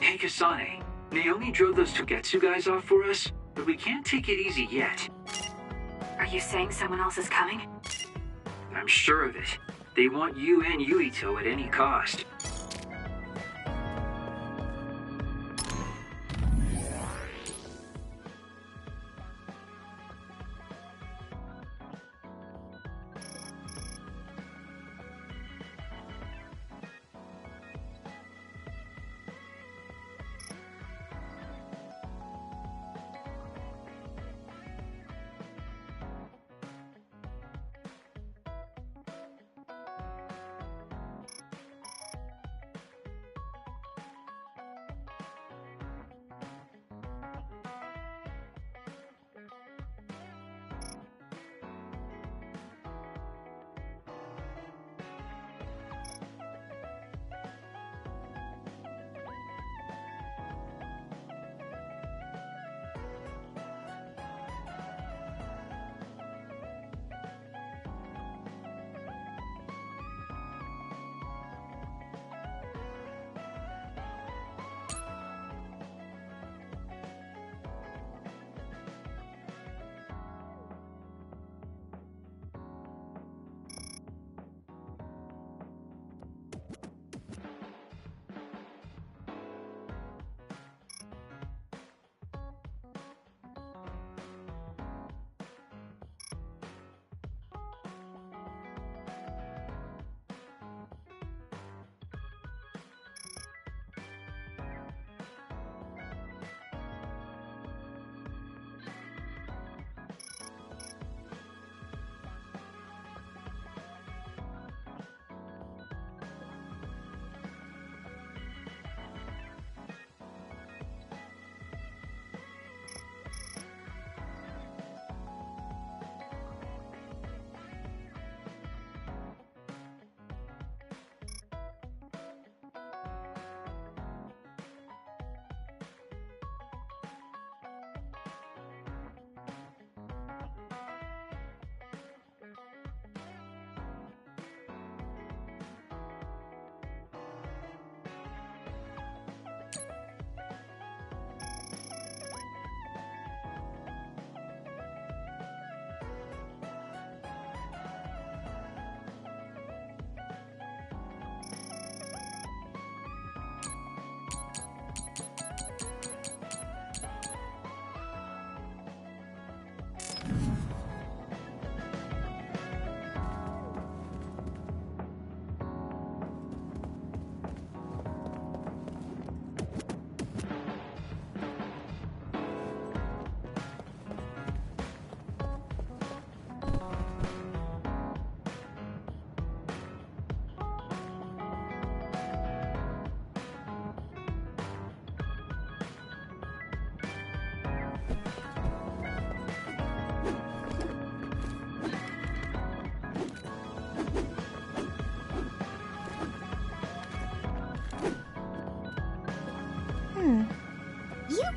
Hey Kasane, Naomi drove those Togetsu guys off for us, but we can't take it easy yet. Are you saying someone else is coming? I'm sure of it. They want you and Yuito at any cost.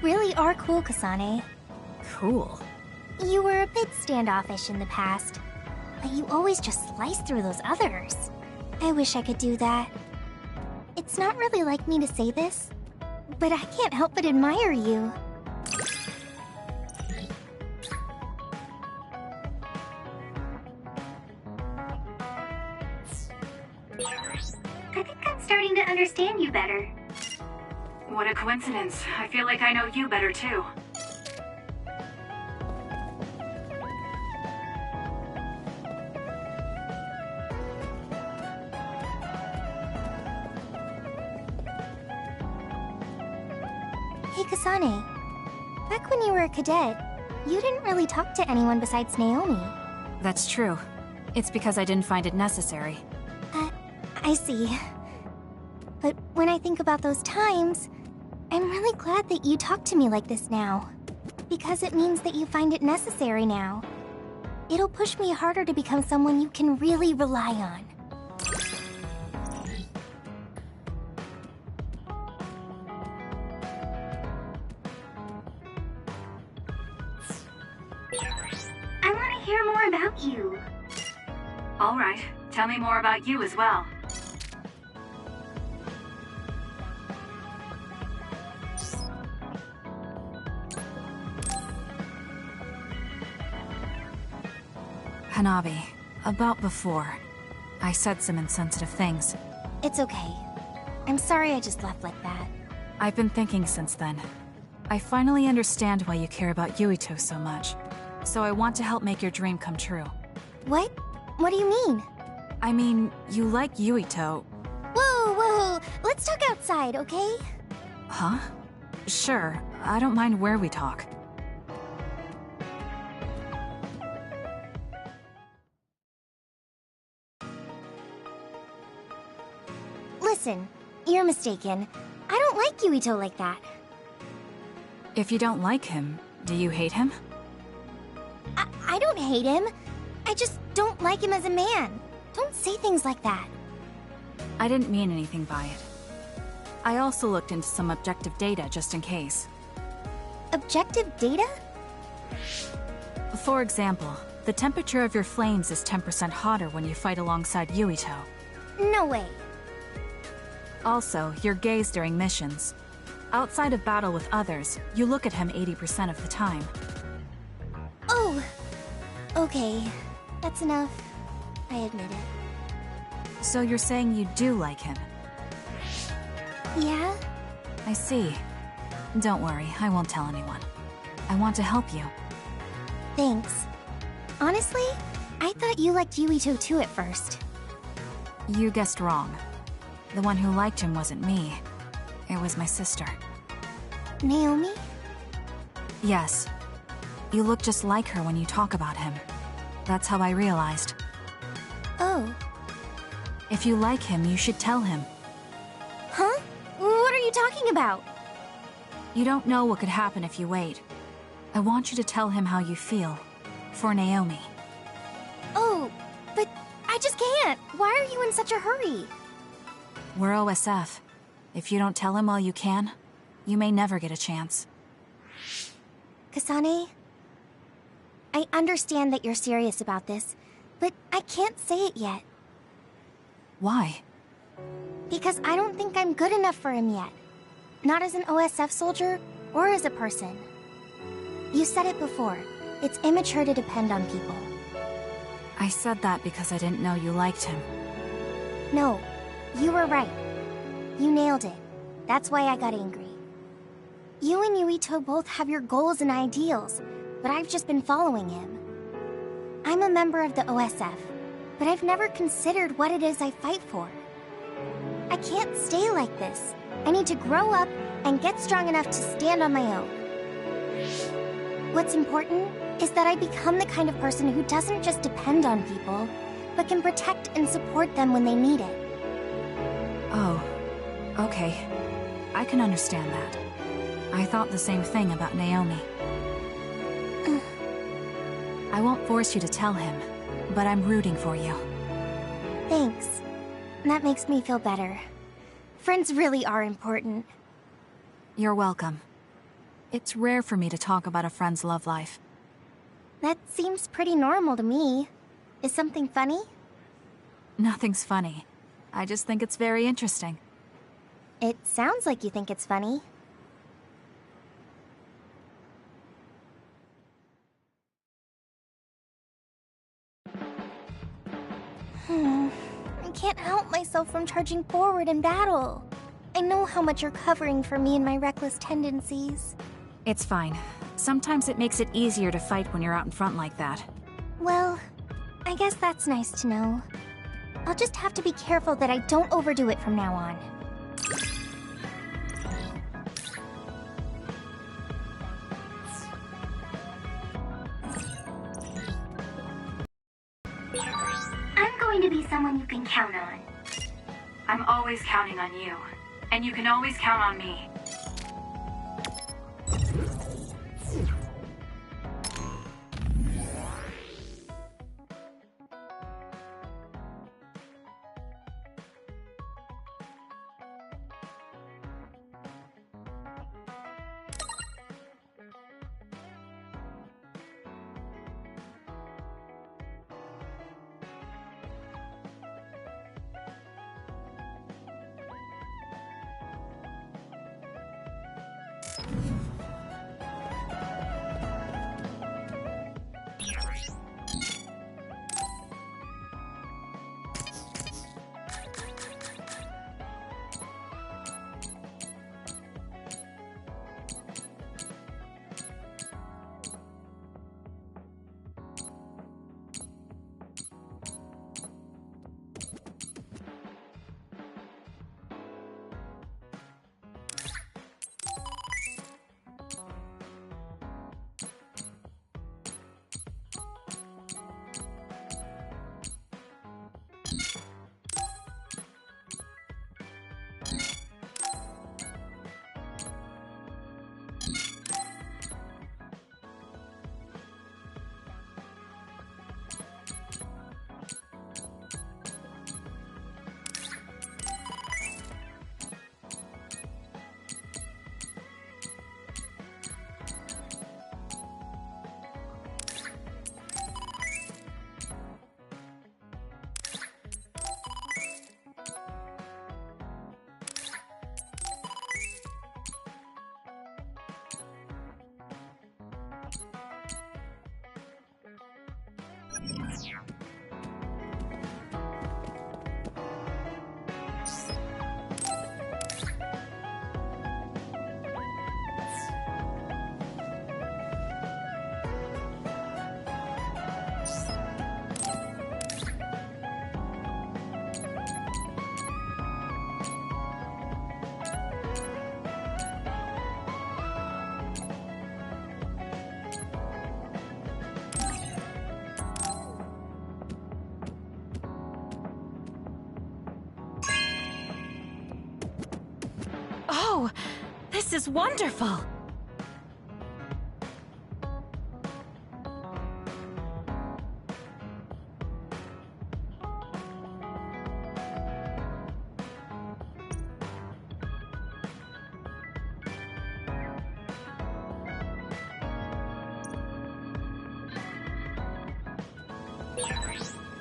really are cool, Kasane. Cool. You were a bit standoffish in the past, but you always just slice through those others. I wish I could do that. It's not really like me to say this, but I can't help but admire you. I think I'm starting to understand you better. What a coincidence. I feel like I know you better too. Hey, Kasane. Back when you were a cadet, you didn't really talk to anyone besides Naomi. That's true. It's because I didn't find it necessary. I see. But when I think about those times, I'm really glad that you talk to me like this now. Because it means that you find it necessary now. It'll push me harder to become someone you can really rely on. I want to hear more about you. All right, tell me more about you as well. Hanabi, about before, I said some insensitive things. It's okay. I'm sorry I just left like that. I've been thinking since then. I finally understand why you care about Yuito so much. So I want to help make your dream come true. What? What do you mean? I mean, you like Yuito. Whoa! Let's talk outside, okay? Huh? Sure, I don't mind where we talk. Listen, you're mistaken. I don't like Yuito like that. If you don't like him, do you hate him? I don't hate him. I just don't like him as a man. Don't say things like that. I didn't mean anything by it. I also looked into some objective data just in case. Objective data? For example, the temperature of your flames is 10% hotter when you fight alongside Yuito. No way. Also, your gaze during missions. Outside of battle with others, you look at him 80% of the time. Oh, okay. That's enough. I admit it. So you're saying you do like him? Yeah? I see. Don't worry, I won't tell anyone. I want to help you. Thanks. Honestly, I thought you liked Yuito too at first. You guessed wrong. The one who liked him wasn't me. It was my sister. Naomi? Yes. You look just like her when you talk about him. That's how I realized. Oh. If you like him, you should tell him. Huh? What are you talking about? You don't know what could happen if you wait. I want you to tell him how you feel. For Naomi. Oh, but I just can't. Why are you in such a hurry? We're OSF. If you don't tell him while you can, you may never get a chance. Kasane, I understand that you're serious about this, but I can't say it yet. Why? Because I don't think I'm good enough for him yet. Not as an OSF soldier, or as a person. You said it before. It's immature to depend on people. I said that because I didn't know you liked him. No, you were right. You nailed it. That's why I got angry. You and Yuito both have your goals and ideals, but I've just been following him. I'm a member of the OSF, but I've never considered what it is I fight for. I can't stay like this. I need to grow up and get strong enough to stand on my own. What's important is that I become the kind of person who doesn't just depend on people, but can protect and support them when they need it. Oh, okay. I can understand that. I thought the same thing about Naomi. I won't force you to tell him, but I'm rooting for you. Thanks. That makes me feel better. Friends really are important. You're welcome. It's rare for me to talk about a friend's love life. That seems pretty normal to me. Is something funny? Nothing's funny. I just think it's very interesting. It sounds like you think it's funny. I can't help myself from charging forward in battle. I know how much you're covering for me and my reckless tendencies. It's fine. Sometimes it makes it easier to fight when you're out in front like that. Well, I guess that's nice to know. I'll just have to be careful that I don't overdo it from now on. I'm going to be someone you can count on. I'm always counting on you. And you can always count on me. Oh, this is wonderful!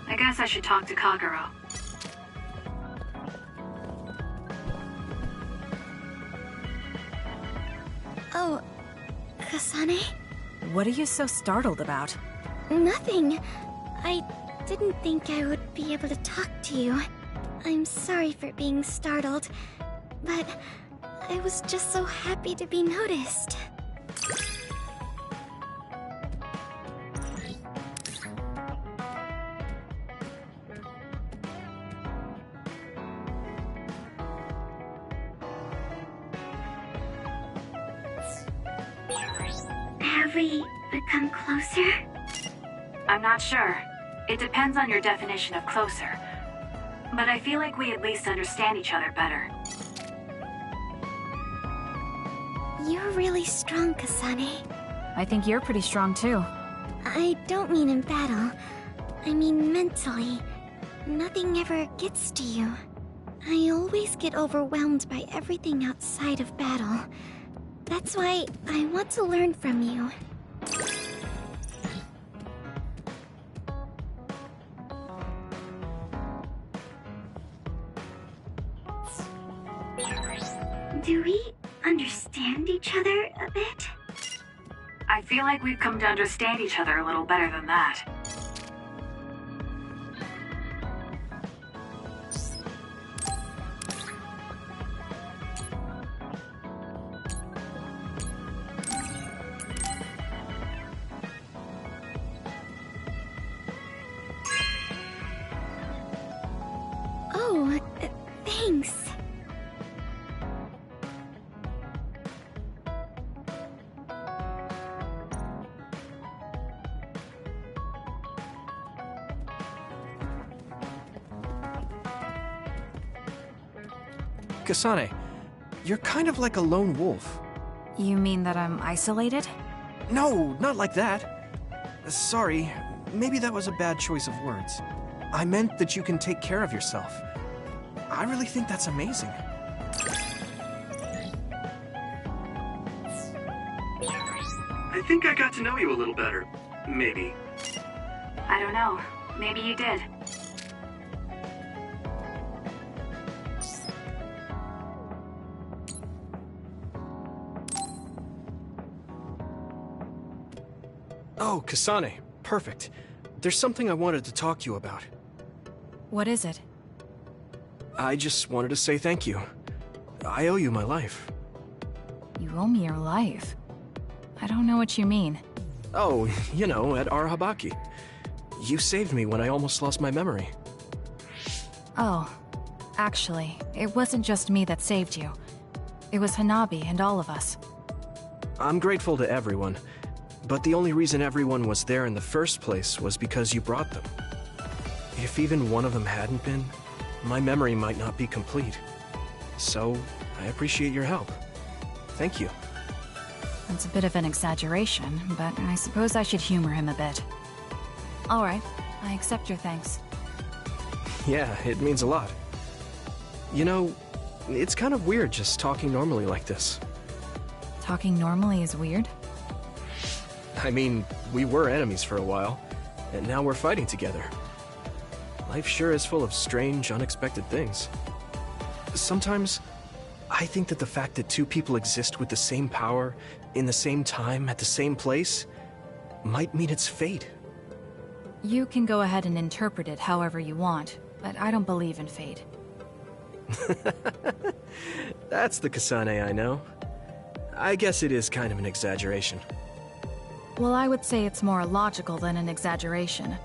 I guess I should talk to Kagero. Oh, Kasane? What are you so startled about? Nothing. I didn't think I would be able to talk to you. I'm sorry for being startled, but I was just so happy to be noticed. Have we become closer? I'm not sure. It depends on your definition of closer. But I feel like we at least understand each other better. You're really strong, Kasane. I think you're pretty strong too. I don't mean in battle. I mean mentally. Nothing ever gets to you. I always get overwhelmed by everything outside of battle. That's why I want to learn from you. Do we understand each other a bit? I feel like we've come to understand each other a little better than that. Oh, thanks. Kasane, you're kind of like a lone wolf. You mean that I'm isolated? No, not like that. Sorry, maybe that was a bad choice of words. I meant that you can take care of yourself. I really think that's amazing. I think I got to know you a little better. Maybe. I don't know. Maybe you did. Oh, Kasane, perfect. There's something I wanted to talk to you about. What is it? I just wanted to say thank you. I owe you my life. You owe me your life. I don't know what you mean. Oh, you know, at Arahabaki. You saved me when I almost lost my memory. Oh, actually, it wasn't just me that saved you. It was Hanabi and all of us. I'm grateful to everyone, but the only reason everyone was there in the first place was because you brought them. If even one of them hadn't been, my memory might not be complete. So, I appreciate your help. Thank you. That's a bit of an exaggeration, but I suppose I should humor him a bit. Alright, I accept your thanks. Yeah, it means a lot. You know, it's kind of weird just talking normally like this. Talking normally is weird? I mean, we were enemies for a while, and now we're fighting together. Life sure is full of strange, unexpected things. Sometimes, I think that the fact that two people exist with the same power, in the same time, at the same place, might mean it's fate. You can go ahead and interpret it however you want, but I don't believe in fate. That's the Kasane I know. I guess it is kind of an exaggeration. Well, I would say it's more logical than an exaggeration.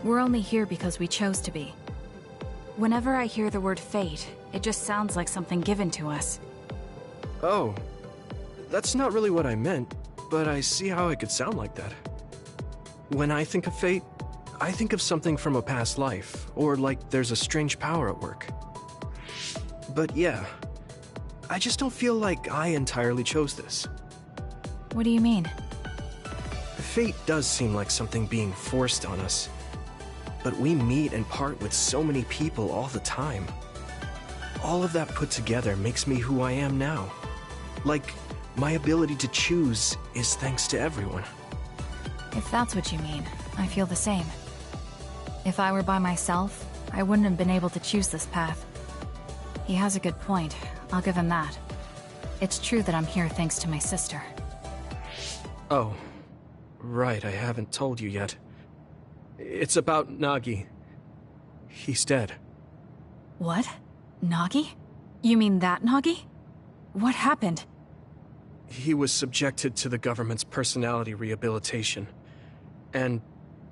We're only here because we chose to be. Whenever I hear the word fate, it just sounds like something given to us. Oh, that's not really what I meant, but I see how it could sound like that. When I think of fate, I think of something from a past life, or like there's a strange power at work. But yeah, I just don't feel like I entirely chose this. What do you mean? Fate does seem like something being forced on us. But we meet and part with so many people all the time. All of that put together makes me who I am now. Like, my ability to choose is thanks to everyone. If that's what you mean, I feel the same. If I were by myself, I wouldn't have been able to choose this path. He has a good point, I'll give him that. It's true that I'm here thanks to my sister. Oh, right, I haven't told you yet. It's about Nagi. He's dead. What? Nagi? You mean that Nagi? What happened? He was subjected to the government's personality rehabilitation. And,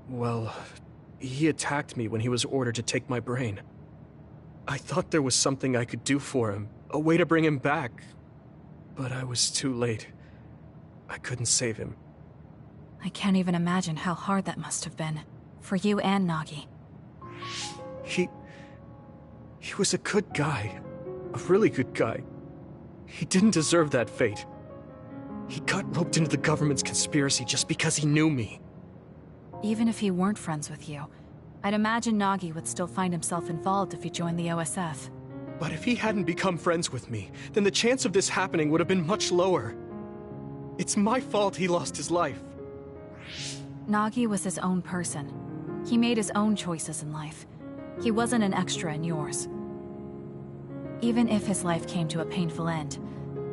well, he attacked me when he was ordered to take my brain. I thought there was something I could do for him, a way to bring him back. But I was too late. I couldn't save him. I can't even imagine how hard that must have been. For you and Nagi. He was a good guy. A really good guy. He didn't deserve that fate. He got roped into the government's conspiracy just because he knew me. Even if he weren't friends with you, I'd imagine Nagi would still find himself involved if he joined the OSF. But if he hadn't become friends with me, then the chance of this happening would have been much lower. It's my fault he lost his life. Nagi was his own person. He made his own choices in life. He wasn't an extra in yours. Even if his life came to a painful end,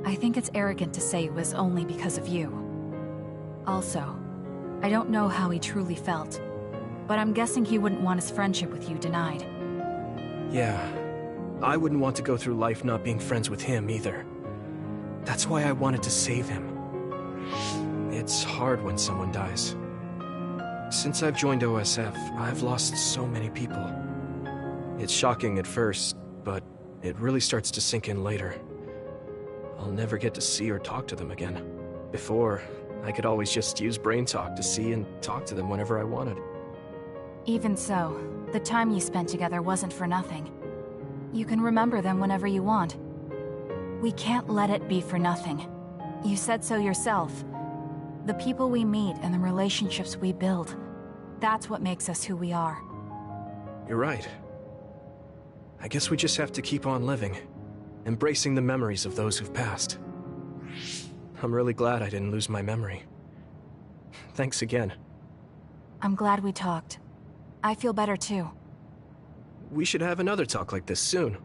I think it's arrogant to say it was only because of you. Also, I don't know how he truly felt, but I'm guessing he wouldn't want his friendship with you denied. Yeah, I wouldn't want to go through life not being friends with him either. That's why I wanted to save him. It's hard when someone dies. Since I've joined OSF, I've lost so many people. It's shocking at first, but it really starts to sink in later. I'll never get to see or talk to them again. Before, I could always just use brain talk to see and talk to them whenever I wanted. Even so, the time you spent together wasn't for nothing. You can remember them whenever you want. We can't let it be for nothing. You said so yourself. The people we meet and the relationships we build, that's what makes us who we are. You're right. I guess we just have to keep on living, embracing the memories of those who've passed. I'm really glad I didn't lose my memory. Thanks again. I'm glad we talked. I feel better too. We should have another talk like this soon.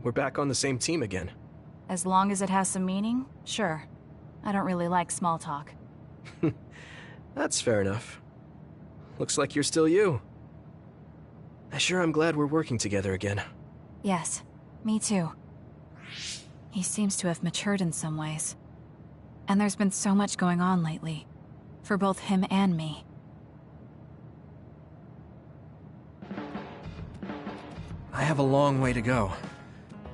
We're back on the same team again. As long as it has some meaning, sure. I don't really like small talk. That's fair enough. Looks like you're still you. I sure am glad we're working together again. Yes, me too. He seems to have matured in some ways. And there's been so much going on lately. For both him and me. I have a long way to go.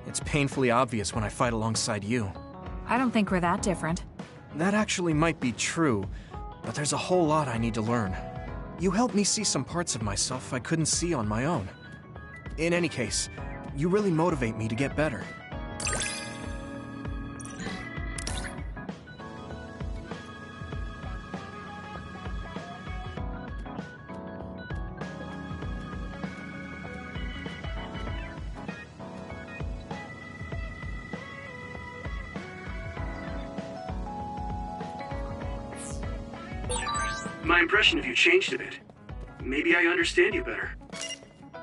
It's painfully obvious when I fight alongside you. I don't think we're that different. That actually might be true, but there's a whole lot I need to learn. You helped me see some parts of myself I couldn't see on my own. In any case, you really motivate me to get better. My impression of you changed a bit. Maybe I understand you better.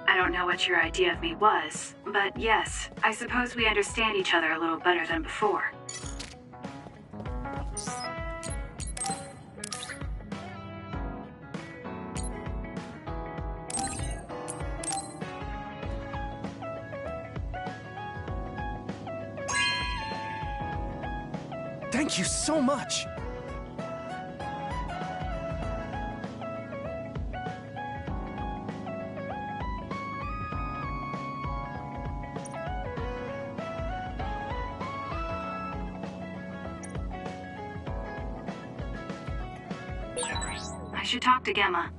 I don't know what your idea of me was, but yes, I suppose we understand each other a little better than before. Thank you so much! I should talk to Gemma.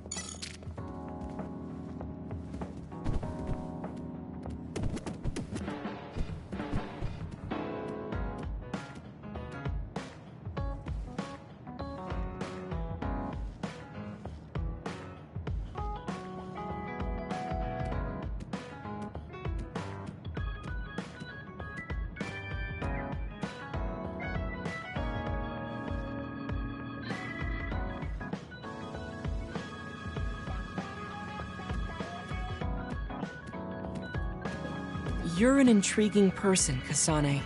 You're an intriguing person, Kasane.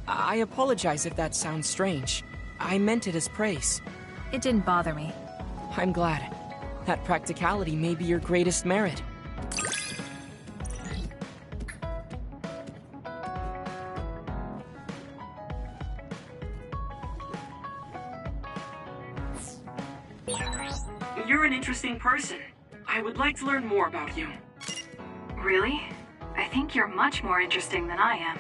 I apologize if that sounds strange. I meant it as praise. It didn't bother me. I'm glad. That practicality may be your greatest merit. You're an interesting person. I would like to learn more about you. Really? I think you're much more interesting than I am.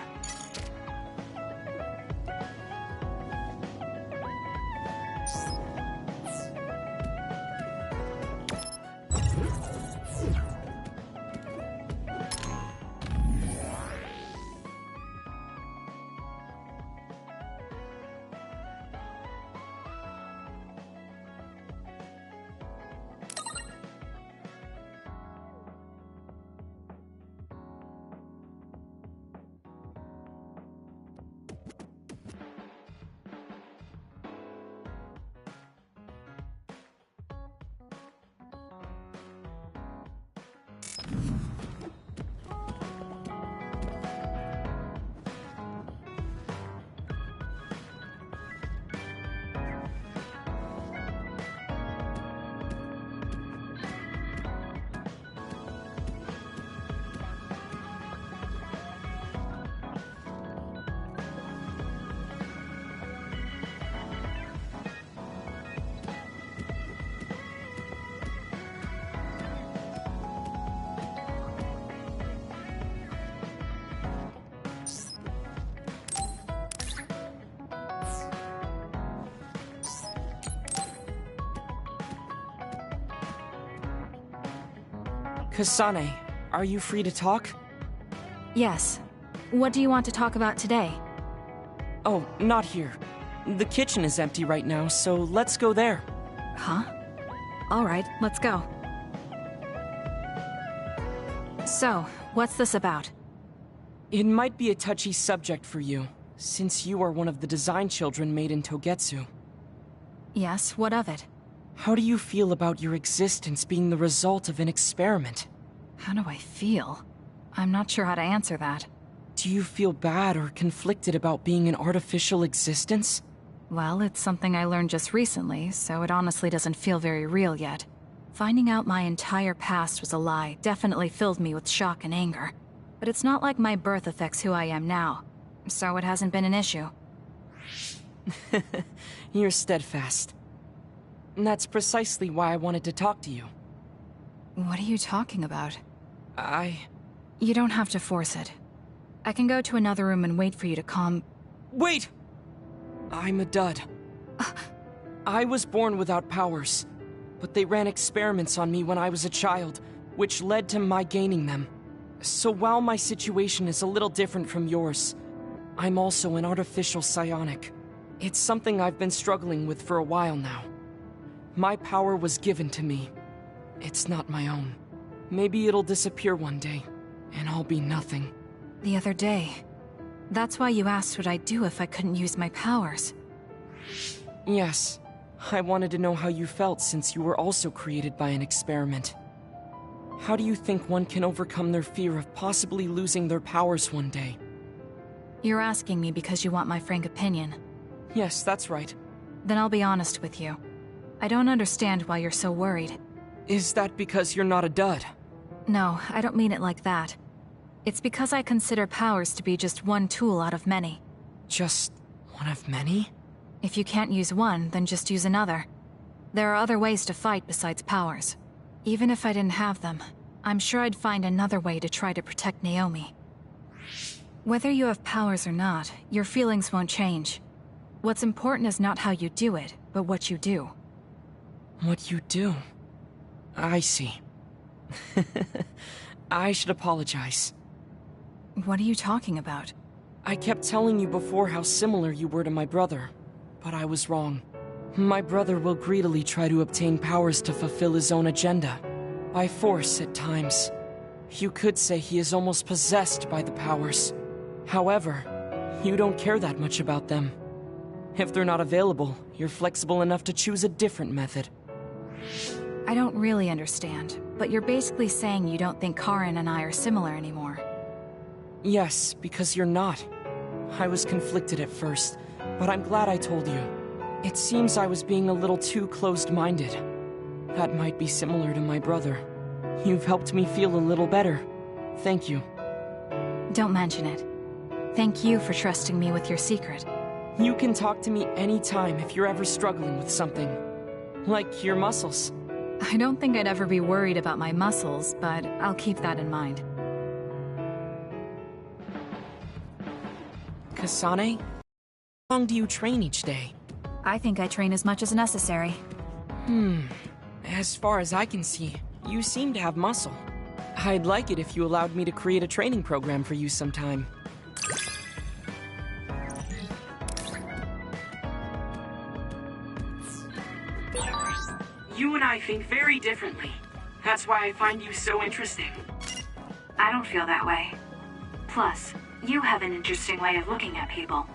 Kasane, are you free to talk? Yes. What do you want to talk about today? Oh, not here. The kitchen is empty right now, so let's go there. Huh? Alright, let's go. So, what's this about? It might be a touchy subject for you, since you are one of the design children made in Togetsu. Yes, what of it? How do you feel about your existence being the result of an experiment? How do I feel? I'm not sure how to answer that. Do you feel bad or conflicted about being an artificial existence? Well, it's something I learned just recently, so it honestly doesn't feel very real yet. Finding out my entire past was a lie definitely filled me with shock and anger. But it's not like my birth affects who I am now, so it hasn't been an issue. You're steadfast. And that's precisely why I wanted to talk to you. What are you talking about? You don't have to force it. I can go to another room and wait for you to calm... Wait! I'm a dud. I was born without powers, but they ran experiments on me when I was a child, which led to my gaining them. So while my situation is a little different from yours, I'm also an artificial psionic. It's something I've been struggling with for a while now. My power was given to me. It's not my own. Maybe it'll disappear one day, and I'll be nothing. The other day. That's why you asked what I'd do if I couldn't use my powers. Yes. I wanted to know how you felt since you were also created by an experiment. How do you think one can overcome their fear of possibly losing their powers one day? You're asking me because you want my frank opinion. Yes, that's right. Then I'll be honest with you. I don't understand why you're so worried. Is that because you're not a dud? No, I don't mean it like that. It's because I consider powers to be just one tool out of many. Just one of many? If you can't use one, then just use another. There are other ways to fight besides powers. Even if I didn't have them, I'm sure I'd find another way to try to protect Naomi. Whether you have powers or not, your feelings won't change. What's important is not how you do it, but what you do. What you do? I see. I should apologize. What are you talking about? I kept telling you before how similar you were to my brother, but I was wrong. My brother will greedily try to obtain powers to fulfill his own agenda. By force, at times. You could say he is almost possessed by the powers. However, you don't care that much about them. If they're not available, you're flexible enough to choose a different method. I don't really understand, but you're basically saying you don't think Karin and I are similar anymore. Yes, because you're not. I was conflicted at first, but I'm glad I told you. It seems I was being a little too closed-minded. That might be similar to my brother. You've helped me feel a little better. Thank you. Don't mention it. Thank you for trusting me with your secret. You can talk to me anytime if you're ever struggling with something. Like your muscles. I don't think I'd ever be worried about my muscles, but I'll keep that in mind. Kasane? How long do you train each day? I think I train as much as necessary. As far as I can see, you seem to have muscle. I'd like it if you allowed me to create a training program for you sometime. You and I think very differently. That's why I find you so interesting. I don't feel that way. Plus, you have an interesting way of looking at people.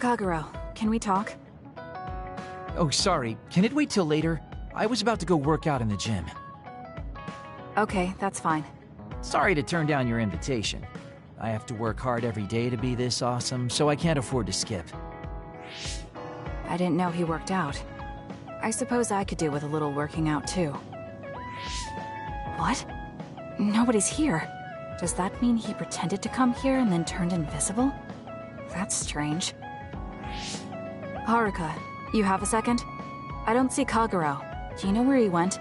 Kagero, can we talk? Oh, sorry. Can it wait till later? I was about to go work out in the gym. Okay, that's fine. Sorry to turn down your invitation. I have to work hard every day to be this awesome, so I can't afford to skip. I didn't know he worked out. I suppose I could do with a little working out too. What? Nobody's here. Does that mean he pretended to come here and then turned invisible? That's strange. Haruka, you have a second? I don't see Kagero. Do you know where he went?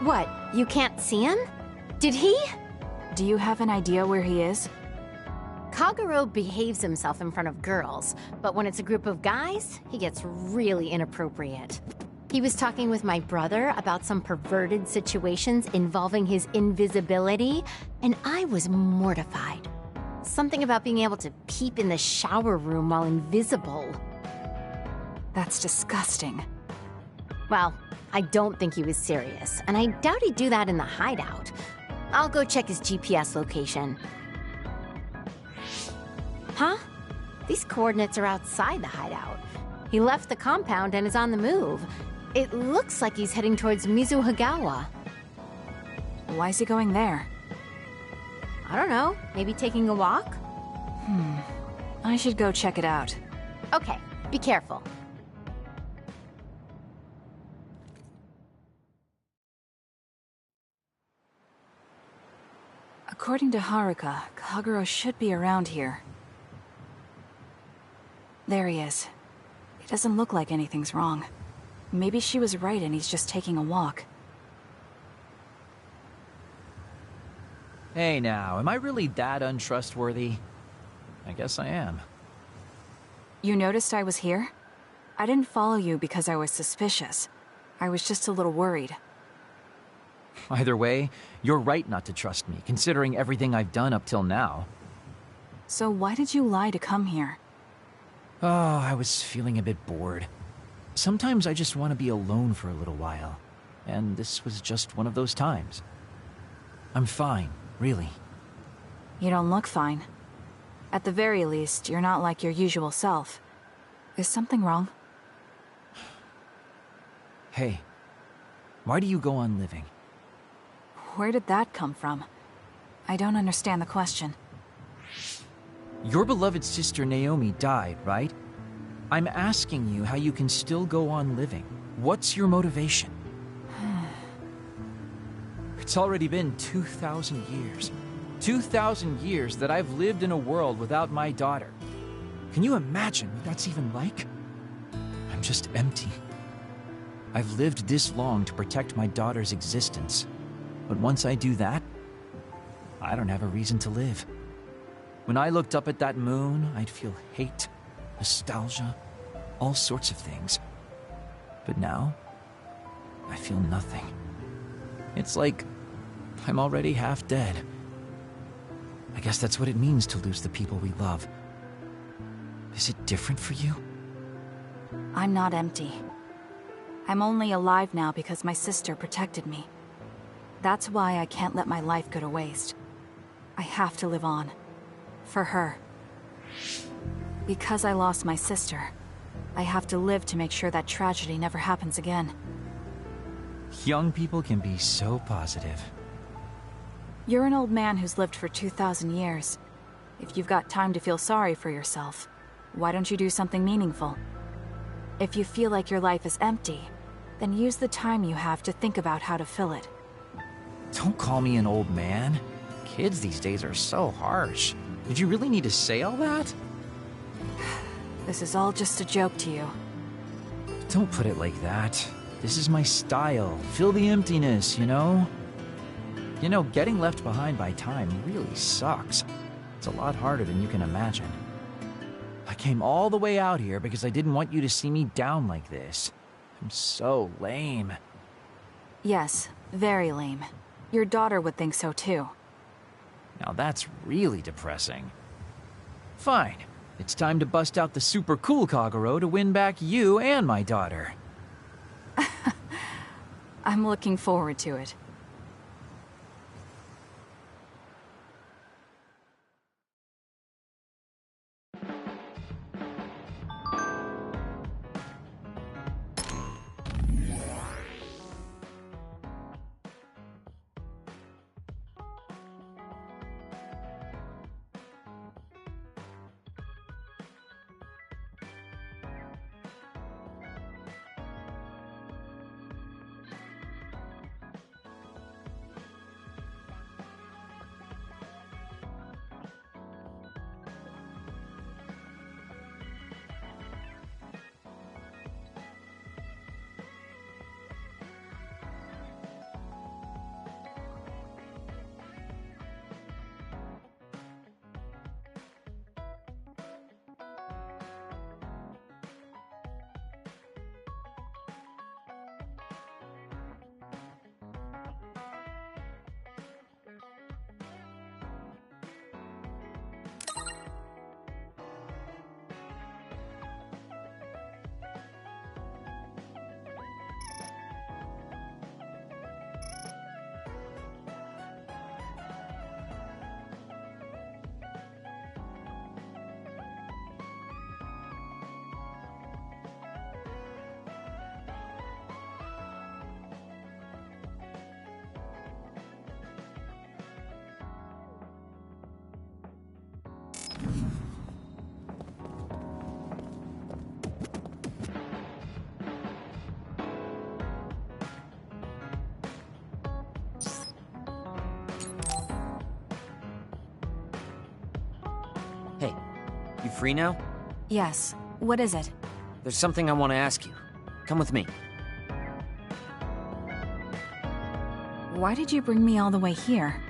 What, you can't see him? Did he? Do you have an idea where he is? Kagero behaves himself in front of girls, but when it's a group of guys, he gets really inappropriate. He was talking with my brother about some perverted situations involving his invisibility, and I was mortified. Something about being able to peep in the shower room while invisible. That's disgusting. Well, I don't think he was serious, and I doubt he'd do that in the hideout. I'll go check his GPS location. Huh? These coordinates are outside the hideout. He left the compound and is on the move. It looks like he's heading towards Mizuhagawa. Why is he going there? I don't know, maybe taking a walk? I should go check it out. Okay, be careful. According to Haruka, Kagero should be around here. There he is. It doesn't look like anything's wrong. Maybe she was right and he's just taking a walk. Hey now, am I really that untrustworthy? I guess I am. You noticed I was here? I didn't follow you because I was suspicious. I was just a little worried. Either way, you're right not to trust me, considering everything I've done up till now. So why did you lie to come here? Oh, I was feeling a bit bored. Sometimes I just want to be alone for a little while, and this was just one of those times. I'm fine, really. You don't look fine. At the very least, you're not like your usual self. Is something wrong? Hey, why do you go on living? Where did that come from? I don't understand the question. Your beloved sister Naomi died, right? I'm asking you how you can still go on living. What's your motivation? It's already been 2,000 years. 2,000 years that I've lived in a world without my daughter. Can you imagine what that's even like? I'm just empty. I've lived this long to protect my daughter's existence. But once I do that, I don't have a reason to live. When I looked up at that moon, I'd feel hate, nostalgia, all sorts of things. But now, I feel nothing. It's like I'm already half dead. I guess that's what it means to lose the people we love. Is it different for you? I'm not empty. I'm only alive now because my sister protected me. That's why I can't let my life go to waste. I have to live on. For her. Because I lost my sister, I have to live to make sure that tragedy never happens again. Young people can be so positive. You're an old man who's lived for 2,000 years. If you've got time to feel sorry for yourself, why don't you do something meaningful? If you feel like your life is empty, then use the time you have to think about how to fill it. Don't call me an old man. Kids these days are so harsh. Did you really need to say all that? This is all just a joke to you. Don't put it like that. This is my style. Fill the emptiness, you know? You know, getting left behind by time really sucks. It's a lot harder than you can imagine. I came all the way out here because I didn't want you to see me down like this. I'm so lame. Yes, very lame. Your daughter would think so too. Now that's really depressing. Fine. It's time to bust out the super cool Kagero to win back you and my daughter. I'm looking forward to it. You free now? Yes. What is it? There's something I want to ask you. Come with me. Why did you bring me all the way here?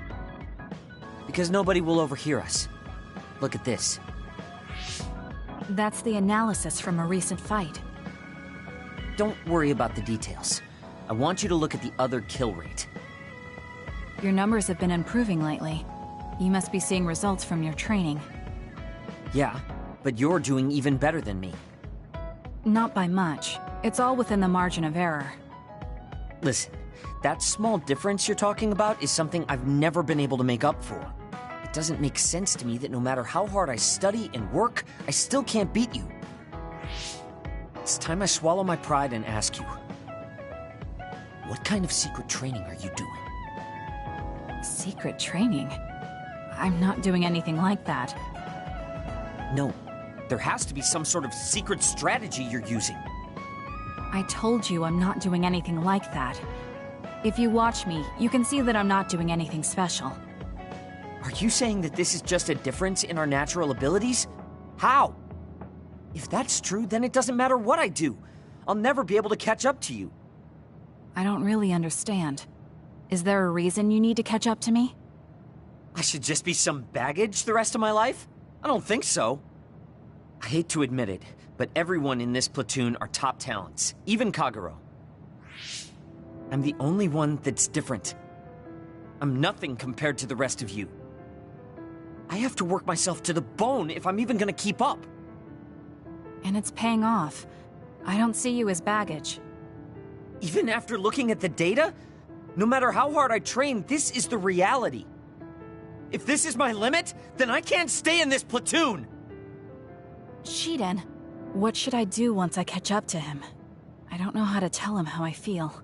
Because nobody will overhear us. Look at this. That's the analysis from a recent fight. Don't worry about the details. I want you to look at the other kill rate. Your numbers have been improving lately. You must be seeing results from your training. Yeah, but you're doing even better than me. Not by much. It's all within the margin of error. Listen, that small difference you're talking about is something I've never been able to make up for. It doesn't make sense to me that no matter how hard I study and work, I still can't beat you. It's time I swallow my pride and ask you, what kind of secret training are you doing? Secret training? I'm not doing anything like that. No, there has to be some sort of secret strategy you're using. I told you I'm not doing anything like that. If you watch me, you can see that I'm not doing anything special. Are you saying that this is just a difference in our natural abilities? How? If that's true, then it doesn't matter what I do. I'll never be able to catch up to you. I don't really understand. Is there a reason you need to catch up to me? I should just be some baggage the rest of my life? I don't think so. I hate to admit it, but everyone in this platoon are top talents, even Kagero. I'm the only one that's different. I'm nothing compared to the rest of you. I have to work myself to the bone if I'm even gonna keep up. And it's paying off. I don't see you as baggage. Even after looking at the data? No matter how hard I train, this is the reality. If this is my limit, then I can't stay in this platoon! Shiden, what should I do once I catch up to him? I don't know how to tell him how I feel.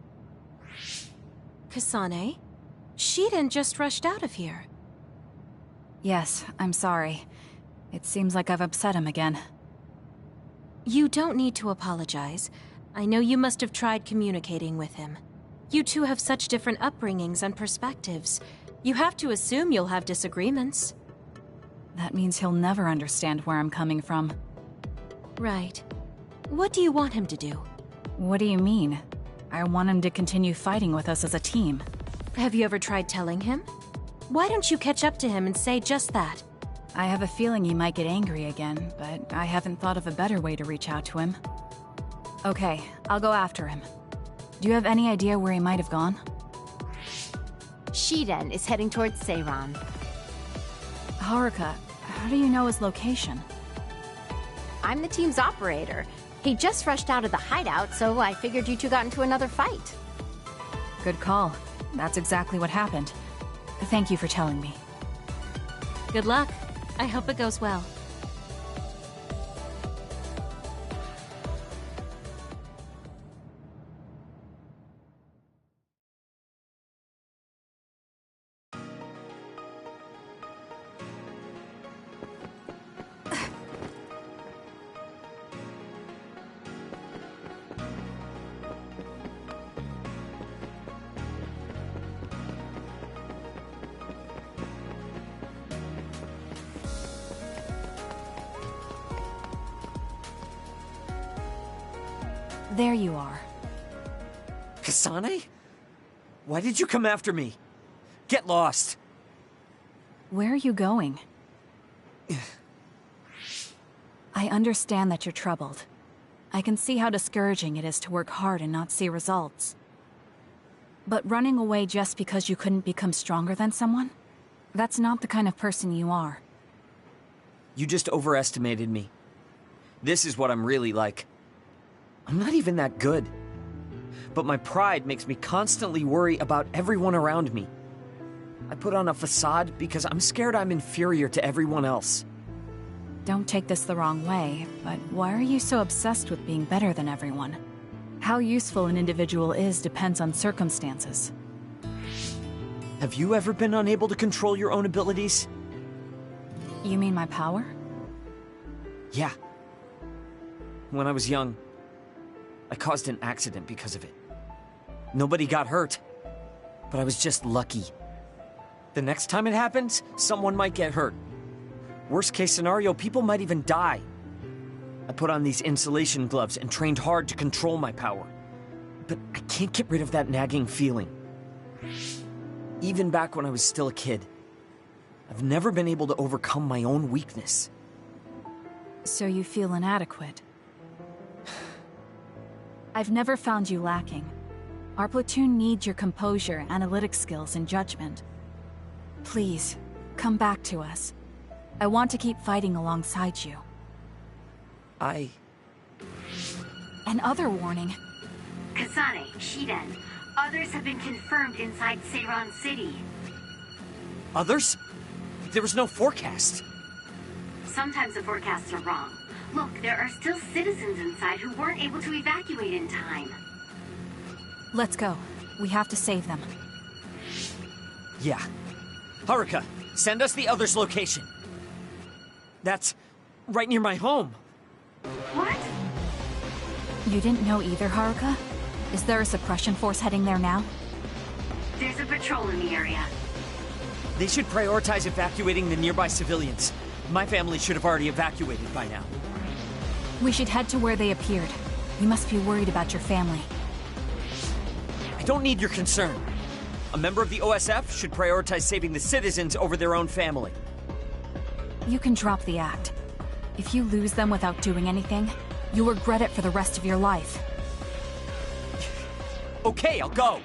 Kasane? Shiden just rushed out of here. Yes, I'm sorry. It seems like I've upset him again. You don't need to apologize. I know you must have tried communicating with him. You two have such different upbringings and perspectives. You have to assume you'll have disagreements. That means he'll never understand where I'm coming from. Right. What do you want him to do? What do you mean? I want him to continue fighting with us as a team. Have you ever tried telling him? Why don't you catch up to him and say just that? I have a feeling he might get angry again, but I haven't thought of a better way to reach out to him. Okay, I'll go after him. Do you have any idea where he might have gone? Shiden is heading towards Seiran. Haruka, how do you know his location? I'm the team's operator. He just rushed out of the hideout, so I figured you two got into another fight. Good call. That's exactly what happened. Thank you for telling me. Good luck. I hope it goes well. There you are. Kasane? Why did you come after me? Get lost. Where are you going? I understand that you're troubled. I can see how discouraging it is to work hard and not see results. But running away just because you couldn't become stronger than someone? That's not the kind of person you are. You just overestimated me. This is what I'm really like. I'm not even that good. But my pride makes me constantly worry about everyone around me. I put on a facade because I'm scared I'm inferior to everyone else. Don't take this the wrong way, but why are you so obsessed with being better than everyone? How useful an individual is depends on circumstances. Have you ever been unable to control your own abilities? You mean my power? Yeah. When I was young, I caused an accident because of it. Nobody got hurt, but I was just lucky. The next time it happens, someone might get hurt. Worst case scenario, people might even die. I put on these insulation gloves and trained hard to control my power. But I can't get rid of that nagging feeling. Even back when I was still a kid, I've never been able to overcome my own weakness. So you feel inadequate? I've never found you lacking. Our platoon needs your composure, analytic skills, and judgment. Please, come back to us. I want to keep fighting alongside you. Another warning. Kasane, Shiden, others have been confirmed inside Seiran City. Others? There was no forecast. Sometimes the forecasts are wrong. Look, there are still citizens inside who weren't able to evacuate in time. Let's go. We have to save them. Yeah. Haruka, send us the others' location. That's right near my home. What? You didn't know either, Haruka? Is there a suppression force heading there now? There's a patrol in the area. They should prioritize evacuating the nearby civilians. My family should have already evacuated by now. We should head to where they appeared. You must be worried about your family. I don't need your concern. A member of the OSF should prioritize saving the citizens over their own family. You can drop the act. If you lose them without doing anything, you'll regret it for the rest of your life. Okay, I'll go.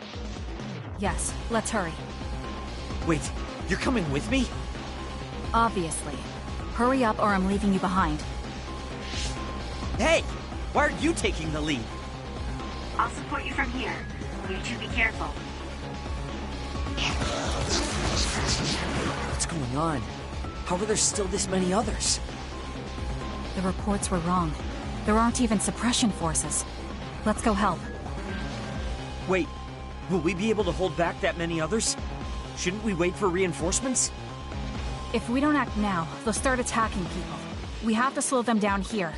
Yes, let's hurry. Wait, you're coming with me? Obviously. Hurry up or I'm leaving you behind. Hey! Why are you taking the lead? I'll support you from here. You two be careful. What's going on? How are there still this many others? The reports were wrong. There aren't even suppression forces. Let's go help. Wait, will we be able to hold back that many others? Shouldn't we wait for reinforcements? If we don't act now, they'll start attacking people. We have to slow them down here.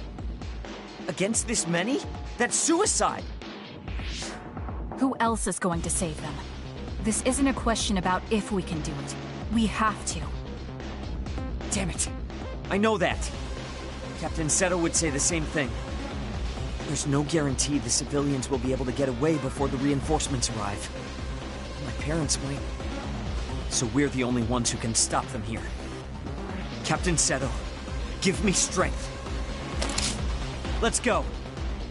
Against this many? That's suicide! Who else is going to save them? This isn't a question about if we can do it. We have to. Damn it. I know that. Captain Seto would say the same thing. There's no guarantee the civilians will be able to get away before the reinforcements arrive. My parents might. So we're the only ones who can stop them here. Captain Seto, give me strength. Let's go.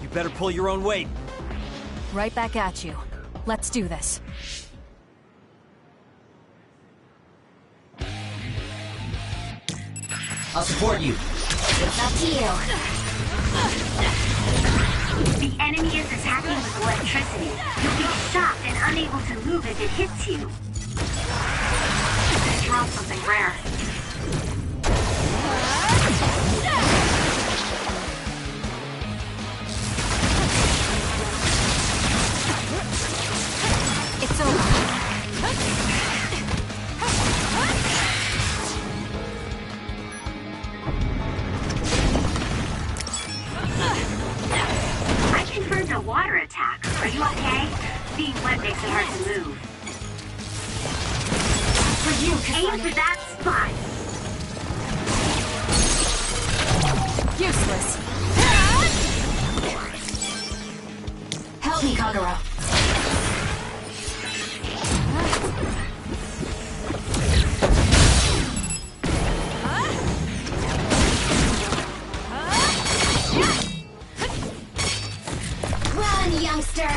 You better pull your own weight. Right back at you. Let's do this. I'll support you. It's up to you. The enemy is attacking with electricity. You'll be shocked and unable to move if it hits you. Drop something rare. It's over. I confirmed a water attack. Are you okay? Being wet makes it hard to move. For you, aim for that spot. Useless. Help me, Kagero. Run, youngster!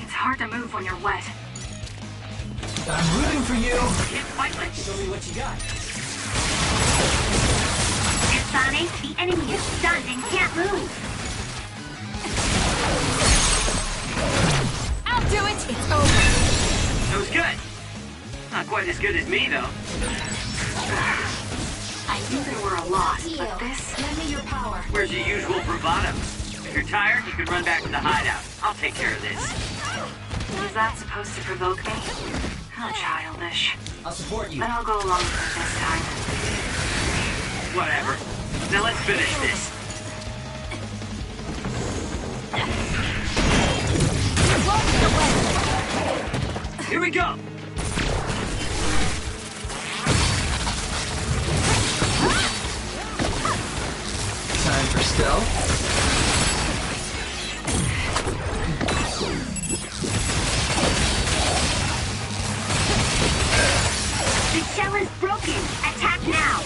It's hard to move when you're wet. I'm rooting for you. Get pointless. Show me what you got. Kasane, the enemy is stunned and can't move. I'll do it! It's over. That was good. Not quite as good as me, though. I knew there were a lot, You. but this... Lend me your power. Where's your usual bravado? If you're tired, you can run back to the hideout. I'll take care of this. Was that supposed to provoke me? How childish. I'll support you. But I'll go along with it this time. Whatever. Now let's finish this. Here we go! The shell is broken! Attack now!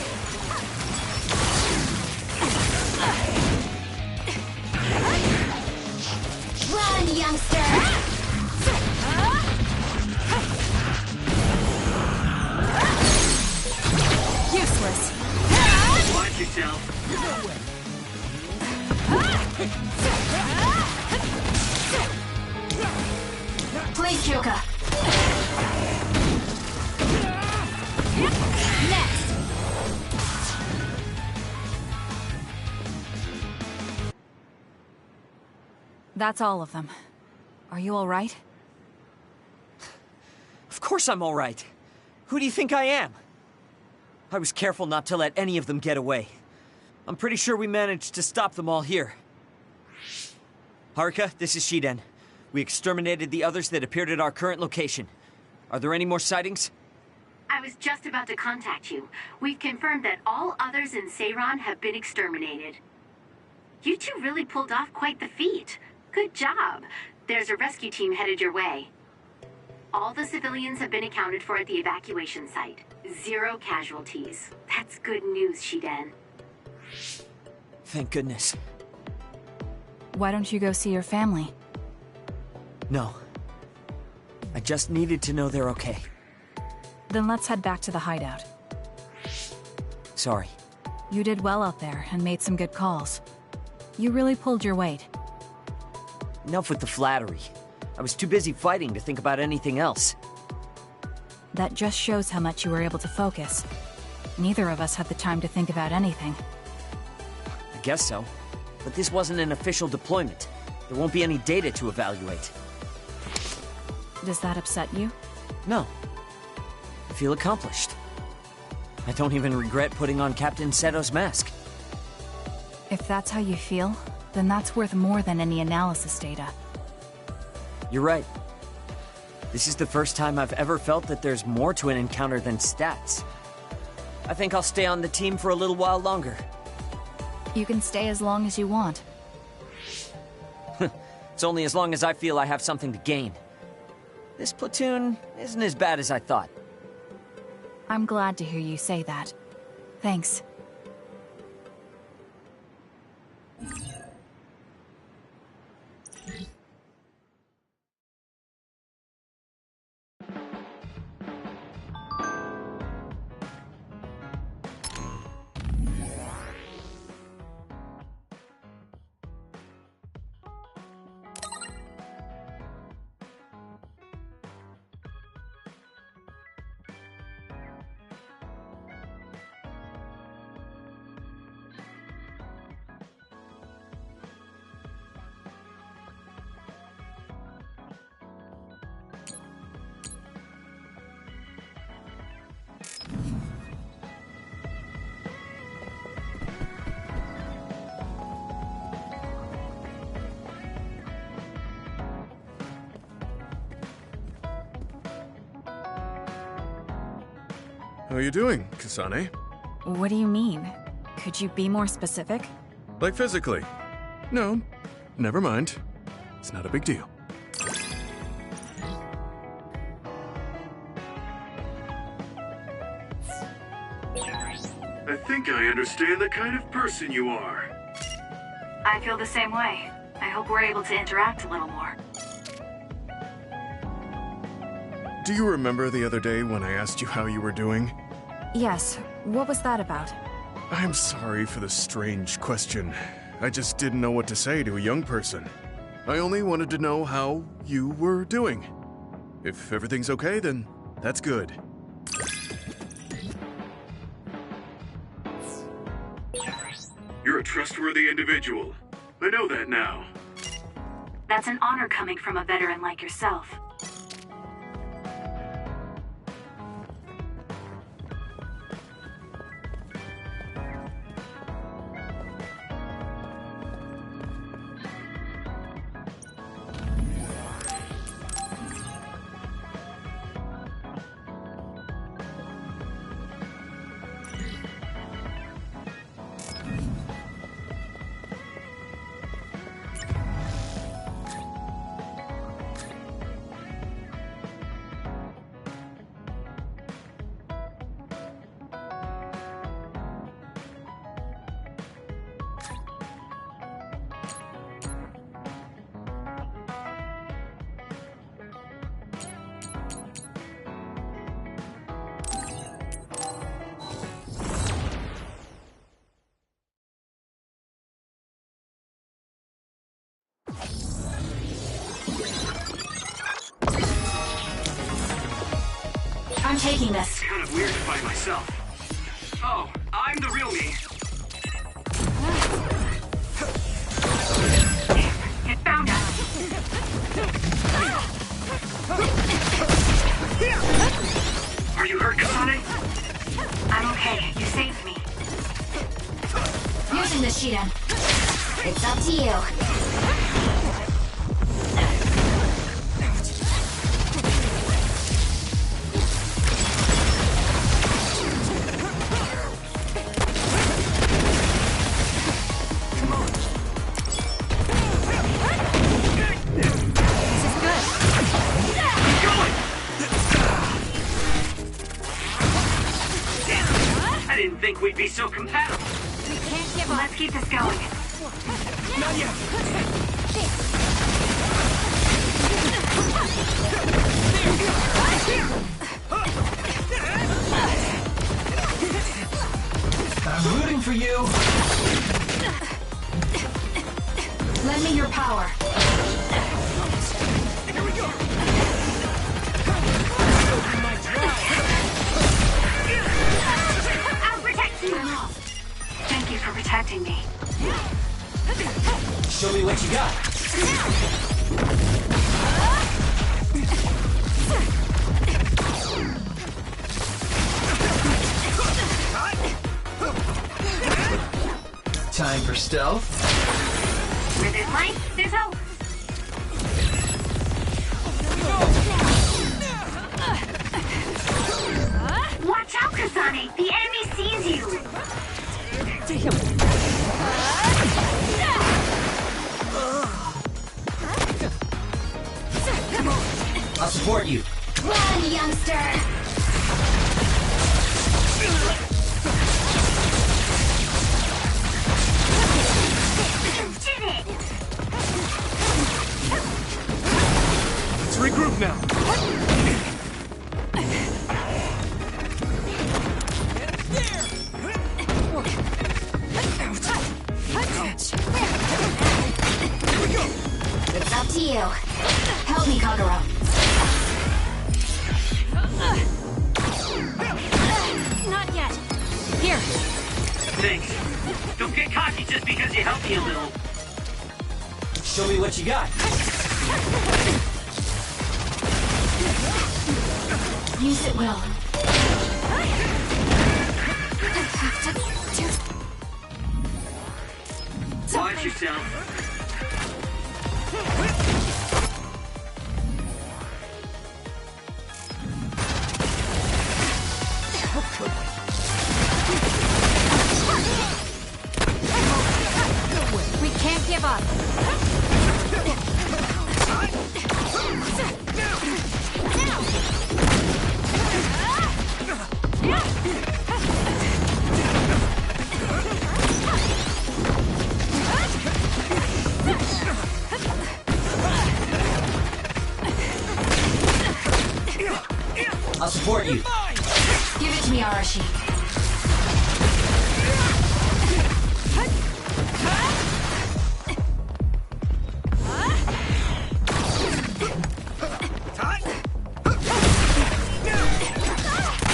Run, youngster! Useless. Watch yourself. Please, Kyoka. Next! That's all of them. Are you all right? Of course I'm all right. Who do you think I am? I was careful not to let any of them get away. I'm pretty sure we managed to stop them all here. Haruka, this is Shiden. We exterminated the others that appeared at our current location. Are there any more sightings? I was just about to contact you. We've confirmed that all others in Seiran have been exterminated. You two really pulled off quite the feat. Good job. There's a rescue team headed your way. All the civilians have been accounted for at the evacuation site. 0 casualties. That's good news, Shiden. Thank goodness. Why don't you go see your family? No. I just needed to know they're okay. Then let's head back to the hideout. Sorry. You did well out there and made some good calls. You really pulled your weight. Enough with the flattery. I was too busy fighting to think about anything else. That just shows how much you were able to focus. Neither of us had the time to think about anything. I guess so. But this wasn't an official deployment. There won't be any data to evaluate. Does that upset you? No. I feel accomplished. I don't even regret putting on Captain Seto's mask. If that's how you feel, then that's worth more than any analysis data. You're right. This is the first time I've ever felt that there's more to an encounter than stats. I think I'll stay on the team for a little while longer. You can stay as long as you want. It's only as long as I feel I have something to gain. This platoon isn't as bad as I thought. I'm glad to hear you say that. Thanks. How are you doing, Kasane? What do you mean? Could you be more specific? Like physically? No, never mind. It's not a big deal. I think I understand the kind of person you are. I feel the same way. I hope we're able to interact a little more. Do you remember the other day when I asked you how you were doing? Yes. What was that about? I'm sorry for the strange question. I just didn't know what to say to a young person. I only wanted to know how you were doing. If everything's okay, then that's good. You're a trustworthy individual. I know that now. That's an honor coming from a veteran like yourself. I'm taking this. It's kind of weird to fight myself. Oh, I'm the real me. It found us. Are you hurt, Kasane? I'm okay. You saved me. Using the Shiden. It's up to you. I didn't think we'd be so compatible. We can't give up. Let's keep this going. Not yet. I'm rooting for you. Lend me your power. Here we go. I'll protect you. Thank you for protecting me. Show me what you got. Time for stealth. Where there's light, there's hope. Watch out, Kasane! The enemy sees you! I'll support you. Run, youngster! Did it! Let's regroup now. It's up to you. Help me, Kagero. Not yet. Here. Thanks. Don't get cocky just because you helped me a little. Show me what you got. Use it well. Watch yourself. We can't give up. I'll support you. Give it to me, Arashi.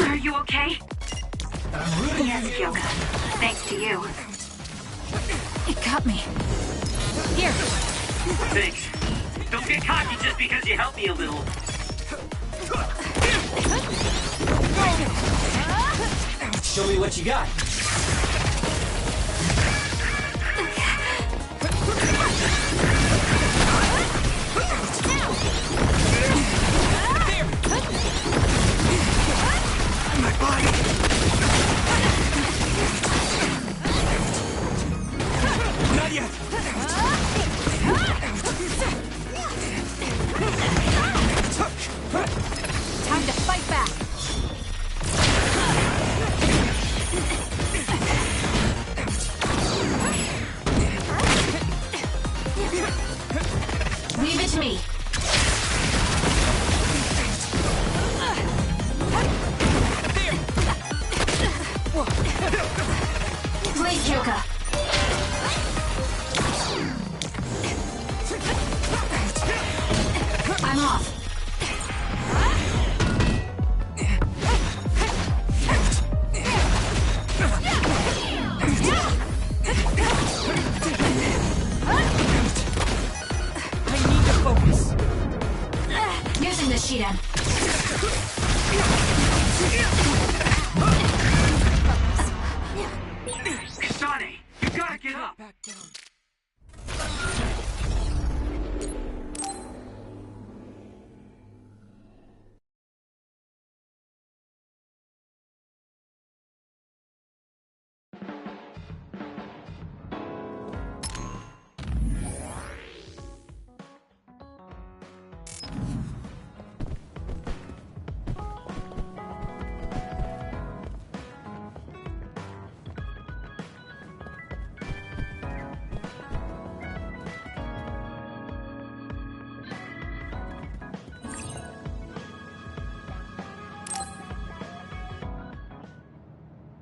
Are you okay? Yes, Kyoka. Thanks to you. It got me. Here. Thanks. Don't get cocky just because you helped me a little. Show me what you got. My body. Not yet. Time to fight back. Shiden. Kasane, you gotta get up! Back down.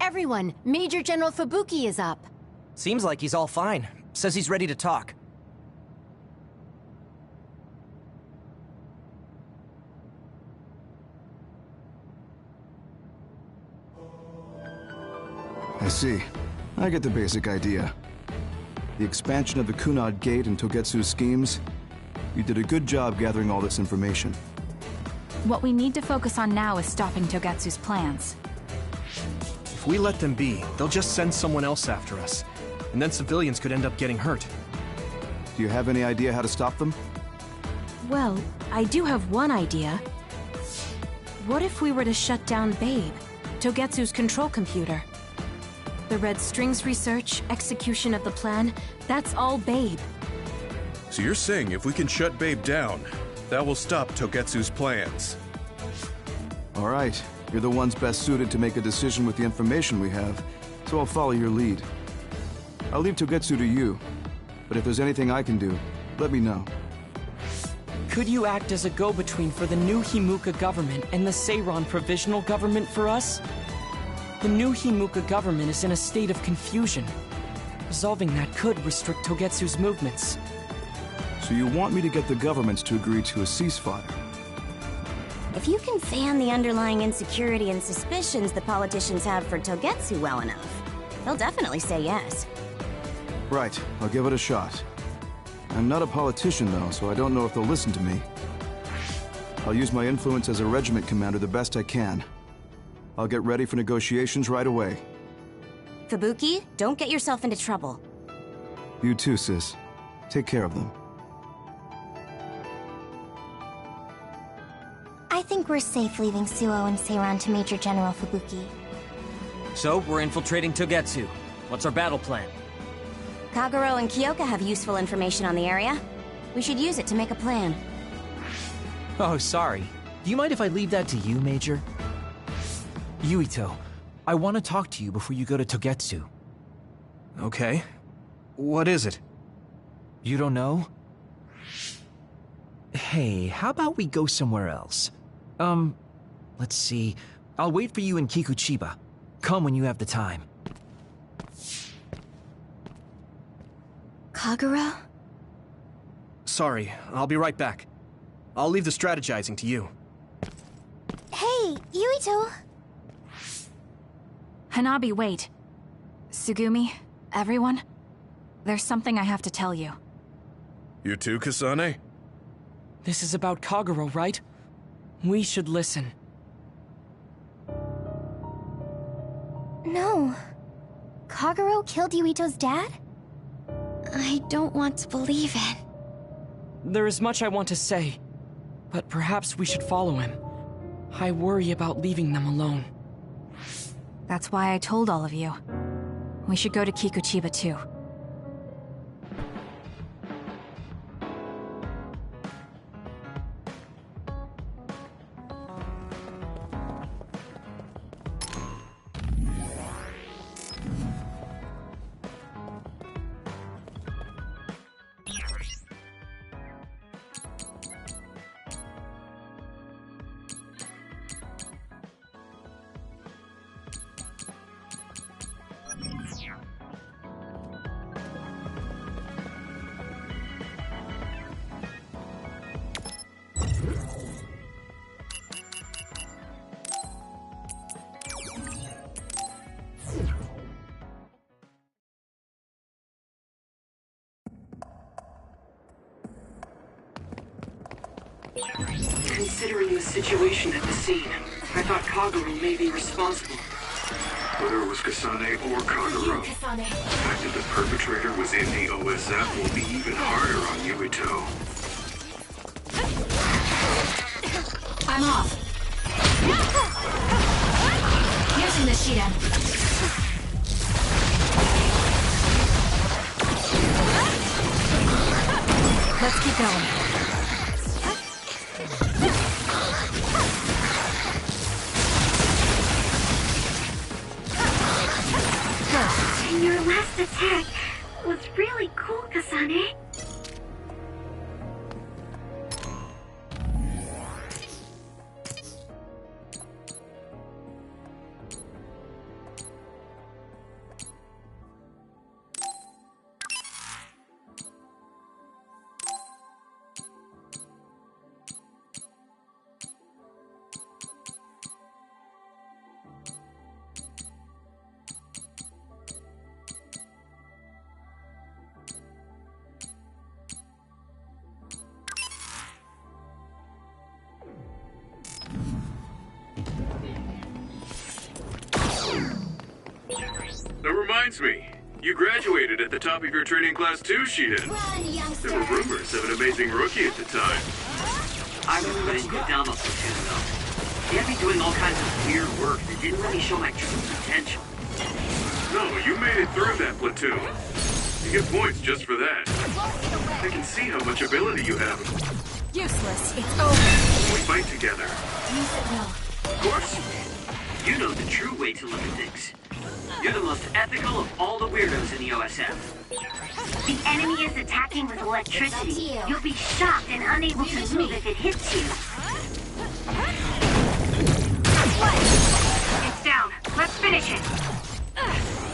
Everyone, Major General Fubuki is up. Seems like he's all fine. Says he's ready to talk. I see. I get the basic idea. The expansion of the Kunad Gate and Togetsu's schemes. You did a good job gathering all this information. What we need to focus on now is stopping Togetsu's plans. If we let them be, they'll just send someone else after us. And then civilians could end up getting hurt. Do you have any idea how to stop them? Well, I do have one idea. What if we were to shut down Babe, Togetsu's control computer? The Red Strings research, execution of the plan, that's all Babe. So you're saying if we can shut Babe down, that will stop Togetsu's plans? All right. You're the ones best suited to make a decision with the information we have, so I'll follow your lead. I'll leave Togetsu to you, but if there's anything I can do, let me know. Could you act as a go-between for the new Himuka government and the Seiran provisional government for us? The new Himuka government is in a state of confusion. Resolving that could restrict Togetsu's movements. So you want me to get the governments to agree to a ceasefire? If you can fan the underlying insecurity and suspicions the politicians have for Togetsu well enough, they'll definitely say yes. Right, I'll give it a shot. I'm not a politician though, so I don't know if they'll listen to me. I'll use my influence as a regiment commander the best I can. I'll get ready for negotiations right away. Fubuki, don't get yourself into trouble. You too, sis. Take care of them. I think we're safe leaving Suo and Seiran to Major General Fubuki. So, we're infiltrating Togetsu. What's our battle plan? Kagero and Kyoka have useful information on the area. We should use it to make a plan. Oh, sorry. Do you mind if I leave that to you, Major? Yuito, I want to talk to you before you go to Togetsu. Okay. What is it? You don't know? Hey, how about we go somewhere else? Let's see. I'll wait for you in Kikuchiba. Come when you have the time. Kagero? Sorry, I'll be right back. I'll leave the strategizing to you. Hey, Yuito! Hanabi, wait. Tsugumi, everyone, there's something I have to tell you. You too, Kasane? This is about Kagero, right? We should listen. No. Kagero killed Yuito's dad? I don't want to believe it. There is much I want to say, but perhaps we should follow him. I worry about leaving them alone. That's why I told all of you. We should go to Kikuchiba too. considering the situation at the scene. I thought Kagero may be responsible. Whether it was Kasane or Kagero, the fact that the perpetrator was in the OSF will be even harder on Yuito. I'm off. Using the Shiden. Let's keep going. And your last attack was really cool, Kasane. That reminds me, you graduated at the top of your training class too, Shiden. There were rumors of an amazing rookie at the time. I remember in Kodama platoon though. They had me doing all kinds of weird work that didn't really show my true potential. No, you made it through that platoon. You get points just for that. I can see how much ability you have. Useless. It's over. We fight together. Use it well. Of course. You know the true way to look at things. You're the most ethical of all the weirdos in the OSF. The enemy is attacking with electricity. You'll be shocked and unable to move if it hits you. It's down. Let's finish it.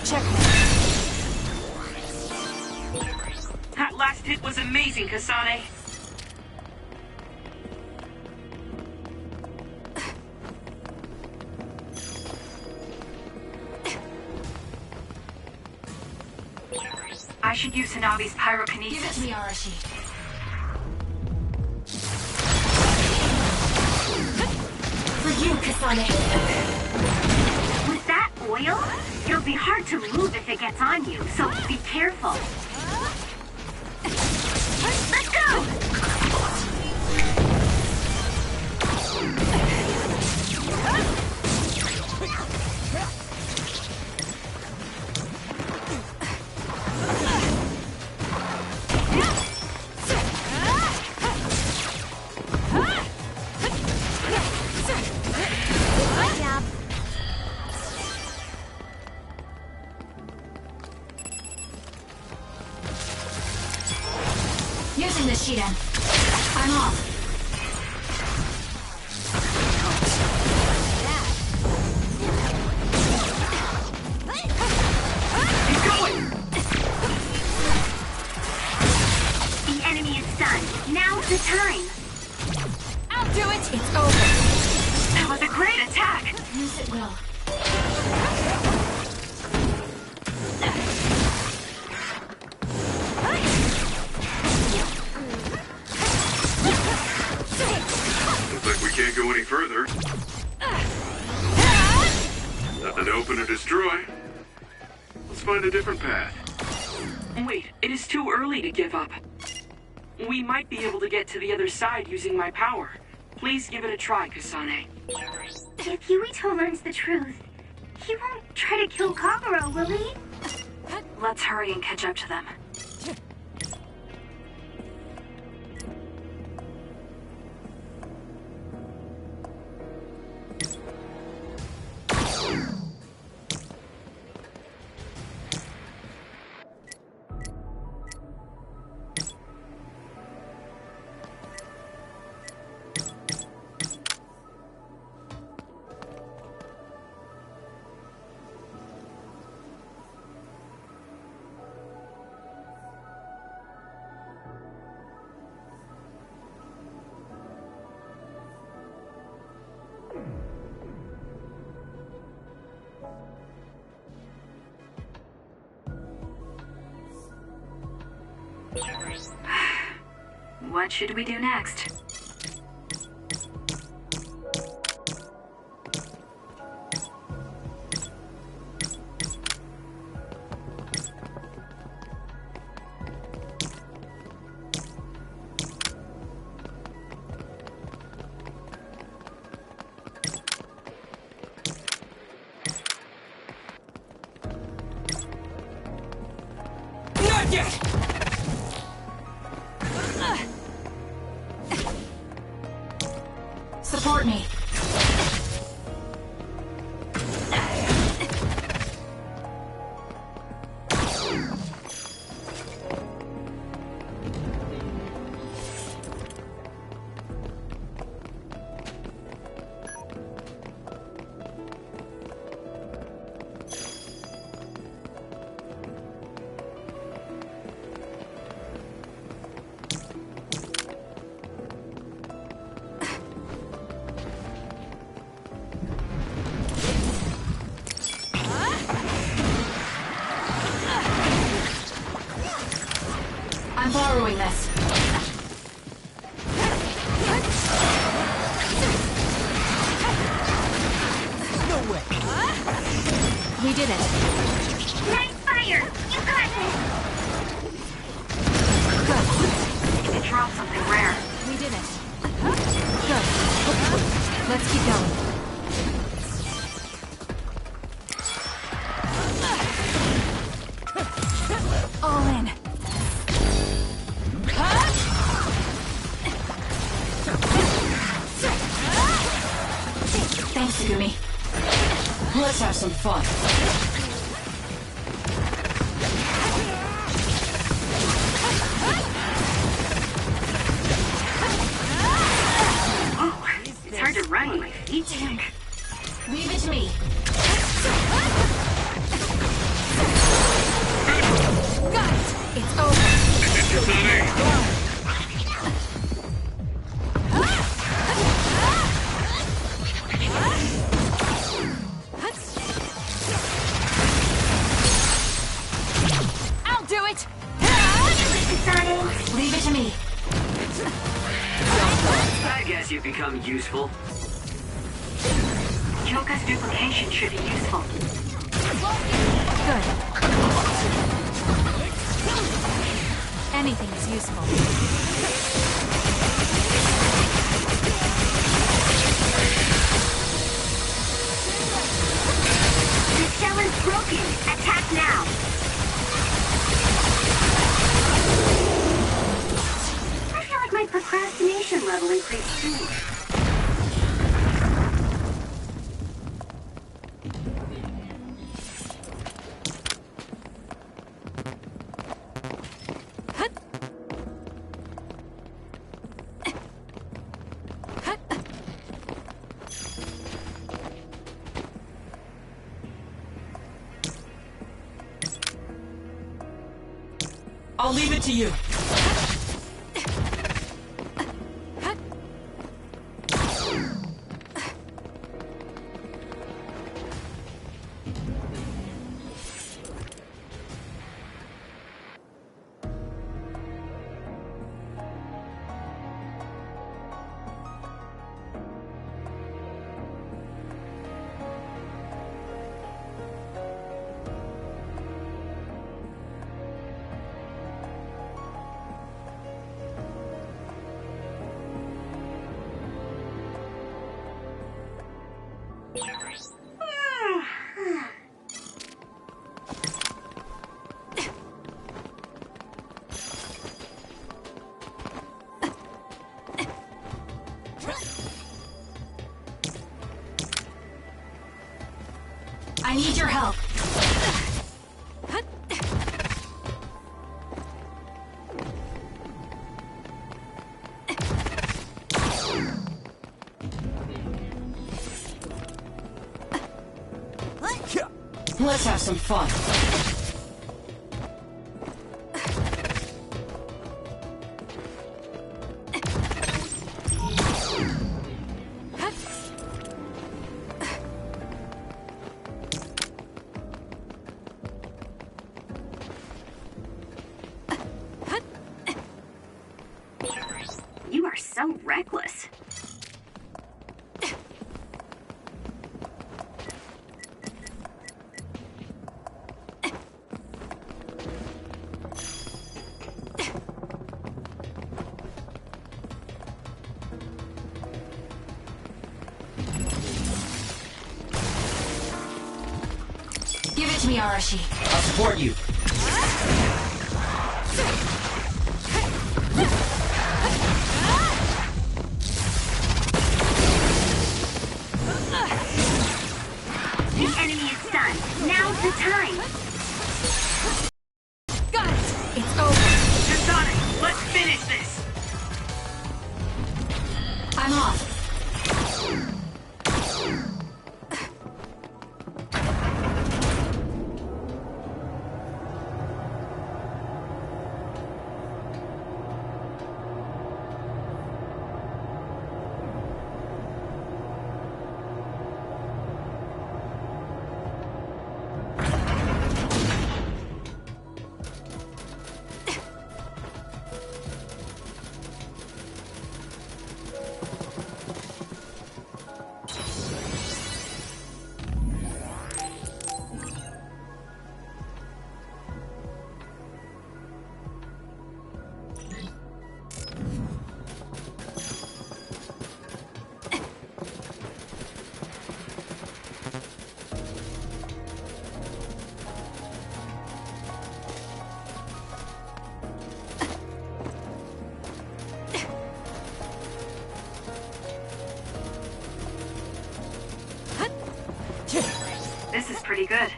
Check. That last hit was amazing, Kasane. I should use Hanabi's pyrokinesis. Give it to me, Arashi. For you, Kasane. With that oil, it'll be hard to move if it gets on you, so be careful. Let's go! Using the Shiden. I'm off. Keep going! The enemy is stunned. Now's the time. I'll do it. It's over. That was a great attack. Use it well. Looks like we can't go any further. Nothing to open or destroy. Let's find a different path. Wait, it is too early to give up. We might be able to get to the other side using my power. Please give it a try, Kasane. If Yuito learns the truth, he won't try to kill Kagero, will he? Let's hurry and catch up to them. What should we do next? Support me. I'm borrowing this. No way. We did it. Nice fire! You got this! Good. It dropped something rare. We did it. Good. Let's keep going. All in. Thanks, Sugumi. Let's have some fun. Oh, it's hard to run when my feet stick. Leave it to me. Got it. It's over. I'll do it. Leave it to me. I guess you've become useful. Choka's duplication should be useful. Good. Anything is useful. The cell is broken! Attack now! I feel like my procrastination level increased too. I'll leave it to you. I need your help. Let's have some fun. You are so reckless. Give it to me, Arashi. I'll support you. the time. Got it! It's over! Sonic, let's finish this! I'm off. This is pretty good.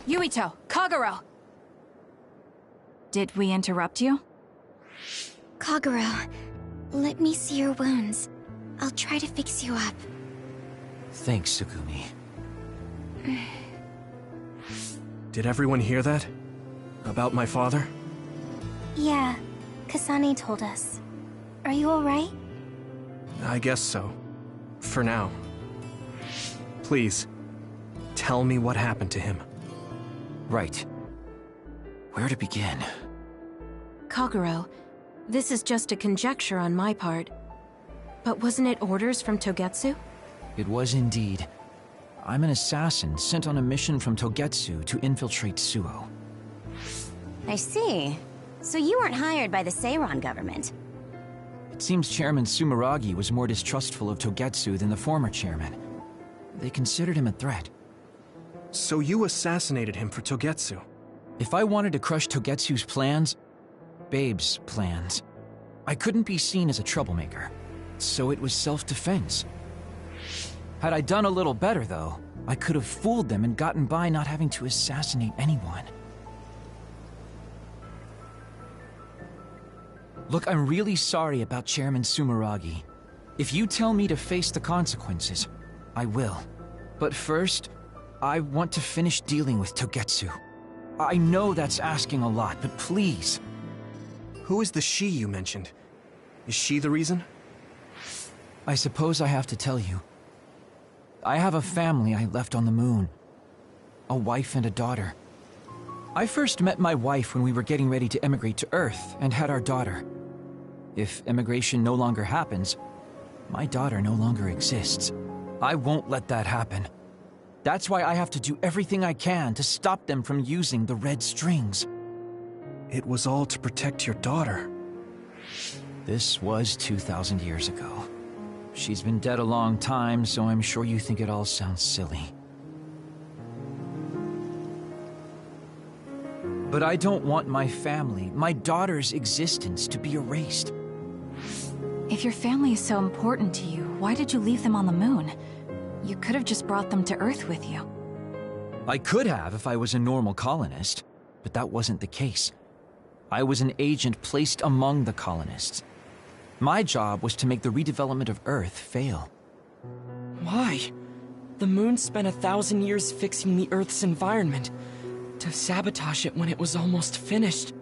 Yuito, Kagero! Did we interrupt you? Kagero, let me see your wounds. I'll try to fix you up. Thanks, Tsugumi. Did everyone hear that? About my father? Yeah, Kasane told us. Are you alright? I guess so. For now. Please, tell me what happened to him. Right. Where to begin? Kagero, this is just a conjecture on my part. But wasn't it orders from Togetsu? It was indeed. I'm an assassin sent on a mission from Togetsu to infiltrate Suo. I see. So you weren't hired by the Seiran government. It seems Chairman Sumeragi was more distrustful of Togetsu than the former chairman. They considered him a threat. So you assassinated him for Togetsu? If I wanted to crush Togetsu's plans, Babe's plans, I couldn't be seen as a troublemaker. So it was self-defense. Had I done a little better, though, I could have fooled them and gotten by not having to assassinate anyone. Look, I'm really sorry about Chairman Sumeragi. If you tell me to face the consequences, I will. But first, I want to finish dealing with Togetsu. I know that's asking a lot, but please. Who is the she you mentioned? Is she the reason? I suppose I have to tell you. I have a family I left on the moon. A wife and a daughter. I first met my wife when we were getting ready to emigrate to Earth and had our daughter. If immigration no longer happens, my daughter no longer exists. I won't let that happen. That's why I have to do everything I can to stop them from using the red strings. It was all to protect your daughter. This was 2,000 years ago. She's been dead a long time, so I'm sure you think it all sounds silly. But I don't want my family, my daughter's existence, to be erased. If your family is so important to you, why did you leave them on the moon? You could have just brought them to Earth with you. I could have if I was a normal colonist, but that wasn't the case. I was an agent placed among the colonists. My job was to make the redevelopment of Earth fail. Why? The moon spent 1,000 years fixing the Earth's environment. To sabotage it when it was almost finished.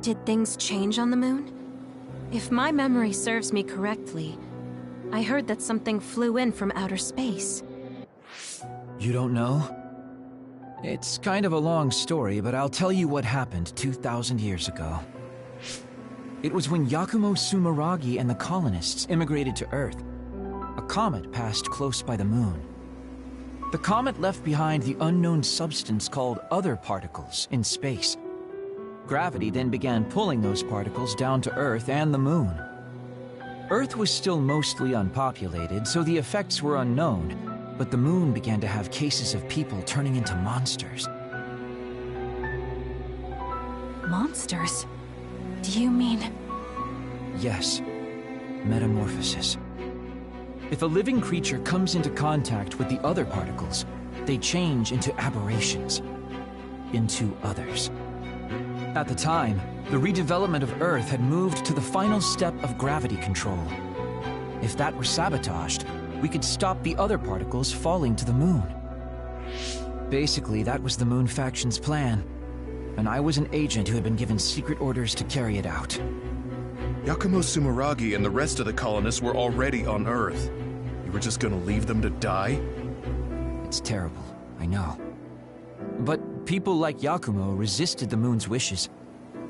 Did things change on the moon? If my memory serves me correctly, I heard that something flew in from outer space. You don't know? It's kind of a long story, but I'll tell you what happened 2,000 years ago. It was when Yakumo Sumeragi and the colonists immigrated to Earth. A comet passed close by the moon. The comet left behind the unknown substance called other particles in space. Gravity then began pulling those particles down to Earth and the moon. Earth was still mostly unpopulated, so the effects were unknown, but the moon began to have cases of people turning into monsters. Monsters? Do you mean... Yes. Metamorphosis. If a living creature comes into contact with the other particles, they change into aberrations. Into others. At the time, the redevelopment of Earth had moved to the final step of gravity control. If that were sabotaged, we could stop the other particles falling to the moon. Basically, that was the Moon Faction's plan, and I was an agent who had been given secret orders to carry it out. Yakumo Sumeragi and the rest of the colonists were already on Earth. You were just gonna leave them to die? It's terrible, I know. But people like Yakumo resisted the moon's wishes,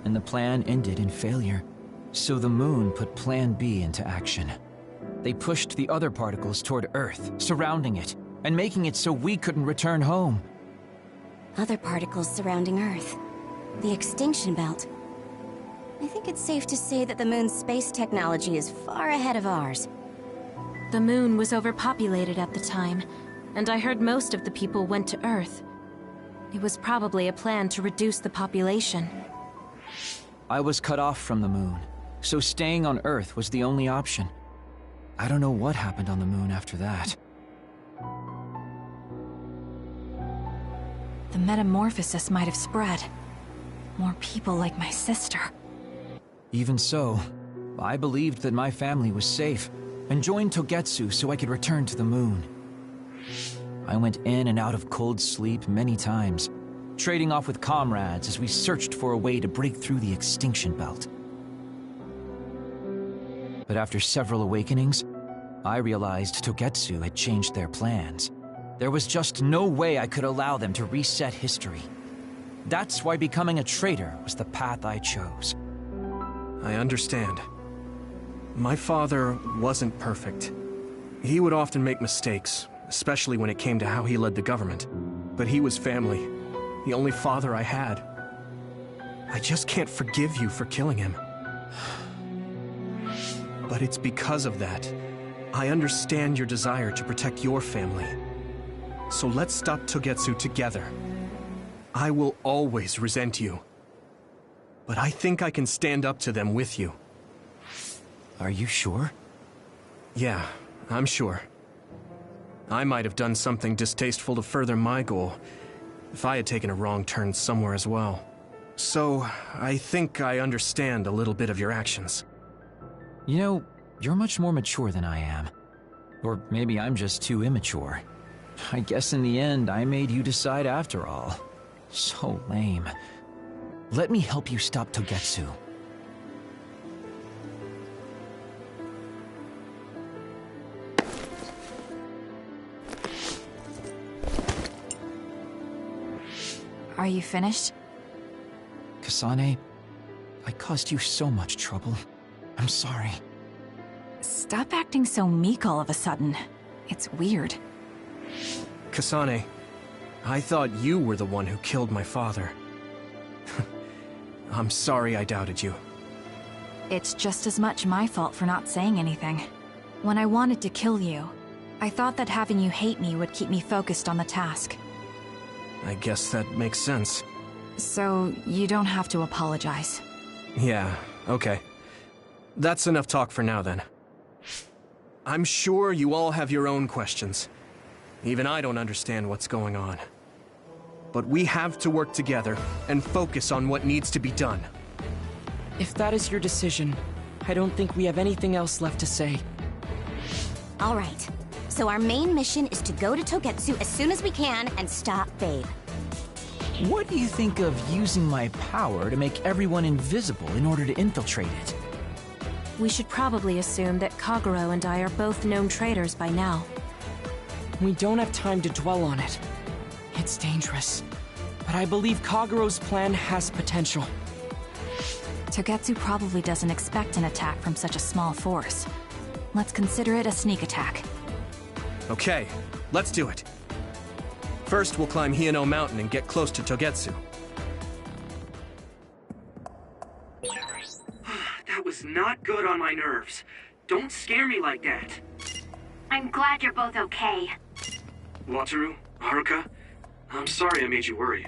and the plan ended in failure. So the moon put Plan B into action. They pushed the other particles toward Earth, surrounding it, and making it so we couldn't return home. Other particles surrounding Earth. The extinction belt. I think it's safe to say that the moon's space technology is far ahead of ours. The moon was overpopulated at the time, and I heard most of the people went to Earth. It was probably a plan to reduce the population. I was cut off from the moon, so staying on Earth was the only option. I don't know what happened on the moon after that. The metamorphosis might have spread. More people like my sister. Even so, I believed that my family was safe, and joined Togetsu so I could return to the moon. I went in and out of cold sleep many times, trading off with comrades as we searched for a way to break through the extinction belt. But after several awakenings, I realized Togetsu had changed their plans. There was just no way I could allow them to reset history. That's why becoming a traitor was the path I chose. I understand. My father wasn't perfect. He would often make mistakes, especially when it came to how he led the government. But he was family, the only father I had. I just can't forgive you for killing him. But it's because of that. I understand your desire to protect your family. So let's stop Togetsu together. I will always resent you. But I think I can stand up to them with you. Are you sure? Yeah, I'm sure. I might have done something distasteful to further my goal, if I had taken a wrong turn somewhere as well. So, I think I understand a little bit of your actions. You know, you're much more mature than I am. Or maybe I'm just too immature. I guess in the end, I made you decide after all. So lame. Let me help you stop Togetsu. Are you finished? Kasane, I caused you so much trouble. I'm sorry. Stop acting so meek all of a sudden. It's weird. Kasane, I thought you were the one who killed my father. I'm sorry I doubted you. It's just as much my fault for not saying anything. When I wanted to kill you, I thought that having you hate me would keep me focused on the task. I guess that makes sense. So, you don't have to apologize. Yeah, okay. That's enough talk for now, then. I'm sure you all have your own questions. Even I don't understand what's going on. But we have to work together and focus on what needs to be done. If that is your decision, I don't think we have anything else left to say. All right. So our main mission is to go to Togetsu as soon as we can and stop Babe. What do you think of using my power to make everyone invisible in order to infiltrate it? We should probably assume that Kagero and I are both known traitors by now. We don't have time to dwell on it. It's dangerous. But I believe Kagero's plan has potential. Togetsu probably doesn't expect an attack from such a small force. Let's consider it a sneak attack. Okay, let's do it. First, we'll climb Hiyano Mountain and get close to Togetsu. That was not good on my nerves. Don't scare me like that. I'm glad you're both okay. Wataru, Haruka, I'm sorry I made you worry.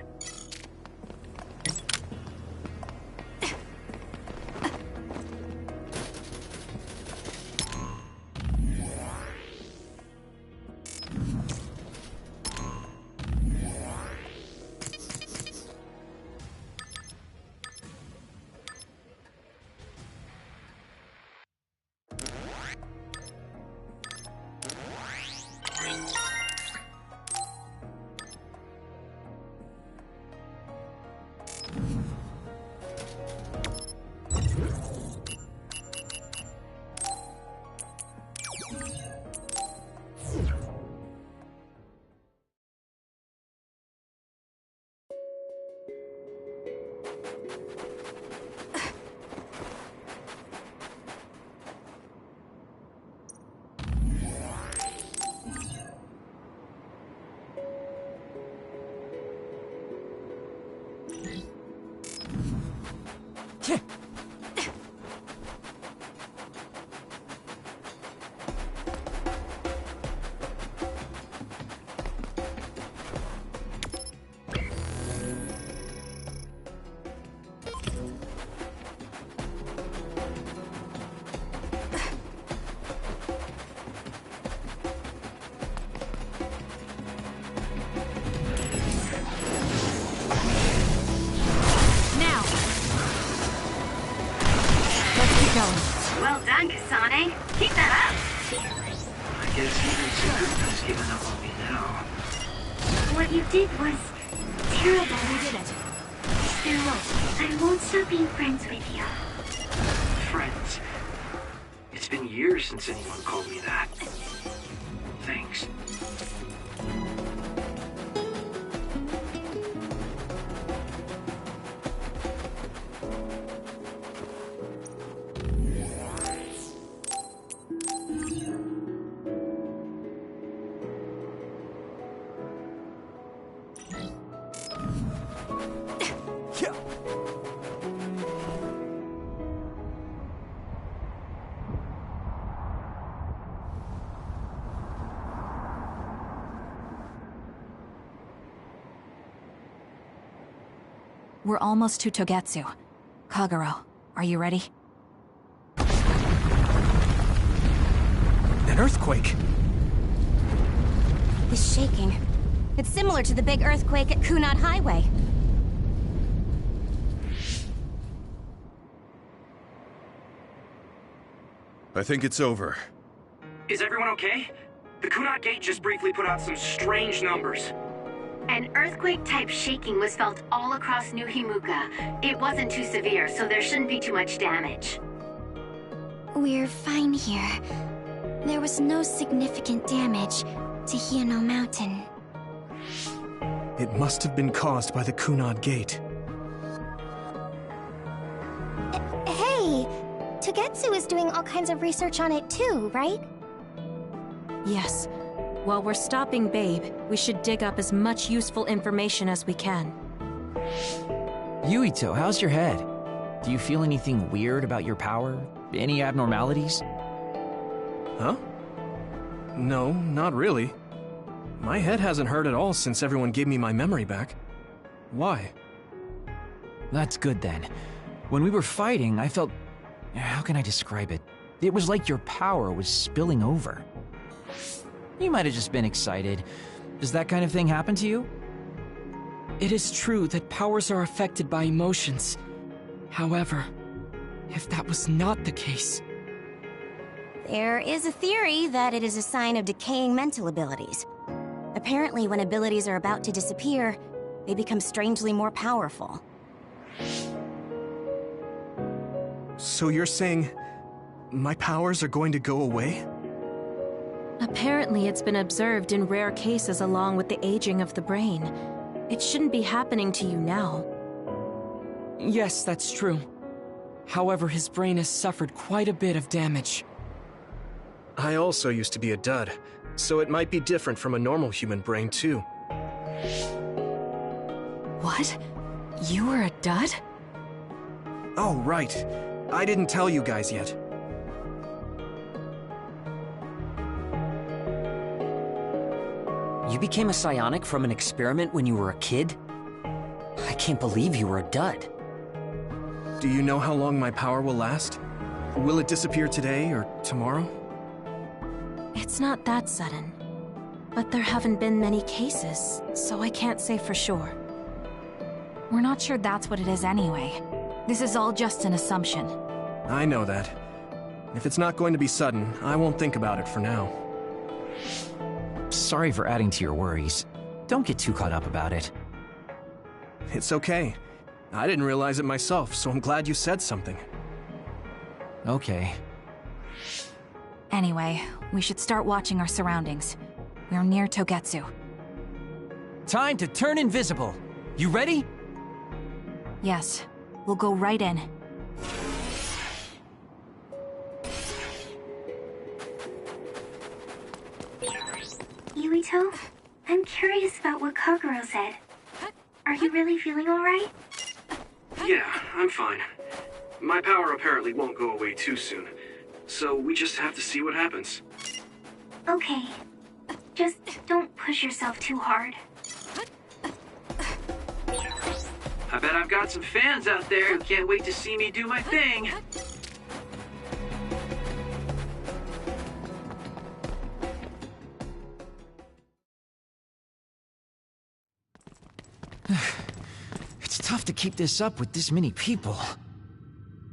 Well done, Kasane. Keep that up. I guess even Saturn has given up on me now. What you did was terrible. We did it. Still, I won't stop being friends with you. Friends. It's been years since anyone called me that. Thanks. We're almost to Togetsu. Kagero, are you ready? An earthquake! This shaking. It's similar to the big earthquake at Kunad Highway. I think it's over. Is everyone okay? The Kunat Gate just briefly put out some strange numbers. An earthquake-type shaking was felt all across New Himuka. It wasn't too severe, so there shouldn't be too much damage. We're fine here. There was no significant damage to Hiano Mountain. It must have been caused by the Kunad Gate. Hey! Togetsu is doing all kinds of research on it too, right? Yes. While we're stopping Babe, we should dig up as much useful information as we can. Yuito, how's your head? Do you feel anything weird about your power? Any abnormalities? Huh? No, not really. My head hasn't hurt at all since everyone gave me my memory back. Why? That's good then. When we were fighting, I felt... How can I describe it? It was like your power was spilling over. You might have just been excited. Does that kind of thing happen to you? It is true that powers are affected by emotions. However, if that was not the case... There is a theory that it is a sign of decaying mental abilities. Apparently, when abilities are about to disappear, they become strangely more powerful. So you're saying my powers are going to go away? Apparently, it's been observed in rare cases along with the aging of the brain. It shouldn't be happening to you now. Yes, that's true. However, his brain has suffered quite a bit of damage. I also used to be a dud, so it might be different from a normal human brain too. What? You were a dud? Oh, right. I didn't tell you guys yet. You became a psionic from an experiment when you were a kid? I can't believe you were a dud. Do you know how long my power will last? Will it disappear today or tomorrow? It's not that sudden. But there haven't been many cases, so I can't say for sure. We're not sure that's what it is anyway. This is all just an assumption. I know that. If it's not going to be sudden, I won't think about it for now. Sorry for adding to your worries. Don't get too caught up about it. It's okay. I didn't realize it myself, so I'm glad you said something. Okay. Anyway, we should start watching our surroundings. We're near Togetsu. Time to turn invisible. You ready? Yes, we'll go right in. Yuito, I'm curious about what Kagero said. Are you really feeling alright? Yeah, I'm fine. My power apparently won't go away too soon, so we just have to see what happens. Okay. Just don't push yourself too hard. I bet I've got some fans out there who can't wait to see me do my thing. It's tough to keep this up with this many people.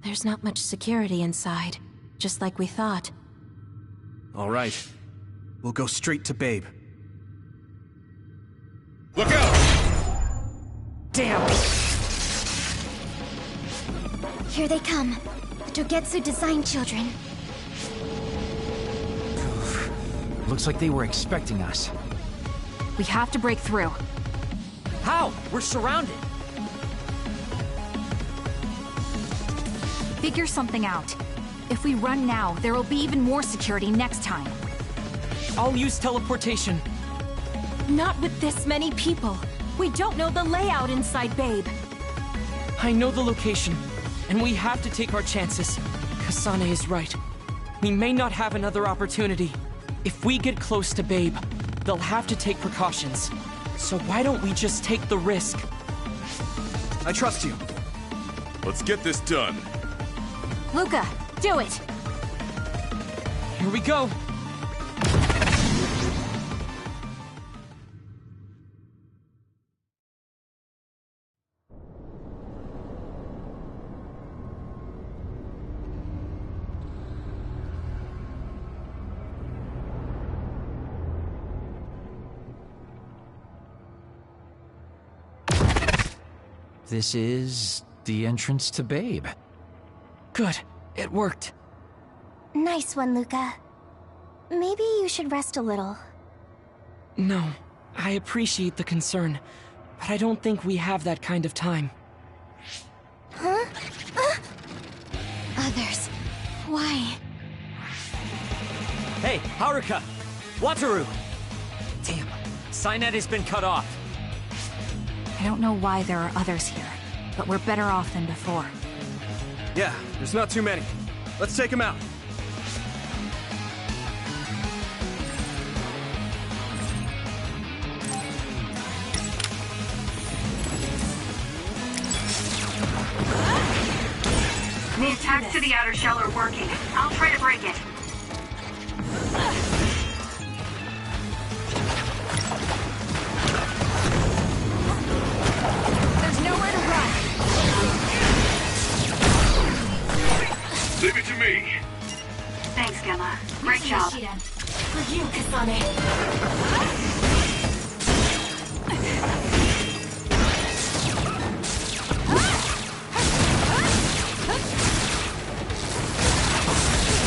There's not much security inside, just like we thought. All right. We'll go straight to Babe. Look out! Damn! Here they come. The Togetsu design children. Looks like they were expecting us. We have to break through. How? We're surrounded. Figure something out. If we run now, there will be even more security next time. I'll use teleportation. Not with this many people. We don't know the layout inside Babe. I know the location, and we have to take our chances. Kasane is right. We may not have another opportunity. If we get close to Babe, they'll have to take precautions. So why don't we just take the risk? I trust you. Let's get this done. Luca, do it! Here we go! This is the entrance to Babe. Good. It worked. Nice one, Luca. Maybe you should rest a little. No, I appreciate the concern, but I don't think we have that kind of time. Huh? Others. Why? Hey, Haruka! Wataru! Damn, Cynet has been cut off. I don't know why there are others here, but we're better off than before. Yeah, there's not too many. Let's take them out. The attacks to the outer shell are working. I'll try to break it. There's nowhere to run! Leave it to me. Thanks, Gemma. Great job. For you, Kasane.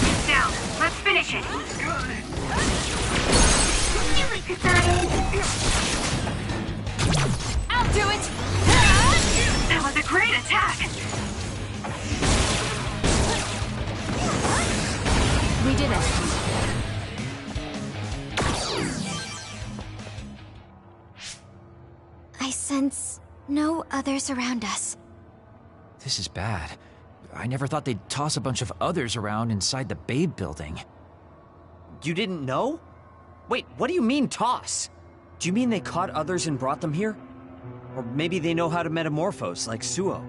It's down. Let's finish it. Do it, Kasane. I'll do it! That was a great attack. We did it. I sense no others around us. This is bad. I never thought they'd toss a bunch of others around inside the Babe building. You didn't know? Wait, what do you mean, toss? Do you mean they caught others and brought them here? Or maybe they know how to metamorphose, like Suo.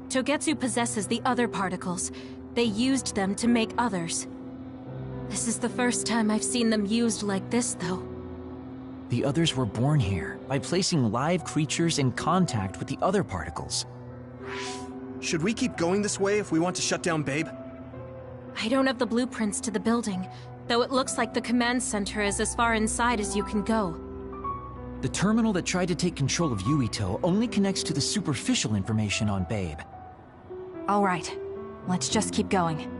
Togetsu possesses the other particles. They used them to make others. This is the first time I've seen them used like this, though. The others were born here by placing live creatures in contact with the other particles. Should we keep going this way if we want to shut down Babe? I don't have the blueprints to the building, though it looks like the command center is as far inside as you can go. The terminal that tried to take control of Yuito only connects to the superficial information on Babe. All right. Let's just keep going.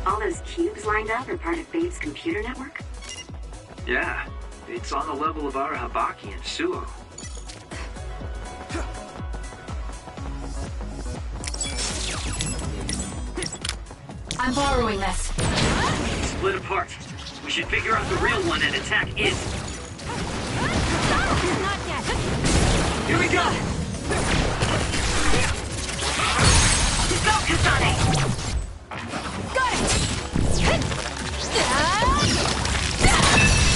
All those cubes lined up are part of Babe's computer network? Yeah, it's on the level of our Habaki and Suo. I'm borrowing this. Split apart. We should figure out the real one and attack it. Not yet. Here we go! Go, Kasane! Got it!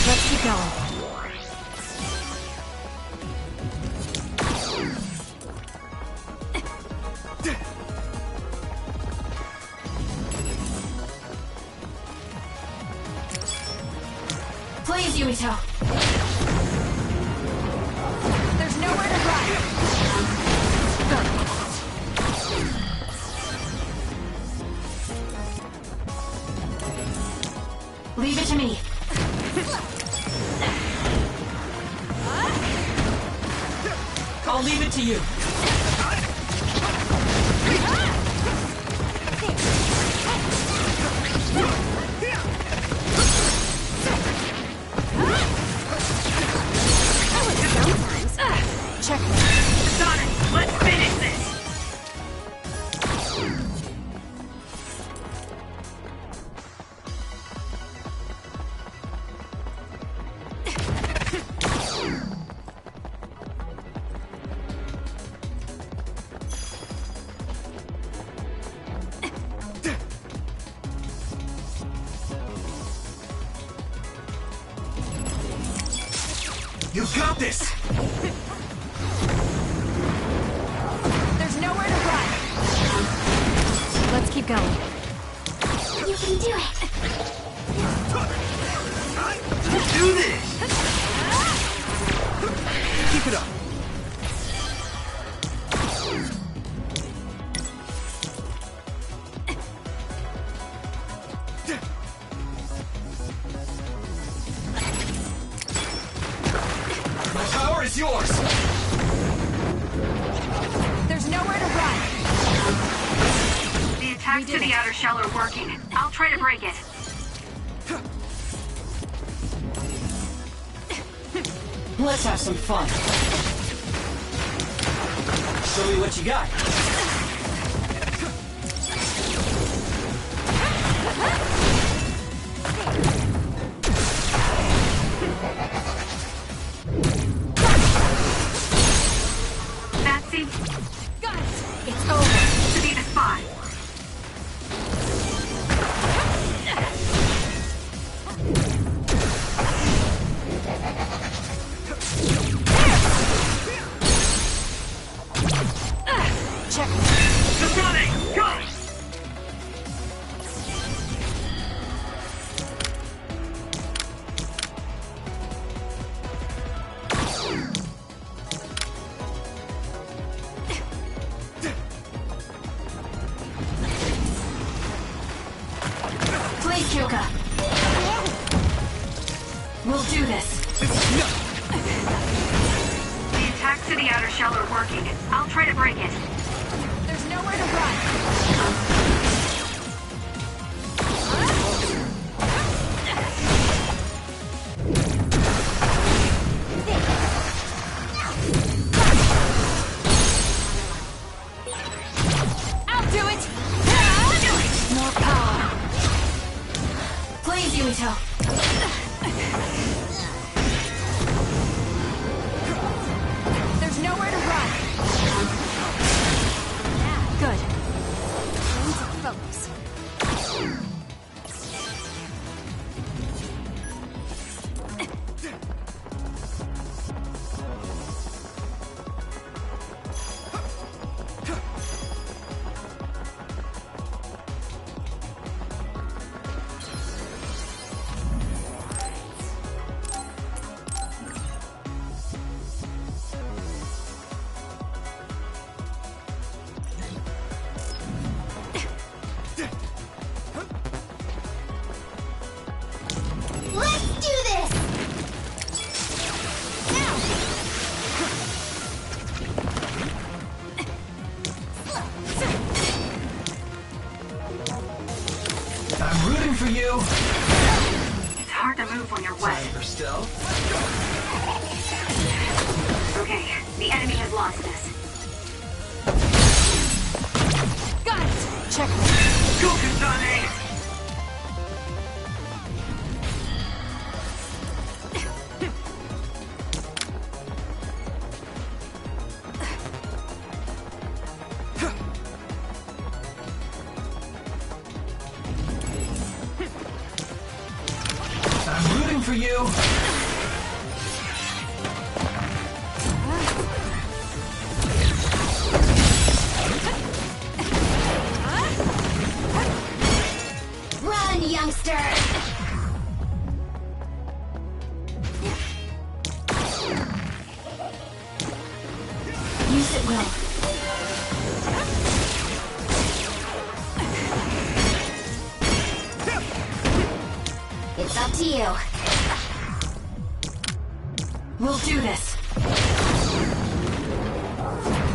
Let's keep going. Please, Yumito. There's nowhere to run. Leave it to me. I'll leave it to you. Check. Sonic, let's finish this! You got this! There's nowhere to run. Let's keep going. You can do it! Do this! yours! There's nowhere to run! The attacks to the outer shell are working. I'll try to break it. Let's have some fun. Show me what you got. That's it. Got it! It's over! To be the spot. Check. Sonic, go! Please, Kyoka. We'll do this. The attacks to the outer shell are working. I'll try to break it. There's nowhere to run. I'll do it! Do it! More power. Please, Yuito. There's nowhere to run. Good. Time to focus. Let's do this! I'm rooting for you! It's hard to move when you're wet. Time for stealth. Okay, the enemy has lost us. Got it! Check. Go, Kasane! I'm rooting for you! Run, youngster! Use it well. It's up to you. We'll do this.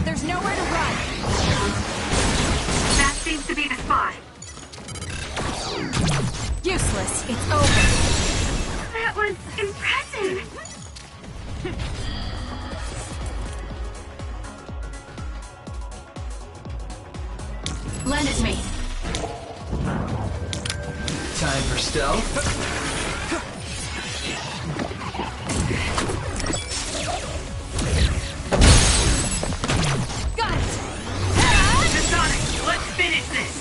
There's nowhere to run. That seems to be the spot. Useless. It's over. That was impressive. Lend it to me. Time for stealth. Got it! Sonic, let's finish this!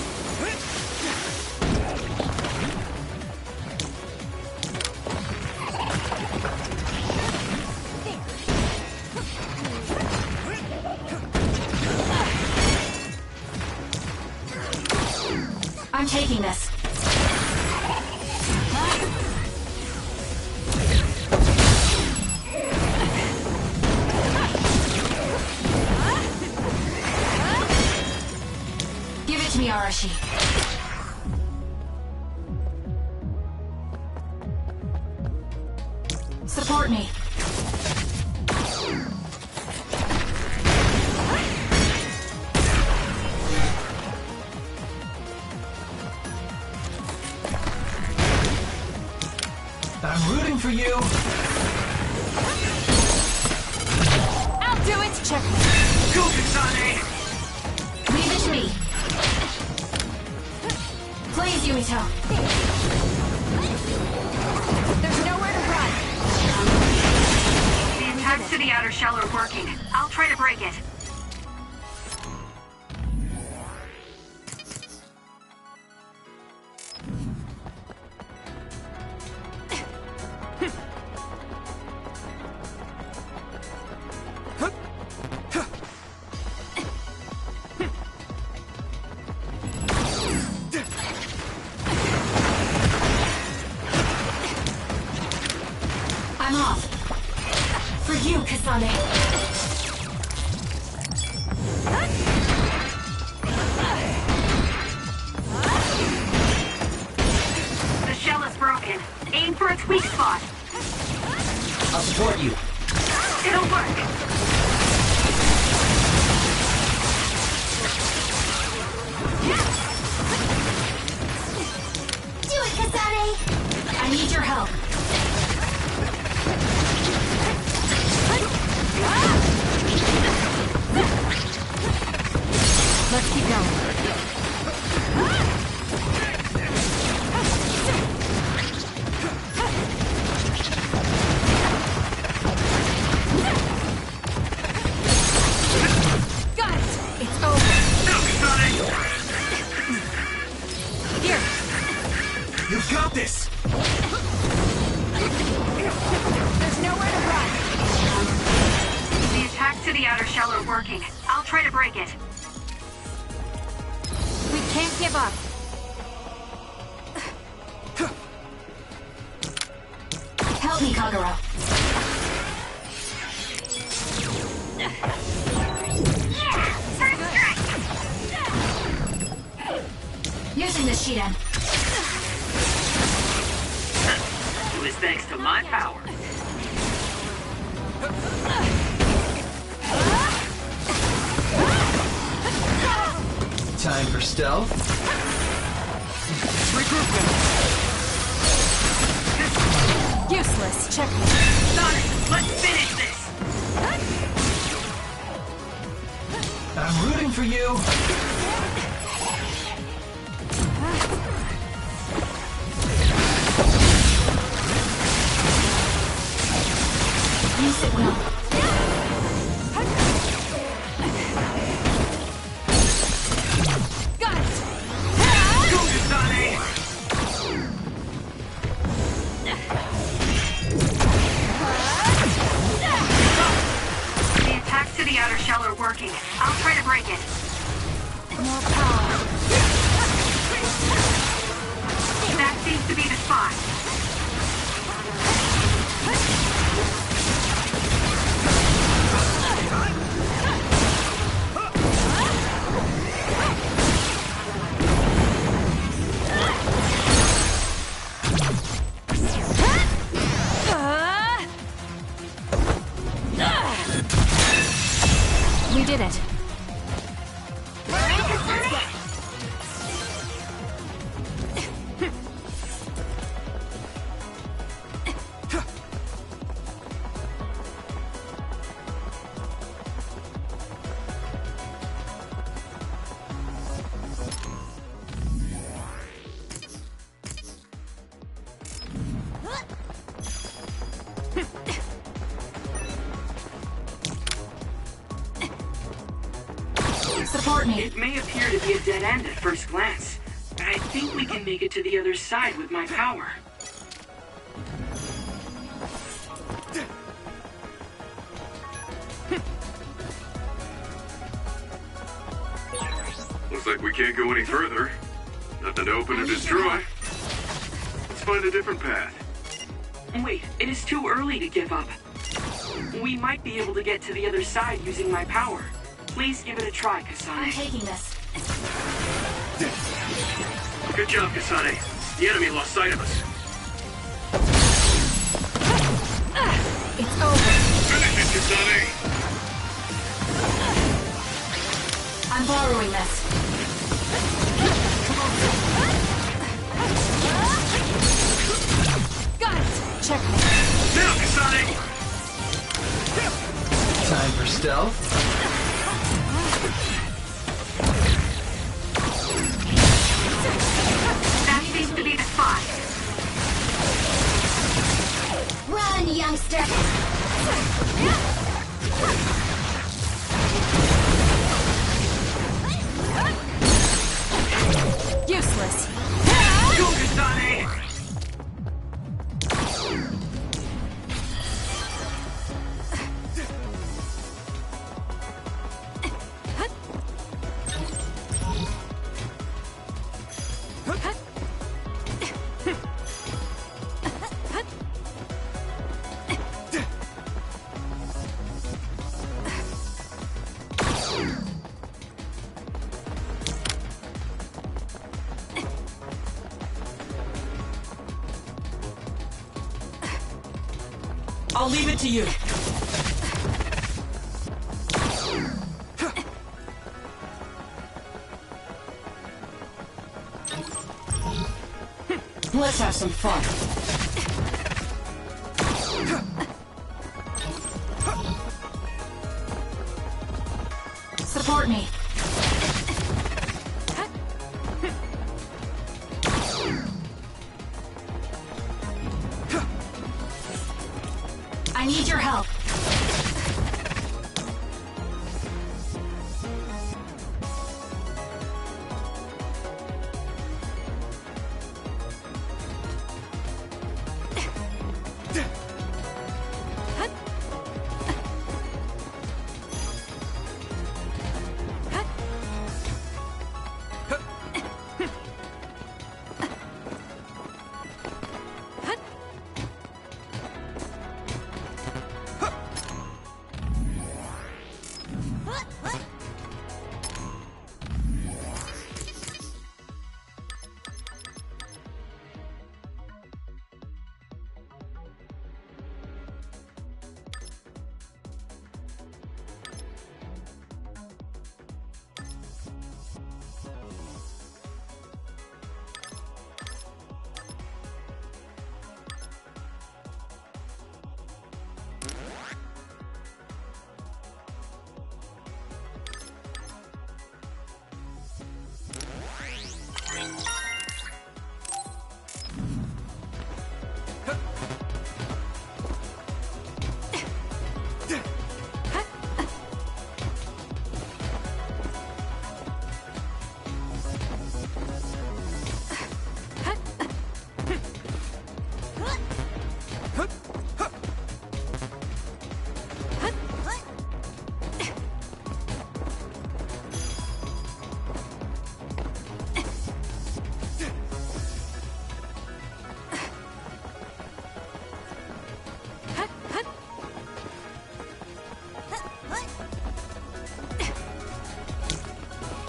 I'm taking this. Give it to me, Arashi. Support me. I'm rooting for you. I'll do it! Check me. Go, Kasane! Leave it to me. Please, Yumito. There's nowhere to run. The attacks to the outer shell are working. I'll try to break it. I'm off. For you, Kasane. The shell is broken. Aim for its weak spot. I'll support you. It'll work. Do it, Kasane! I need your help. Let's keep going. Got it! It's over. Now, Kasane! Here. You've got this! There's nowhere to run. The attacks to the outer shell are working. I'll try to break it. We can't give up. Help me, Kagero. Using the Shiden. It was thanks to my power. Time for stealth. Useless. Check me. Sonic, let's finish this! I'm rooting for you. Use it well. Got it! Go, Kasane! The attacks to the outer shell are working. I'll try to break it. More power. That seems to be the spot. We did it. Support me. It may appear to be a dead end at first glance, but I think we can make it to the other side with my power. Looks like we can't go any further. Nothing to open or destroy. Let's find a different path. Wait, it is too early to give up. We might be able to get to the other side using my power. Please give it a try, Kasane. I'm taking this. Good job, Kasane. The enemy lost sight of us. It's over. Finish it, Kasane! I'm borrowing this. Got it! Checkmate. Look, Sonic! Time for stealth. That seems to be the spot. Run, youngster! Useless. Look, Sonic! I'll leave it to you. Let's have some fun. Support me. I need your help.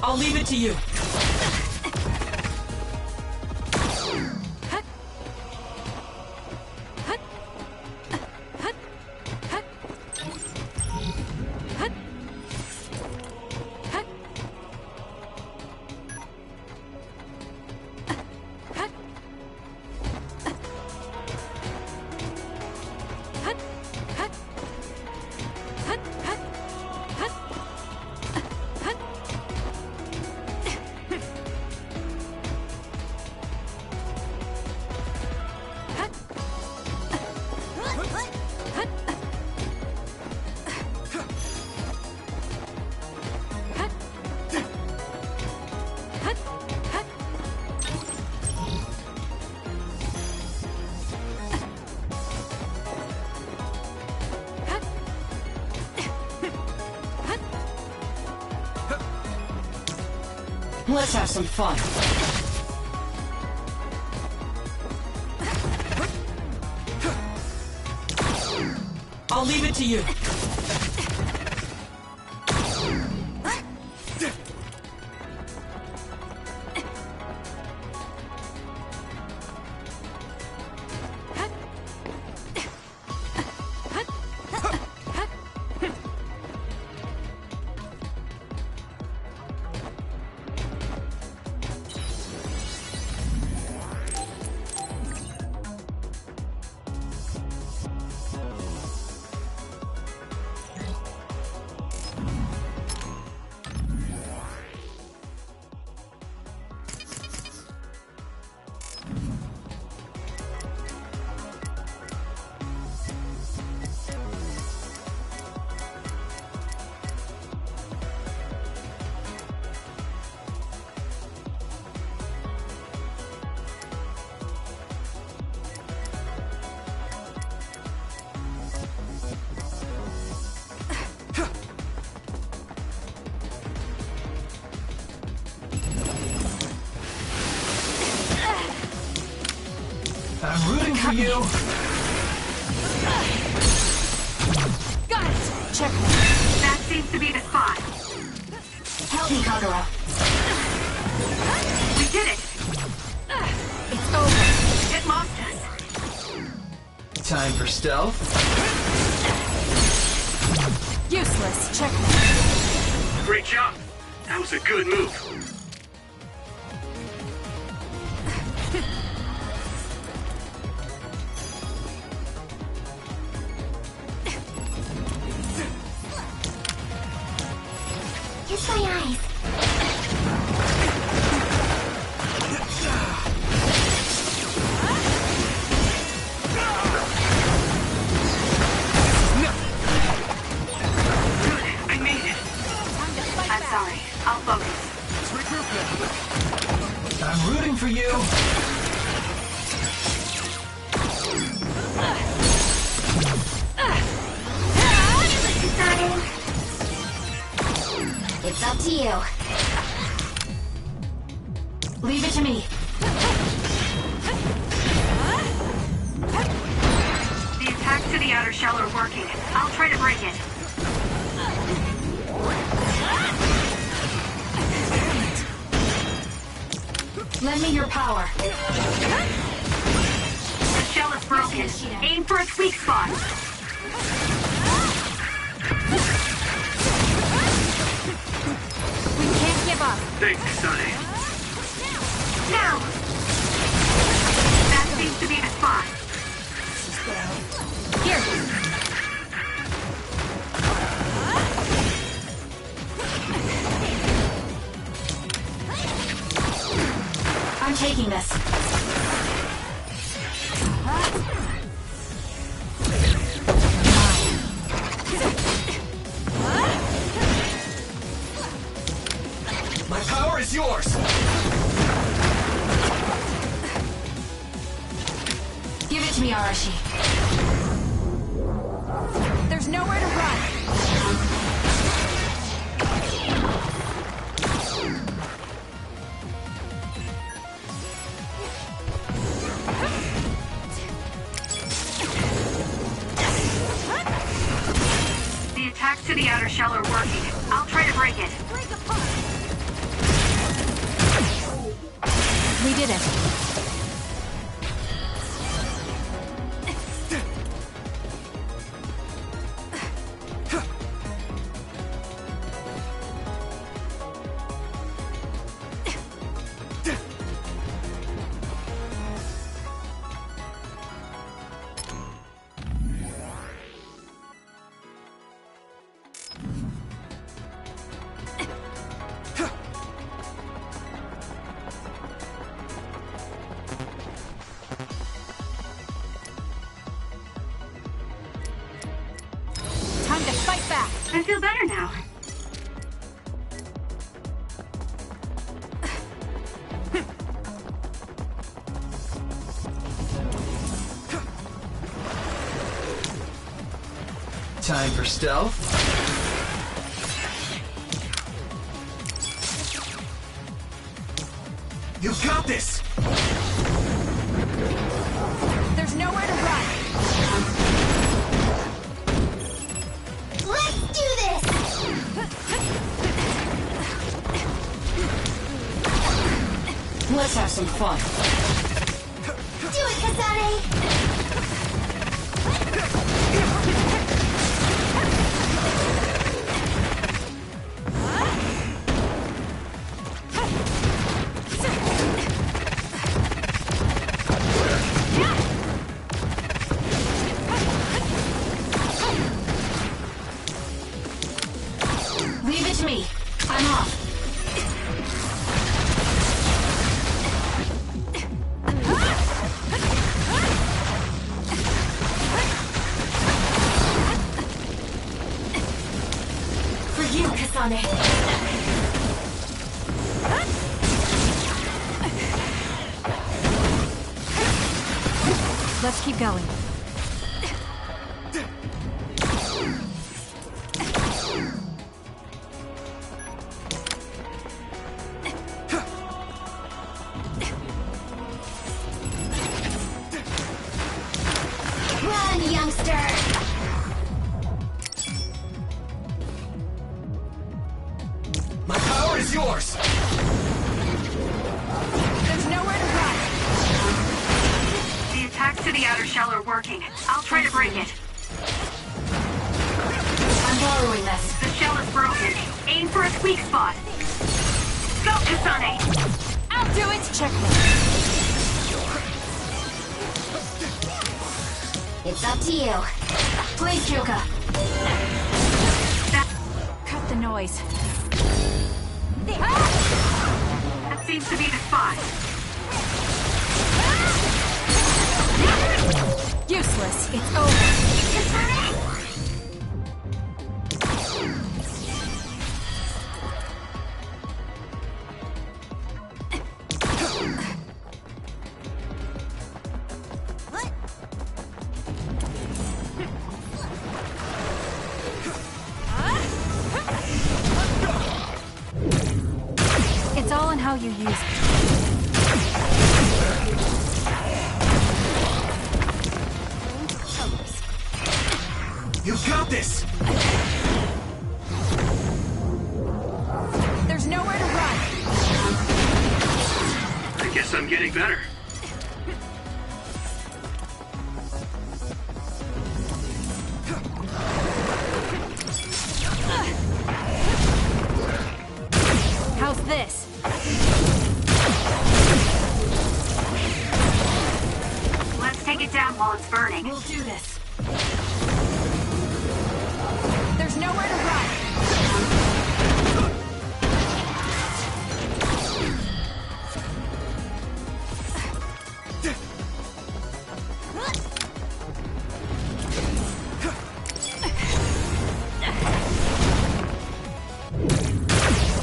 I'll leave it to you. Let's have some fun. I'll leave it to you. for you. Got it. Check me. That seems to be the spot. Help me, Kagura. We did it. It's over. It lost us. Time for stealth. Useless. Check me. Great job. That was a good move. Kiss my eyes. I made it. I'm sorry. I'll focus. I'm rooting for you. It's up to you. Leave it to me. The attacks to the outer shell are working. I'll try to break it. Lend me your power. The shell is broken. Aim for its weak spot. We can't give up. Thanks, Kasane. Now! That seems to be the spot. Here. I'm taking this. My power is yours. Give it to me, Arashi. There's nowhere to run. The attacks to the outer shell are working. I'll try to break it. We did it. Time to fight back. I feel better now. Time for stealth. You got this! There's nowhere to run. Let's do this! Let's have some fun. Do it, Kasane! Leave it to me. I'm off. For you, Kasane. Let's keep going. youngster! My power is yours! There's nowhere to run! The attacks to the outer shell are working. I'll try to break it. I'm borrowing this. The shell is broken. Aim for its weak spot. Go, Kasane! I'll do it! Checkmate. It's up to you. Please, Kyoka. Cut the noise. That seems to be the spot. Useless. It's over. It's all in how you use it. You got this! There's nowhere to run. I guess I'm getting better. How's this? Let's take it down while it's burning. We'll do this. There's nowhere to run.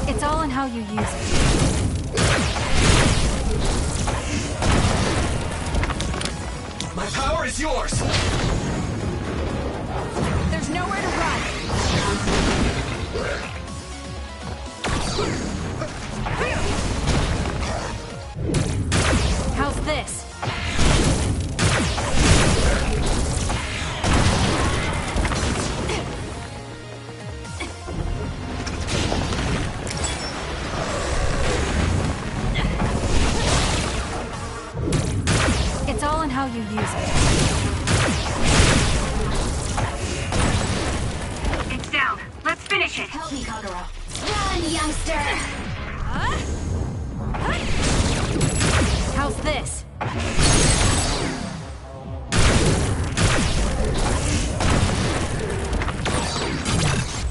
It's all in how you use it. My power is yours! There's nowhere to run. How's this? It's all in how you use it. It's down. Let's finish it. Help me, Kagero. Run, youngster! How's this?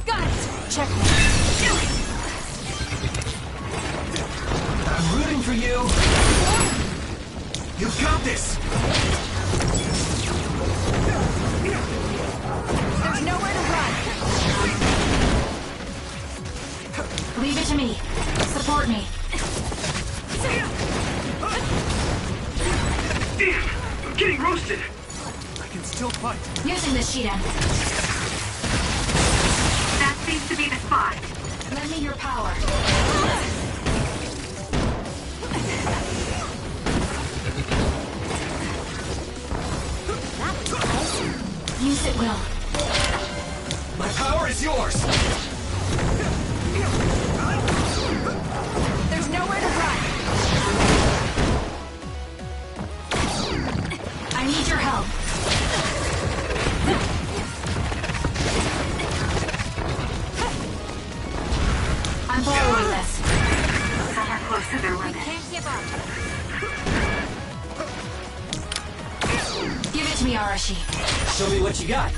Got it! Checkmate. I'm rooting for you! You got this! There's nowhere to run. Leave it to me. Support me. Damn! I'm getting roasted! I can still fight. Using the Shiden. That seems to be the spot. Lend me your power. Use it well. My power is yours! There's nowhere to run. I need your help. I'm borrowing this. Some are close to their limit. Can't give up. Give it to me, Arashi. Show me what you got.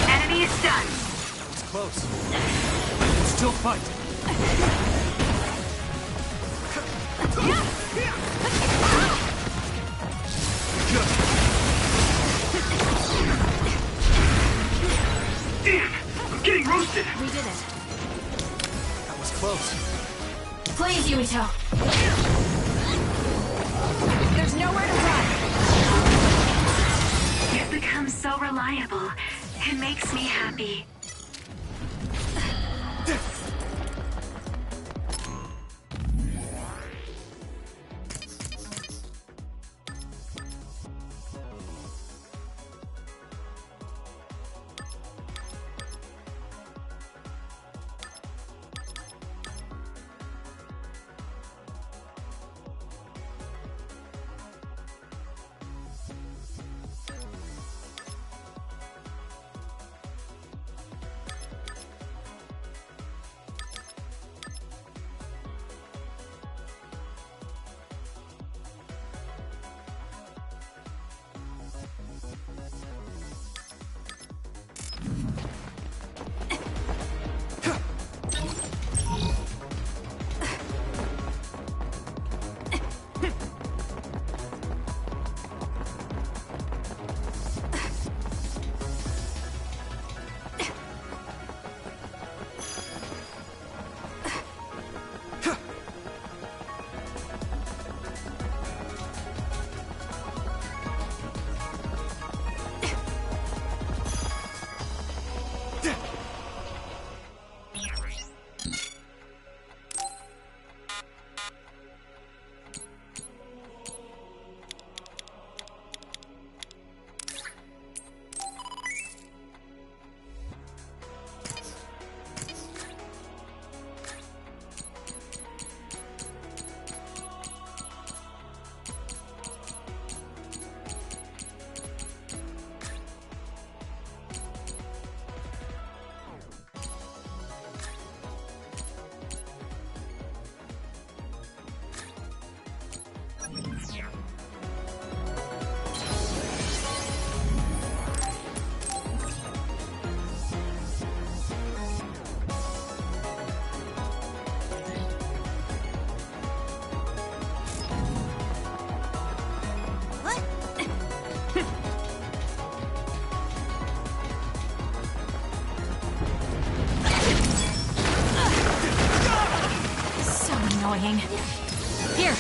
Enemy is stunned. It's close. I can still fight. Damn! I'm getting roasted! We did it. That was close. Please, Yumito. There's nowhere to run. You've become so reliable. It makes me happy. annoying. Here.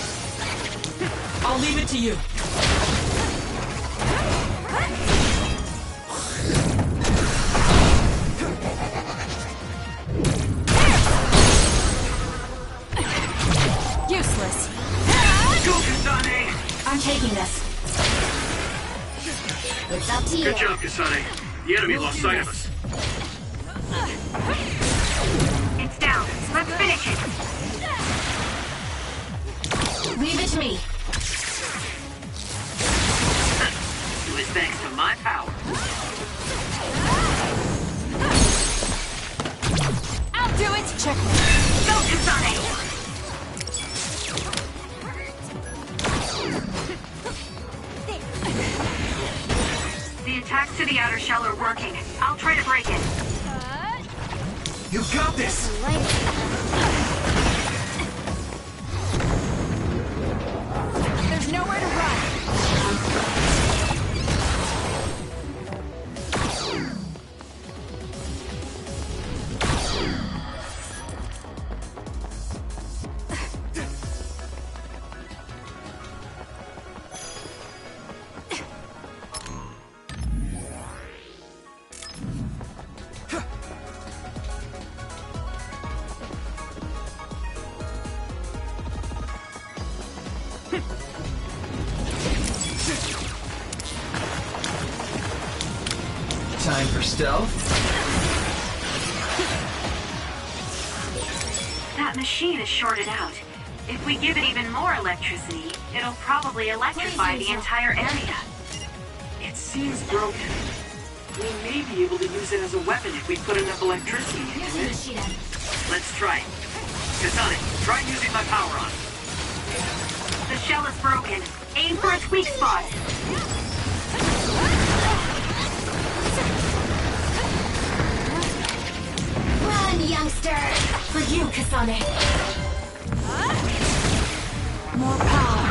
I'll leave it to you. Useless. Go, Kasane! I'm taking this. It's up to you. Good job, Kasane. The enemy lost sight of us. It's down. Let's finish it. Leave it to me. It was thanks to my power. I'll do it. Check. Go, Kasane! The attacks to the outer shell are working. I'll try to break it. You got this! There's nowhere to run. Time for stealth. That machine is shorted out. If we give it even more electricity, it'll probably electrify the entire area. It seems broken. We may be able to use it as a weapon if we put enough electricity into it. Let's try it. Kasane, try using my power on it. The shell is broken. Aim for its weak spot. Run, youngster! For you, Kasane. More power.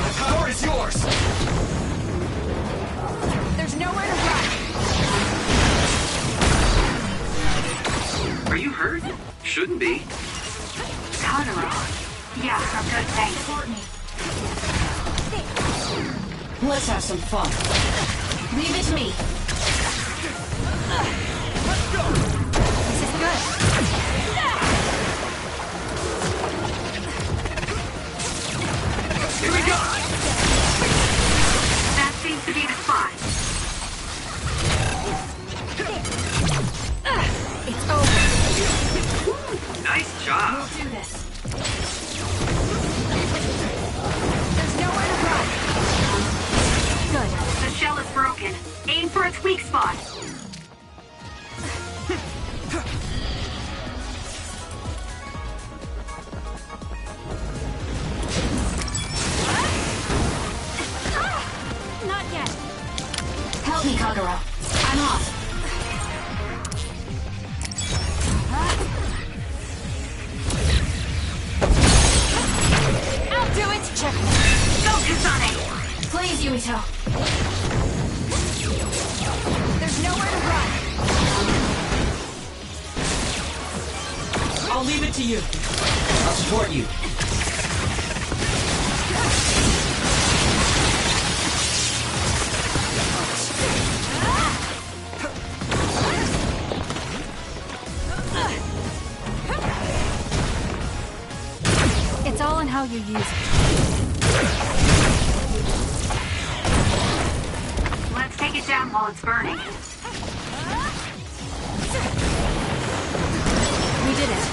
My power is yours! There's nowhere to run. Are you hurt? Shouldn't be. Kagero. Yeah, I'm good, thanks. Support me. Let's have some fun. Leave it to me. Let's go! This is good. Here we go! That seems to be the spot. It's over. Nice job. We'll do this. There's nowhere to run. Good. The shell is broken. Aim for its weak spot. Not yet. Help me, Kagero. I'm off. I'll do it. Check. Go, Kasane! Please, Yumito. There's nowhere to run. I'll leave it to you. I'll support you. It's all in how you use it. Let's take it down while it's burning. We did it.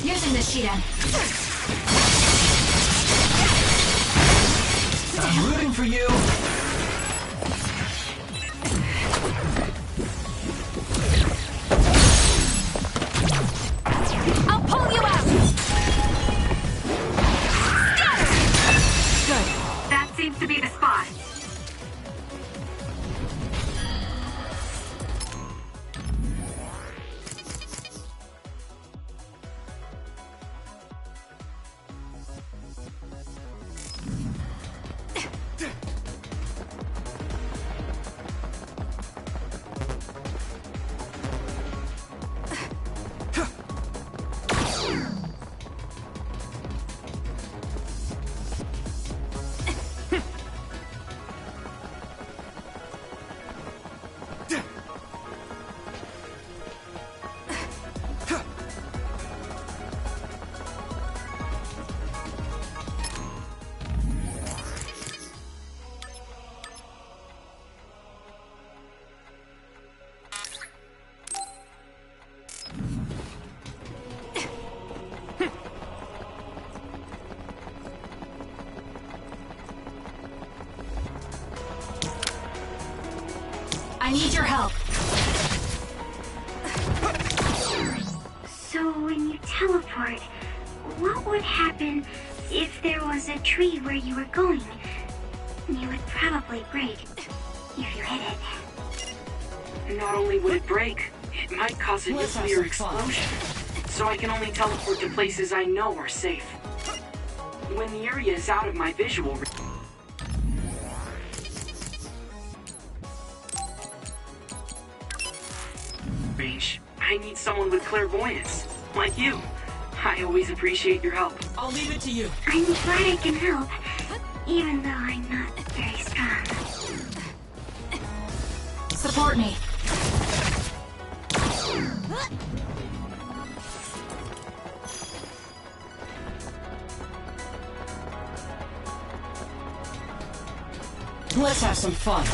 Using the Shiden. I'm rooting for you! I'll pull you out! Good. That seems to be the spot. I need your help. So when you teleport, what would happen if there was a tree where you were going? You would probably break if you hit it. Not only would it break, it might cause a nuclear explosion. So I can only teleport to places I know are safe. When the area is out of my visual range, I need someone with clairvoyance, like you. I always appreciate your help. I'll leave it to you. I'm glad I can help, even though I'm not very strong. Support me. Let's have some fun.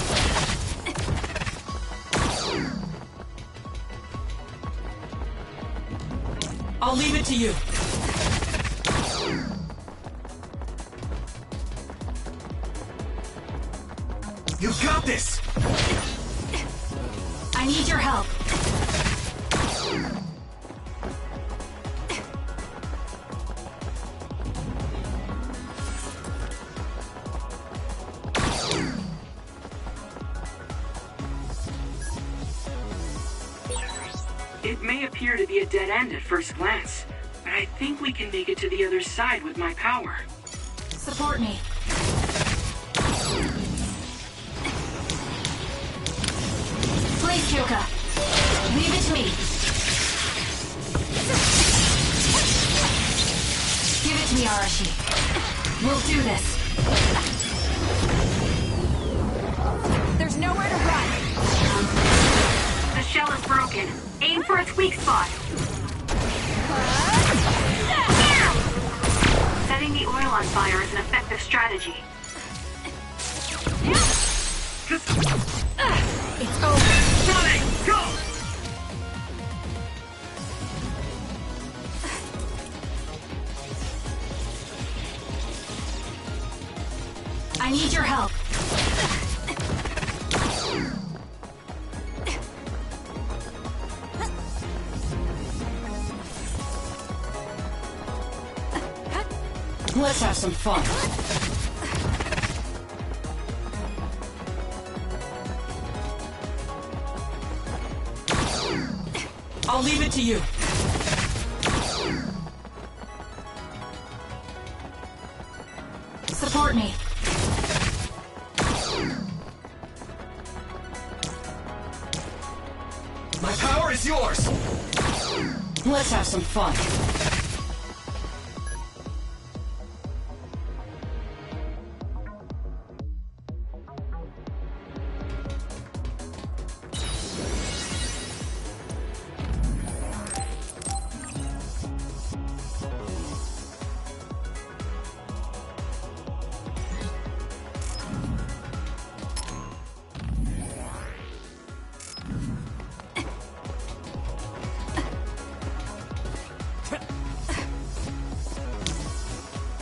I'll leave it to you. You got this! I need your help. It may appear to be a dead end at first glance, but I think we can make it to the other side with my power. Support me. Please, Kyoka. Leave it to me. Give it to me, Arashi. We'll do this. There's nowhere to run. The shell is broken. Aim for its weak spot. Setting the oil on fire is an effective strategy. It's over. Sonic, go! I need your help. Let's have some fun. I'll leave it to you. Support me. My power is yours! Let's have some fun.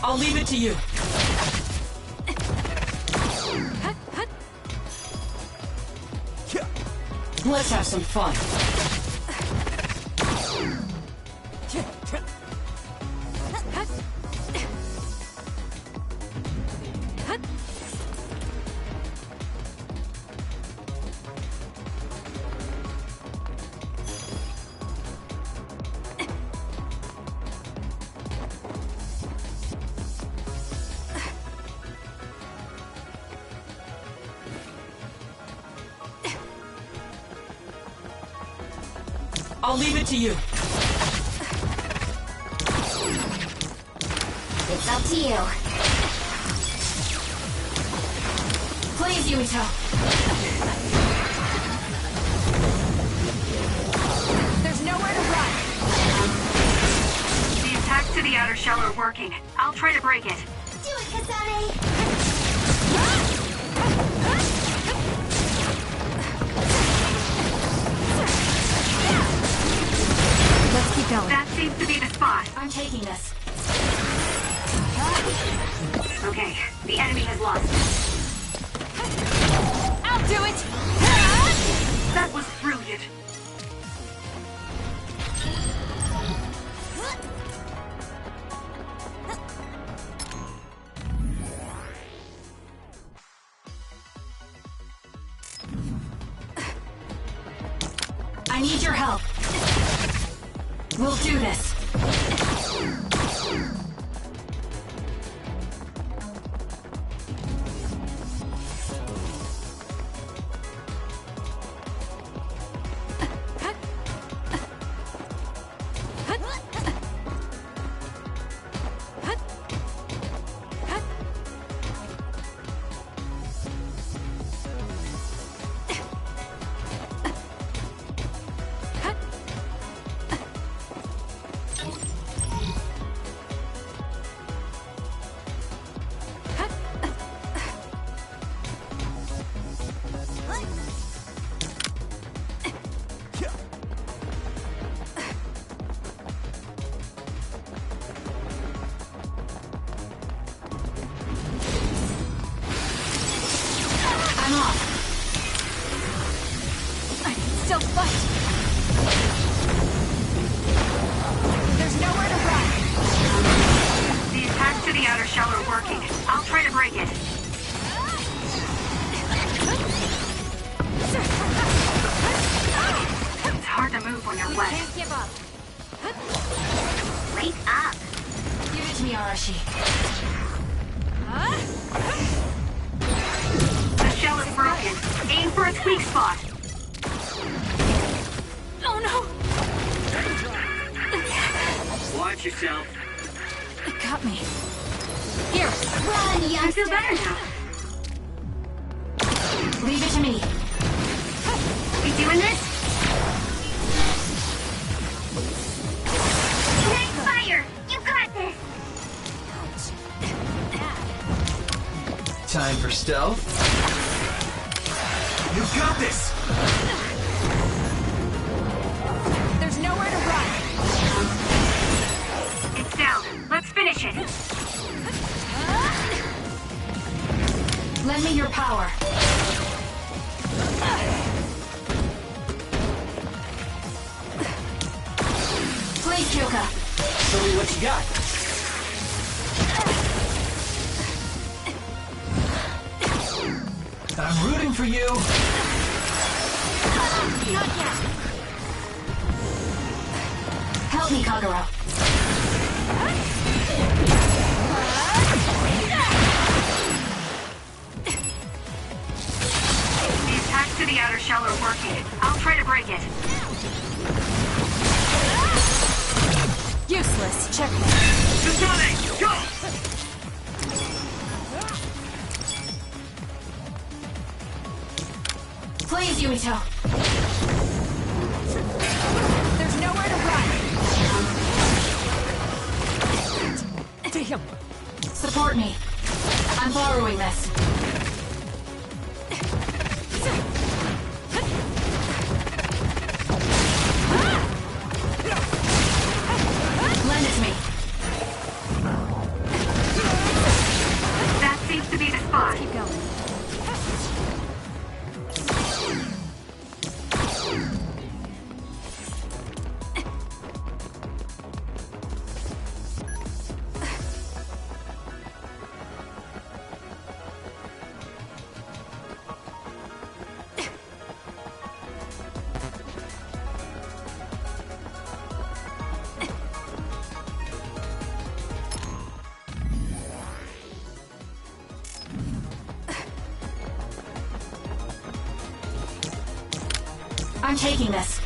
I'll leave it to you. Let's have some fun. I'll leave it to you. It's up to you. Please, Yumito. There's nowhere to run. The attacks to the outer shell are working. I'll try to break it. Do it, Kasane! Let's keep going. That seems to be the spot. I'm taking this. Okay, the enemy has lost. I'll do it! I need your help. We'll do this. Still fight! There's nowhere to run! The attacks to the outer shell are working. I'll try to break it. It's hard to move when you're wet. Can't give up. Wake up! Give it to me, Arashi. The shell is broken. Aim for its weak spot. Oh no! Watch yourself. It got me. Here, Run, youngster! I feel better now. leave it to me. We doing this? Nice fire! You got this! Time for stealth. You got this! There's nowhere to run. It's down. Let's finish it. Lend me your power. Please, Kyoka. Show me what you got. I'm rooting for you. Not yet. Help me, Kagero. The attacks to the outer shell are working. I'll try to break it. Useless. Checkmate. Sonic, go! Please, Yumito. There's nowhere to run. Damn. Support me. I'm borrowing this. Lend it to me. That seems to be the spot. Keep going. I'm taking this.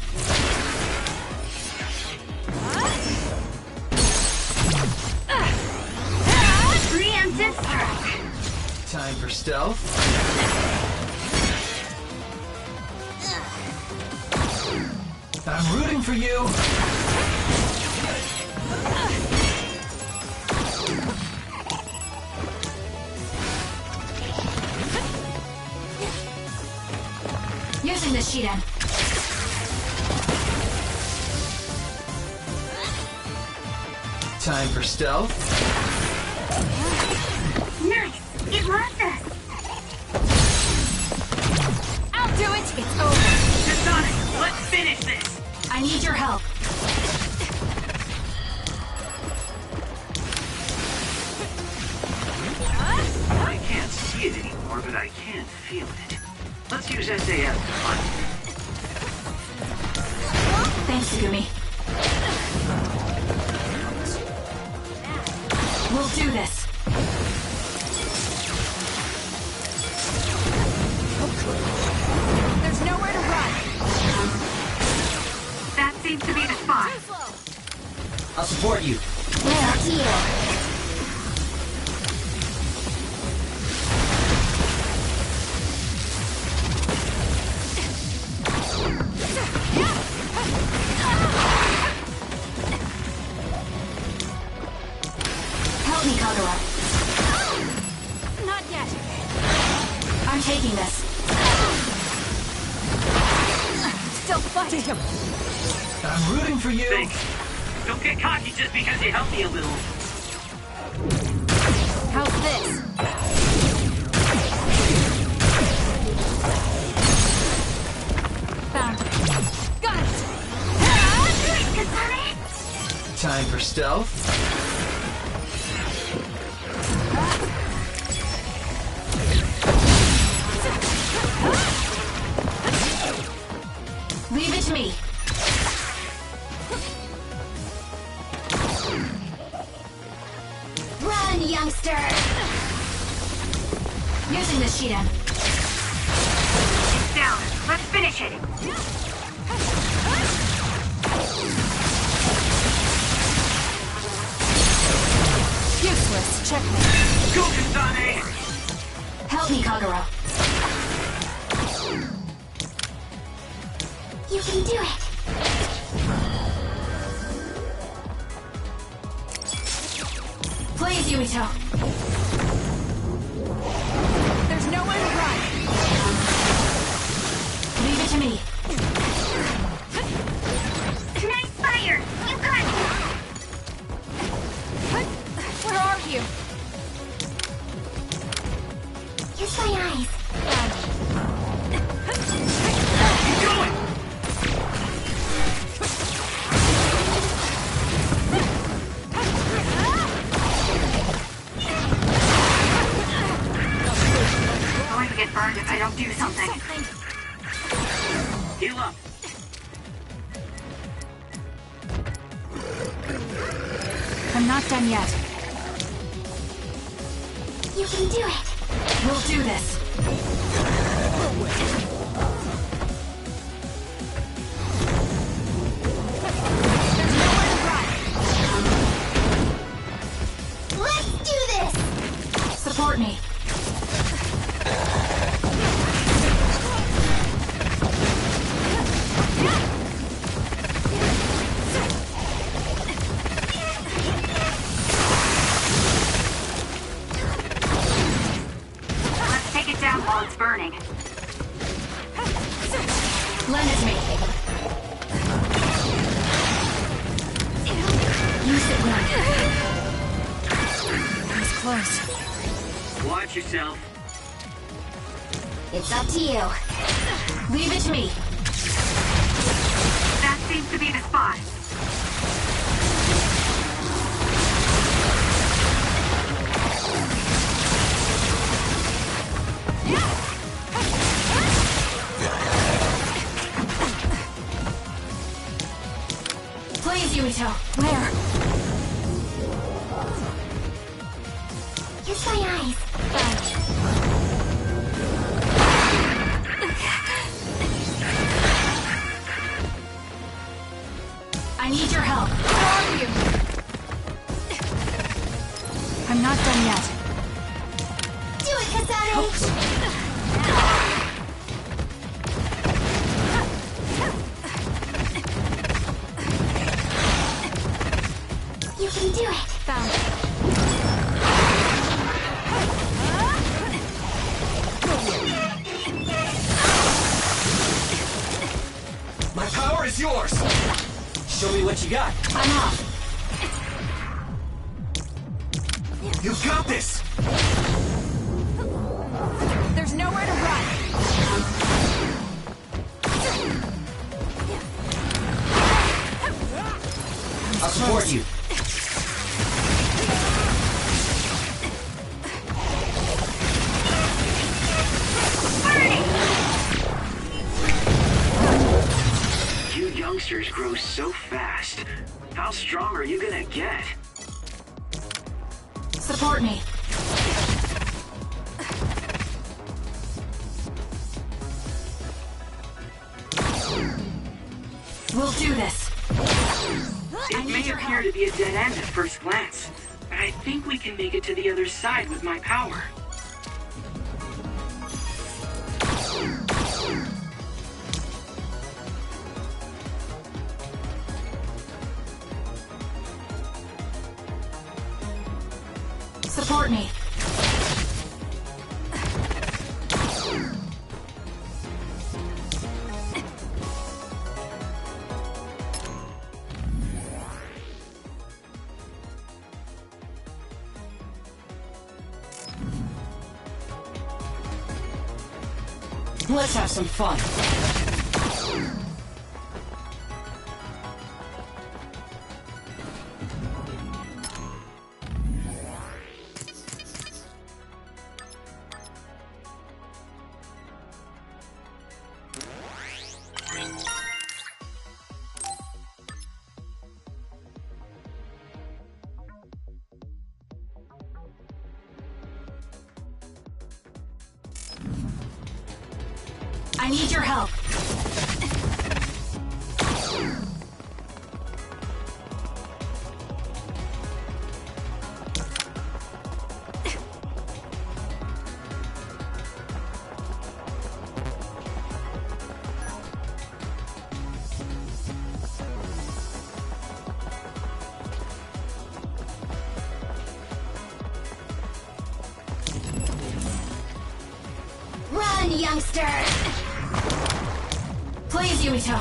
Preemptive strike. Time for stealth. I'm rooting for you. Using this Shiden. Time for stealth. Nice! It lost us! I'll do it! It's over. Sonic, let's finish this! I need your help. I can't see it anymore, but I can feel it. Let's use SAS to find it. Thanks, Sugumi. We'll do this. There's nowhere to run. That seems to be the spot. I'll support you. Yeah, up to you. Help me, Kagura. Not yet. I'm taking this. Still fighting. Damn. I'm rooting for you. Thanks. Don't get cocky just because you helped me a little. How's this? Found it. Got it! Time for stealth. Leave it to me. Run, youngster! Using this Shiden. It's down. Let's finish it. Useless. Checkmate. Go, Kasane! Help me, Kagura. You can do it! Please, Yumito. There's nowhere to run. Leave it to me. Nice fire! You got it! Where are you? Kiss my eyes. Keep going! I'm going to get burned if I don't do something. Heal up. I'm not done yet. You can do it! We'll do this. There's nowhere to run. Let's do this! Support me. Let's take it down while it's burning. Lend it to me. Use it now. That was close. Watch yourself. It's up to you. Leave it to me. That seems to be the spot. Please, Yumito. Where? Kiss my eyes. I need your help. Where are you? I'm not done yet. Do it, Kasane! You can do it! Found it. My power is yours. Show me what you got. I'm off. You've got this. There's nowhere to run. I'll support you. You young youngsters grow so fast. How strong are you gonna get? Support me. We'll do this. It may appear to be a dead end at first glance, but I think we can make it to the other side with my power. Support me. Let's have some fun. I need your help. Run, youngster! Please, Yuito.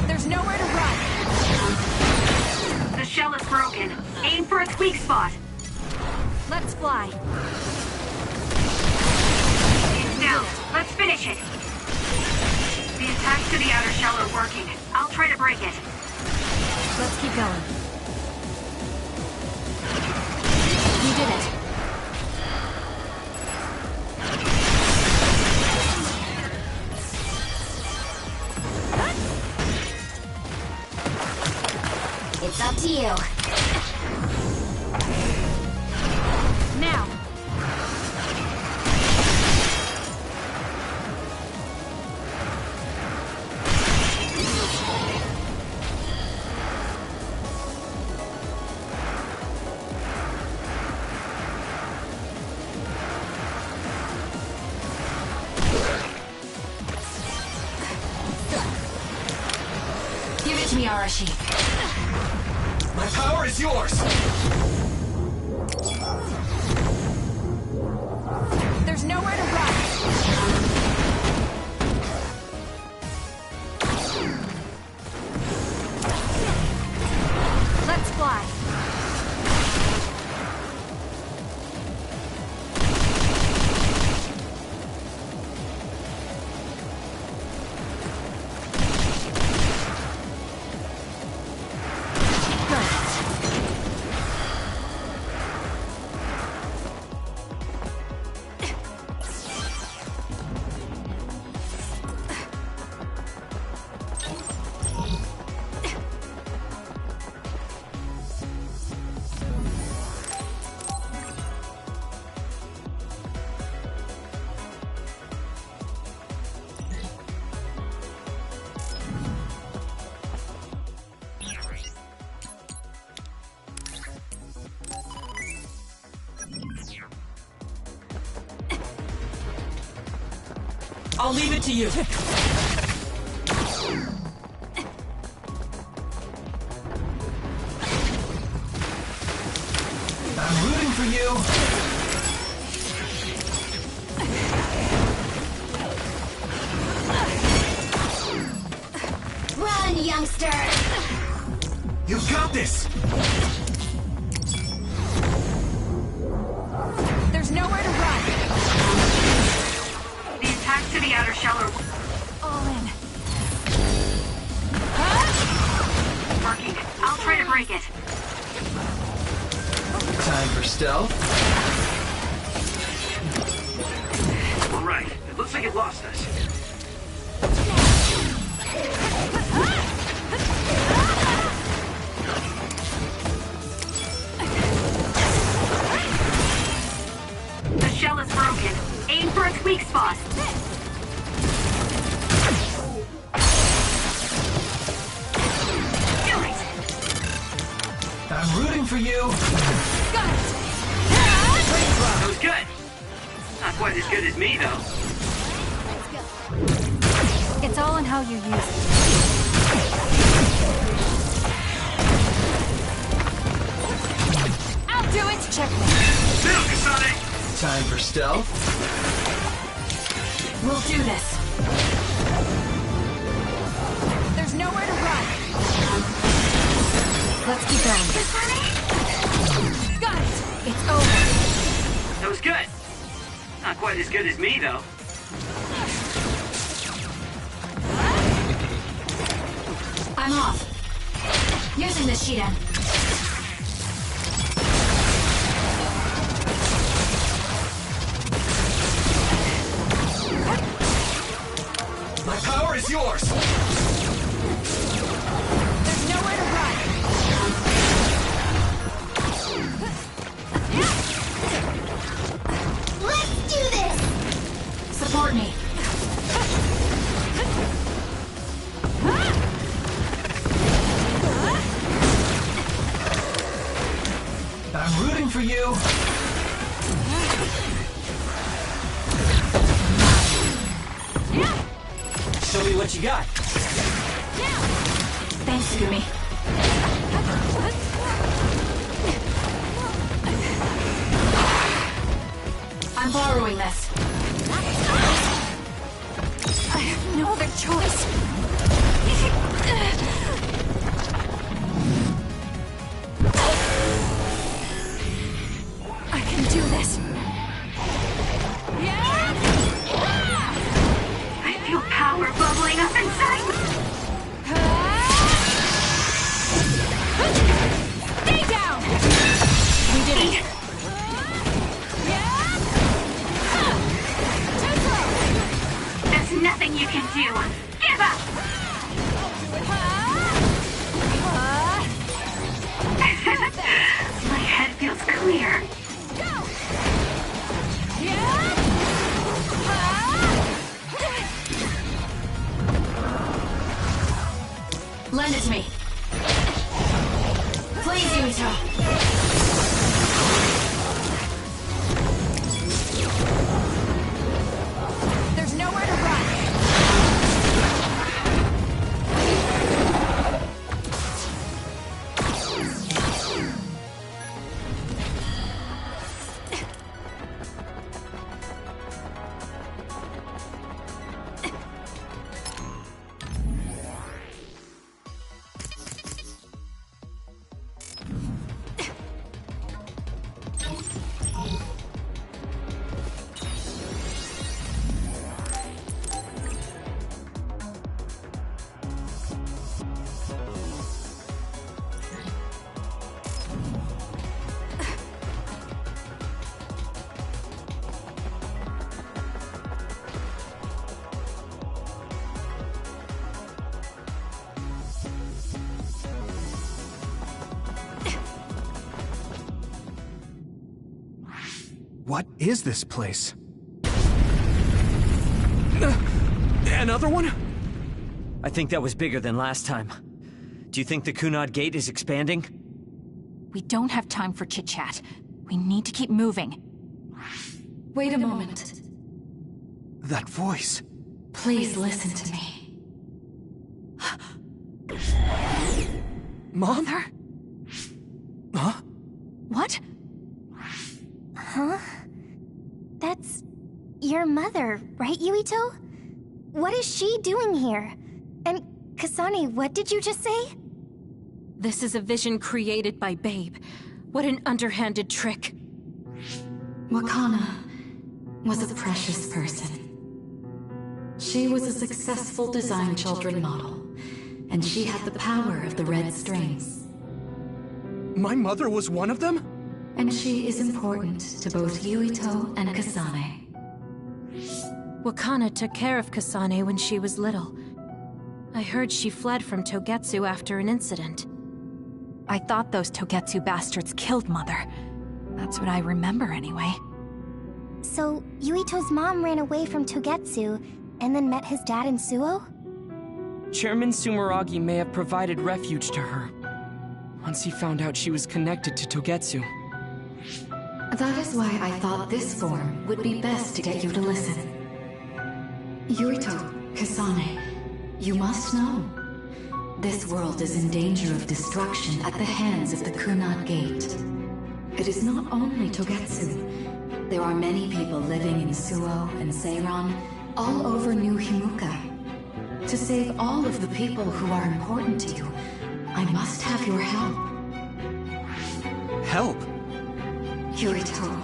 There's nowhere to run. The shell is broken. Aim for its weak spot. Let's fly. It's down. Let's finish it. The attacks to the outer shell are working. I'll try to break it. Let's keep going. You did it. It's up to you. Now. Give it to me, Arashi. My power is yours! There's nowhere to run. Let's fly. I'll leave it to you. I'm rooting for you! Run, youngster! You've got this! There's nowhere to run. The attacks to the outer shell are All in. working. I'll try to break it. Time for stealth. All right, it looks like it lost us. weak spot. Do it! I'm rooting for you. Got it! That was good. Not quite as good as me, though. It's all in how you use it. I'll do it! Check me. Still, Kasane! Time for stealth. We'll do this. There's nowhere to run. Let's keep going. Got it! It's over. That was good. Not quite as good as me, though. I'm off. Using the Shiden. My power is yours. There's nowhere to run. Let's do this! Support me. I'm rooting for you. Show me what you got. Thanks, Gumi. I'm borrowing this. I have no other choice. I can do this. I feel power bubbling up inside me. Stay down! We did it. There's nothing you can do. Give up! My head feels clear. Lend it to me. Please, Yuito. There's nowhere to run. What is this place? Another one? I think that was bigger than last time. Do you think the Kunad Gate is expanding? We don't have time for chit-chat. We need to keep moving. Wait a moment. That voice. Please listen to me. Mom? Mother? Huh? What? Huh? That's your mother, right, Yuito? What is she doing here? And Kasane, what did you just say? This is a vision created by Babe. What an underhanded trick. Wakana was a precious person. She was a successful design children model, and she had the power of the red strings. My mother was one of them? And she is important to both Yuito and Kasane. Wakana took care of Kasane when she was little. I heard she fled from Togetsu after an incident. I thought those Togetsu bastards killed Mother. That's what I remember anyway. So, Yuito's mom ran away from Togetsu, and then met his dad in Suo? Chairman Sumeragi may have provided refuge to her, once he found out she was connected to Togetsu. That is why I thought this form would be best to get you to listen. Yuito, Kasane, you must know. This world is in danger of destruction at the hands of the Kunad Gate. It is not only Togetsu. There are many people living in Suo and Seiran, all over New Himuka. To save all of the people who are important to you, I must have your help. Help? Yuito,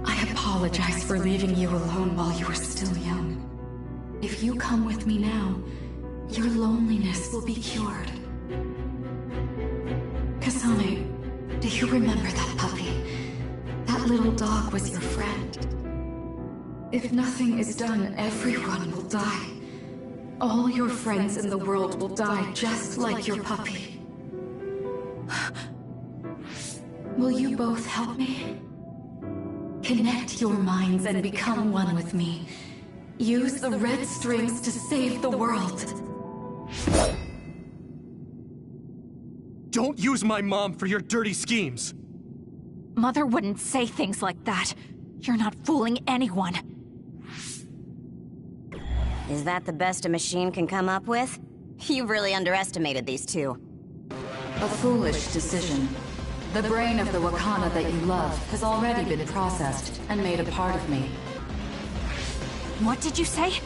I apologize for leaving you alone while you were still young. If you come with me now, your loneliness will be cured. Kasane, do you remember that puppy? That little dog was your friend. If nothing is done, everyone will die. All your friends in the world will die just like your puppy. Will you both help me? Connect your minds and become one with me. Use the red strings to save the world. Don't use my mom for your dirty schemes! Mother wouldn't say things like that. You're not fooling anyone. Is that the best a machine can come up with? You've really underestimated these two. A foolish decision. The brain of the Wakana that you love has already been processed and made a part of me. What did you say?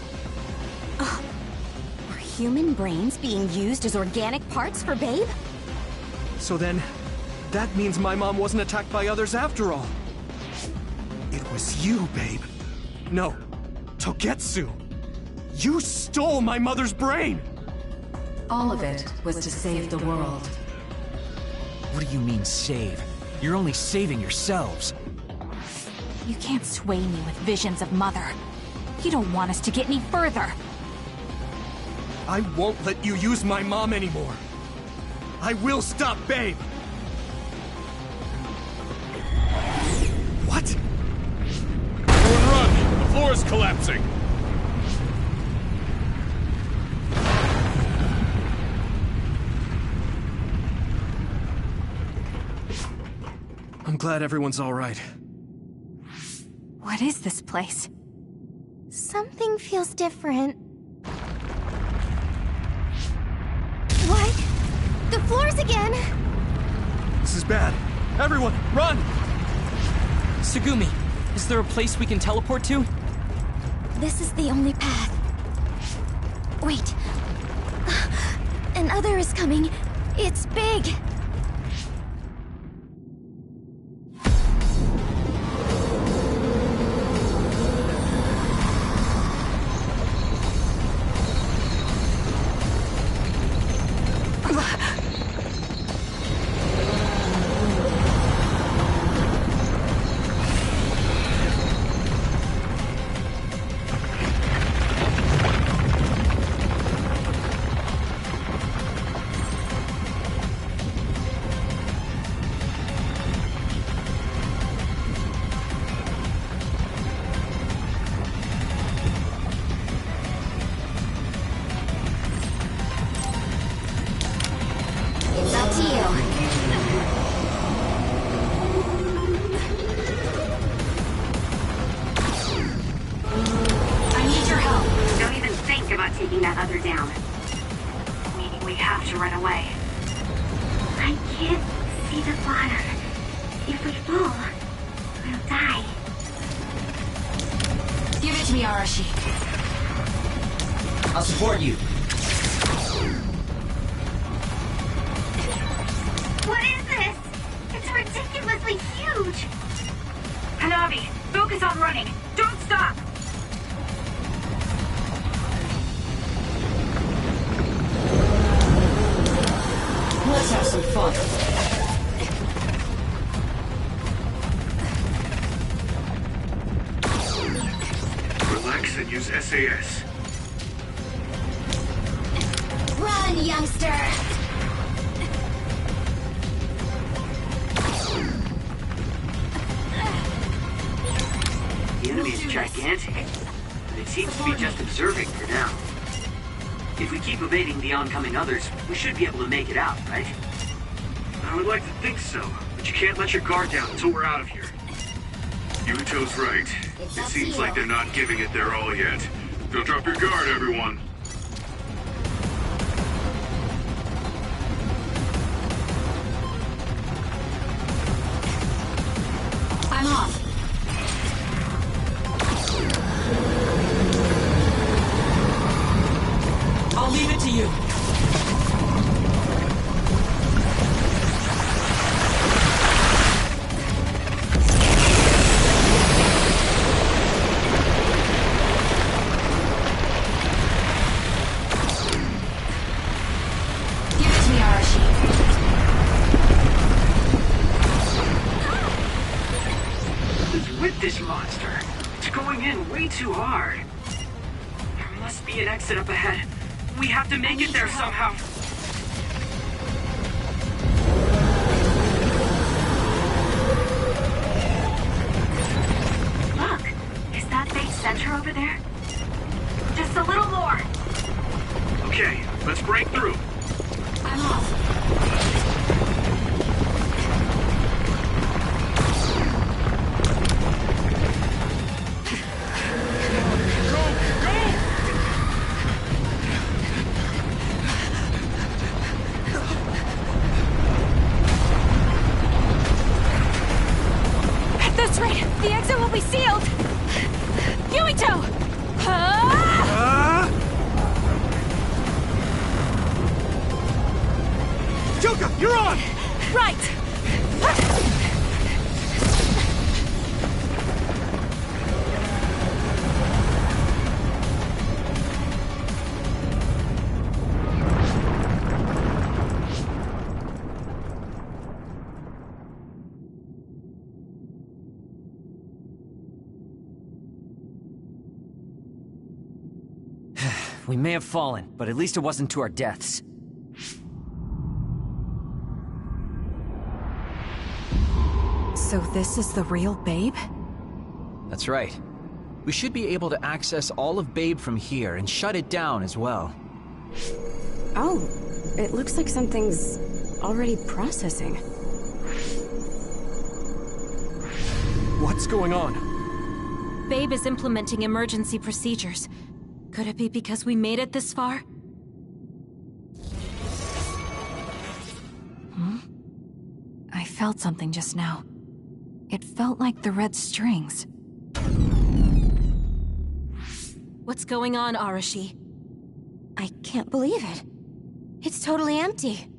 Are human brains being used as organic parts for Babe? So then, that means my mom wasn't attacked by others after all. It was you, Babe. No, Togetsu. You stole my mother's brain! All of it was to save the world. What do you mean, save? You're only saving yourselves. You can't sway me with visions of Mother. You don't want us to get any further. I won't let you use my mom anymore. I will stop Babe! What? Everyone run! The floor is collapsing! I'm glad everyone's all right. What is this place? Something feels different. What? The floors again! This is bad. Everyone, run! Tsugumi, is there a place we can teleport to? This is the only path. Wait. Another is coming. It's big. taking that other down. Meaning we have to run away. I can't see the bottom. If we fall, we'll die. Give it to me, Arashi. I'll support you. What is this? It's ridiculously huge. Hanabi, focus on running. Don't stop. Let's have some fun. Relax and use SAS. Run, youngster! enemy is gigantic, but it seems to be just observing for now. If we keep evading the oncoming others, we should be able to make it out, right? I would like to think so, but you can't let your guard down until we're out of here. Yuito's right. It seems like they're not giving it their all yet. Don't drop your guard, everyone. I'm off. I'll leave it to you. This monster. It's going in way too hard. There must be an exit up ahead. We have to make it there somehow. Look, is that big center over there? Just a little more. Okay, let's break through. I'm off. The exit will be sealed! Yuito! Joka, you're on! Right! We may have fallen, but at least it wasn't to our deaths. So this is the real Babe? That's right. We should be able to access all of Babe from here and shut it down as well. Oh, it looks like something's already processing. What's going on? Babe is implementing emergency procedures. Could it be because we made it this far? I felt something just now. It felt like the red strings. What's going on, Arashi? I can't believe it. It's totally empty.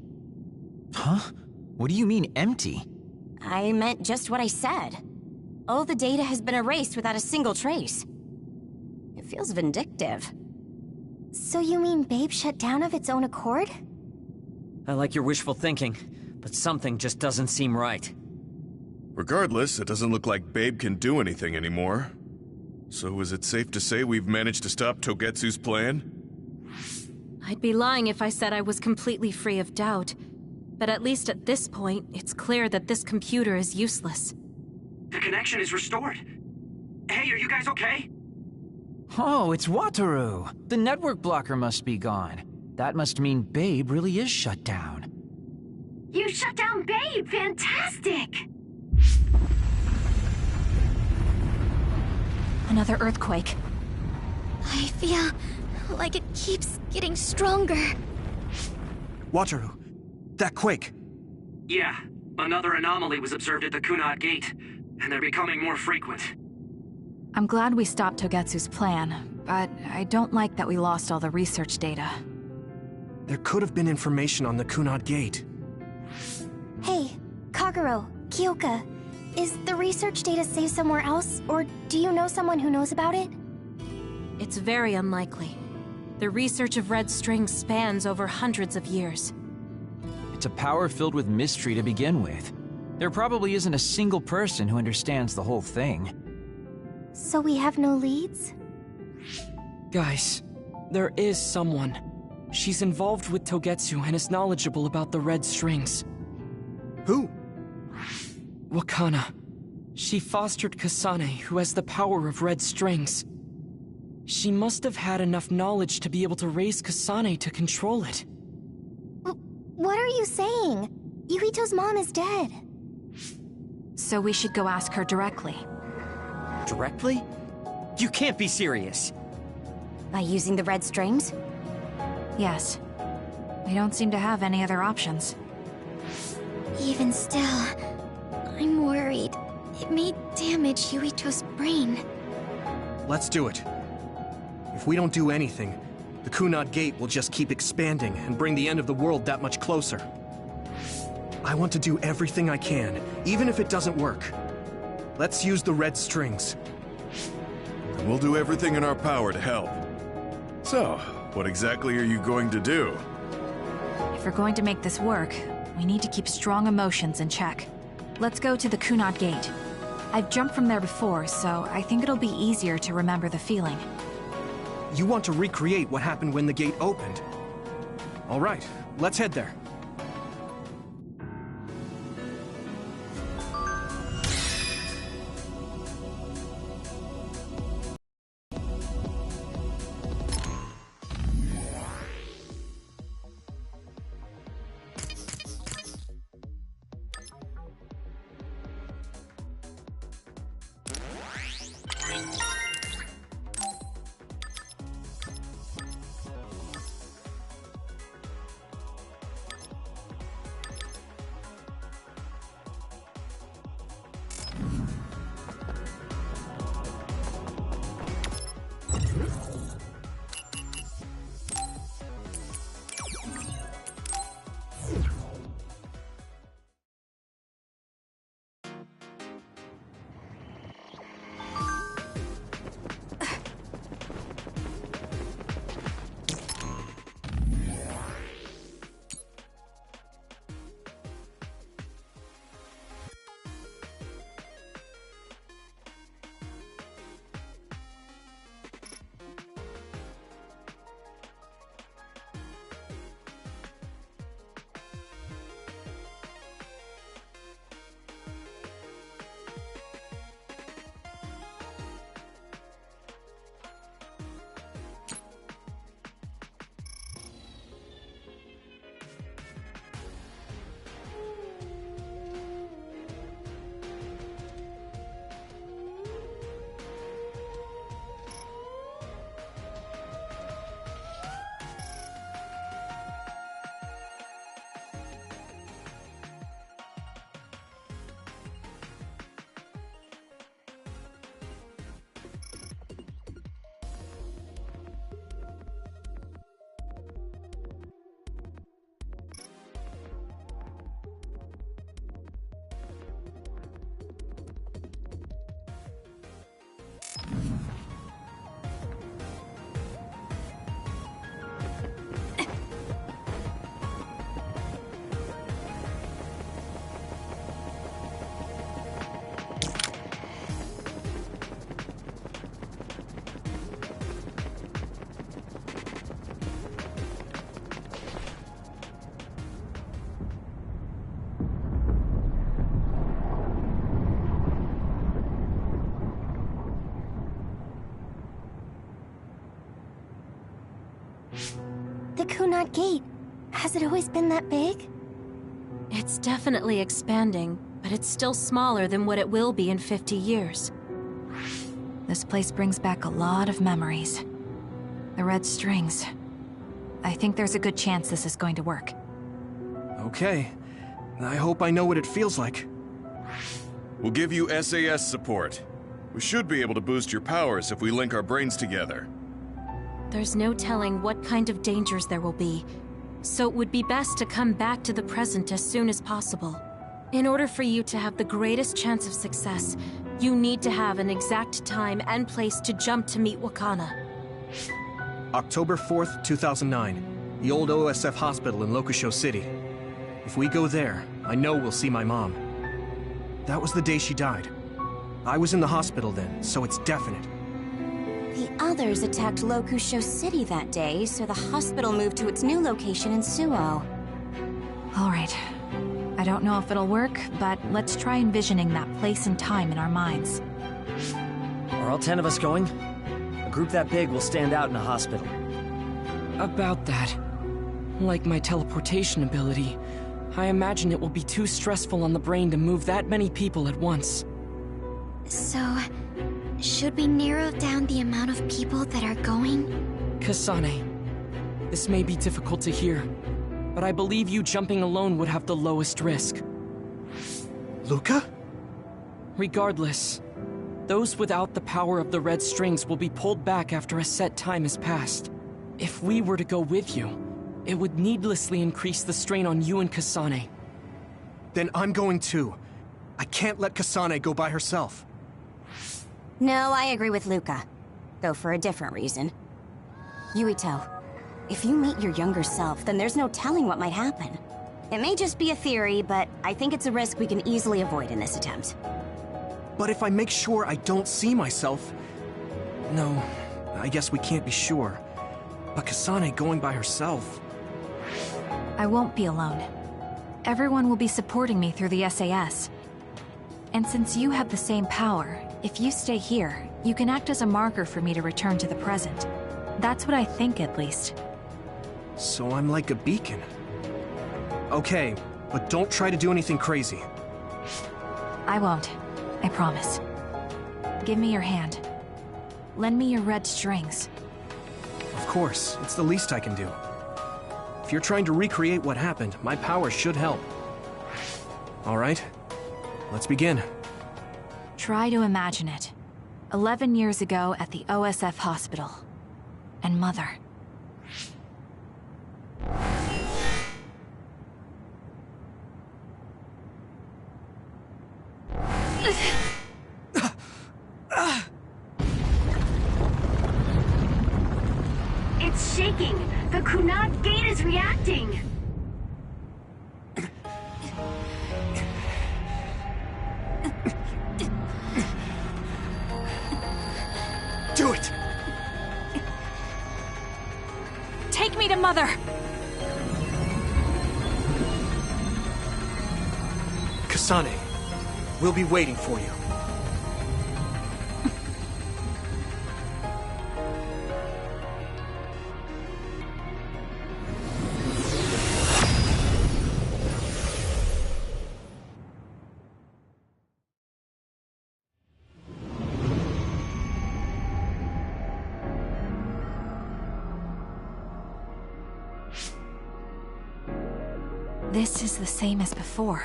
Huh? What do you mean, empty? I meant just what I said. All the data has been erased without a single trace. It feels vindictive. So you mean Babe shut down of its own accord? I like your wishful thinking, but something just doesn't seem right. Regardless, it doesn't look like Babe can do anything anymore. So is it safe to say we've managed to stop Togetsu's plan? I'd be lying if I said I was completely free of doubt. But at least at this point, it's clear that this computer is useless. The connection is restored. Hey, are you guys okay? Oh, it's Wataru! The network blocker must be gone. That must mean Babe really is shut down. You shut down Babe! Fantastic! Another earthquake. I feel like it keeps getting stronger. Wataru, that quake. Yeah, another anomaly was observed at the Kunad Gate, and they're becoming more frequent. I'm glad we stopped Togetsu's plan, but I don't like that we lost all the research data. There could have been information on the Kunad Gate. Hey, Kagero, Kyoka, is the research data saved somewhere else, or do you know someone who knows about it? It's very unlikely. The research of red strings spans over hundreds of years. It's a power filled with mystery to begin with. There probably isn't a single person who understands the whole thing. So we have no leads? Guys, there is someone. She's involved with Togetsu and is knowledgeable about the red strings. Who? Wakana. She fostered Kasane, who has the power of red strings. She must have had enough knowledge to be able to raise Kasane to control it. What are you saying? Yuito's mom is dead. So we should go ask her directly. Directly? You can't be serious. By using the red strings? Yes. We don't seem to have any other options. Even still, I'm worried. It may damage Yuito's brain. Let's do it. If we don't do anything, the Kunad Gate will just keep expanding and bring the end of the world that much closer. I want to do everything I can, even if it doesn't work. Let's use the red strings. And we'll do everything in our power to help. So, what exactly are you going to do? If we're going to make this work, we need to keep strong emotions in check. Let's go to the Kunad Gate. I've jumped from there before, so I think it'll be easier to remember the feeling. You want to recreate what happened when the gate opened? All right, let's head there. The Kunad Gate. Has it always been that big? It's definitely expanding, but it's still smaller than what it will be in 50 years. This place brings back a lot of memories. The red strings. I think there's a good chance this is going to work. Okay. I hope I know what it feels like. We'll give you SAS support. We should be able to boost your powers if we link our brains together. There's no telling what kind of dangers there will be, so it would be best to come back to the present as soon as possible. In order for you to have the greatest chance of success, you need to have an exact time and place to jump to meet Wakana. October 4th, 2009. The old OSF hospital in Lokusho City. If we go there, I know we'll see my mom. That was the day she died. I was in the hospital then, so it's definite. The others attacked Lokusho City that day, so the hospital moved to its new location in Suo. All right. I don't know if it'll work, but let's try envisioning that place and time in our minds. Are all 10 of us going? A group that big will stand out in a hospital. About that. Like my teleportation ability, I imagine it will be too stressful on the brain to move that many people at once. So, should we narrow down the amount of people that are going? Kasane, this may be difficult to hear, but I believe you jumping alone would have the lowest risk. Luca? Regardless, those without the power of the red strings will be pulled back after a set time has passed. If we were to go with you, it would needlessly increase the strain on you and Kasane. Then I'm going too. I can't let Kasane go by herself. No, I agree with Luca. Though for a different reason. Yuito, if you meet your younger self, then there's no telling what might happen. It may just be a theory, but I think it's a risk we can easily avoid in this attempt. But if I make sure I don't see myself... No, I guess we can't be sure. But Kasane going by herself... I won't be alone. Everyone will be supporting me through the SAS. And since you have the same power, if you stay here, you can act as a marker for me to return to the present. That's what I think, at least. So I'm like a beacon. Okay, but don't try to do anything crazy. I won't. I promise. Give me your hand. Lend me your red strings. Of course, it's the least I can do. If you're trying to recreate what happened, my power should help. All right, let's begin. Try to imagine it. 11 years ago at the OSF hospital. And Mother. It's shaking! The Kunad gate is reacting! Do it! Take me to Mother! Kasane, we'll be waiting for you. This is the same as before.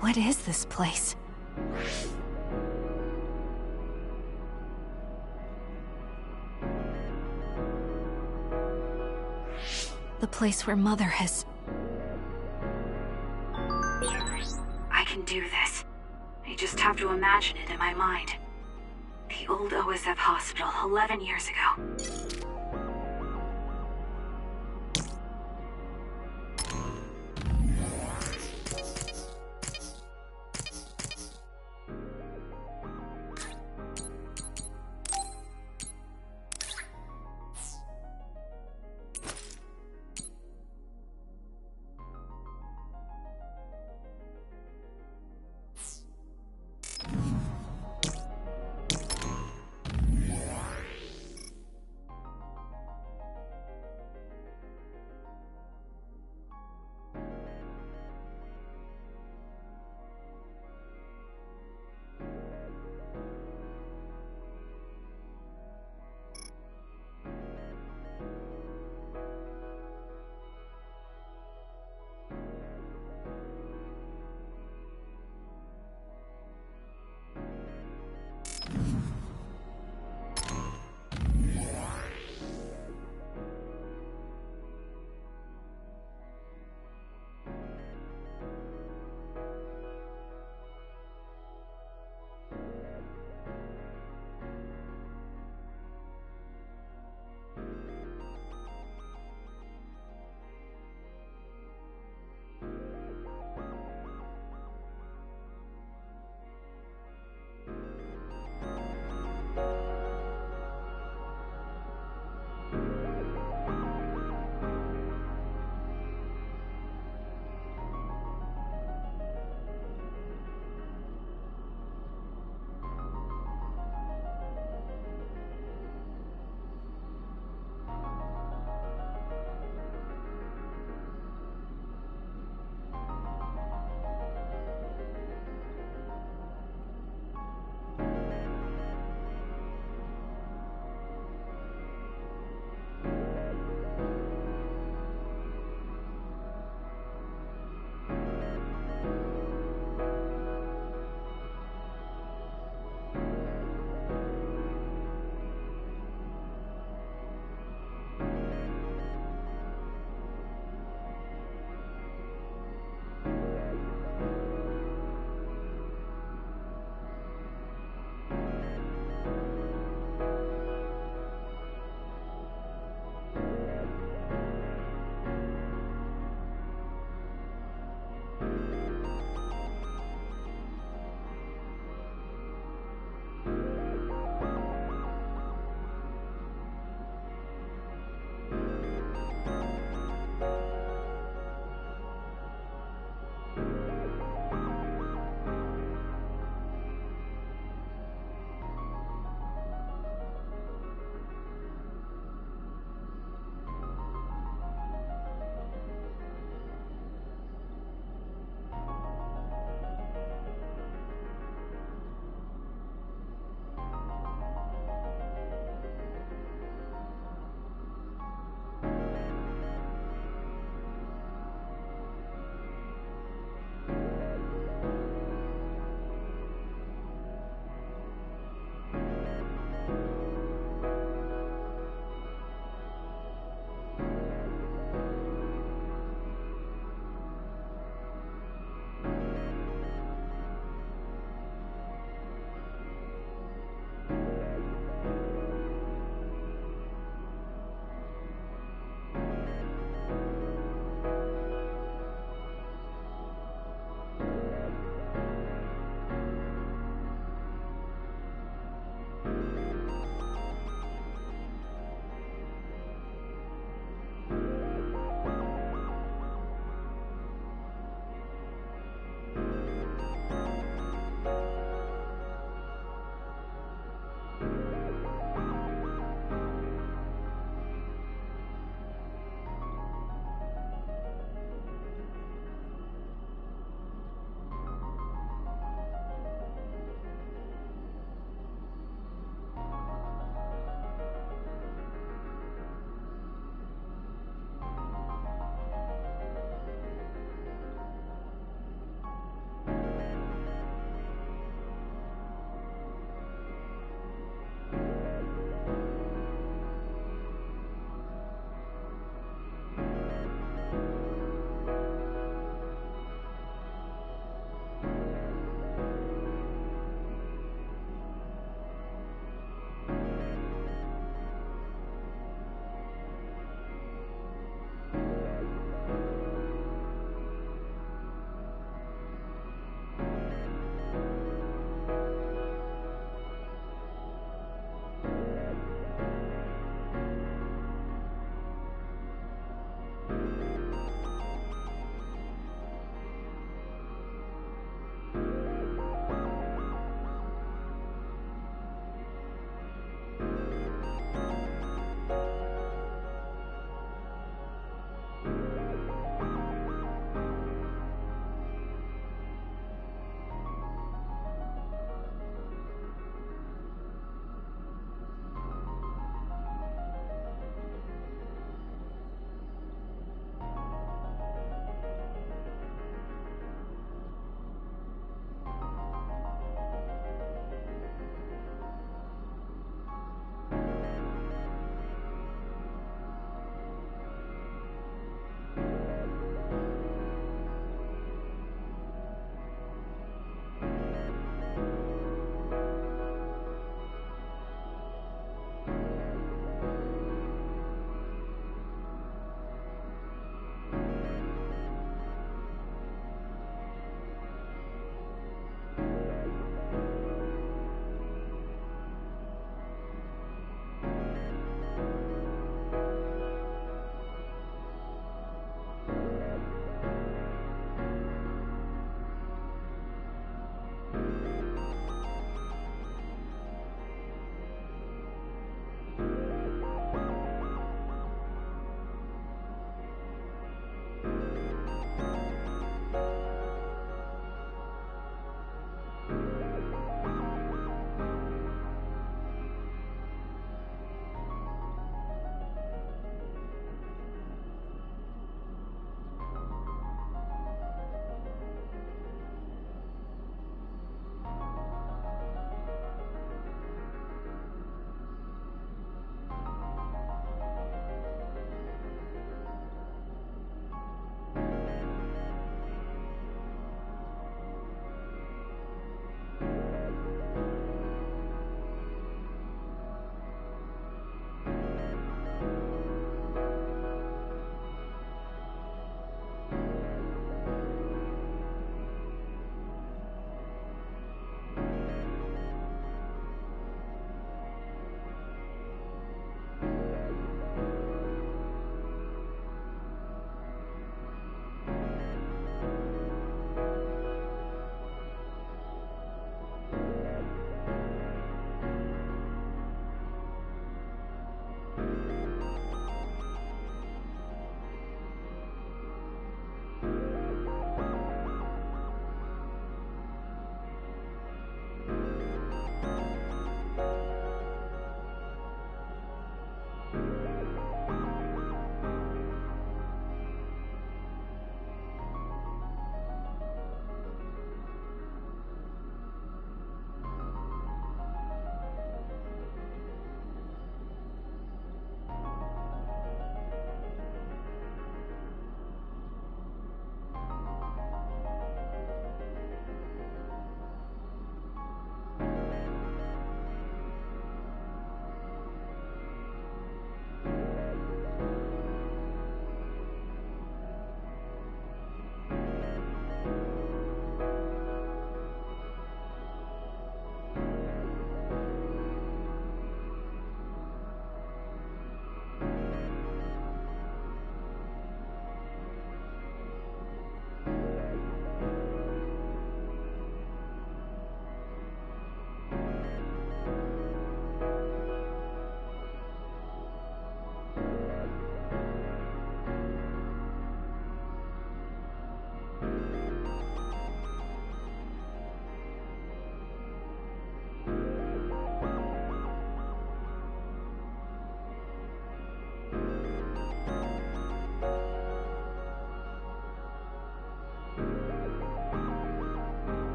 What is this place? The place where Mother has... I can do this. I just have to imagine it in my mind. The old OSF hospital 11 years ago.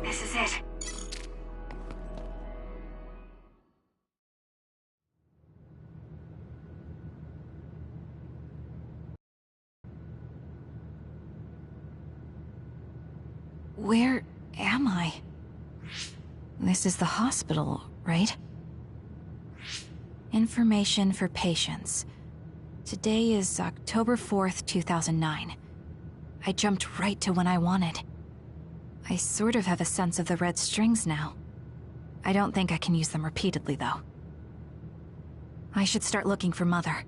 This is it. Where am I? This is the hospital, right? Information for patients. Today is October 4th, 2009. I jumped right to when I wanted. I sort of have a sense of the red strings now. I don't think I can use them repeatedly, though. I should start looking for Mother.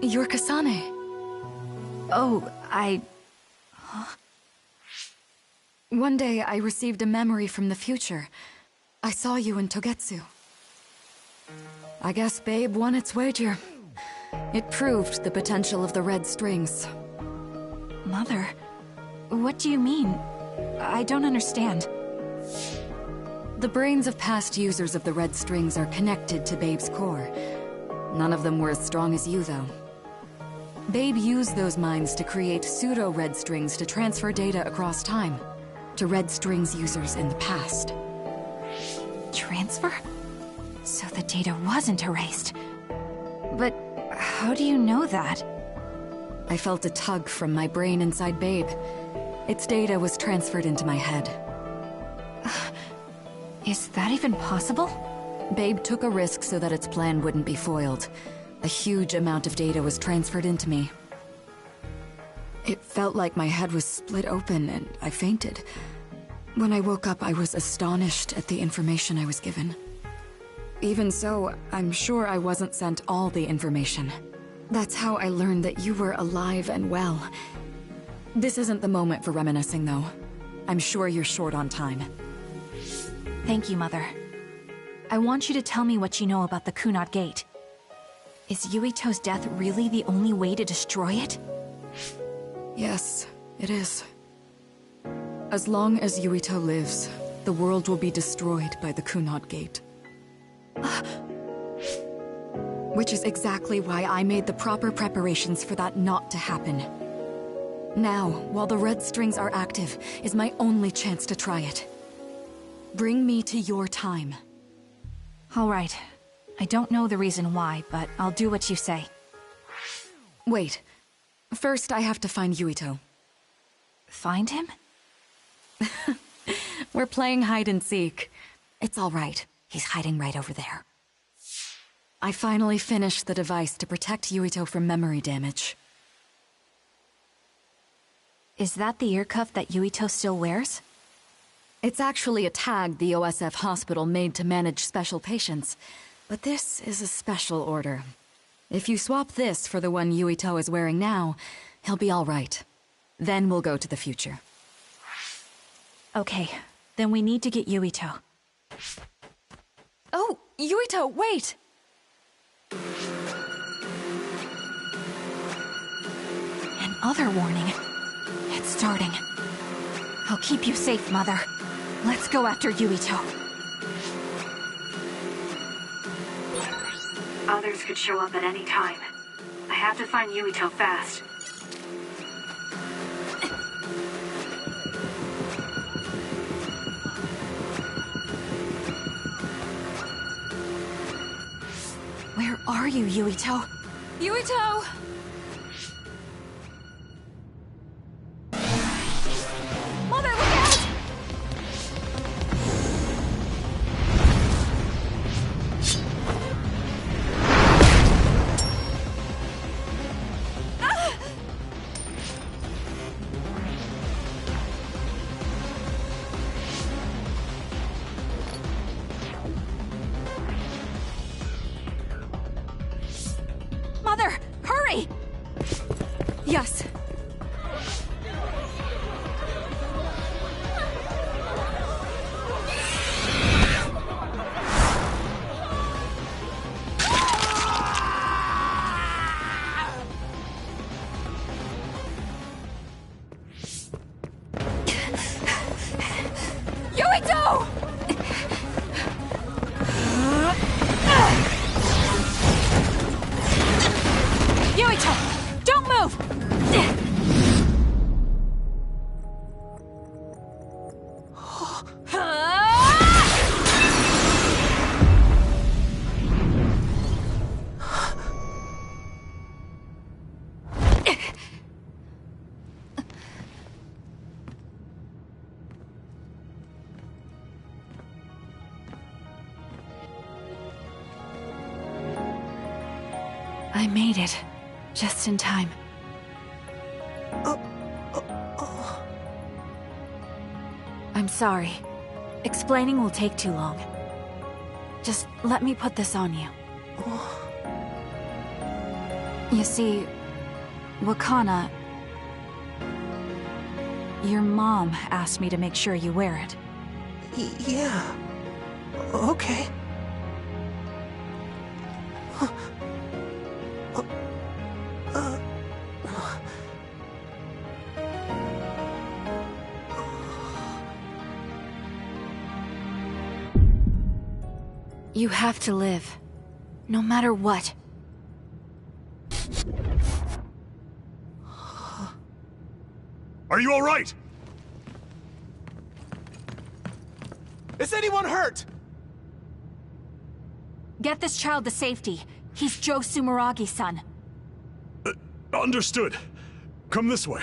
You're Kasane. Oh, One day, I received a memory from the future. I saw you in Togetsu. I guess Babe won its wager. It proved the potential of the red strings. Mother, what do you mean? I don't understand. The brains of past users of the red strings are connected to Babe's core. None of them were as strong as you, though. Babe used those minds to create pseudo-red strings to transfer data across time to red strings users in the past. Transfer? So the data wasn't erased. But how do you know that? I felt a tug from my brain inside Babe. Its data was transferred into my head. Is that even possible? Babe took a risk so that its plan wouldn't be foiled. A huge amount of data was transferred into me. It felt like my head was split open and I fainted. When I woke up, I was astonished at the information I was given. Even so, I'm sure I wasn't sent all the information. That's how I learned that you were alive and well. This isn't the moment for reminiscing, though. I'm sure you're short on time. Thank you, Mother. I want you to tell me what you know about the Kunad Gate. Is Yuito's death really the only way to destroy it? Yes, it is. As long as Yuito lives, the world will be destroyed by the Kunad Gate. Which is exactly why I made the proper preparations for that not to happen. Now, while the red strings are active, is my only chance to try it. Bring me to your time. All right. I don't know the reason why, but I'll do what you say. Wait. First, I have to find Yuito. Find him? We're playing hide and seek. It's all right. He's hiding right over there. I finally finished the device to protect Yuito from memory damage. Is that the ear cuff that Yuito still wears? It's actually a tag the OSF hospital made to manage special patients. But this is a special order. If you swap this for the one Yuito is wearing now, he'll be all right. Then we'll go to the future. Okay, then we need to get Yuito. Oh, Yuito, wait! Another warning. It's starting. I'll keep you safe, Mother. Let's go after Yuito. Others could show up at any time. I have to find Yuito fast. Where are you, Yuito? Yuito! Mother, look out! Mother, hurry! Yes. Yuito! Yuito, don't move! I made it. Just in time. I'm sorry. Explaining will take too long. Just let me put this on you. You see, Wakana... Your mom asked me to make sure you wear it. Yeah. Okay. You have to live. No matter what. Are you all right? Is anyone hurt? Get this child to safety. He's Joe Sumeragi's son. Understood. Come this way.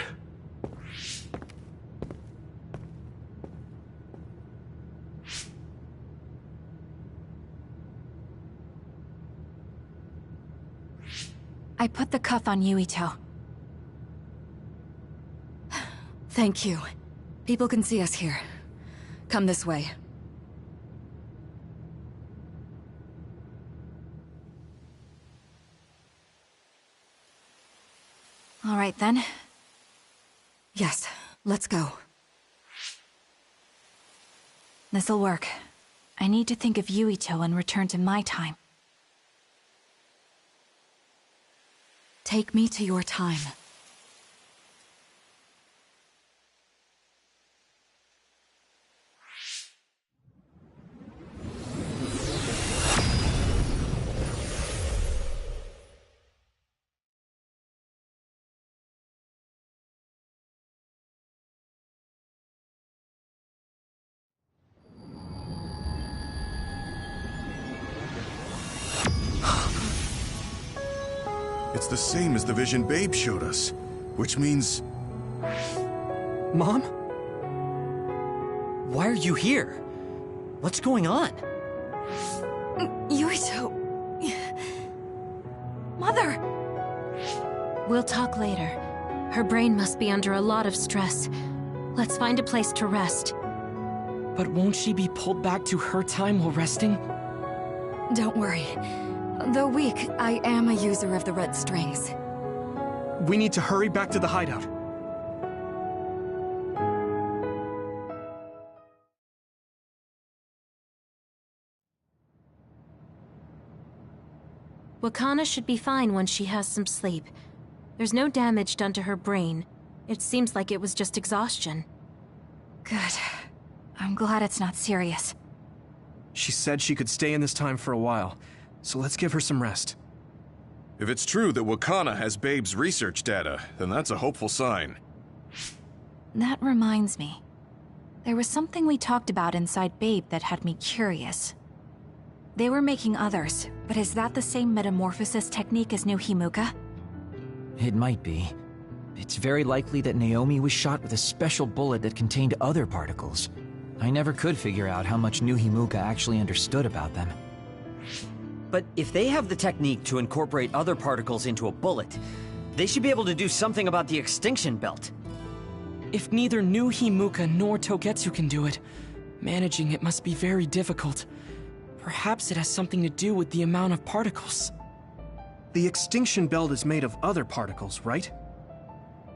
I put the cuff on Yuito. Thank you. People can see us here. Come this way. All right, then. Yes, let's go. This'll work. I need to think of Yuito and return to my time. Take me to your time. It's the same as the vision Babe showed us, which means... Mom? Why are you here? What's going on? Yuito... Mother! We'll talk later. Her brain must be under a lot of stress. Let's find a place to rest. But won't she be pulled back to her time while resting? Don't worry. Though weak, I am a user of the red strings. We need to hurry back to the hideout. Wakana should be fine once she has some sleep. There's no damage done to her brain. It seems like it was just exhaustion. Good. I'm glad it's not serious. She said she could stay in this time for a while, so let's give her some rest. If it's true that Wakana has Babe's research data, then that's a hopeful sign. That reminds me. There was something we talked about inside Babe that had me curious. They were making others, but is that the same metamorphosis technique as New Himuka? It might be. It's very likely that Naomi was shot with a special bullet that contained other particles. I never could figure out how much New Himuka actually understood about them. But if they have the technique to incorporate other particles into a bullet, they should be able to do something about the extinction belt. If neither New Himuka nor Togetsu can do it, managing it must be very difficult. Perhaps it has something to do with the amount of particles. The extinction belt is made of other particles, right?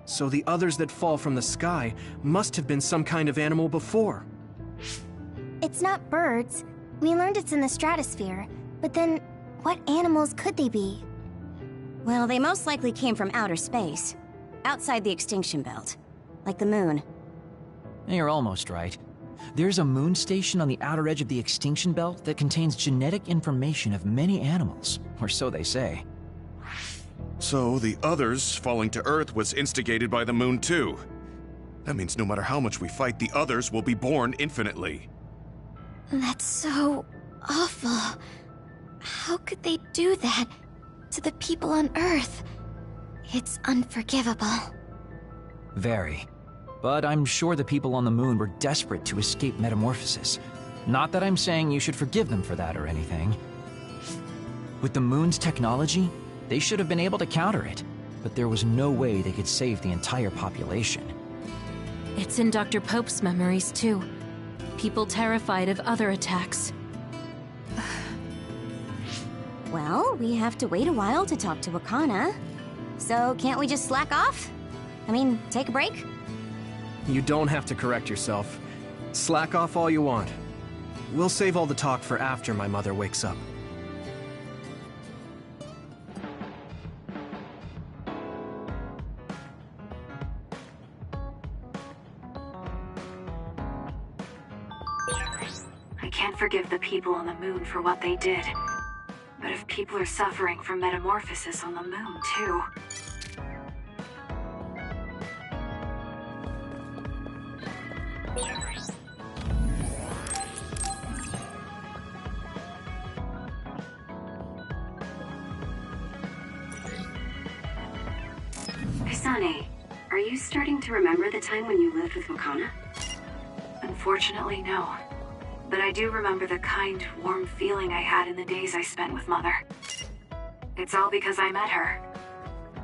So the others that fall from the sky must have been some kind of animal before. It's not birds. We learned it's in the stratosphere. But then, what animals could they be? Well, they most likely came from outer space. Outside the extinction belt. Like the moon. You're almost right. There's a moon station on the outer edge of the extinction belt that contains genetic information of many animals, or so they say. So the others falling to Earth was instigated by the moon too. That means no matter how much we fight, the others will be born infinitely. That's so awful. How could they do that to the people on Earth? It's unforgivable. Very. But I'm sure the people on the moon were desperate to escape metamorphosis. Not that I'm saying you should forgive them for that or anything. With the moon's technology, They should have been able to counter it, but there was no way they could save the entire population. It's in Dr. Pope's memories, too. People terrified of other attacks. Well, we have to wait a while to talk to Wakana. So can't we just slack off? I mean, take a break? You don't have to correct yourself. Slack off all you want. We'll save all the talk for after my mother wakes up. I can't forgive the people on the moon for what they did. But if people are suffering from metamorphosis on the moon, too... Pisane, are you starting to remember the time when you lived with Wakana? Unfortunately, no. But I do remember the kind, warm feeling I had in the days I spent with Mother. It's all because I met her.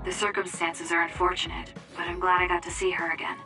The circumstances are unfortunate, but I'm glad I got to see her again.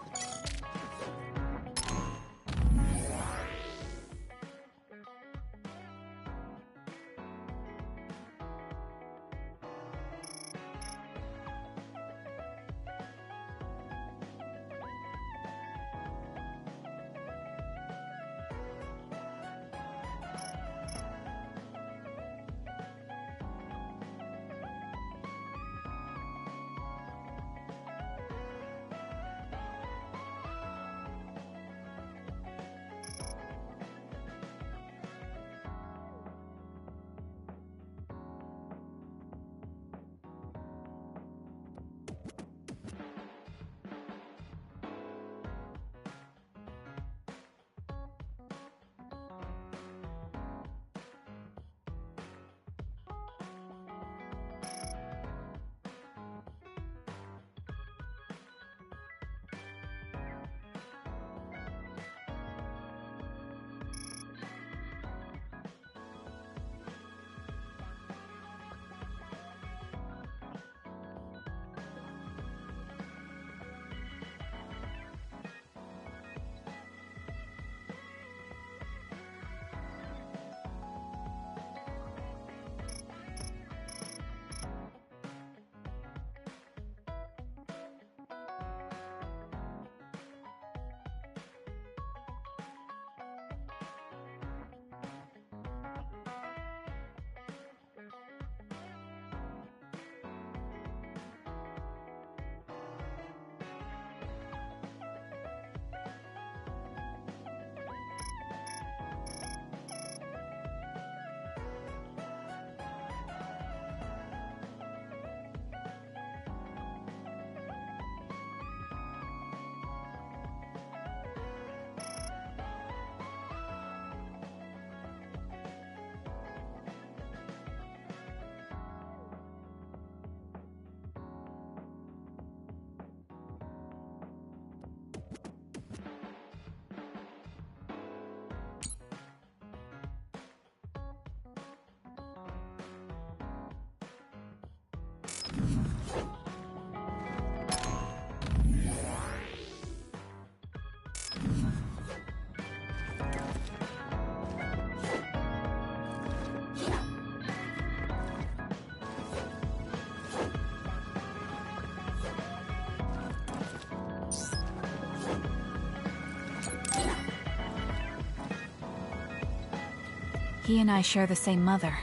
He and I share the same mother.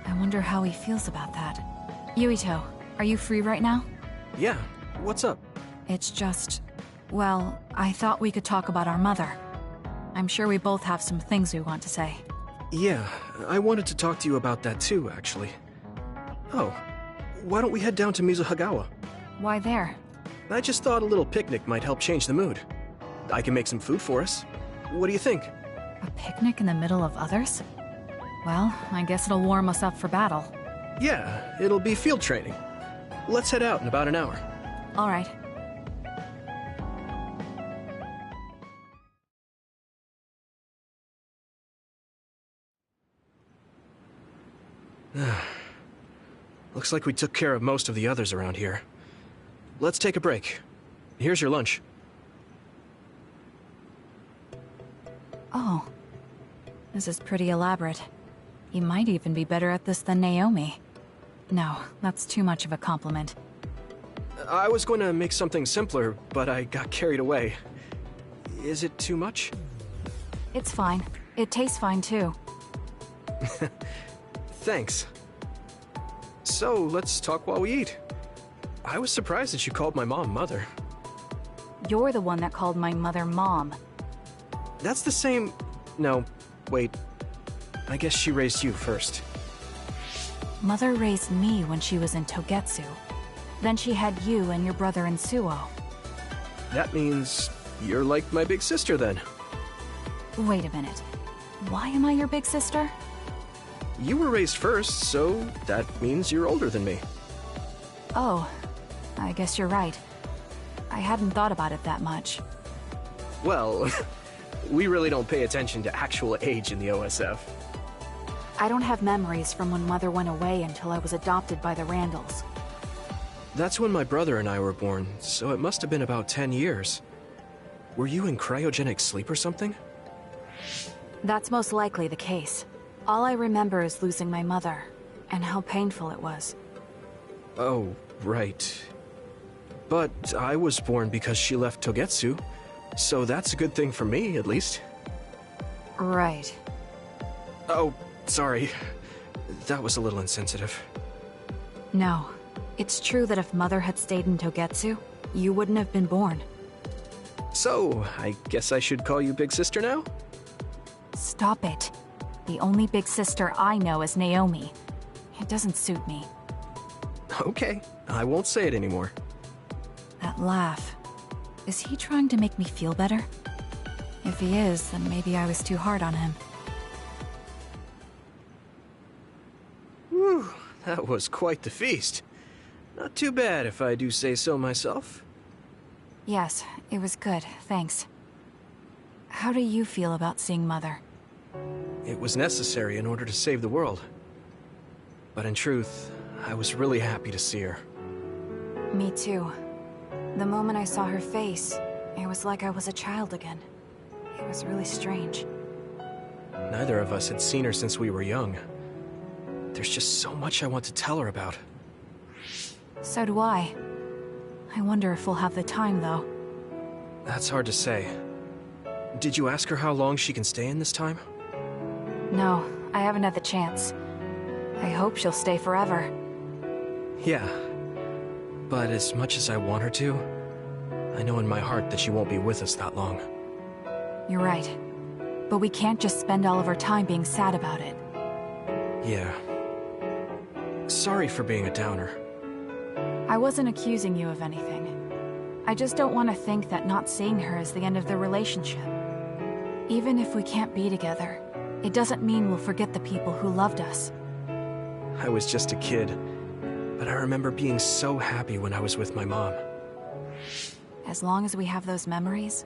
I wonder how he feels about that. Yuito, are you free right now? Yeah, what's up? It's just... well, I thought we could talk about our mother. I'm sure we both have some things we want to say. Yeah, I wanted to talk to you about that too, actually. Oh, why don't we head down to Mizuhagawa? Why there? I just thought a little picnic might help change the mood. I can make some food for us. What do you think? A picnic in the middle of others? Well, I guess it'll warm us up for battle. Yeah, it'll be field training. Let's head out in about an hour. All right. Looks like we took care of most of the others around here. Let's take a break. Here's your lunch. Oh. This is pretty elaborate. You might even be better at this than Naomi. No, that's too much of a compliment. I was going to make something simpler, but I got carried away. Is it too much? It's fine. It tastes fine too. Thanks. So, let's talk while we eat. I was surprised that you called my mom Mother. You're the one that called my mother Mom. That's the same... No, wait. I guess she raised you first. Mother raised me when she was in Togetsu. Then she had you and your brother in Suo. That means you're like my big sister then. Wait a minute. Why am I your big sister? You were raised first, so that means you're older than me. Oh, I guess you're right. I hadn't thought about it that much. Well, we really don't pay attention to actual age in the OSF. I don't have memories from when Mother went away until I was adopted by the Randalls. That's when my brother and I were born, so it must have been about 10 years. Were you in cryogenic sleep or something? That's most likely the case. All I remember is losing my mother, and how painful it was. Oh, right. But I was born because she left Togetsu, so that's a good thing for me, at least. Right. Oh, sorry. That was a little insensitive. No. It's true that if Mother had stayed in Togetsu, you wouldn't have been born. So, I guess I should call you Big Sister now? Stop it. The only big sister I know is Naomi. It doesn't suit me. Okay, I won't say it anymore. That laugh. Is he trying to make me feel better? If he is, then maybe I was too hard on him. Whew, that was quite the feast. Not too bad if I do say so myself. Yes, it was good, thanks. How do you feel about seeing Mother? It was necessary in order to save the world. But in truth, I was really happy to see her. Me too. The moment I saw her face, it was like I was a child again. It was really strange. Neither of us had seen her since we were young. There's just so much I want to tell her about. So do I. I wonder if we'll have the time, though. That's hard to say. Did you ask her how long she can stay in this time? No, I haven't had the chance. I hope she'll stay forever. Yeah. But as much as I want her to, I know in my heart that she won't be with us that long. You're right. But we can't just spend all of our time being sad about it. Yeah. Sorry for being a downer. I wasn't accusing you of anything. I just don't want to think that not seeing her is the end of the relationship. Even if we can't be together, it doesn't mean we'll forget the people who loved us. I was just a kid, but I remember being so happy when I was with my mom. As long as we have those memories,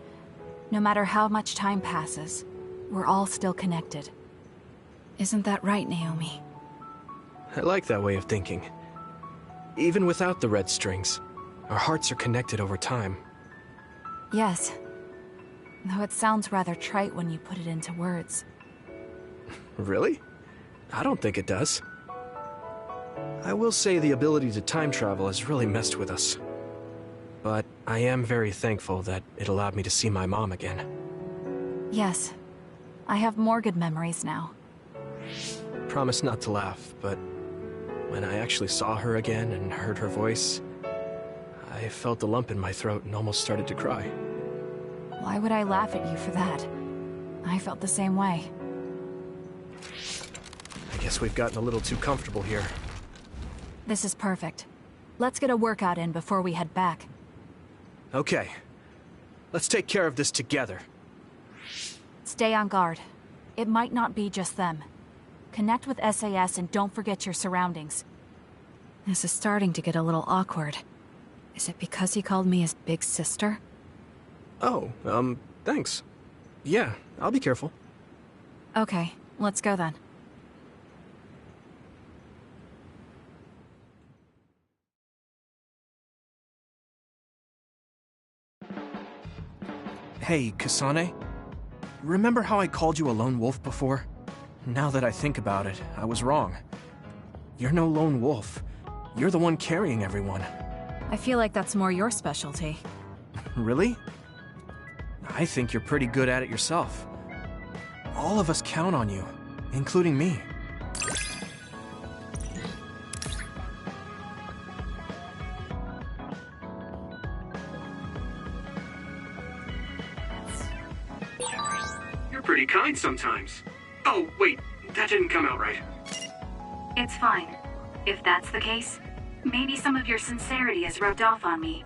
no matter how much time passes, we're all still connected. Isn't that right, Naomi? I like that way of thinking. Even without the red strings, our hearts are connected over time. Yes. Though it sounds rather trite when you put it into words. Really? I don't think it does. I will say the ability to time travel has really messed with us. But I am very thankful that it allowed me to see my mom again. Yes. I have more good memories now. Promise not to laugh, but when I actually saw her again and heard her voice, I felt a lump in my throat and almost started to cry. Why would I laugh at you for that? I felt the same way. I guess we've gotten a little too comfortable here. This is perfect. Let's get a workout in before we head back. Okay. Let's take care of this together. Stay on guard. It might not be just them. Connect with SAS and don't forget your surroundings. This is starting to get a little awkward. Is it because he called me his big sister? Oh, thanks. Yeah, I'll be careful. Okay, let's go then. Hey, Kasane. Remember how I called you a lone wolf before? Now that I think about it, I was wrong. You're no lone wolf. You're the one carrying everyone. I feel like that's more your specialty. Really? I think you're pretty good at it yourself. All of us count on you, including me. You're pretty kind sometimes. Oh, wait, that didn't come out right. It's fine. If that's the case, maybe some of your sincerity has rubbed off on me.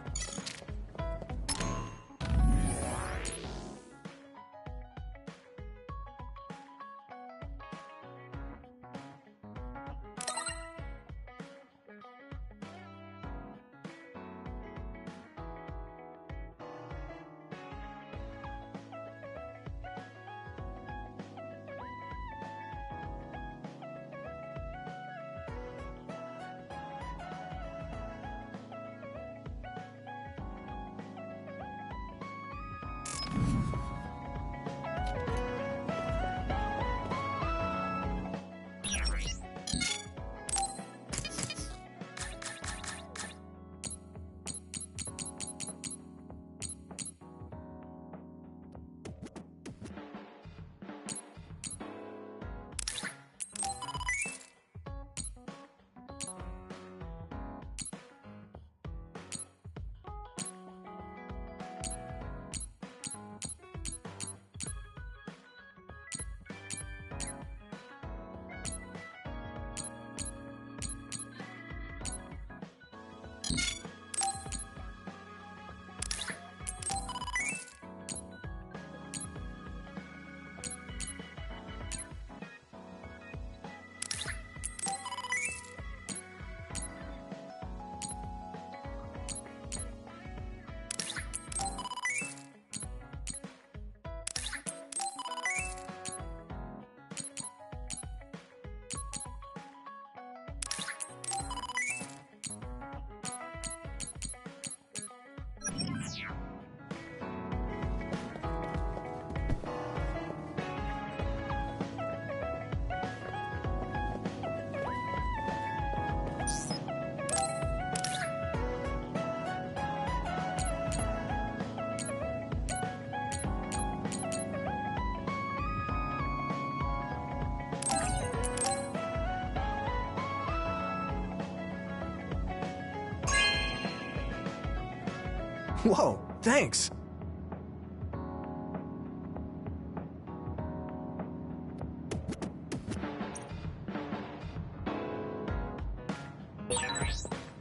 Whoa, thanks.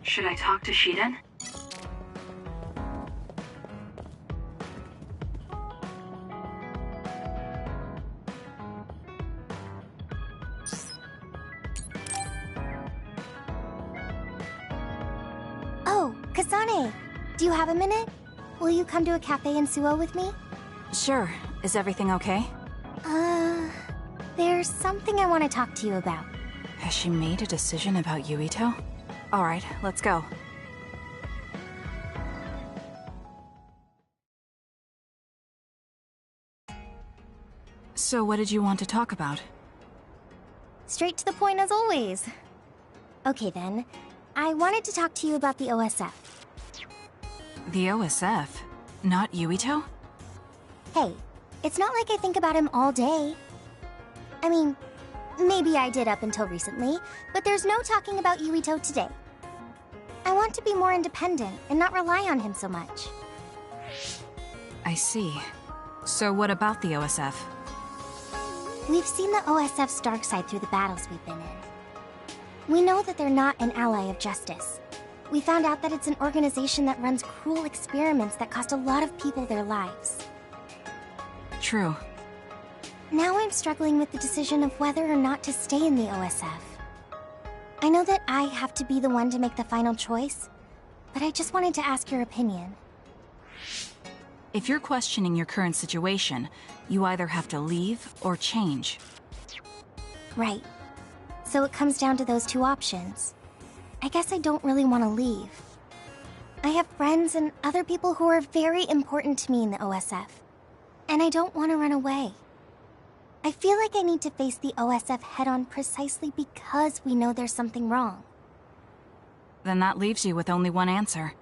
Should I talk to Shiden? Oh, Kasane! Do you have a minute? Will you come to a cafe in Suo with me? Sure. Is everything okay? There's something I want to talk to you about. Has she made a decision about Yuito? Alright, let's go. So what did you want to talk about? Straight to the point as always. Okay then, I wanted to talk to you about the OSF. The OSF? Not Yuito? Hey, it's not like I think about him all day. I mean, maybe I did up until recently, but there's no talking about Yuito today. I want to be more independent and not rely on him so much. I see. So what about the OSF? We've seen the OSF's dark side through the battles we've been in. We know that they're not an ally of justice. We found out that it's an organization that runs cruel experiments that cost a lot of people their lives. True. Now I'm struggling with the decision of whether or not to stay in the OSF. I know that I have to be the one to make the final choice, but I just wanted to ask your opinion. If you're questioning your current situation, you either have to leave or change. Right. So it comes down to those two options. I guess I don't really want to leave. I have friends and other people who are very important to me in the OSF. And I don't want to run away. I feel like I need to face the OSF head-on precisely because we know there's something wrong. Then that leaves you with only one answer.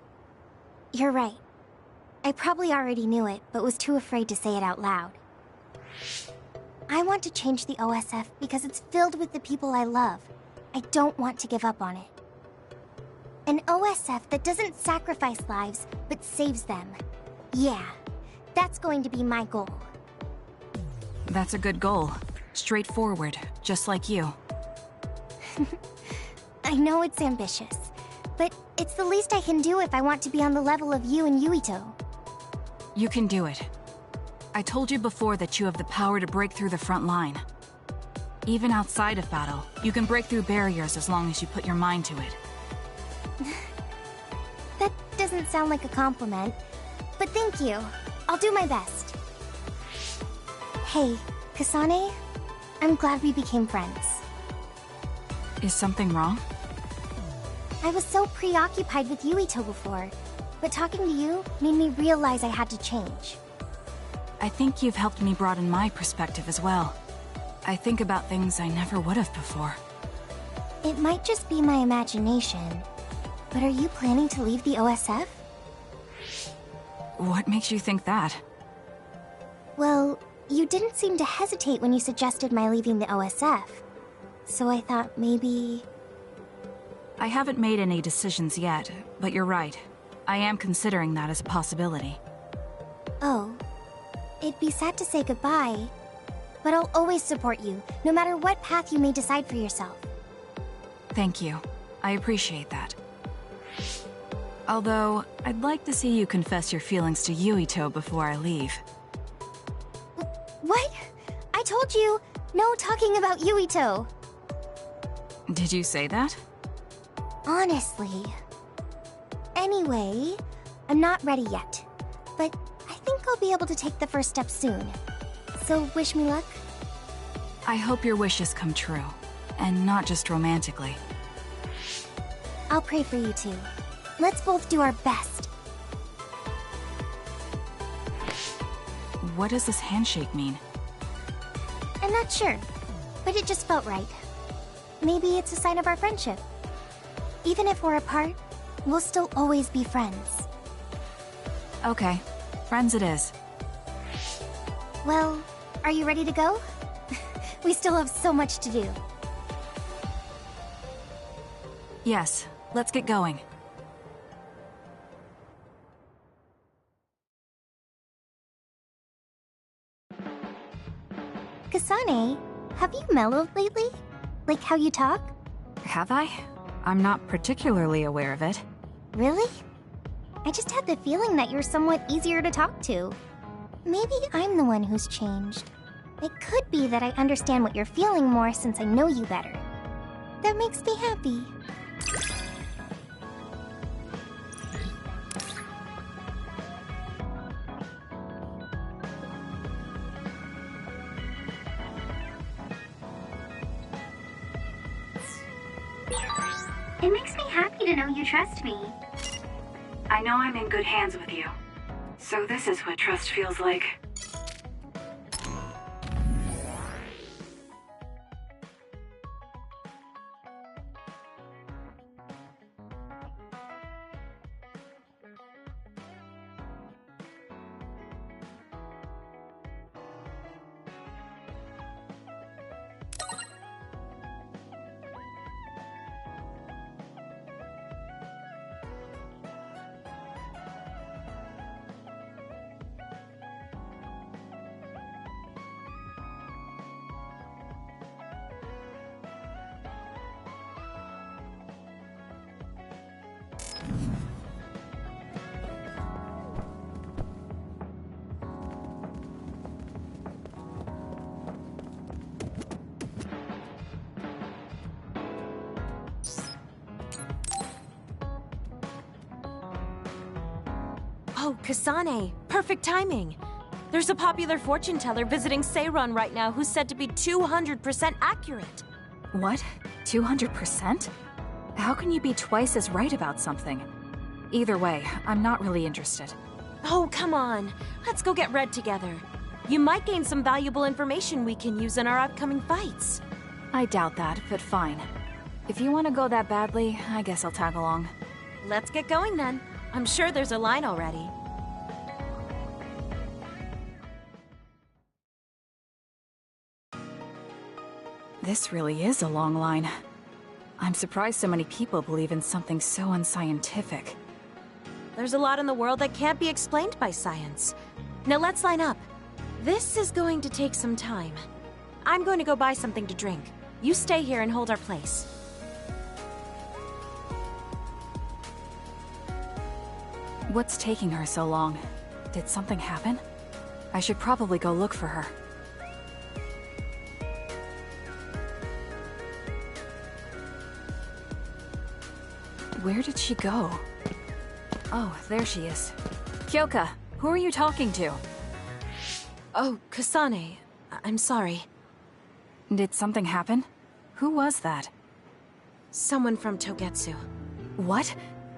You're right. I probably already knew it, but was too afraid to say it out loud. I want to change the OSF because it's filled with the people I love. I don't want to give up on it. An OSF that doesn't sacrifice lives, but saves them. Yeah, that's going to be my goal. That's a good goal. Straightforward, just like you. I know it's ambitious, but it's the least I can do if I want to be on the level of you and Yuito. You can do it. I told you before that you have the power to break through the front line. Even outside of battle, you can break through barriers as long as you put your mind to it. That doesn't sound like a compliment, but thank you. I'll do my best. Hey, Kasane, I'm glad we became friends. Is something wrong? I was so preoccupied with Yuito before, but talking to you made me realize I had to change. I think you've helped me broaden my perspective as well. I think about things I never would have before. It might just be my imagination, but are you planning to leave the OSF? What makes you think that? Well, you didn't seem to hesitate when you suggested my leaving the OSF, so I thought maybe... I haven't made any decisions yet, but you're right. I am considering that as a possibility. Oh, it'd be sad to say goodbye, but I'll always support you, no matter what path you may decide for yourself. Thank you. I appreciate that. Although, I'd like to see you confess your feelings to Yuito before I leave. What? I told you, no talking about Yuito. Did you say that? Honestly. Anyway, I'm not ready yet, but I think I'll be able to take the first step soon. So wish me luck? I hope your wishes come true, and not just romantically. I'll pray for you too. Let's both do our best. What does this handshake mean? I'm not sure, but it just felt right. Maybe it's a sign of our friendship. Even if we're apart, we'll still always be friends. Okay, friends it is. Well, are you ready to go? We still have so much to do. Yes, let's get going. Kasane, have you mellowed lately? Like how you talk? Have I? I'm not particularly aware of it. Really? I just had the feeling that you're somewhat easier to talk to. Maybe I'm the one who's changed. It could be that I understand what you're feeling more since I know you better. That makes me happy. It makes me happy to know you trust me. I know I'm in good hands with you. So this is what trust feels like. Oh, Kasane, perfect timing. There's a popular fortune teller visiting Seiron right now who's said to be 200% accurate. What? 200%? How can you be twice as right about something? Either way, I'm not really interested. Oh, come on. Let's go get Red together. You might gain some valuable information we can use in our upcoming fights. I doubt that, but fine. If you want to go that badly, I guess I'll tag along. Let's get going then. I'm sure there's a line already. This really is a long line. I'm surprised so many people believe in something so unscientific. There's a lot in the world that can't be explained by science. Now let's line up. This is going to take some time. I'm going to go buy something to drink. You stay here and hold our place. What's taking her so long? Did something happen? I should probably go look for her. Where did she go? Oh, there she is. Kyoka, who are you talking to? Oh, Kasane. I'm sorry. Did something happen? Who was that? Someone from Togetsu. What?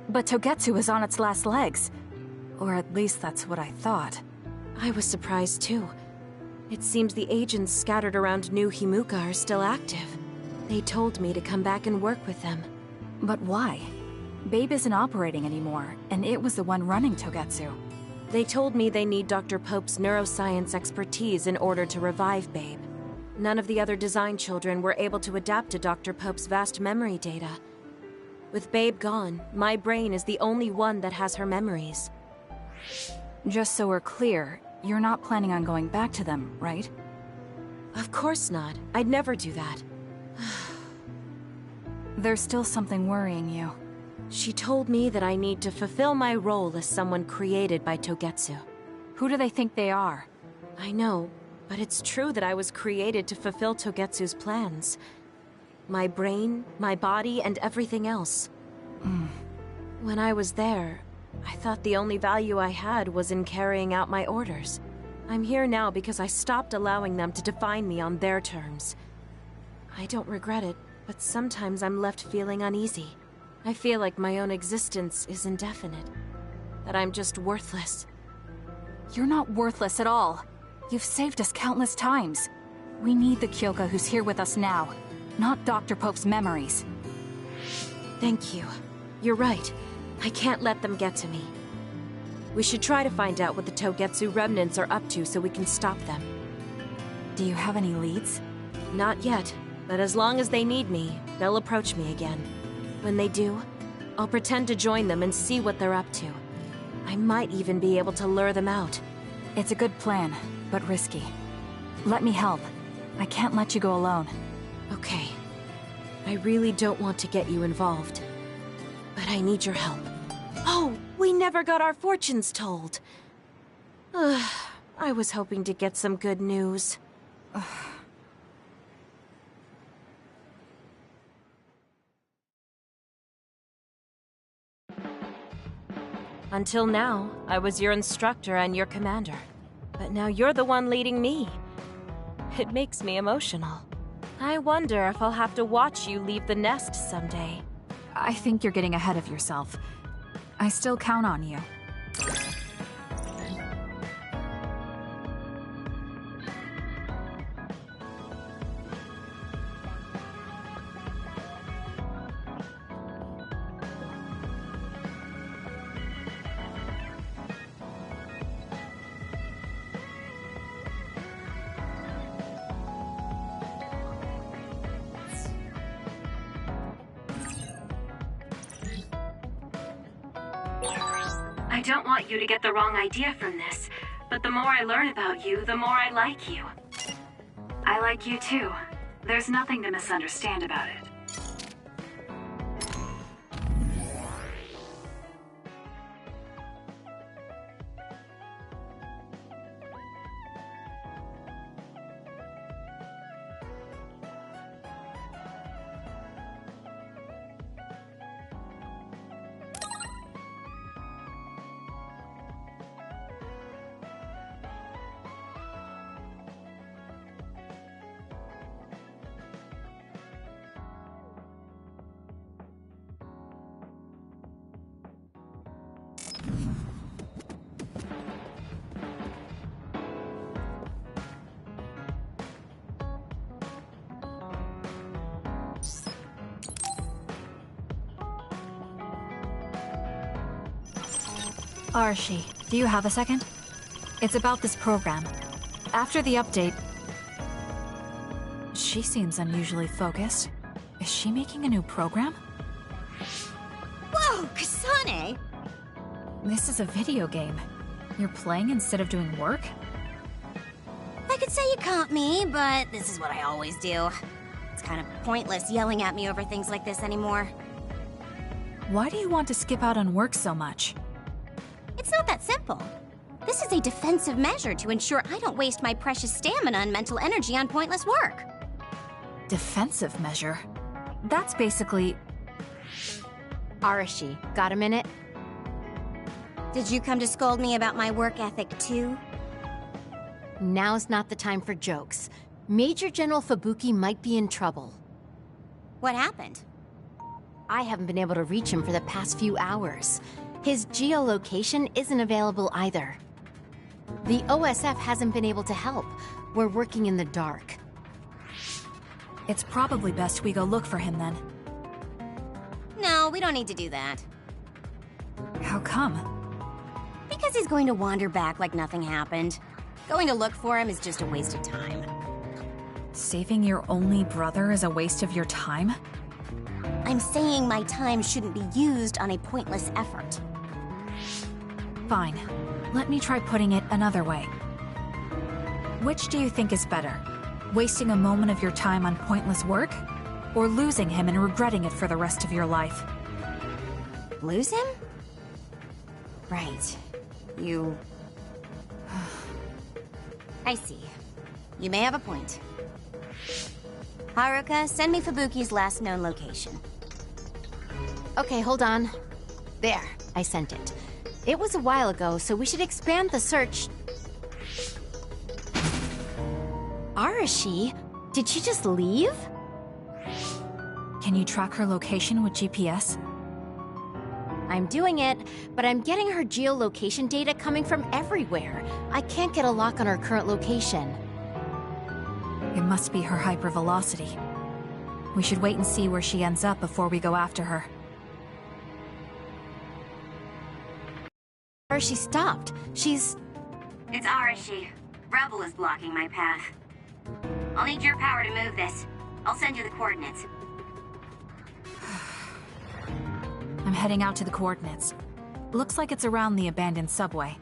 But Togetsu is on its last legs. Or at least that's what I thought. I was surprised too. It seems the agents scattered around New Himuka are still active. They told me to come back and work with them. But why? Babe isn't operating anymore, and it was the one running Togetsu. They told me they need Dr. Pope's neuroscience expertise in order to revive Babe. None of the other design children were able to adapt to Dr. Pope's vast memory data. With Babe gone, my brain is the only one that has her memories. Just so we're clear, you're not planning on going back to them, right? Of course not. I'd never do that. There's still something worrying you. She told me that I need to fulfill my role as someone created by Togetsu. Who do they think they are? I know, but it's true that I was created to fulfill Togetsu's plans. My brain, my body, and everything else. When I was there, I thought the only value I had was in carrying out my orders. I'm here now because I stopped allowing them to define me on their terms. I don't regret it, but sometimes I'm left feeling uneasy. I feel like my own existence is indefinite. That I'm just worthless. You're not worthless at all. You've saved us countless times. We need the Kyoka who's here with us now, not Dr. Pope's memories. Thank you. You're right. I can't let them get to me. We should try to find out what the Togetsu remnants are up to so we can stop them. Do you have any leads? Not yet, but as long as they need me, they'll approach me again. When they do, I'll pretend to join them and see what they're up to. I might even be able to lure them out. It's a good plan, but risky. Let me help. I can't let you go alone. Okay. I really don't want to get you involved. But I need your help. Oh, we never got our fortunes told. I was hoping to get some good news. Until now, I was your instructor and your commander. But now you're the one leading me. It makes me emotional. I wonder if I'll have to watch you leave the nest someday. I think you're getting ahead of yourself. I still count on you. I don't want you to get the wrong idea from this, but the more I learn about you, the more I like you. I like you too. There's nothing to misunderstand about it. Arashi, do you have a second? It's about this program. After the update... She seems unusually focused. Is she making a new program? Whoa, Kasane! This is a video game. You're playing instead of doing work? I could say you caught me, but this is what I always do. It's kind of pointless yelling at me over things like this anymore. Why do you want to skip out on work so much? It's not that simple. This is a defensive measure to ensure I don't waste my precious stamina and mental energy on pointless work. Defensive measure? That's basically... Arashi, got a minute? Did you come to scold me about my work ethic too? Now's not the time for jokes. Major General Fubuki might be in trouble. What happened? I haven't been able to reach him for the past few hours. His geolocation isn't available either. The OSF hasn't been able to help. We're working in the dark. It's probably best we go look for him then. No, we don't need to do that. How come? Because he's going to wander back like nothing happened. Going to look for him is just a waste of time. Saving your only brother is a waste of your time? I'm saying my time shouldn't be used on a pointless effort. Fine. Let me try putting it another way. Which do you think is better? Wasting a moment of your time on pointless work? Or losing him and regretting it for the rest of your life? Lose him? Right. You... I see. You may have a point. Haruka, send me Fubuki's last known location. Okay, hold on. There, I sent it. It was a while ago, so we should expand the search. Arashi? Did she just leave? Can you track her location with GPS? I'm doing it, but I'm getting her geolocation data coming from everywhere. I can't get a lock on her current location. It must be her hypervelocity. We should wait and see where she ends up before we go after her. Arashi stopped. She's... It's Arashi. Rebel is blocking my path. I'll need your power to move this. I'll send you the coordinates. I'm heading out to the coordinates. Looks like it's around the abandoned subway.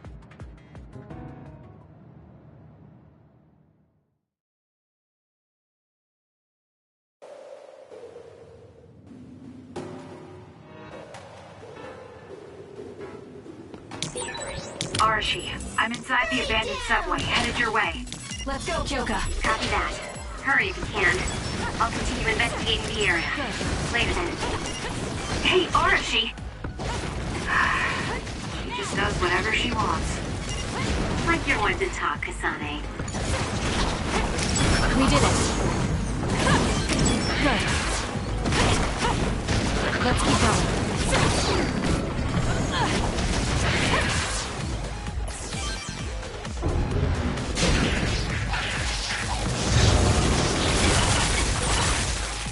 Arashi, I'm inside the abandoned subway, headed your way. Let's go, Kyoka. Copy that. Hurry if you can. I'll continue investigating the area. Later then. Hey, Arashi! She just does whatever she wants. Like you're one to talk, Kasane. We did it. Good. Let's keep going.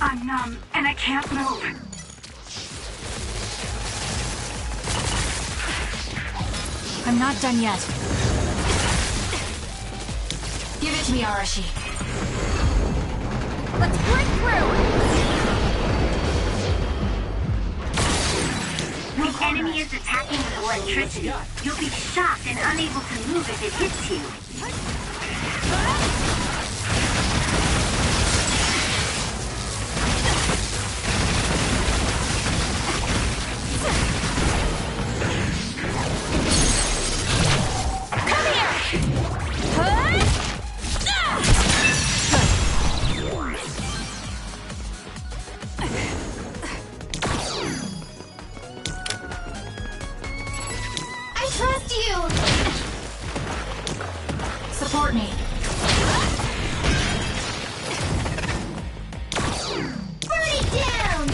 I'm numb, and I can't move. I'm not done yet. Give it to me, Arashi. Let's break through! The enemy is attacking with electricity. You'll be shocked and unable to move if it hits you. Support me. Burn it down!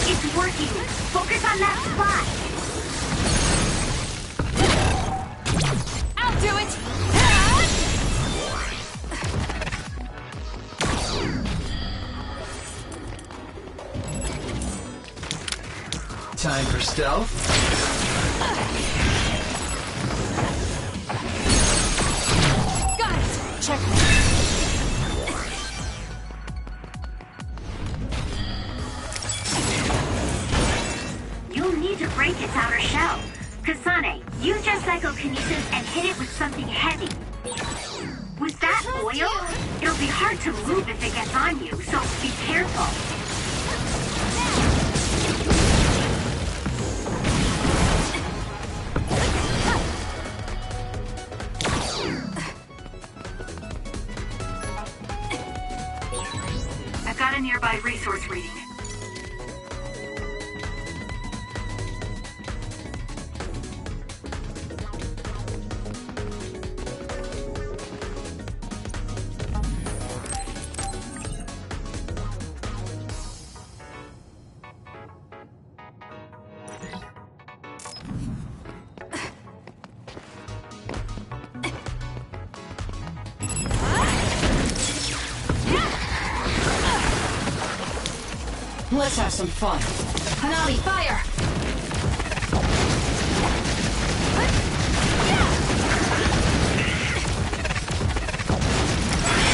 It's working! Focus on that spot! I'll do it! Time for stealth. Checkmate. You'll need to break its outer shell. Kasane, use your psychokinesis and hit it with something heavy. With that oil, it'll be hard to move if it gets on you, so be careful. I've got a nearby resource reading. Let's have some fun. Hanami, fire!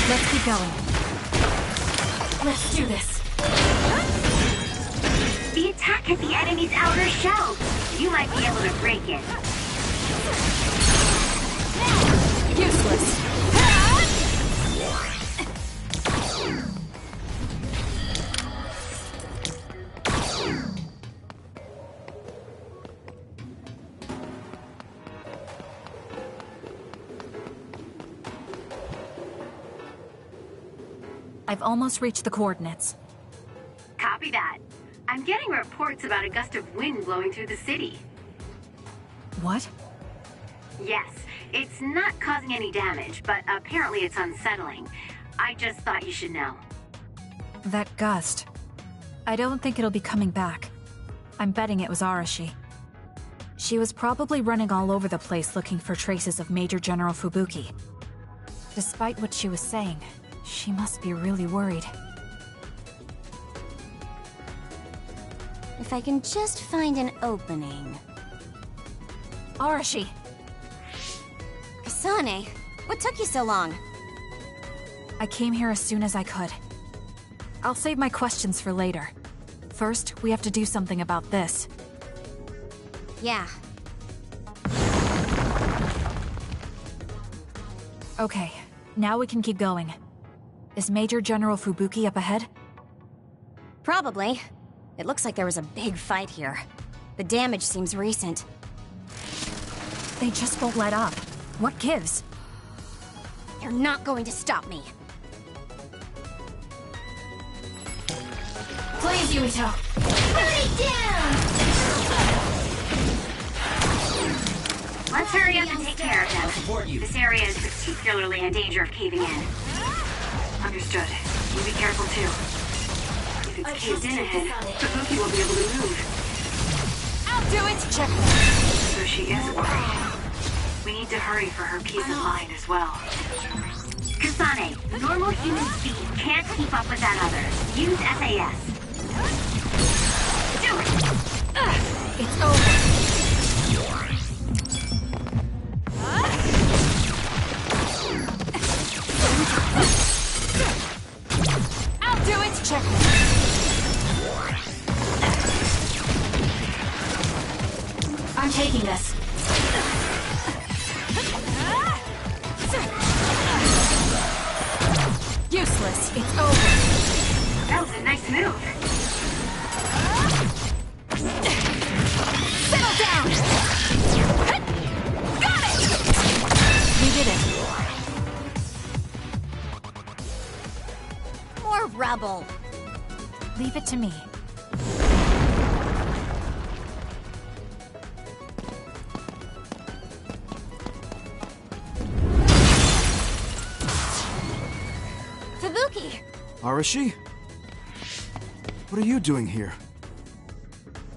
Let's keep going. Let's do this. The attack hit the enemy's outer shell. You might be able to break it. Useless. I've almost reached the coordinates. Copy that. I'm getting reports about a gust of wind blowing through the city. What? Yes, it's not causing any damage, but apparently it's unsettling. I just thought you should know. That gust. I don't think it'll be coming back. I'm betting it was Arashi. She was probably running all over the place looking for traces of Major General Fubuki. Despite what she was saying, she must be really worried. If I can just find an opening. Arashi! Kasane, what took you so long? I came here as soon as I could. I'll save my questions for later. First, we have to do something about this. Yeah. Okay, now we can keep going. Is Major General Fubuki up ahead? Probably. It looks like there was a big fight here. The damage seems recent. They just won't let up. What gives? You're not going to stop me. Please, Yuito. Put it down! Let's hurry up and take care of I'll support them. you. This area is particularly in danger of caving in. Understood. You be careful too. If it's caved in ahead, Fubuki will be able to move. I'll do it! Check. So she is worried. We need to hurry for her peace of mind as well. Kasane, normal human speed can't keep up with that other. Use SAS. Do it! It's over. I'll do it! Check. I'm taking this. Useless. It's over. That was a nice move. Settle down! Got it! We did it. More rubble. Leave it to me. Fubuki! Arashi? What are you doing here?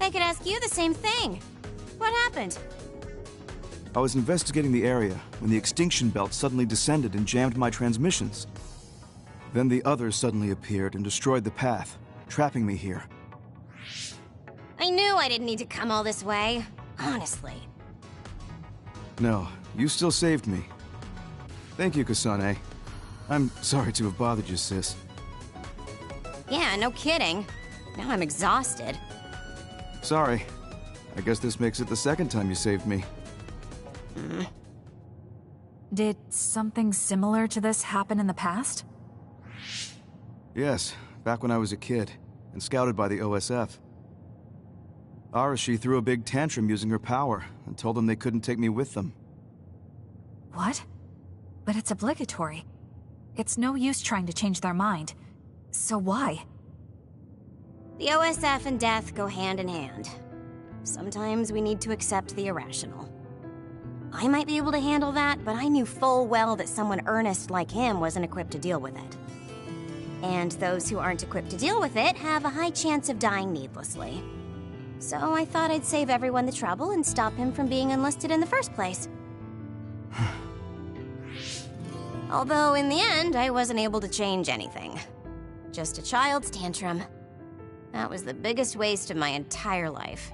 I could ask you the same thing. What happened? I was investigating the area when the extinction belt suddenly descended and jammed my transmissions. Then the others suddenly appeared and destroyed the path, trapping me here. I knew I didn't need to come all this way. Honestly. No, you still saved me. Thank you, Kasane. I'm sorry to have bothered you, sis. Yeah, no kidding. Now I'm exhausted. Sorry. I guess this makes it the second time you saved me. Did something similar to this happen in the past? Yes, back when I was a kid, and scouted by the OSF. Arashi threw a big tantrum using her power, and told them they couldn't take me with them. What? But it's obligatory. It's no use trying to change their mind. So why? The OSF and death go hand in hand. Sometimes we need to accept the irrational. I might be able to handle that, but I knew full well that someone earnest like him wasn't equipped to deal with it. And those who aren't equipped to deal with it have a high chance of dying needlessly. So I thought I'd save everyone the trouble and stop him from being enlisted in the first place. Although in the end, I wasn't able to change anything. Just a child's tantrum. That was the biggest waste of my entire life.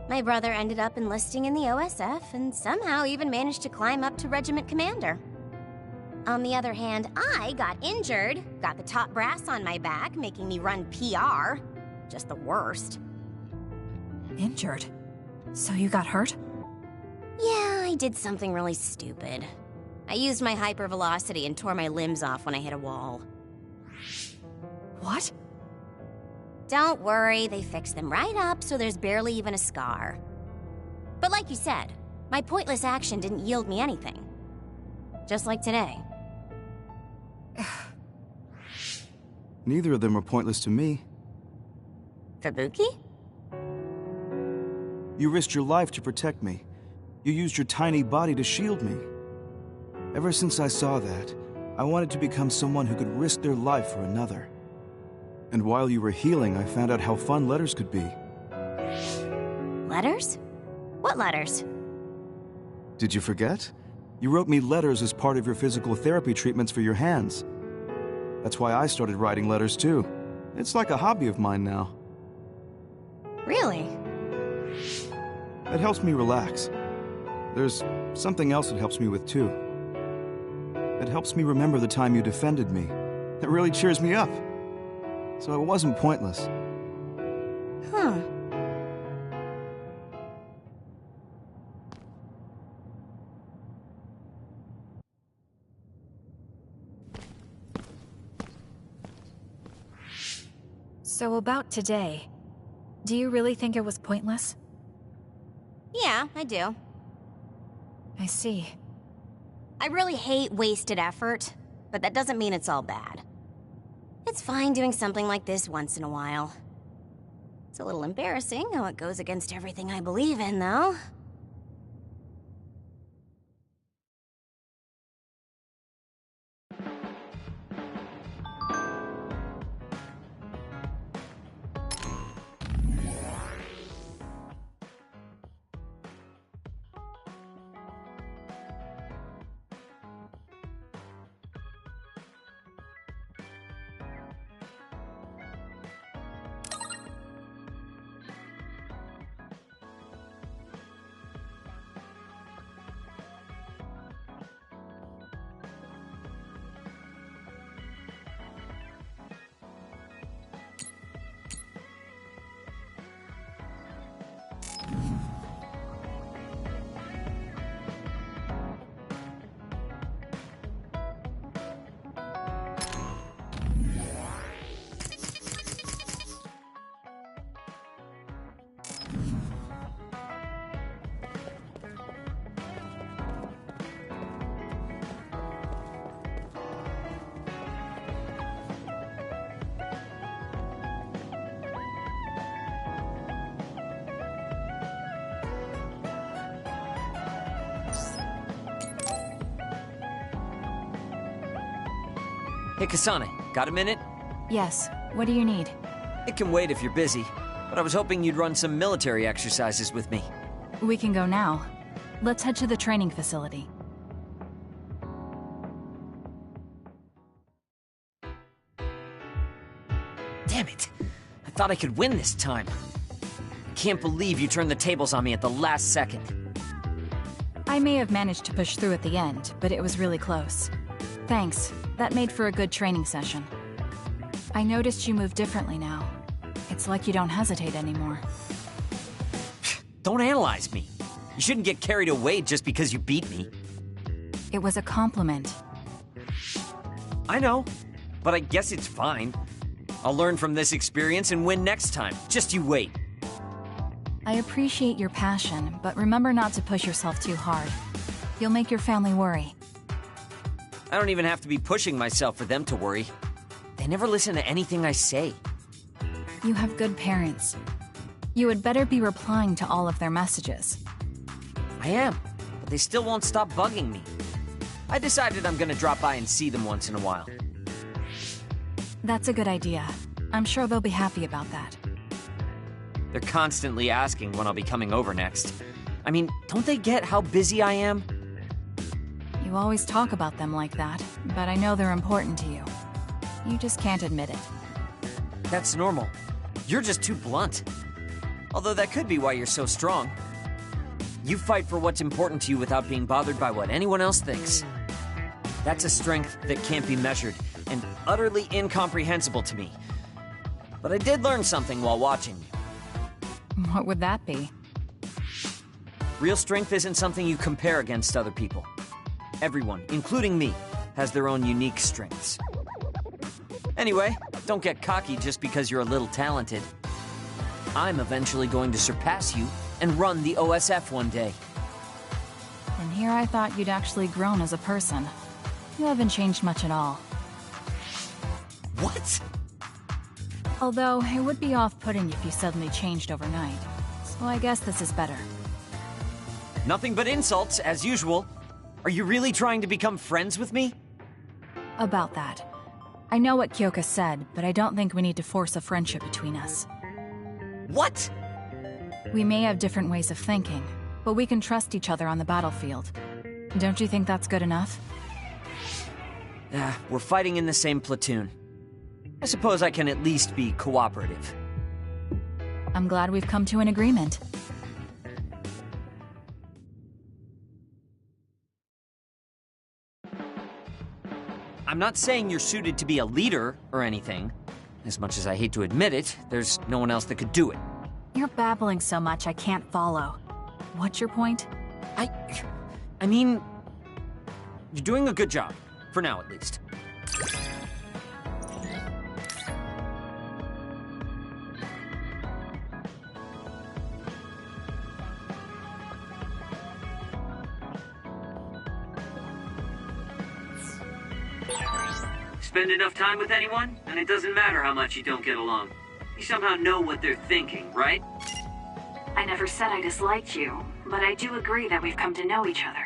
My brother ended up enlisting in the OSF and somehow even managed to climb up to regiment commander. On the other hand, I got injured, got the top brass on my back, making me run PR. Just the worst. Injured? So you got hurt? Yeah, I did something really stupid. I used my hypervelocity and tore my limbs off when I hit a wall. What? Don't worry, they fixed them right up so there's barely even a scar. But like you said, my pointless action didn't yield me anything. Just like today. Neither of them are pointless to me. Fubuki? You risked your life to protect me. You used your tiny body to shield me. Ever since I saw that, I wanted to become someone who could risk their life for another. And while you were healing, I found out how fun letters could be. Letters? What letters? Did you forget? You wrote me letters as part of your physical therapy treatments for your hands. That's why I started writing letters too. It's like a hobby of mine now. Really? It helps me relax. There's something else it helps me with too. It helps me remember the time you defended me. It really cheers me up. So it wasn't pointless. Huh. So about today, do you really think it was pointless? Yeah, I do. I see. I really hate wasted effort, but that doesn't mean it's all bad. It's fine doing something like this once in a while. It's a little embarrassing how it goes against everything I believe in, though. Hey, Kasane, got a minute? Yes. What do you need? It can wait if you're busy, but I was hoping you'd run some military exercises with me. We can go now. Let's head to the training facility. Damn it! I thought I could win this time. I can't believe you turned the tables on me at the last second. I may have managed to push through at the end, but it was really close. Thanks. That made for a good training session. I noticed you move differently now. It's like you don't hesitate anymore. Don't analyze me. You shouldn't get carried away just because you beat me. It was a compliment. I know, but I guess it's fine. I'll learn from this experience and win next time. Just you wait. I appreciate your passion, but remember not to push yourself too hard. You'll make your family worry. I don't even have to be pushing myself for them to worry. They never listen to anything I say. You have good parents. You had better be replying to all of their messages. I am, but they still won't stop bugging me. I decided I'm gonna drop by and see them once in a while. That's a good idea. I'm sure they'll be happy about that. They're constantly asking when I'll be coming over next. I mean, don't they get how busy I am? You always talk about them like that, but I know they're important to you. You just can't admit it. That's normal. You're just too blunt. Although that could be why you're so strong. You fight for what's important to you without being bothered by what anyone else thinks. That's a strength that can't be measured, and utterly incomprehensible to me. But I did learn something while watching you. What would that be? Real strength isn't something you compare against other people. Everyone, including me, has their own unique strengths. Anyway, don't get cocky just because you're a little talented. I'm eventually going to surpass you and run the OSF one day. And here I thought you'd actually grown as a person. You haven't changed much at all. What? Although, it would be off-putting if you suddenly changed overnight. So I guess this is better. Nothing but insults, as usual. Are you really trying to become friends with me? About that. I know what Kyoka said, but I don't think we need to force a friendship between us. What? We may have different ways of thinking, but we can trust each other on the battlefield. Don't you think that's good enough? We're fighting in the same platoon. I suppose I can at least be cooperative. I'm glad we've come to an agreement. I'm not saying you're suited to be a leader or anything. As much as I hate to admit it, there's no one else that could do it. You're babbling so much I can't follow. What's your point? I mean, you're doing a good job. For now, at least. Spend enough time with anyone, and it doesn't matter how much you don't get along. You somehow know what they're thinking, right? I never said I disliked you, but I do agree that we've come to know each other.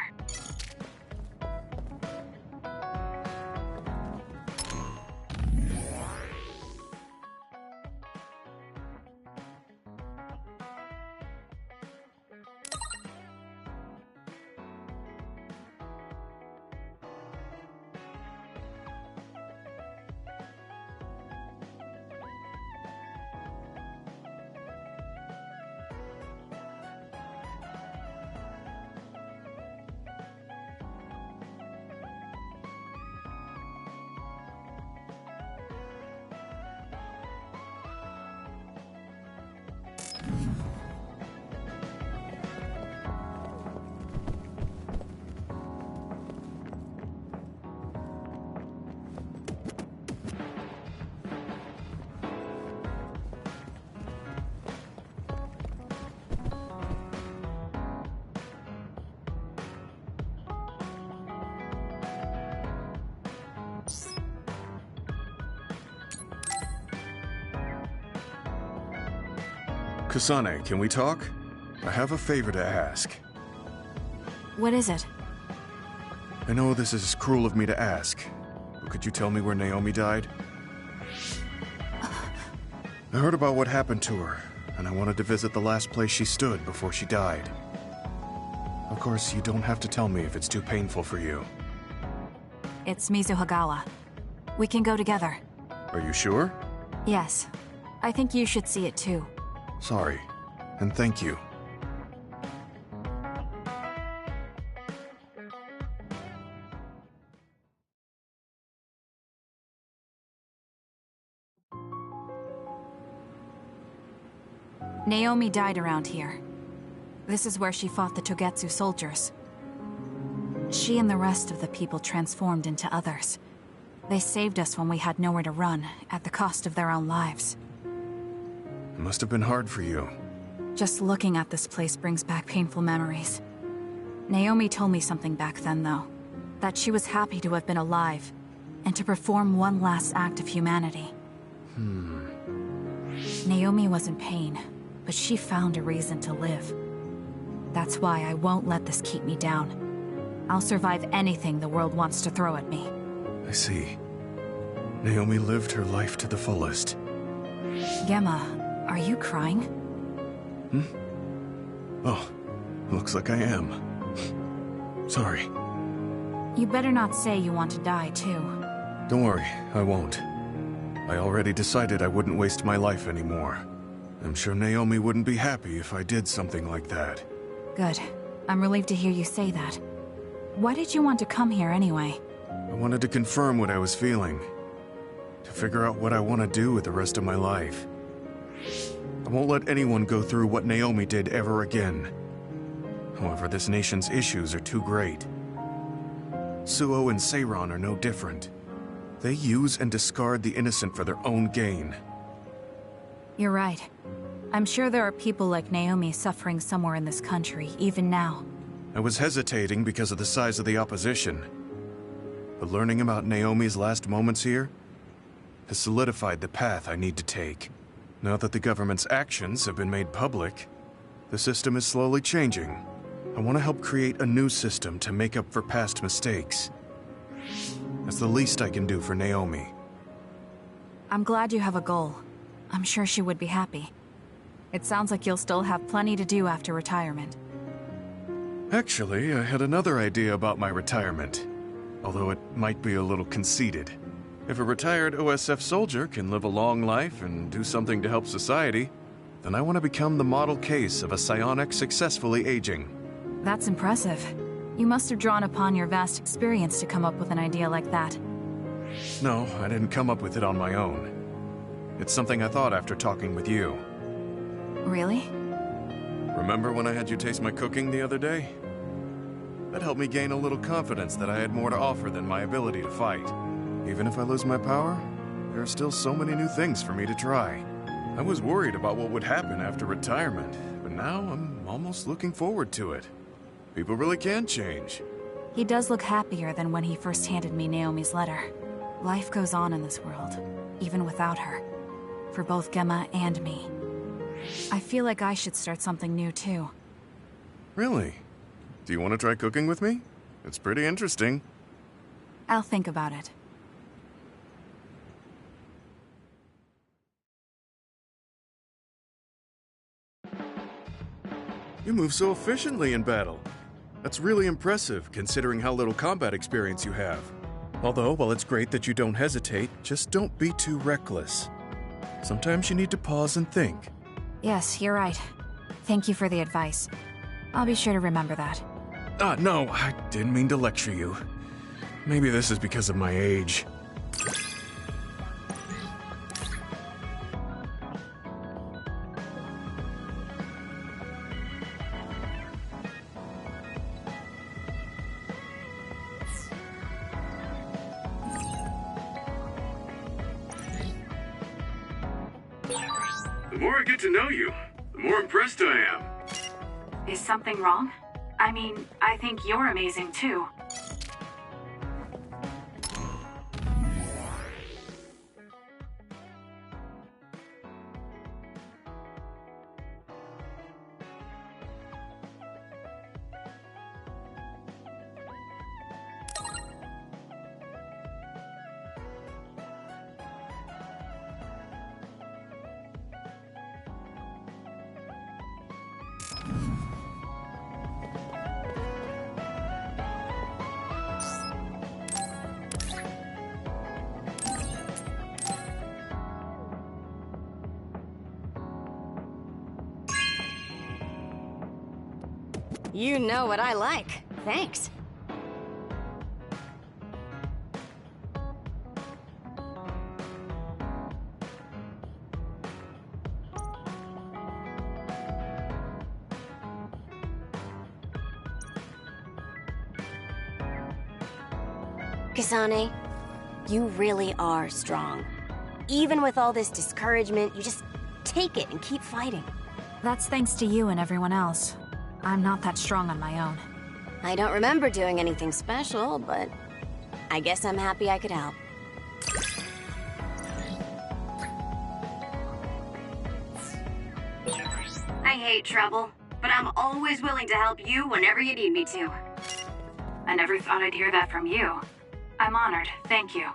Kasane, can we talk? I have a favor to ask. What is it? I know this is cruel of me to ask, but could you tell me where Naomi died? I heard about what happened to her, and I wanted to visit the last place she stood before she died. Of course, you don't have to tell me if it's too painful for you. It's Mizuhagawa. We can go together. Are you sure? Yes. I think you should see it too. Sorry, and thank you. Naomi died around here. This is where she fought the Togetsu soldiers. She and the rest of the people transformed into others. They saved us when we had nowhere to run, at the cost of their own lives. It must have been hard for you. Just looking at this place brings back painful memories. Naomi told me something back then, though. That she was happy to have been alive, and to perform one last act of humanity. Naomi was in pain, but she found a reason to live. That's why I won't let this keep me down. I'll survive anything the world wants to throw at me. I see. Naomi lived her life to the fullest. Gemma, are you crying? Oh, looks like I am. Sorry. You better not say you want to die, too. Don't worry, I won't. I already decided I wouldn't waste my life anymore. I'm sure Naomi wouldn't be happy if I did something like that. Good. I'm relieved to hear you say that. Why did you want to come here anyway? I wanted to confirm what I was feeling. To figure out what I want to do with the rest of my life. I won't let anyone go through what Naomi did ever again. However, this nation's issues are too great. Suo and Seiran are no different. They use and discard the innocent for their own gain. You're right. I'm sure there are people like Naomi suffering somewhere in this country, even now. I was hesitating because of the size of the opposition. But learning about Naomi's last moments here has solidified the path I need to take. Now that the government's actions have been made public, the system is slowly changing. I want to help create a new system to make up for past mistakes. That's the least I can do for Naomi. I'm glad you have a goal. I'm sure she would be happy. It sounds like you'll still have plenty to do after retirement. Actually, I had another idea about my retirement, although it might be a little conceited. If a retired OSF soldier can live a long life and do something to help society, then I want to become the model case of a psionic successfully aging. That's impressive. You must have drawn upon your vast experience to come up with an idea like that. No, I didn't come up with it on my own. It's something I thought after talking with you. Really? Remember when I had you taste my cooking the other day? That helped me gain a little confidence that I had more to offer than my ability to fight. Even if I lose my power, there are still so many new things for me to try. I was worried about what would happen after retirement, but now I'm almost looking forward to it. People really can change. He does look happier than when he first handed me Naomi's letter. Life goes on in this world, even without her. For both Gemma and me. I feel like I should start something new, too. Really? Do you want to try cooking with me? It's pretty interesting. I'll think about it. You move so efficiently in battle. That's really impressive, considering how little combat experience you have. Although, while it's great that you don't hesitate, just don't be too reckless. Sometimes you need to pause and think. Yes, you're right. Thank you for the advice. I'll be sure to remember that. No, I didn't mean to lecture you. Maybe this is because of my age. The more I get to know you, the more impressed I am. Is something wrong? I mean, I think you're amazing too. You know what I like. Thanks. Kasane, you really are strong. Even with all this discouragement, you just take it and keep fighting. That's thanks to you and everyone else. I'm not that strong on my own. I don't remember doing anything special, but I guess I'm happy I could help. I hate trouble, but I'm always willing to help you whenever you need me to. I never thought I'd hear that from you. I'm honored, thank you.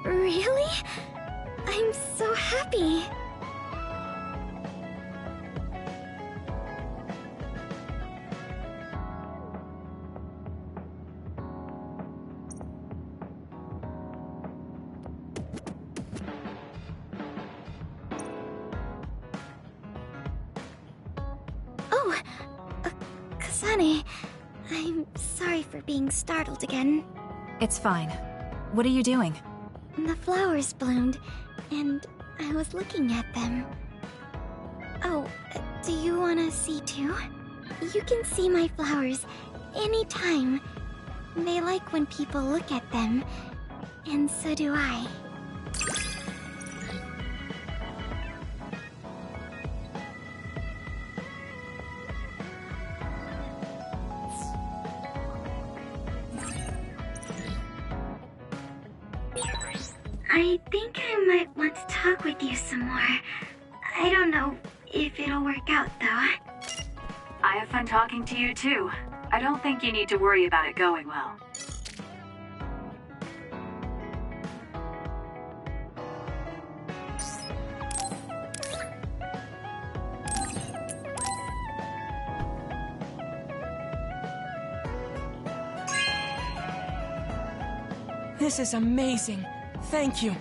Really? I'm so happy. Oh, Kasane, I'm sorry for being startled again. It's fine. What are you doing? The flowers bloomed, and I was looking at them. Oh, do you want to see too? You can see my flowers anytime. They like when people look at them, and so do I. I think I might want to talk with you some more. I don't know if it'll work out, though. I have fun talking to you too. I don't think you need to worry about it going well. This is amazing. Thank you.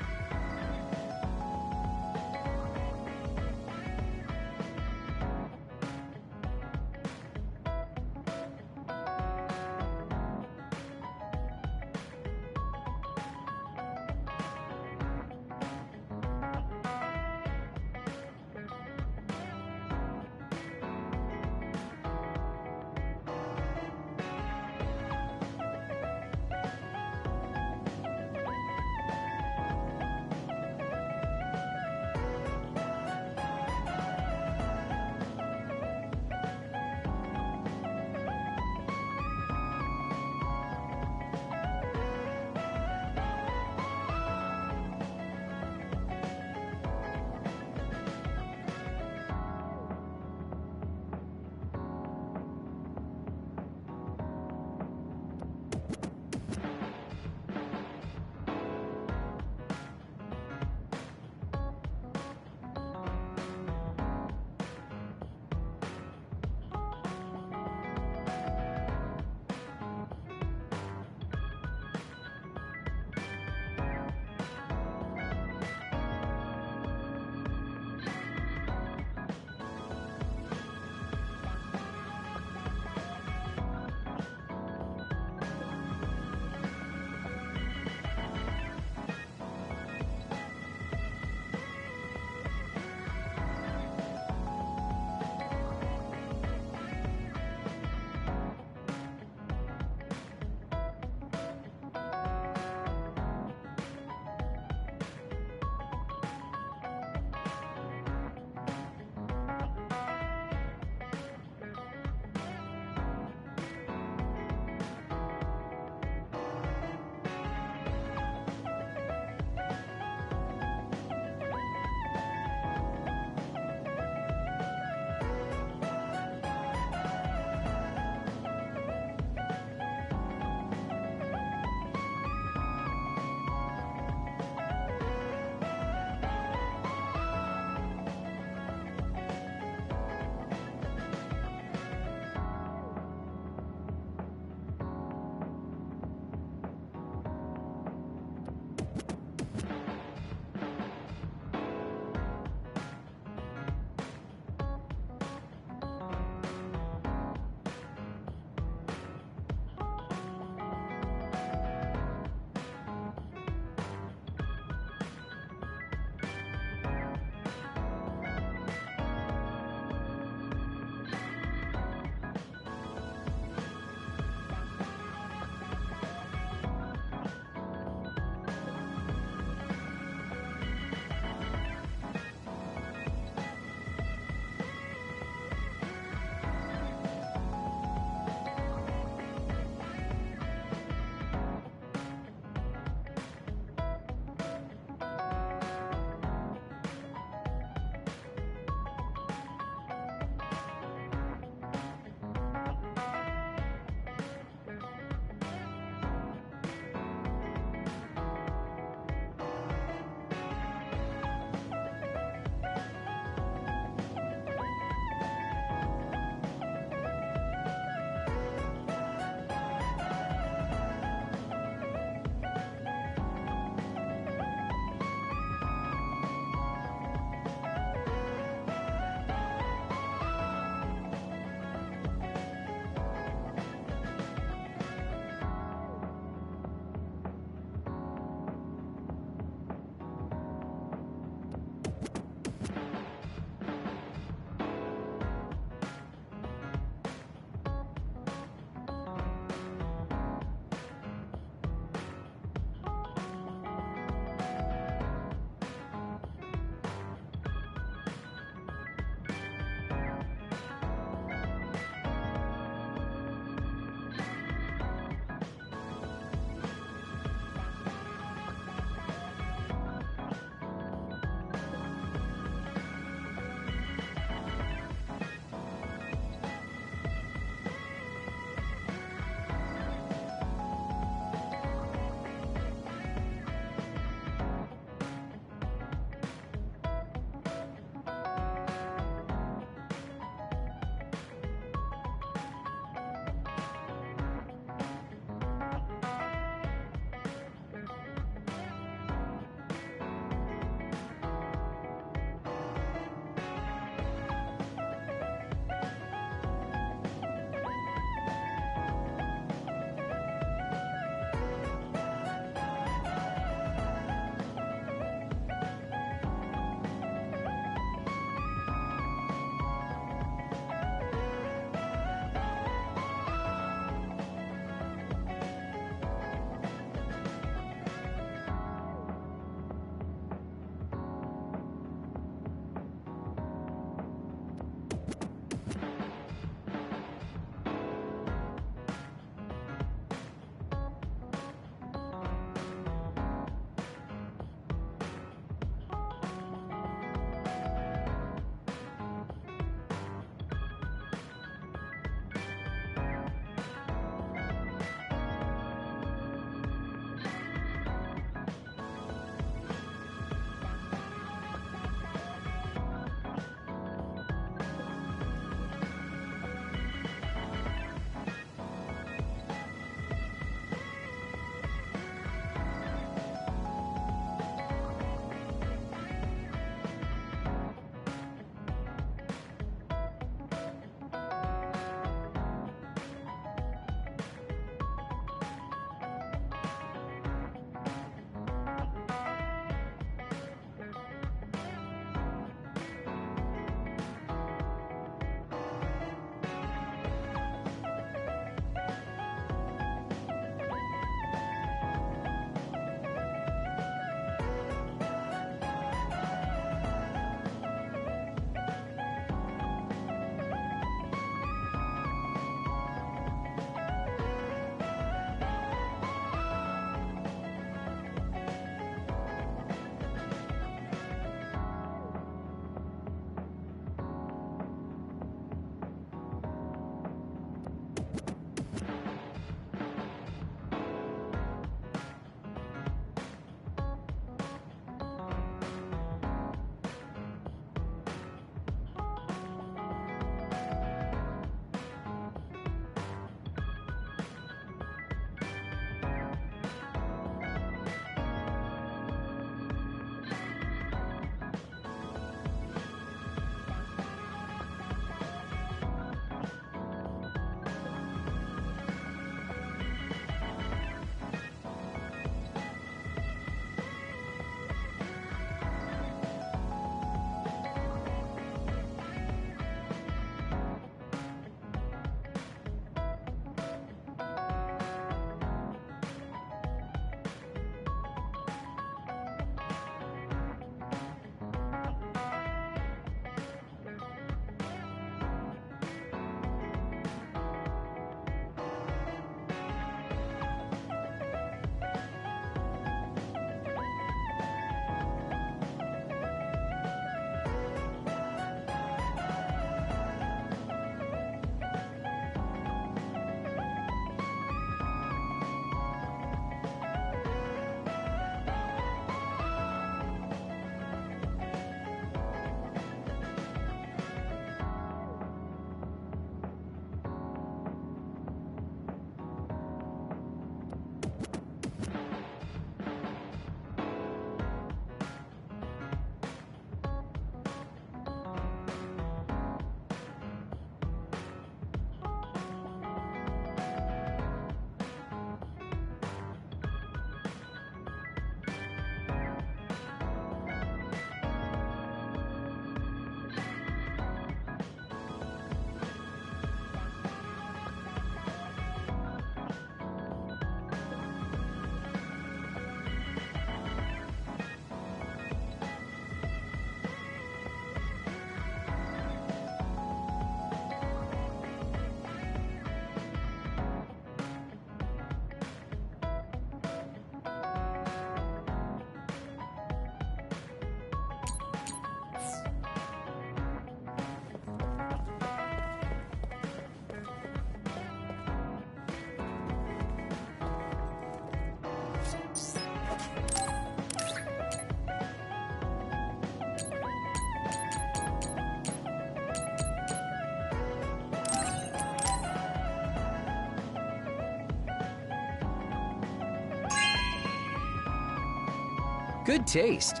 Good taste.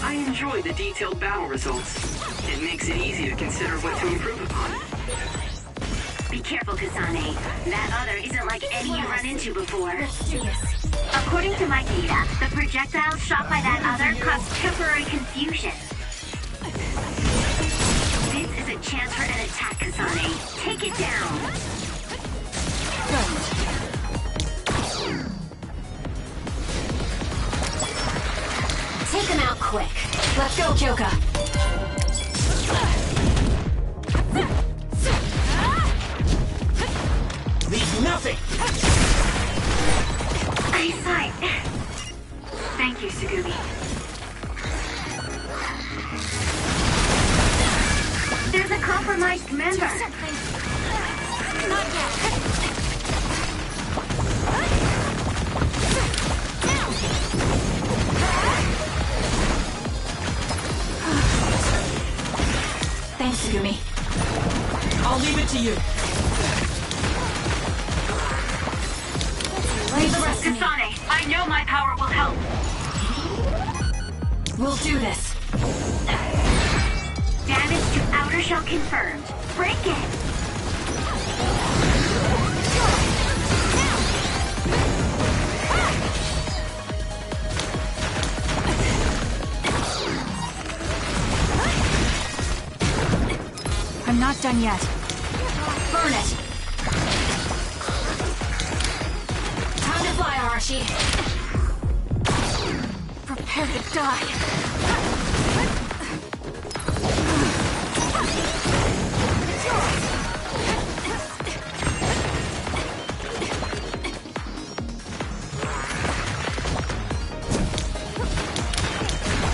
I enjoy the detailed battle results. It makes it easy to consider what to improve upon. Be careful, Kasane. That other isn't like any you run into before. According to my data, the projectiles shot by that other caused temporary confusion. This is a chance for an attack, Kasane. Take it down. Take them out quick. Let's go, Kyoka. Leave nothing! Eyesight. Thank you, Sugumi. There's a compromised member. Not yet. Thanks, Sugumi. I'll leave it to you. Leave the rest to me. Kasane, I know my power will help. We'll do this. Damage to outer shell confirmed. Break it. I'm not done yet. Burn it. Time to fly, Arashi. Prepare to die.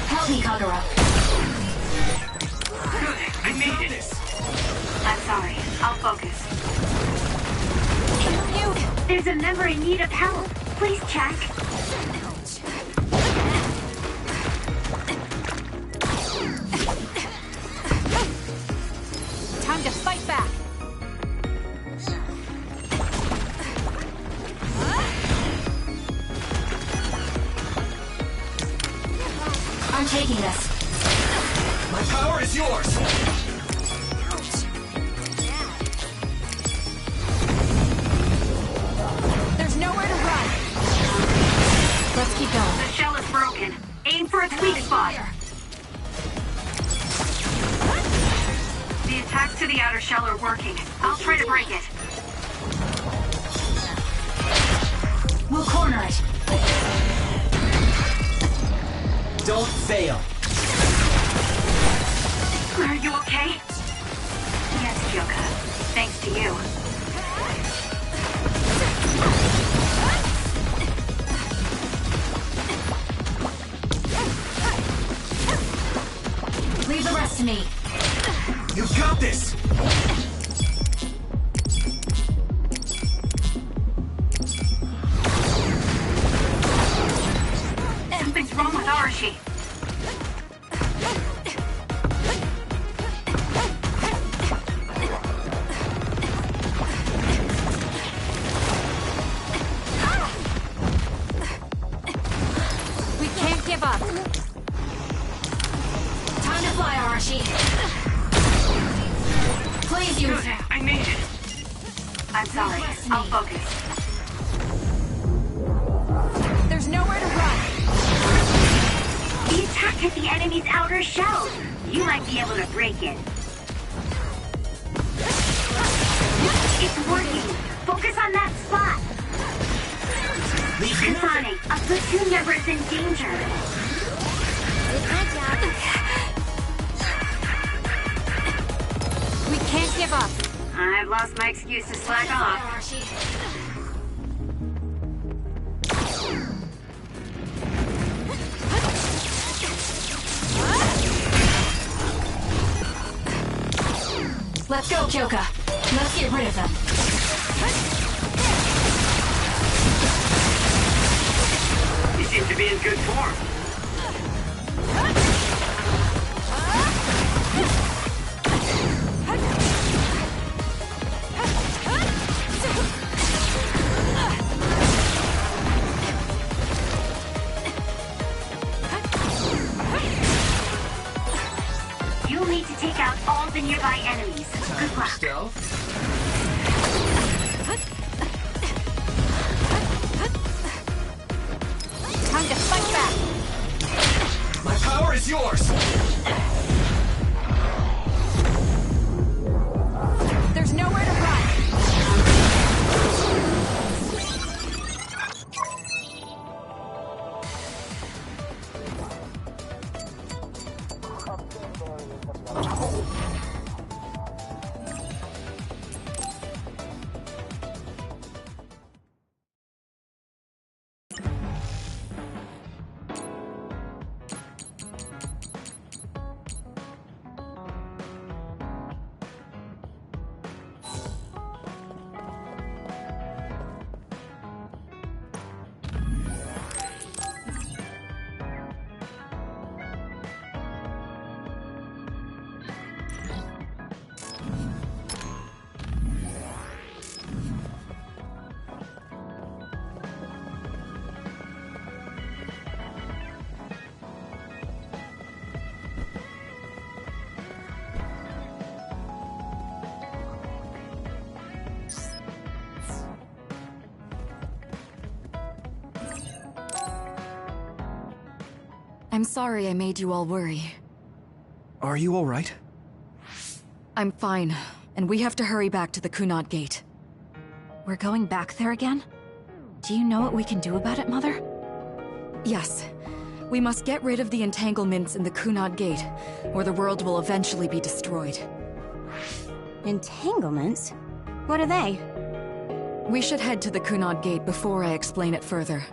Help me, Kagura. Good, I made it. I'm sorry. I'll focus. There's a member in need of help. Please check. Time to fight back. I'm taking this. My power is yours! There's nowhere to run. Let's keep going. The shell is broken. Aim for its weak spot. The attacks to the outer shell are working. I'll try to break it. We'll corner it. Don't fail. Are you okay? Yes, Kyoka. Thanks to you. Leave the rest to me. You got this! Something's wrong with Arashi. give up. Time to fly, Arashi. Please use Good, I made it. I'm sorry. I'll focus. There's nowhere to run. The attack hit the enemy's outer shell. You might be able to break it. It's working. Focus on that spot. Kasane, a platoon member is in danger. We can't give up. I've lost my excuse to slack off. Let's go, Kyoka. Let's get rid of them. You seem to be in good form. You'll need to take out all the nearby enemies. Good luck. Time to fight back. My power is yours. There's nowhere to run. I'm sorry I made you all worry. Are you alright? I'm fine, and we have to hurry back to the Kunad Gate. We're going back there again? Do you know what we can do about it, Mother? Yes. We must get rid of the entanglements in the Kunad Gate, or the world will eventually be destroyed. Entanglements? What are they? We should head to the Kunad Gate before I explain it further.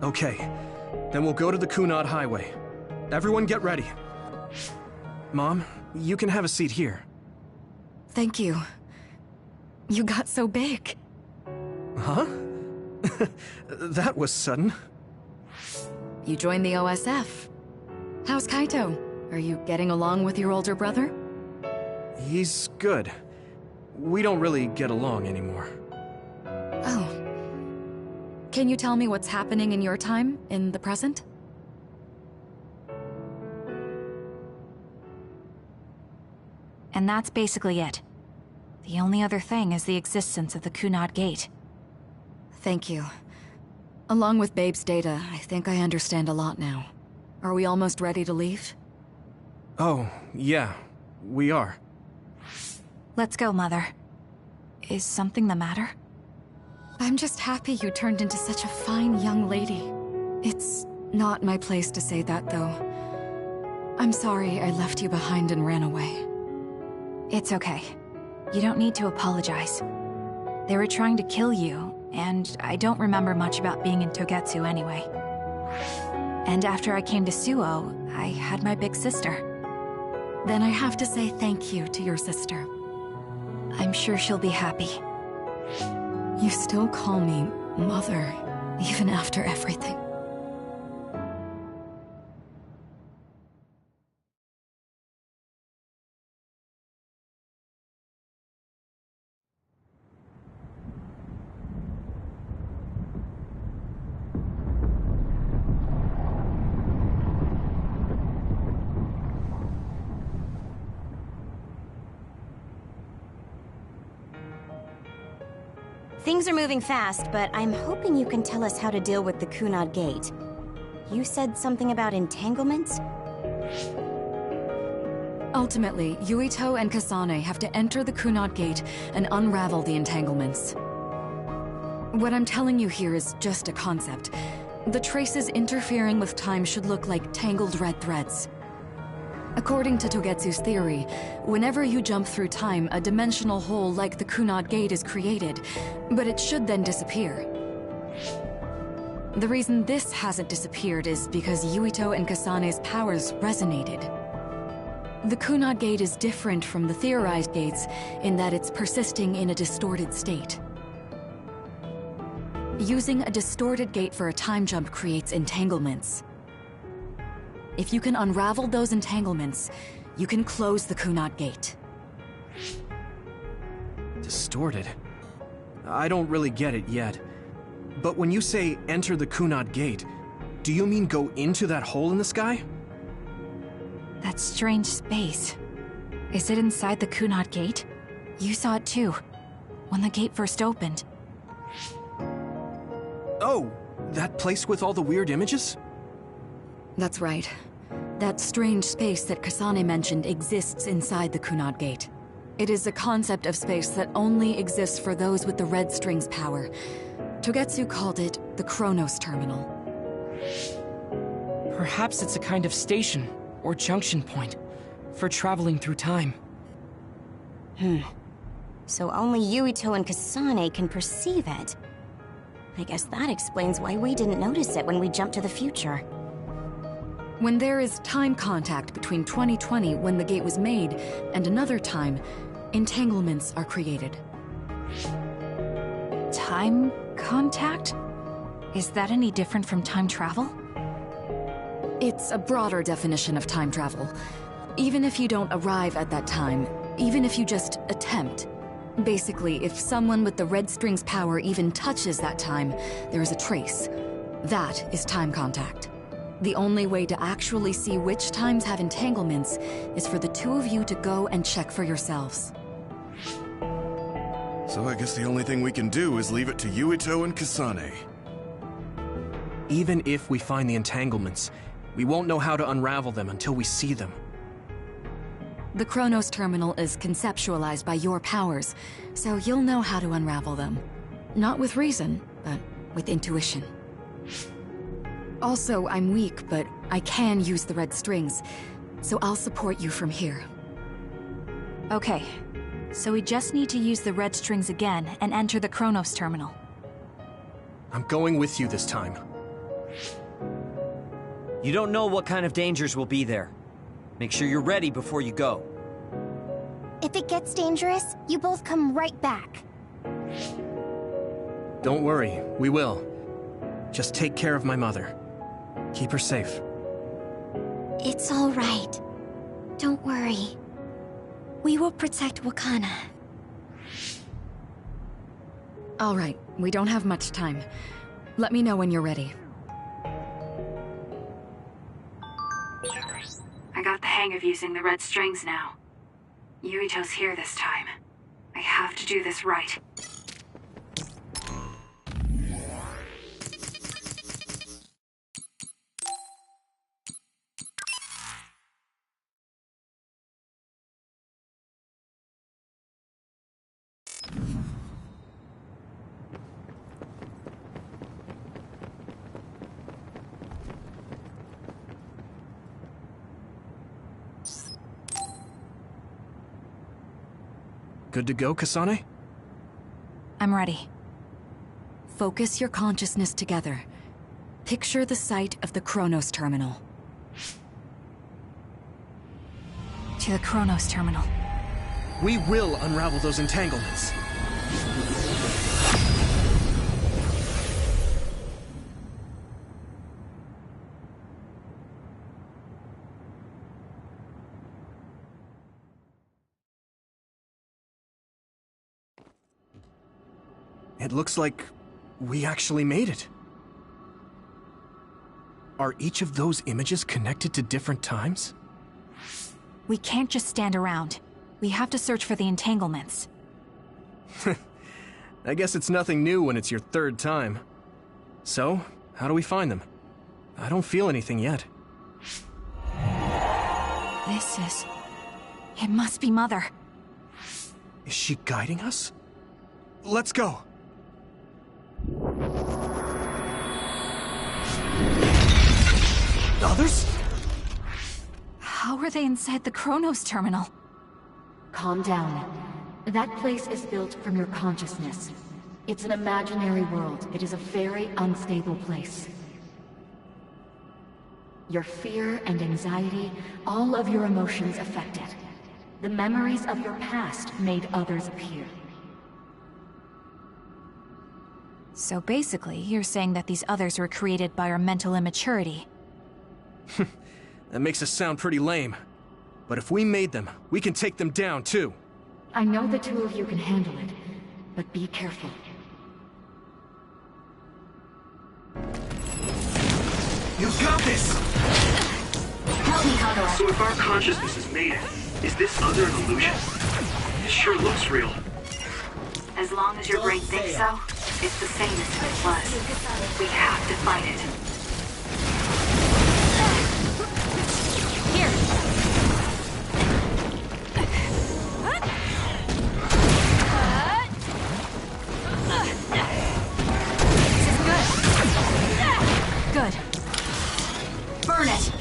Okay. Then we'll go to the Kunad Highway. Everyone get ready. Mom, you can have a seat here. Thank you. You got so big. Huh? That was sudden. You joined the OSF. How's Kaito? Are you getting along with your older brother? He's good. We don't really get along anymore. Oh. Can you tell me what's happening in your time, in the present? And that's basically it. The only other thing is the existence of the Kunad Gate. Thank you. Along with Babe's data, I think I understand a lot now. Are we almost ready to leave? Oh, yeah. We are. Let's go, Mother. Is something the matter? I'm just happy you turned into such a fine young lady. It's not my place to say that, though. I'm sorry I left you behind and ran away. It's okay. You don't need to apologize. They were trying to kill you, and I don't remember much about being in Togetsu anyway. And after I came to Suo, I had my big sister. Then I have to say thank you to your sister. I'm sure she'll be happy. You still call me Mother, even after everything. Things are moving fast, but I'm hoping you can tell us how to deal with the Kunad Gate. You said something about entanglements? Ultimately, Yuito and Kasane have to enter the Kunad Gate and unravel the entanglements. What I'm telling you here is just a concept. The traces interfering with time should look like tangled red threads. According to Togetsu's theory, whenever you jump through time, a dimensional hole like the Kunad Gate is created, but it should then disappear. The reason this hasn't disappeared is because Yuito and Kasane's powers resonated. The Kunad Gate is different from the theorized gates in that it's persisting in a distorted state. Using a distorted gate for a time jump creates entanglements. If you can unravel those entanglements, you can close the Kunad Gate. Distorted? I don't really get it yet. But when you say enter the Kunad Gate, do you mean go into that hole in the sky? That strange space. Is it inside the Kunad Gate? You saw it too, when the gate first opened. Oh, that place with all the weird images? That's right. That strange space that Kasane mentioned exists inside the Kunad Gate. It is a concept of space that only exists for those with the red string's power. Togetsu called it the Chronos Terminal. Perhaps it's a kind of station or junction point for traveling through time. So only Yuito and Kasane can perceive it. I guess that explains why we didn't notice it when we jumped to the future. When there is time contact between 2020, when the gate was made, and another time, entanglements are created. Time contact? Is that any different from time travel? It's a broader definition of time travel. Even if you don't arrive at that time, even if you just attempt. Basically, if someone with the red string's power even touches that time, there is a trace. That is time contact. The only way to actually see which times have entanglements is for the two of you to go and check for yourselves. So I guess the only thing we can do is leave it to Yuito and Kasane. Even if we find the entanglements, we won't know how to unravel them until we see them. The Chronos Terminal is conceptualized by your powers, so you'll know how to unravel them. Not with reason, but with intuition. Also, I'm weak, but I can use the red strings, so I'll support you from here. Okay, so we just need to use the red strings again and enter the Chronos Terminal. I'm going with you this time. You don't know what kind of dangers will be there. Make sure you're ready before you go. If it gets dangerous, you both come right back. Don't worry, we will. Just take care of my mother. Keep her safe. It's all right. Don't worry. We will protect Wakana. All right, we don't have much time. Let me know when you're ready. I got the hang of using the red strings now. Yuito's here this time. I have to do this right. Good to go, Kasane? I'm ready. Focus your consciousness together. Picture the site of the Chronos Terminal. To the Chronos Terminal. We will unravel those entanglements. It looks like we actually made it. Are each of those images connected to different times? We can't just stand around. We have to search for the entanglements. I guess it's nothing new when it's your third time. So, how do we find them? I don't feel anything yet. It must be Mother. Is she guiding us? Let's go! Others? How are they inside the Chronos terminal? Calm down. That place is built from your consciousness. It's an imaginary world. It is a very unstable place. Your fear and anxiety, all of your emotions affect it. The memories of your past made others appear. So basically, you're saying that these others were created by our mental immaturity. That makes us sound pretty lame. But if we made them, we can take them down, too. I know the two of you can handle it, but be careful. You've got this! Help me, Kagura. So if our consciousness is made it, is this other an illusion? It sure looks real. As long as your brain thinks so, it's the same as if it was. We have to fight it. Here! This is good. Good. Burn it!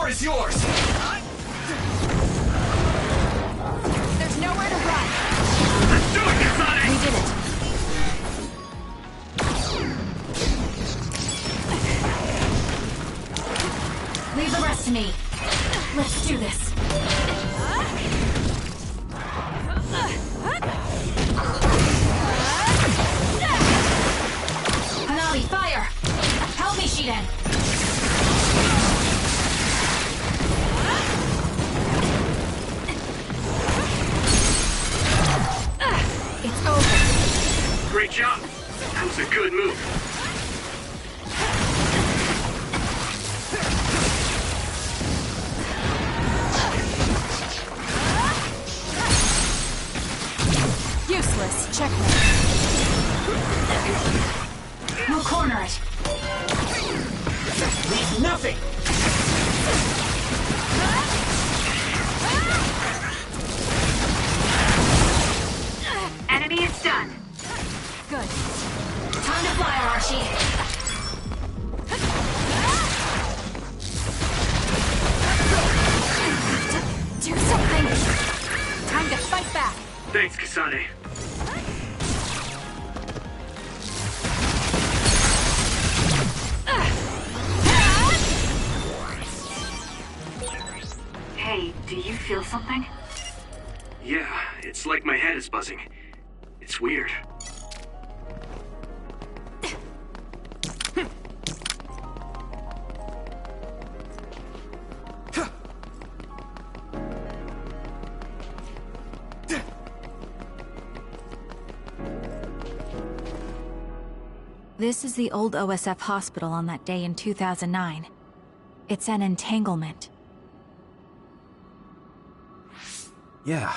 Is yours! There's nowhere to run! Let's do it, Kasane! We did it. Leave the rest to me. Let's do this. Hanabi, fire! Help me, Shiden! It's over. Great job. That was a good move. Useless. Checkmate. We'll corner it. Leave nothing! Enemy is done. Good. Time to fly, Archie. Do something. Time to fight back. Thanks, Kasane. Hey, do you feel something? Yeah, it's like my head is buzzing. It's weird. This is the old OSF hospital on that day in 2009. It's an entanglement. Yeah.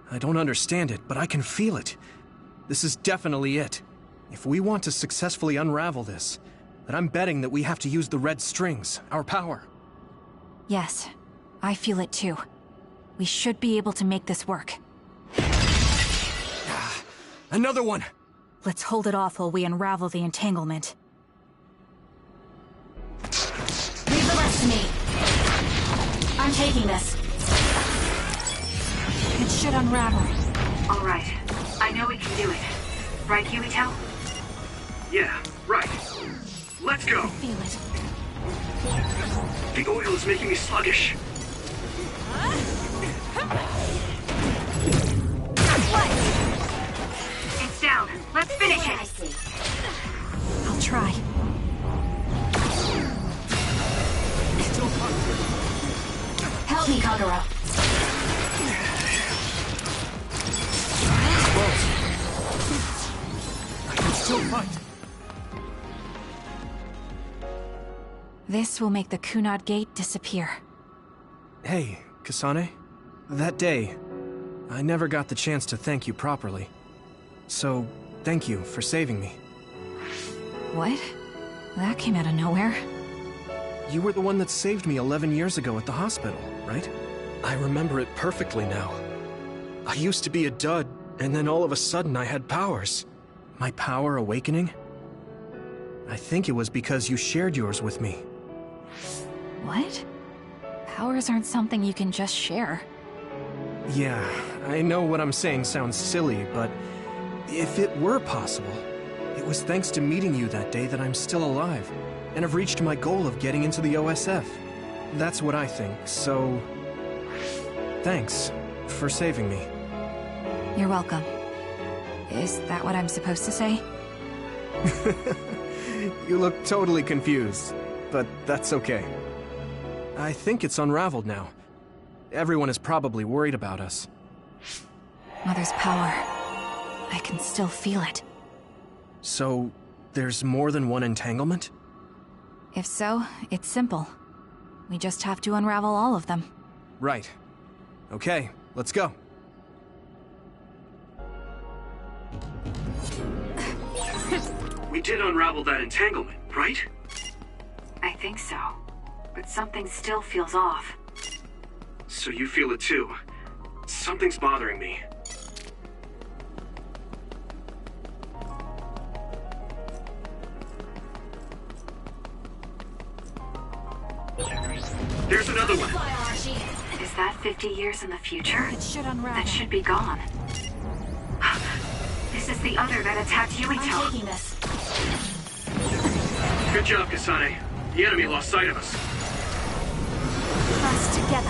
I don't understand it, but I can feel it. This is definitely it. If we want to successfully unravel this, then I'm betting that we have to use the red strings, our power. Yes, I feel it too. We should be able to make this work. Another one! Let's hold it off while we unravel the entanglement. Leave the rest to me. I'm taking this. It should unravel. All right. I know we can do it. Right, Yumito? Yeah, right. Let's go! I feel it. The oil is making me sluggish. It's down. Let's finish it. I'll try. Help me, Kagura. This will make the Kunad Gate disappear. Hey, Kasane. That day, I never got the chance to thank you properly. So, thank you for saving me. What? That came out of nowhere. You were the one that saved me 11 years ago at the hospital, right? I remember it perfectly now. I used to be a dud, and then all of a sudden I had powers. My power awakening? I think it was because you shared yours with me. What? Powers aren't something you can just share. Yeah, I know what I'm saying sounds silly, but if it were possible, it was thanks to meeting you that day that I'm still alive, and have reached my goal of getting into the OSF. That's what I think, so... Thanks for saving me. You're welcome. Is that what I'm supposed to say? You look totally confused, but that's okay. I think it's unraveled now. Everyone is probably worried about us. Mother's power. I can still feel it. So, there's more than one entanglement? If so, it's simple. We just have to unravel all of them. Right. Okay, let's go. We did unravel that entanglement, right? I think so. But something still feels off. So you feel it too. Something's bothering me. There's another one. Is that 50 years in the future? It should unravel. That should be gone. This is the other that attacked Yuito. I'm taking this. Good job, Kasane. The enemy lost sight of us. Us together.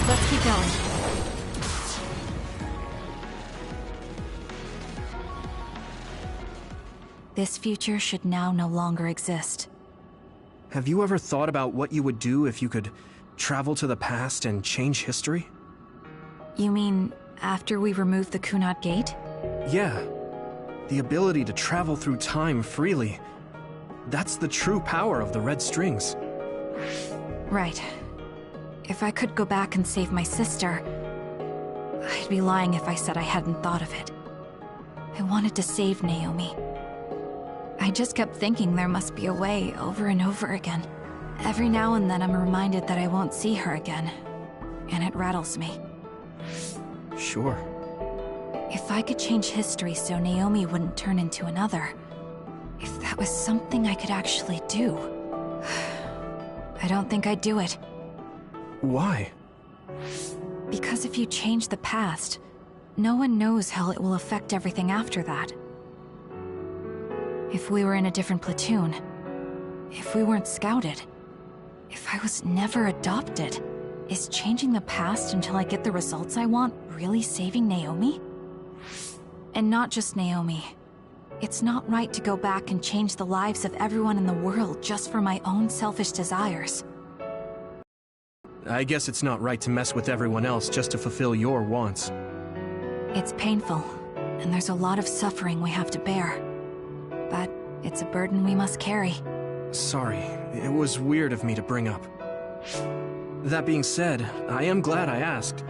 Let's keep going. This future should now no longer exist. Have you ever thought about what you would do if you could travel to the past and change history? You mean after we remove the Kunad Gate? Yeah. The ability to travel through time freely. That's the true power of the Red Strings. Right. If I could go back and save my sister, I'd be lying if I said I hadn't thought of it. I wanted to save Naomi. I just kept thinking there must be a way over and over again. Every now and then I'm reminded that I won't see her again, and it rattles me. Sure. If I could change history so Naomi wouldn't turn into another, if that was something I could actually do, I don't think I'd do it. Why? Because if you change the past, no one knows how it will affect everything after that. If we were in a different platoon, if we weren't scouted, if I was never adopted, is changing the past until I get the results I want really saving Naomi? And not just Naomi. It's not right to go back and change the lives of everyone in the world just for my own selfish desires. I guess it's not right to mess with everyone else just to fulfill your wants. It's painful, and there's a lot of suffering we have to bear. But it's a burden we must carry. Sorry, it was weird of me to bring up. That being said, I am glad I asked,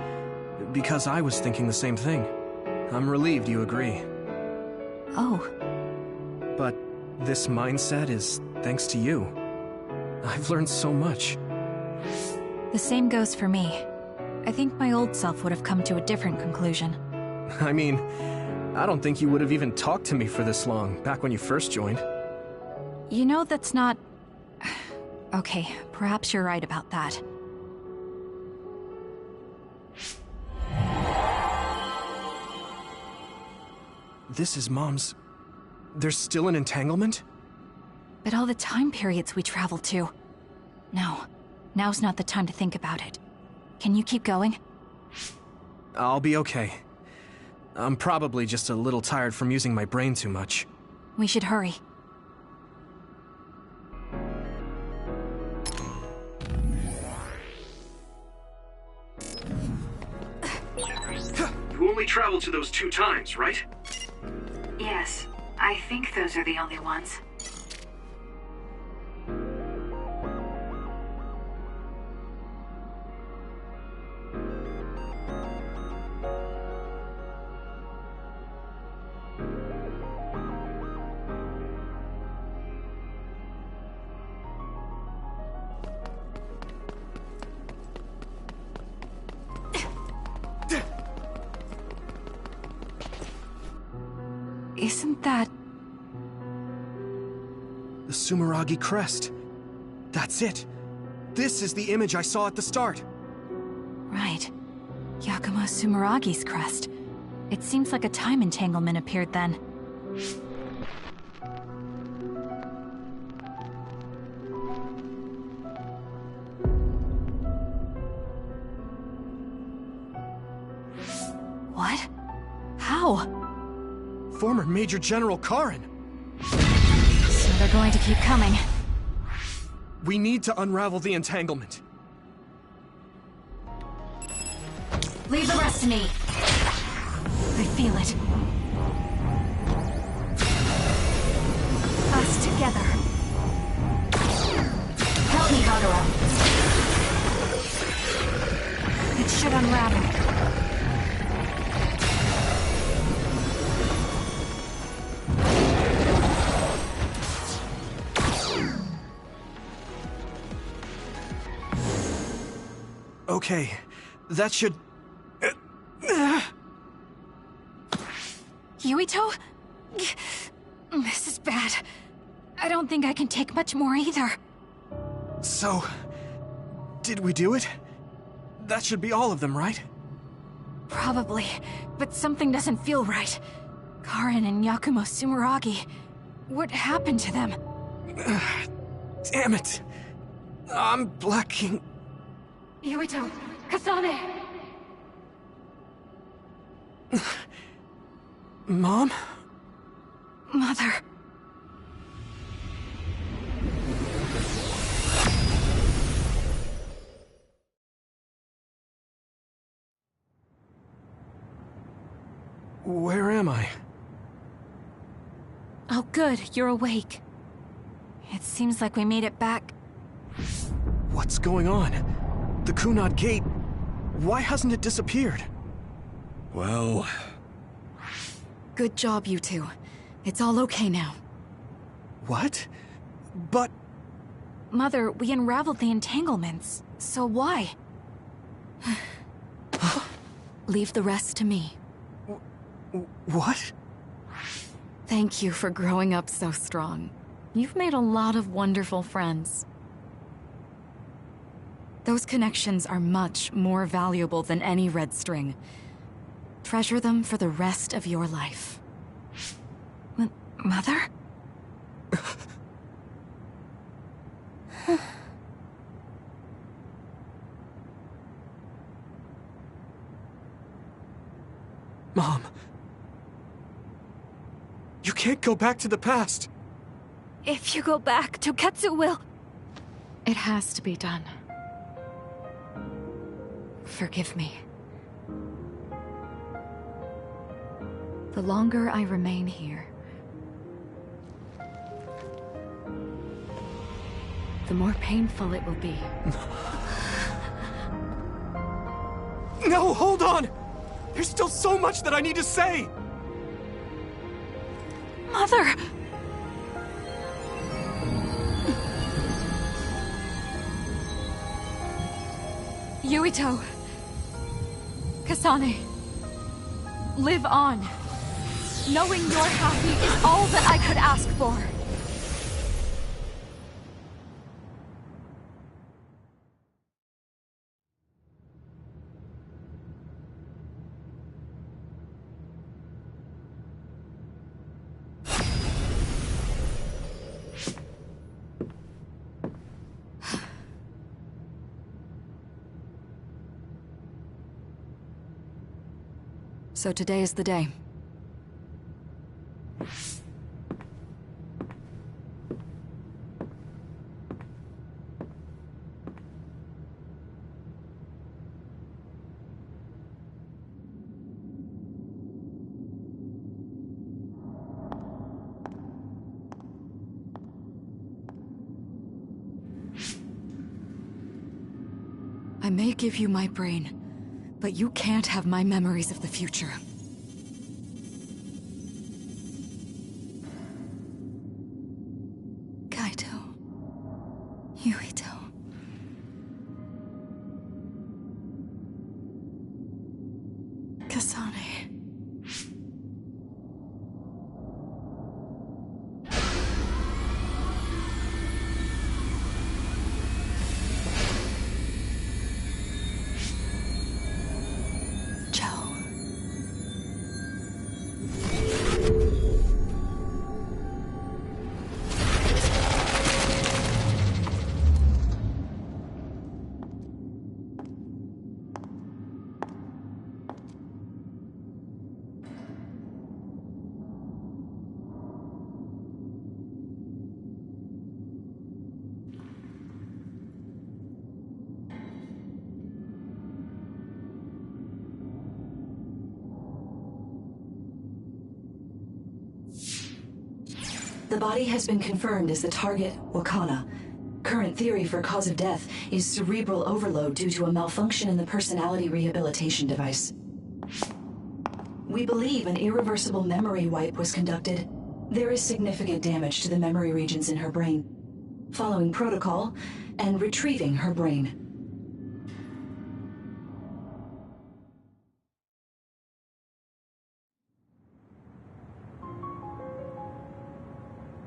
because I was thinking the same thing. I'm relieved you agree. Oh. But this mindset is thanks to you. I've learned so much. The same goes for me. I think my old self would have come to a different conclusion. I mean, I don't think you would have even talked to me for this long, back when you first joined. You know, that's not... Okay, perhaps you're right about that. This is Mom's... There's still an entanglement? But all the time periods we travel to... No, now's not the time to think about it. Can you keep going? I'll be okay. I'm probably just a little tired from using my brain too much. We should hurry. only traveled to those 2 times, right? Yes, I think those are the only ones. Isn't that... The Sumeragi crest. That's it. This is the image I saw at the start. Right. Yakumo Sumeragi's crest. It seems like a time entanglement appeared then. What? How? Former Major General Karin. So they're going to keep coming. We need to unravel the entanglement. Leave the rest to me. I feel it. Us together. Help me, Kagura. It should unravel. Okay, that should... Yuito? This is bad. I don't think I can take much more either. So... did we do it? That should be all of them, right? Probably, but something doesn't feel right. Karin and Yakumo Sumeragi. What happened to them? Damn it. I'm blacking... Yuito! Kasane! Mom? Mother... Where am I? Oh good, you're awake. It seems like we made it back. What's going on? The Kunad Gate... why hasn't it disappeared? Well... Good job, you two. It's all okay now. What? But... Mother, we unraveled the entanglements, so why? Leave the rest to me. What? Thank you for growing up so strong. You've made a lot of wonderful friends. Those connections are much more valuable than any red string. Treasure them for the rest of your life. Mother? Mom. You can't go back to the past. If you go back, Toketsu will... It has to be done. Forgive me. The longer I remain here, the more painful it will be. No, hold on! There's still so much that I need to say! Mother! Yuito. Kasane. Live on. Knowing you're happy is all that I could ask for. So today is the day. I may give you my brain, but you can't have my memories of the future. Kaito. Yuito. Kasane. The body has been confirmed as the target, Wakana. Current theory for cause of death is cerebral overload due to a malfunction in the personality rehabilitation device. We believe an irreversible memory wipe was conducted. There is significant damage to the memory regions in her brain. Following protocol and retrieving her brain.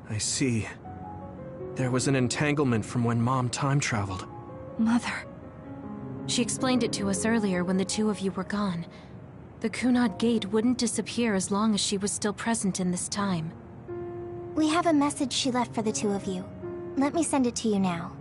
I see. There was an entanglement from when Mom time traveled. Mother. She explained it to us earlier when the two of you were gone. The Kunad Gate wouldn't disappear as long as she was still present in this time. We have a message she left for the two of you. Let me send it to you now.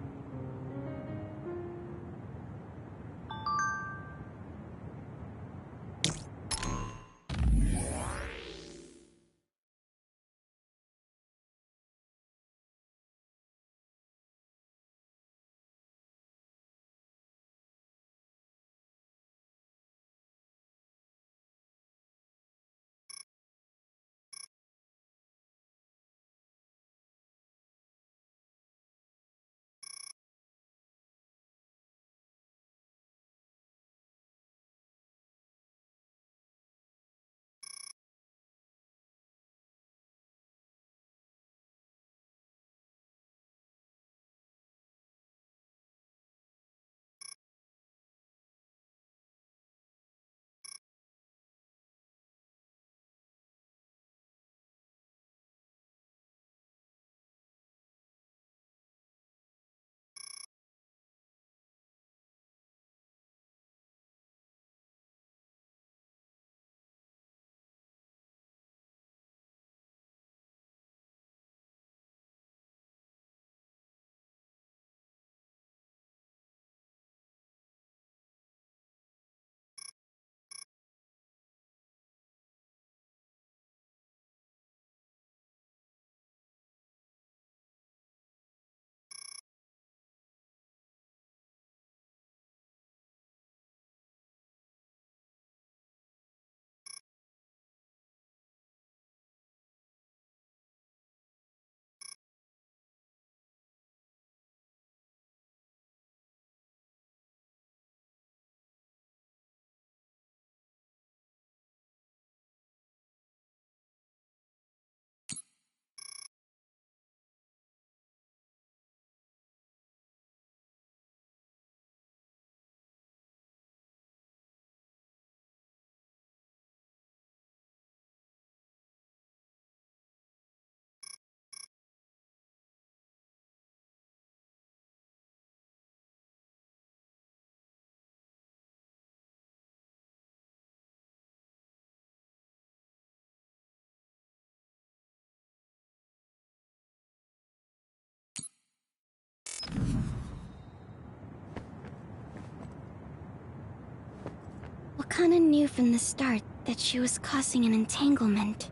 Wakana knew from the start that she was causing an entanglement.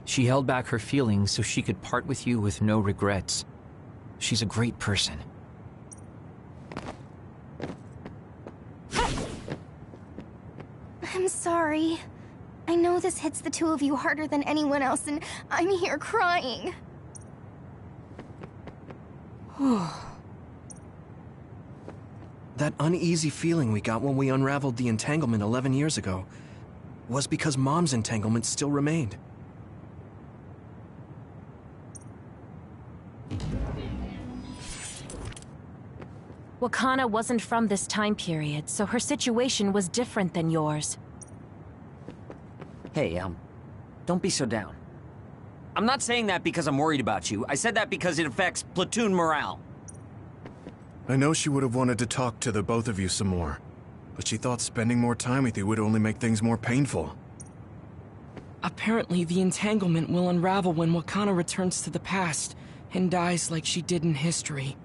She held back her feelings so she could part with you with no regrets. She's a great person. I'm sorry. I know this hits the two of you harder than anyone else, and I'm here crying. That uneasy feeling we got when we unraveled the entanglement 11 years ago was because Mom's entanglement still remained. Wakana wasn't from this time period, so her situation was different than yours. Hey, don't be so down. I'm not saying that because I'm worried about you. I said that because it affects platoon morale. I know she would have wanted to talk to the both of you some more, but she thought spending more time with you would only make things more painful. Apparently, the entanglement will unravel when Wakana returns to the past and dies like she did in history.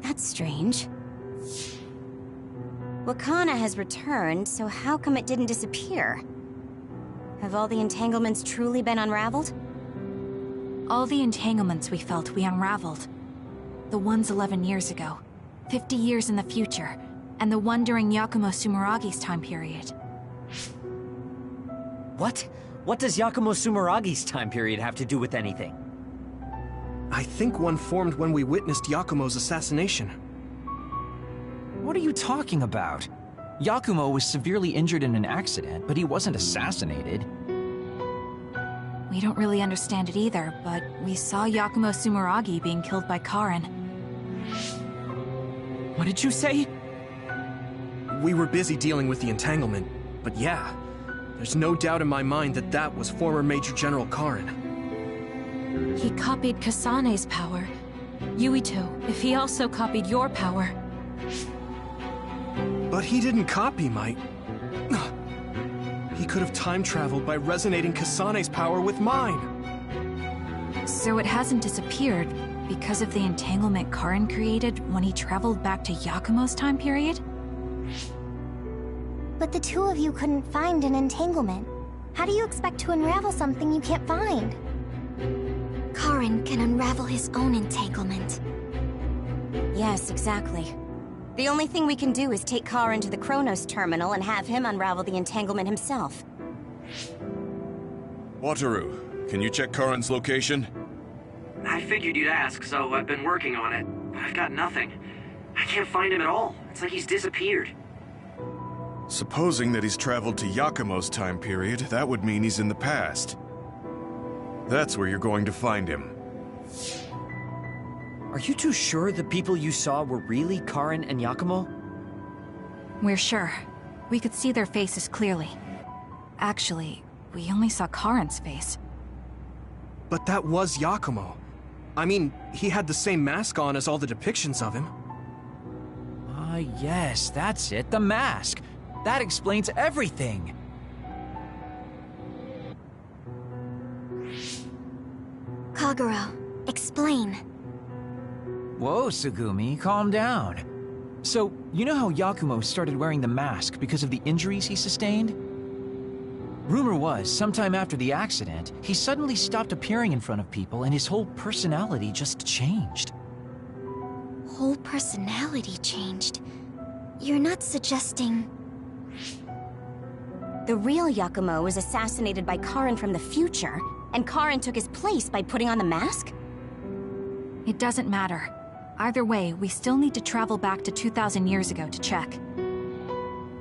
That's strange. Wakana has returned, so how come it didn't disappear? Have all the entanglements truly been unraveled? All the entanglements we felt we unraveled. The ones 11 years ago, 50 years in the future, and the one during Yakumo Sumeragi's time period. What? What does Yakumo Sumeragi's time period have to do with anything? I think one formed when we witnessed Yakumo's assassination. What are you talking about? Yakumo was severely injured in an accident, but he wasn't assassinated. We don't really understand it either, but we saw Yakumo Sumeragi being killed by Karin. What did you say? We were busy dealing with the entanglement, but yeah, there's no doubt in my mind that that was former Major General Karin. He copied Kasane's power. Yuito, if he also copied your power. But he didn't copy my... He could have time-traveled by resonating Kasane's power with mine. So it hasn't disappeared because of the entanglement Karin created when he traveled back to Yakumo's time period? But the two of you couldn't find an entanglement. How do you expect to unravel something you can't find? Karin can unravel his own entanglement. Yes, exactly. The only thing we can do is take Karin to the Chronos terminal and have him unravel the entanglement himself. Wataru, can you check Karin's location? I figured you'd ask, so I've been working on it. But I've got nothing. I can't find him at all. It's like he's disappeared. Supposing that he's traveled to Yakumo's time period, that would mean he's in the past. That's where you're going to find him. Are you too sure the people you saw were really Karin and Yakumo? We're sure. We could see their faces clearly. Actually, we only saw Karin's face. But that was Yakumo. I mean, he had the same mask on as all the depictions of him. Ah, yes, that's it, the mask. That explains everything. Kagero, explain. Whoa, Tsugumi, calm down. So, you know how Yakumo started wearing the mask because of the injuries he sustained? Rumor was, sometime after the accident, he suddenly stopped appearing in front of people and his whole personality just changed. Whole personality changed? You're not suggesting... The real Yakumo was assassinated by Karin from the future, and Karin took his place by putting on the mask? It doesn't matter. Either way, we still need to travel back to 2,000 years ago to check.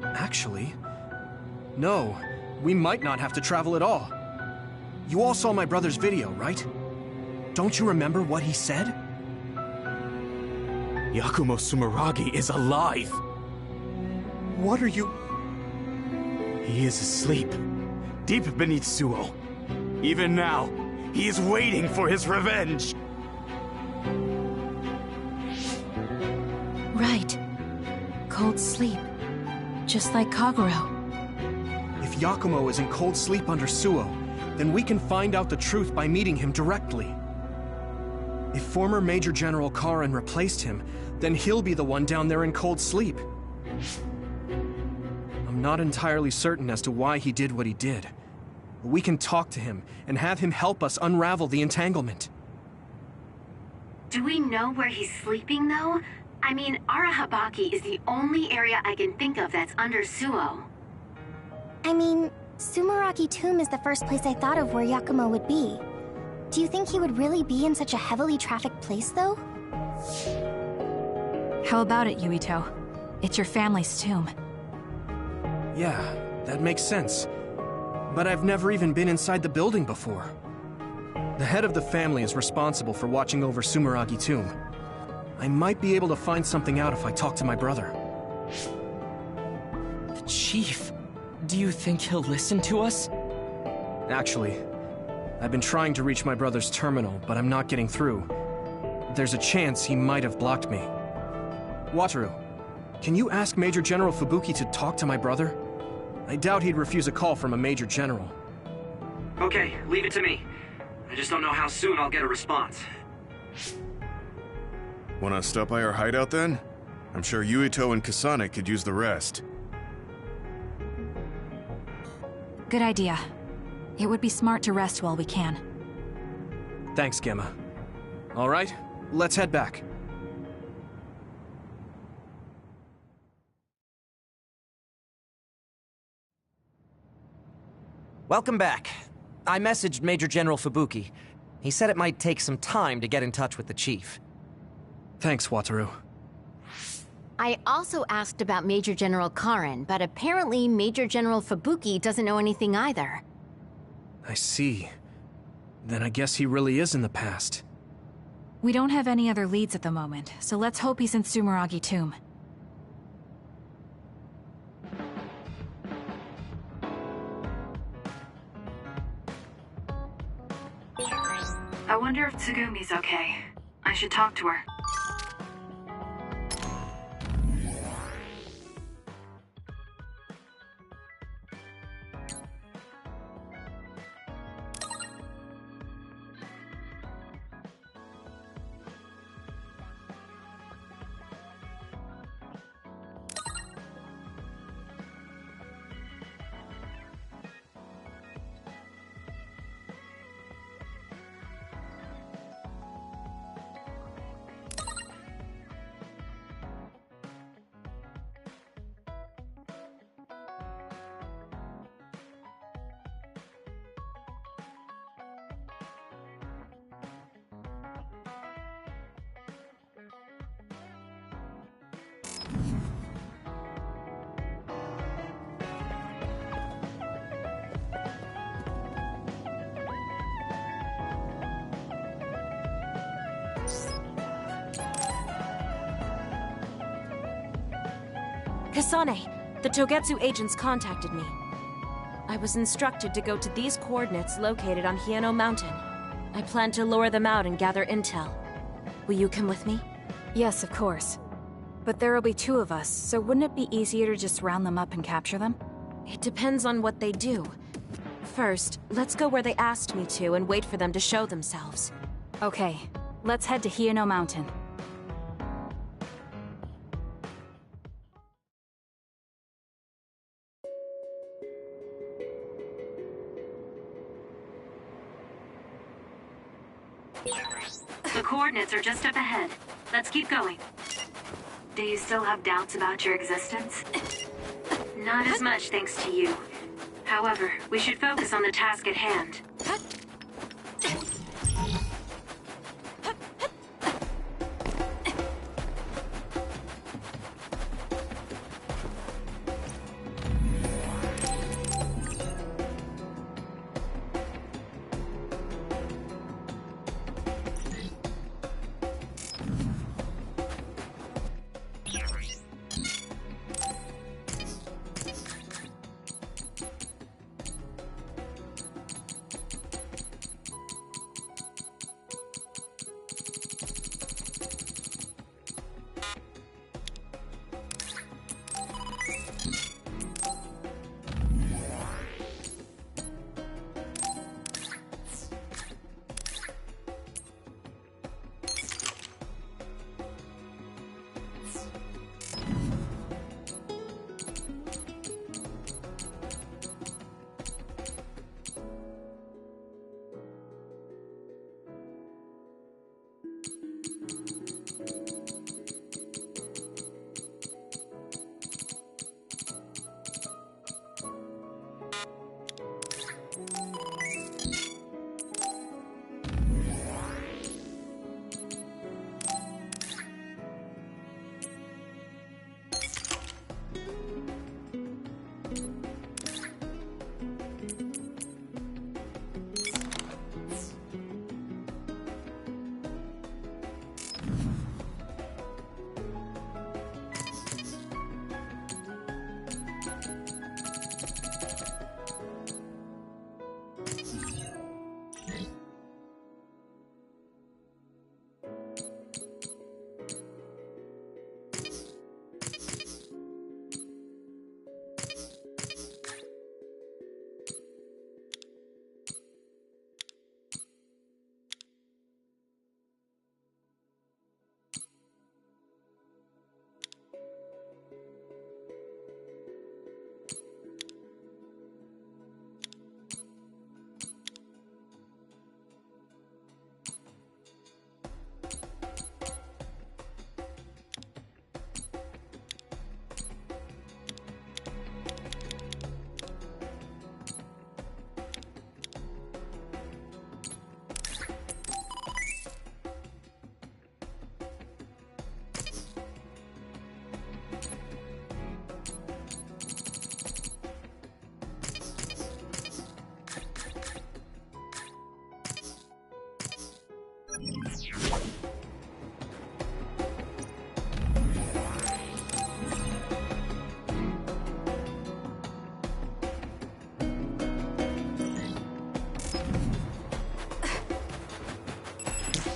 Actually, no. We might not have to travel at all. You all saw my brother's video, right? Don't you remember what he said? Yakumo Sumeragi is alive! What are you... He is asleep, deep beneath Suo. Even now, he is waiting for his revenge! Right. Cold sleep. Just like Kagero. If Yakumo is in cold sleep under Suo, then we can find out the truth by meeting him directly. If former Major General Karin replaced him, then he'll be the one down there in cold sleep. I'm not entirely certain as to why he did what he did. But we can talk to him and have him help us unravel the entanglement. Do we know where he's sleeping, though? I mean, Arahabaki is the only area I can think of that's under Suo. I mean, Sumeragi Tomb is the first place I thought of where Yakumo would be. Do you think he would really be in such a heavily trafficked place, though? How about it, Yuito? It's your family's tomb. Yeah, that makes sense. But I've never even been inside the building before. The head of the family is responsible for watching over Sumeragi Tomb. I might be able to find something out if I talk to my brother. The Chief? Do you think he'll listen to us? Actually, I've been trying to reach my brother's terminal, but I'm not getting through. There's a chance he might have blocked me. Wataru, can you ask Major General Fubuki to talk to my brother? I doubt he'd refuse a call from a Major General. Okay, leave it to me. I just don't know how soon I'll get a response. Wanna stop by our hideout then? I'm sure Yuito and Kasane could use the rest. Good idea. It would be smart to rest while we can. Thanks, Gemma. All right, let's head back. Welcome back. I messaged Major General Fubuki. He said it might take some time to get in touch with the Chief. Thanks, Wataru. I also asked about Major General Karin, but apparently Major General Fubuki doesn't know anything either. I see. Then I guess he really is in the past. We don't have any other leads at the moment, so let's hope he's in Sumeragi Tomb. I wonder if Tsugumi's okay. I should talk to her. Kasane, the Togetsu agents contacted me. I was instructed to go to these coordinates located on Hieno Mountain. I plan to lure them out and gather intel. Will you come with me? Yes, of course. But there will be 2 of us, so wouldn't it be easier to just round them up and capture them? It depends on what they do. First, let's go where they asked me to and wait for them to show themselves. Okay, let's head to Hieno Mountain. The coordinates are just up ahead. Let's keep going. Do you still have doubts about your existence? Not as much thanks to you. However, we should focus on the task at hand.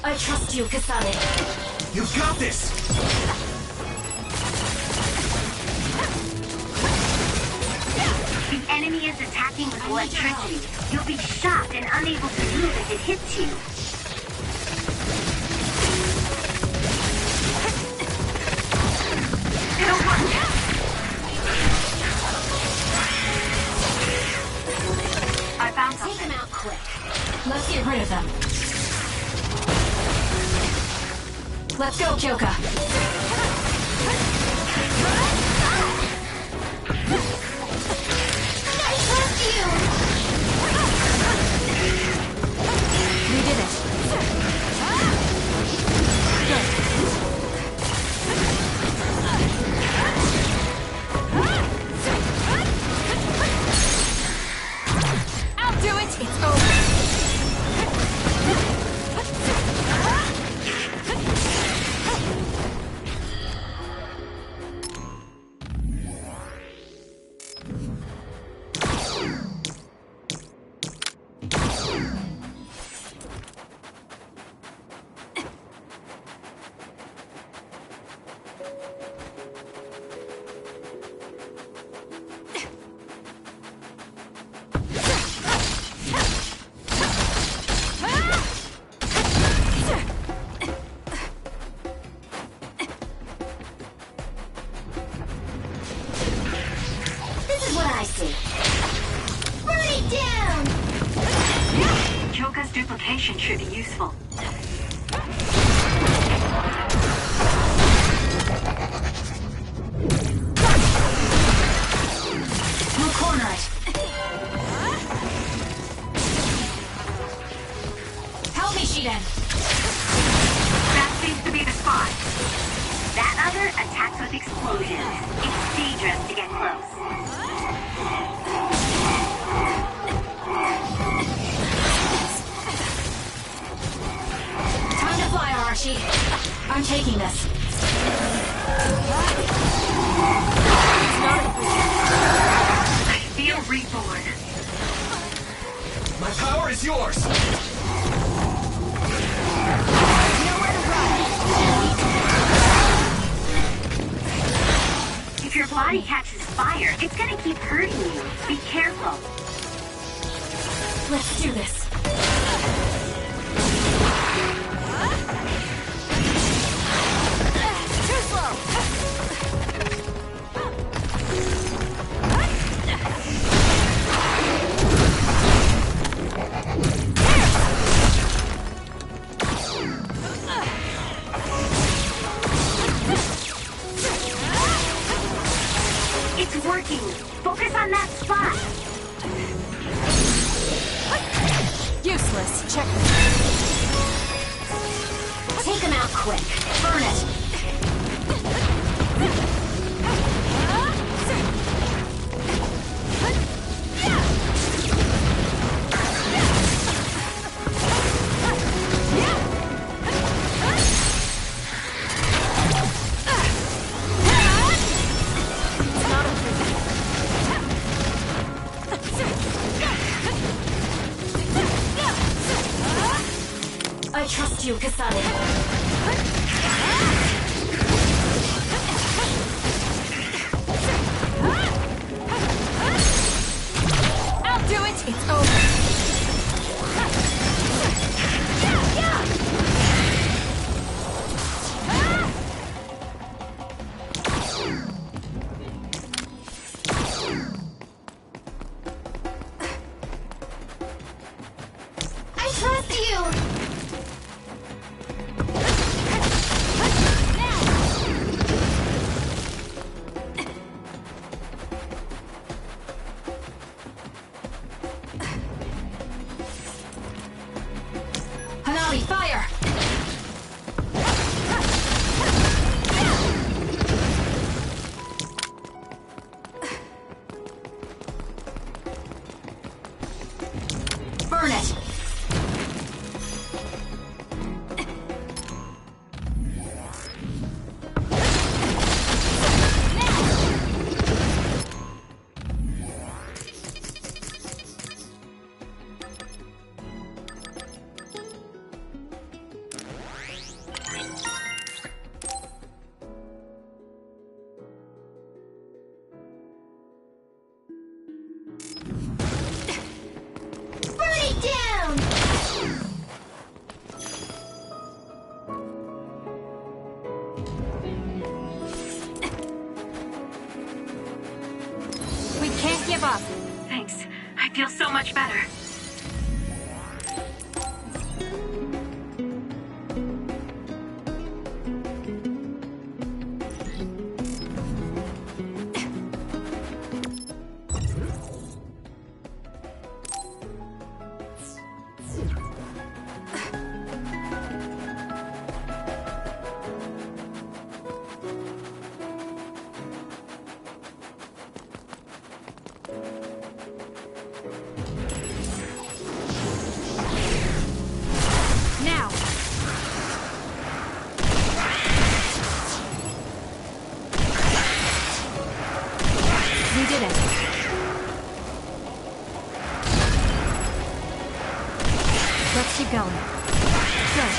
I trust you, Kasane. You got this! The enemy is attacking with electricity. You'll be shocked and unable to move if it hits you. It'll work. I found something. Take them out quick. Let's get rid of them. Let's go, Kyoka. We did it. I'll do it. It's over. Kyoka's duplication should be useful. We'll corner it. Help me, Shiden. That seems to be the spot. That other attacks with explosions. It's dangerous to get close. Time to fly, Arashi. I'm taking this. I feel reborn. My power is yours! If your body catches fire, it's gonna keep hurting you. Be careful. Let's do this. Too slow. It's working. Focus on that spot. Useless. Check. Take them out quick. Burn it. I trust you, Kasane. I'll do it. It's over. I trust you! Hanabi, fire! Burn it! better. Keep going. Good.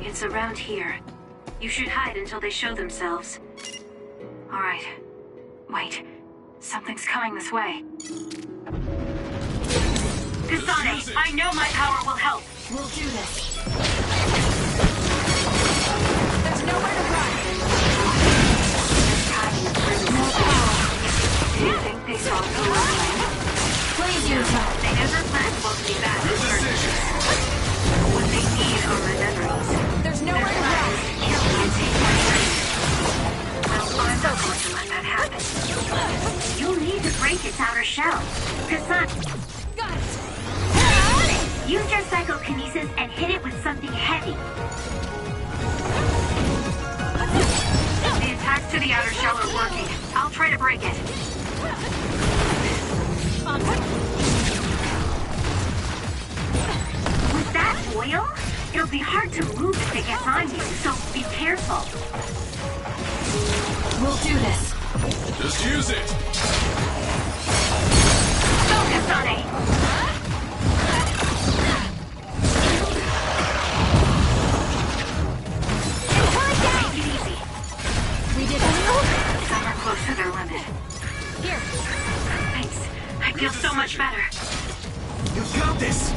It's around here. You should hide until they show themselves. Alright. Wait. Something's coming this way. Kasane, I know my power will help. We'll do this. There's nowhere to run. More power. Do you think they saw me? Please use her. They never planned what we back. What they need are my memories. There's nowhere to run. Well, I'm not going to let that happen. You'll need to break its outer shell. Kasane. Got it. Use your psychokinesis and hit it with something heavy. The attacks to the outer shell are working. I'll try to break it. With that oil, it'll be hard to move if it gets on you, so be careful. We'll do this. Just use it! Focus on it! Take it easy. We did it. Some are close to their limit. Here. Thanks. I feel so much better. You got this!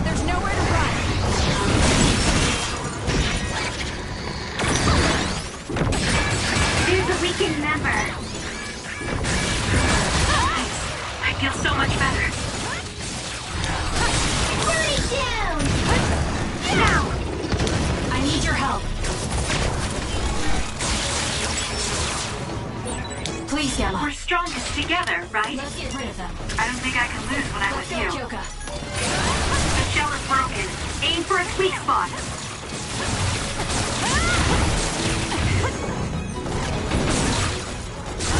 There's nowhere to run. There's a weakened member. Thanks. I feel so much better. Put it down! Now! I need your help. Please, Gamma. We're strongest together, right? Let's get rid of them. I don't think I can lose when I'm with you. Joka. The shell is broken. Aim for its weak spot.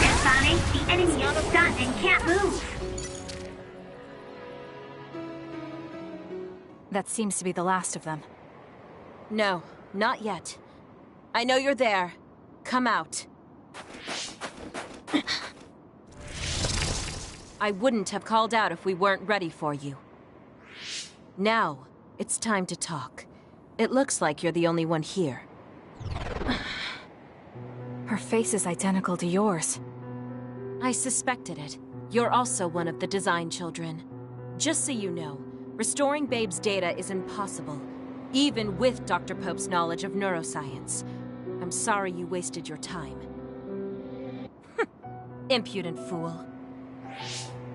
Kasane, the enemy is stunned and can't move. That seems to be the last of them. No, not yet. I know you're there. Come out. I wouldn't have called out if we weren't ready for you. Now, it's time to talk. It looks like you're the only one here. Her face is identical to yours. I suspected it. You're also one of the design children. Just so you know, restoring Babe's data is impossible, even with Dr. Pope's knowledge of neuroscience. I'm sorry you wasted your time. Impudent fool.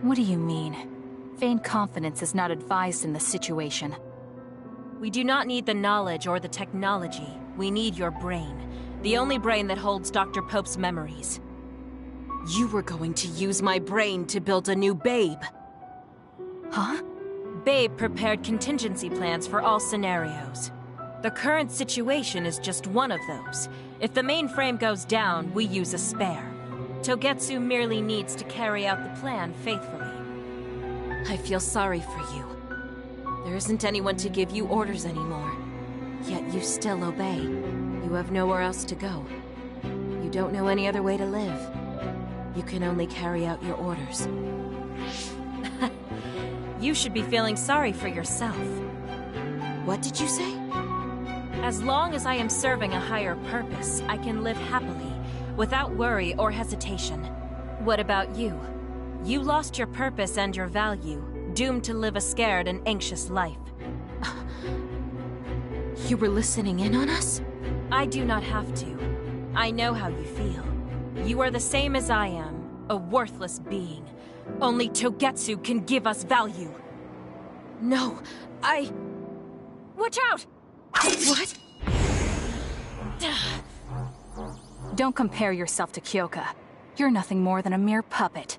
What do you mean? Vain confidence is not advised in this situation. We do not need the knowledge or the technology. We need your brain. The only brain that holds Dr. Pope's memories. You were going to use my brain to build a new Babe. Huh? Babe prepared contingency plans for all scenarios. The current situation is just one of those. If the mainframe goes down, we use a spare. Togetsu merely needs to carry out the plan faithfully. I feel sorry for you. There isn't anyone to give you orders anymore. Yet you still obey. You have nowhere else to go. You don't know any other way to live. You can only carry out your orders. You should be feeling sorry for yourself. What did you say? As long as I am serving a higher purpose, I can live happily, without worry or hesitation. What about you? You lost your purpose and your value, doomed to live a scared and anxious life. You were listening in on us? I do not have to. I know how you feel. You are the same as I am, a worthless being. Only Togetsu can give us value. No, Watch out! What? Don't compare yourself to Kyoka. You're nothing more than a mere puppet.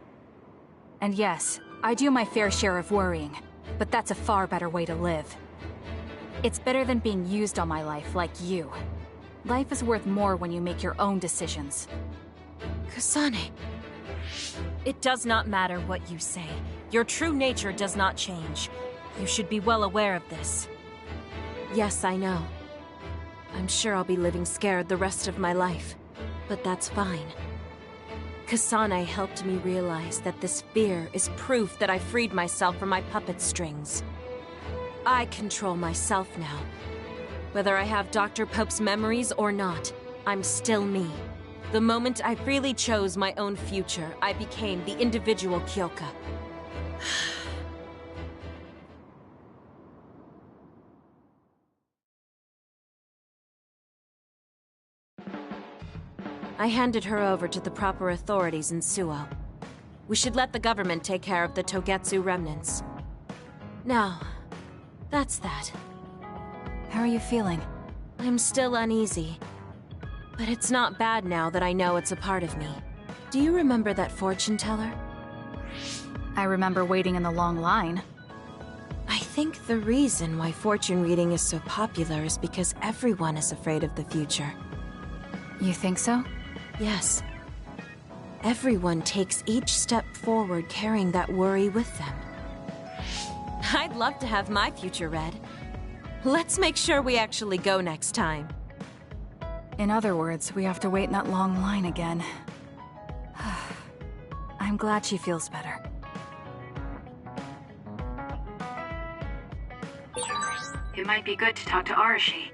And yes, I do my fair share of worrying, but that's a far better way to live. It's better than being used all my life like you. Life is worth more when you make your own decisions. Kasane. It does not matter what you say. Your true nature does not change. You should be well aware of this. Yes, I know. I'm sure I'll be living scared the rest of my life. But that's fine. Kasane helped me realize that this fear is proof that I freed myself from my puppet strings. I control myself now. Whether I have Dr. Pope's memories or not, I'm still me. The moment I freely chose my own future, I became the individual Kyoka. I handed her over to the proper authorities in Suo. We should let the government take care of the Togetsu remnants. Now, that's that. How are you feeling? I'm still uneasy. But it's not bad now that I know it's a part of me. Do you remember that fortune teller? I remember waiting in the long line. I think the reason why fortune reading is so popular is because everyone is afraid of the future. You think so? Yes. Everyone takes each step forward carrying that worry with them. I'd love to have my future read. Let's make sure we actually go next time. In other words, we have to wait in that long line again. I'm glad she feels better. It might be good to talk to Arashi.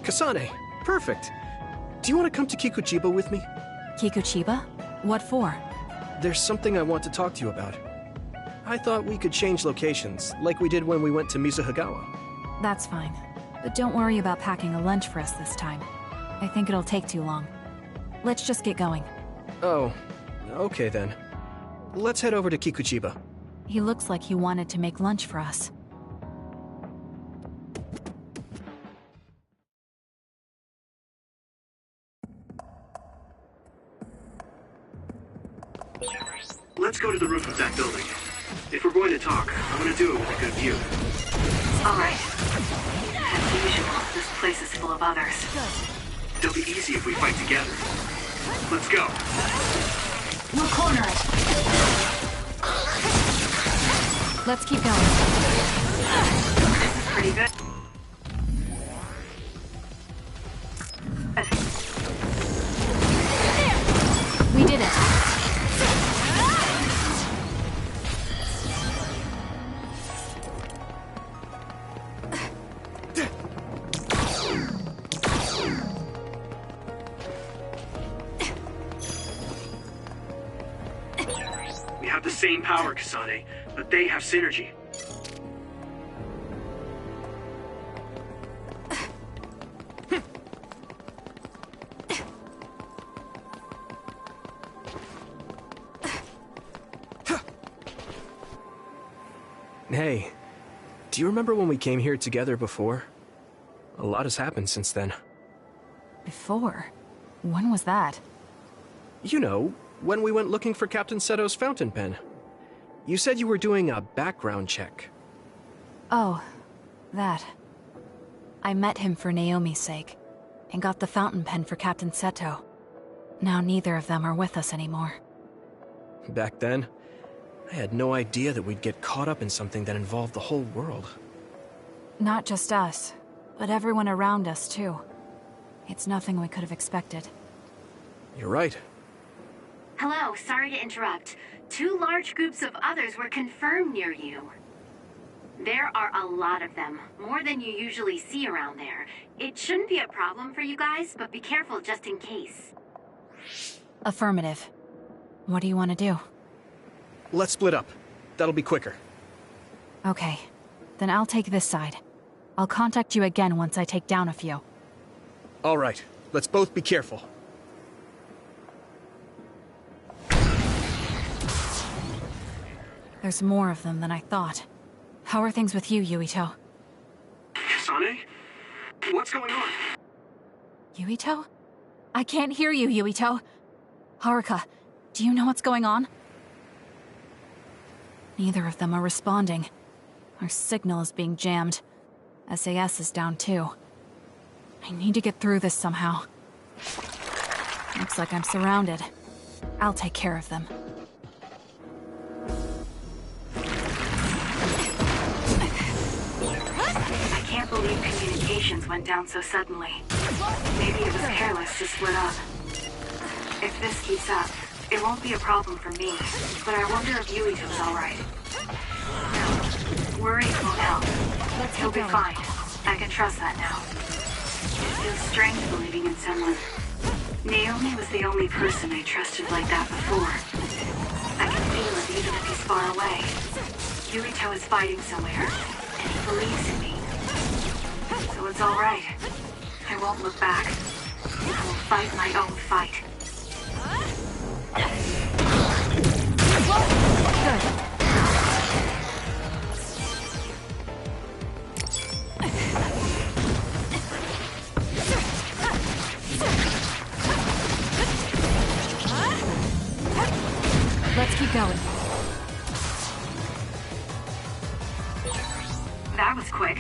Kasane, perfect. Do you want to come to Kikuchiba with me? Kikuchiba? What for? There's something I want to talk to you about. I thought we could change locations, like we did when we went to Mizuhagawa. That's fine. But don't worry about packing a lunch for us this time. I think it'll take too long. Let's just get going. Oh, okay then. Let's head over to Kikuchiba. He looks like he wanted to make lunch for us. Let's go to the roof of that building. If we're going to talk, I want to do it with a good view. All right. As usual, this place is full of others. It'll be easy if we fight together. Let's go. We'll corner it. Let's keep going. This is pretty good. We did it. We have the same power, Kasane, but they have synergy. Hey, do you remember when we came here together before? A lot has happened since then. Before? When was that? You know, when we went looking for Captain Seto's fountain pen. You said you were doing a background check. Oh, that. I met him for Naomi's sake, and got the fountain pen for Captain Seto. Now neither of them are with us anymore. Back then, I had no idea that we'd get caught up in something that involved the whole world. Not just us, but everyone around us too. It's nothing we could have expected. You're right. Hello, sorry to interrupt. 2 large groups of others were confirmed near you. There are a lot of them, more than you usually see around there. It shouldn't be a problem for you guys, but be careful just in case. Affirmative. What do you want to do? Let's split up. That'll be quicker. Okay. Then I'll take this side. I'll contact you again once I take down a few. All right. Let's both be careful. There's more of them than I thought. How are things with you, Yuito? Kasane? What's going on? Yuito? I can't hear you, Yuito. Haruka, do you know what's going on? Neither of them are responding. Our signal is being jammed. SAS is down too. I need to get through this somehow. Looks like I'm surrounded. I'll take care of them. I can't believe communications went down so suddenly. Maybe it was careless to split up. If this keeps up, it won't be a problem for me, but I wonder if Yuito's alright. No, worrying won't help. He'll be fine. I can trust that now. It feels strange believing in someone. Naomi was the only person I trusted like that before. I can feel it even if he's far away. Yuito is fighting somewhere, and he believes in me. So it's alright. I won't look back. I will fight my own fight. Good. Let's keep going. That was quick.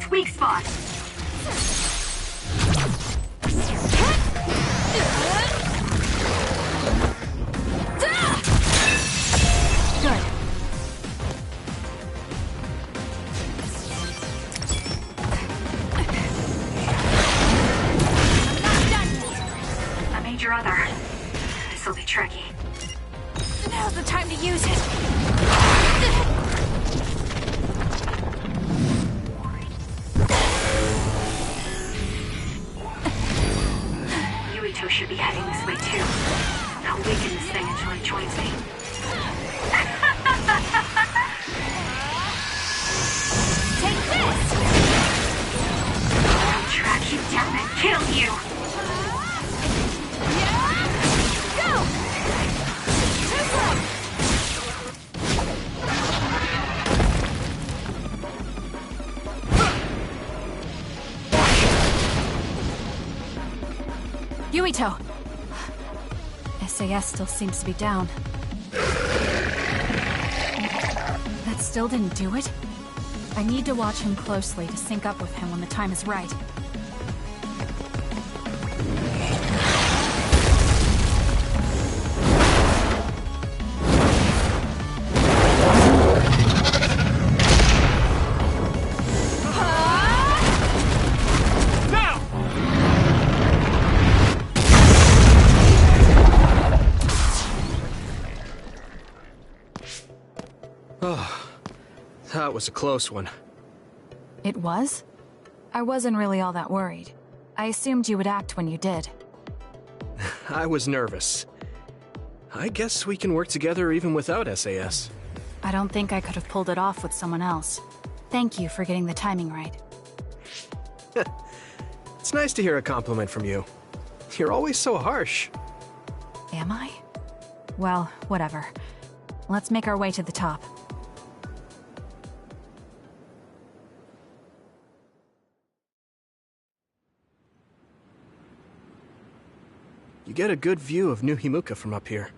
Weak spot. Good. I made your other. This'll be tricky. Now's the time to use it. Yuito! SAS still seems to be down. That still didn't do it? I need to watch him closely to sync up with him when the time is right. That was a close one. It was? I wasn't really all that worried. I assumed you would act when you did. I was nervous. I guess we can work together even without SAS. I don't think I could have pulled it off with someone else. Thank you for getting the timing right. It's nice to hear a compliment from you. You're always so harsh. Am I? Well, whatever. Let's make our way to the top. You get a good view of New Himuka from up here.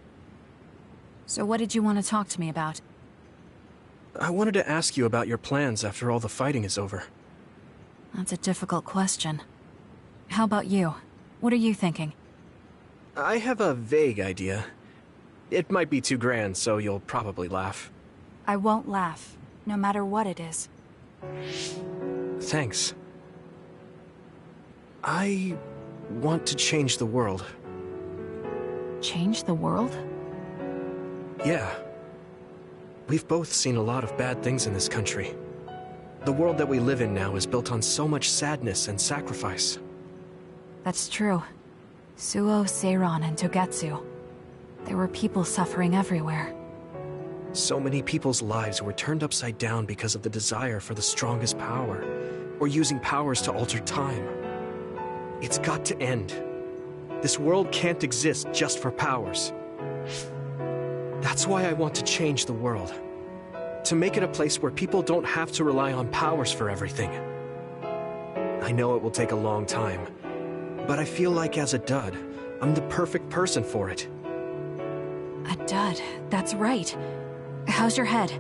So what did you want to talk to me about? I wanted to ask you about your plans after all the fighting is over. That's a difficult question. How about you? What are you thinking? I have a vague idea. It might be too grand, so you'll probably laugh. I won't laugh, no matter what it is. Thanks. I want to change the world. Change the world? Yeah. We've both seen a lot of bad things in this country. The world that we live in now is built on so much sadness and sacrifice. That's true. Suo, Seiran, and Togetsu. There were people suffering everywhere. So many people's lives were turned upside down because of the desire for the strongest power, or using powers to alter time. It's got to end. This world can't exist just for powers. That's why I want to change the world. To make it a place where people don't have to rely on powers for everything. I know it will take a long time, but I feel like as a dud, I'm the perfect person for it. A dud, that's right. How's your head?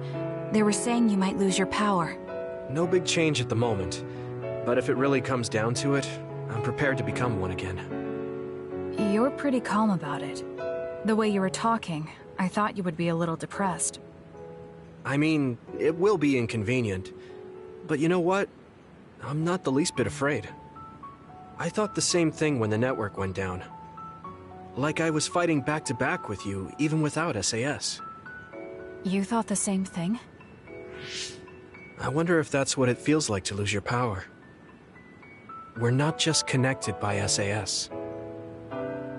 They were saying you might lose your power. No big change at the moment, but if it really comes down to it, I'm prepared to become one again. You're pretty calm about it. The way you were talking, I thought you would be a little depressed. I mean, it will be inconvenient, but you know what? I'm not the least bit afraid. I thought the same thing when the network went down. Like I was fighting back-to-back with you, even without SAS. You thought the same thing? I wonder if that's what it feels like to lose your power. We're not just connected by SAS.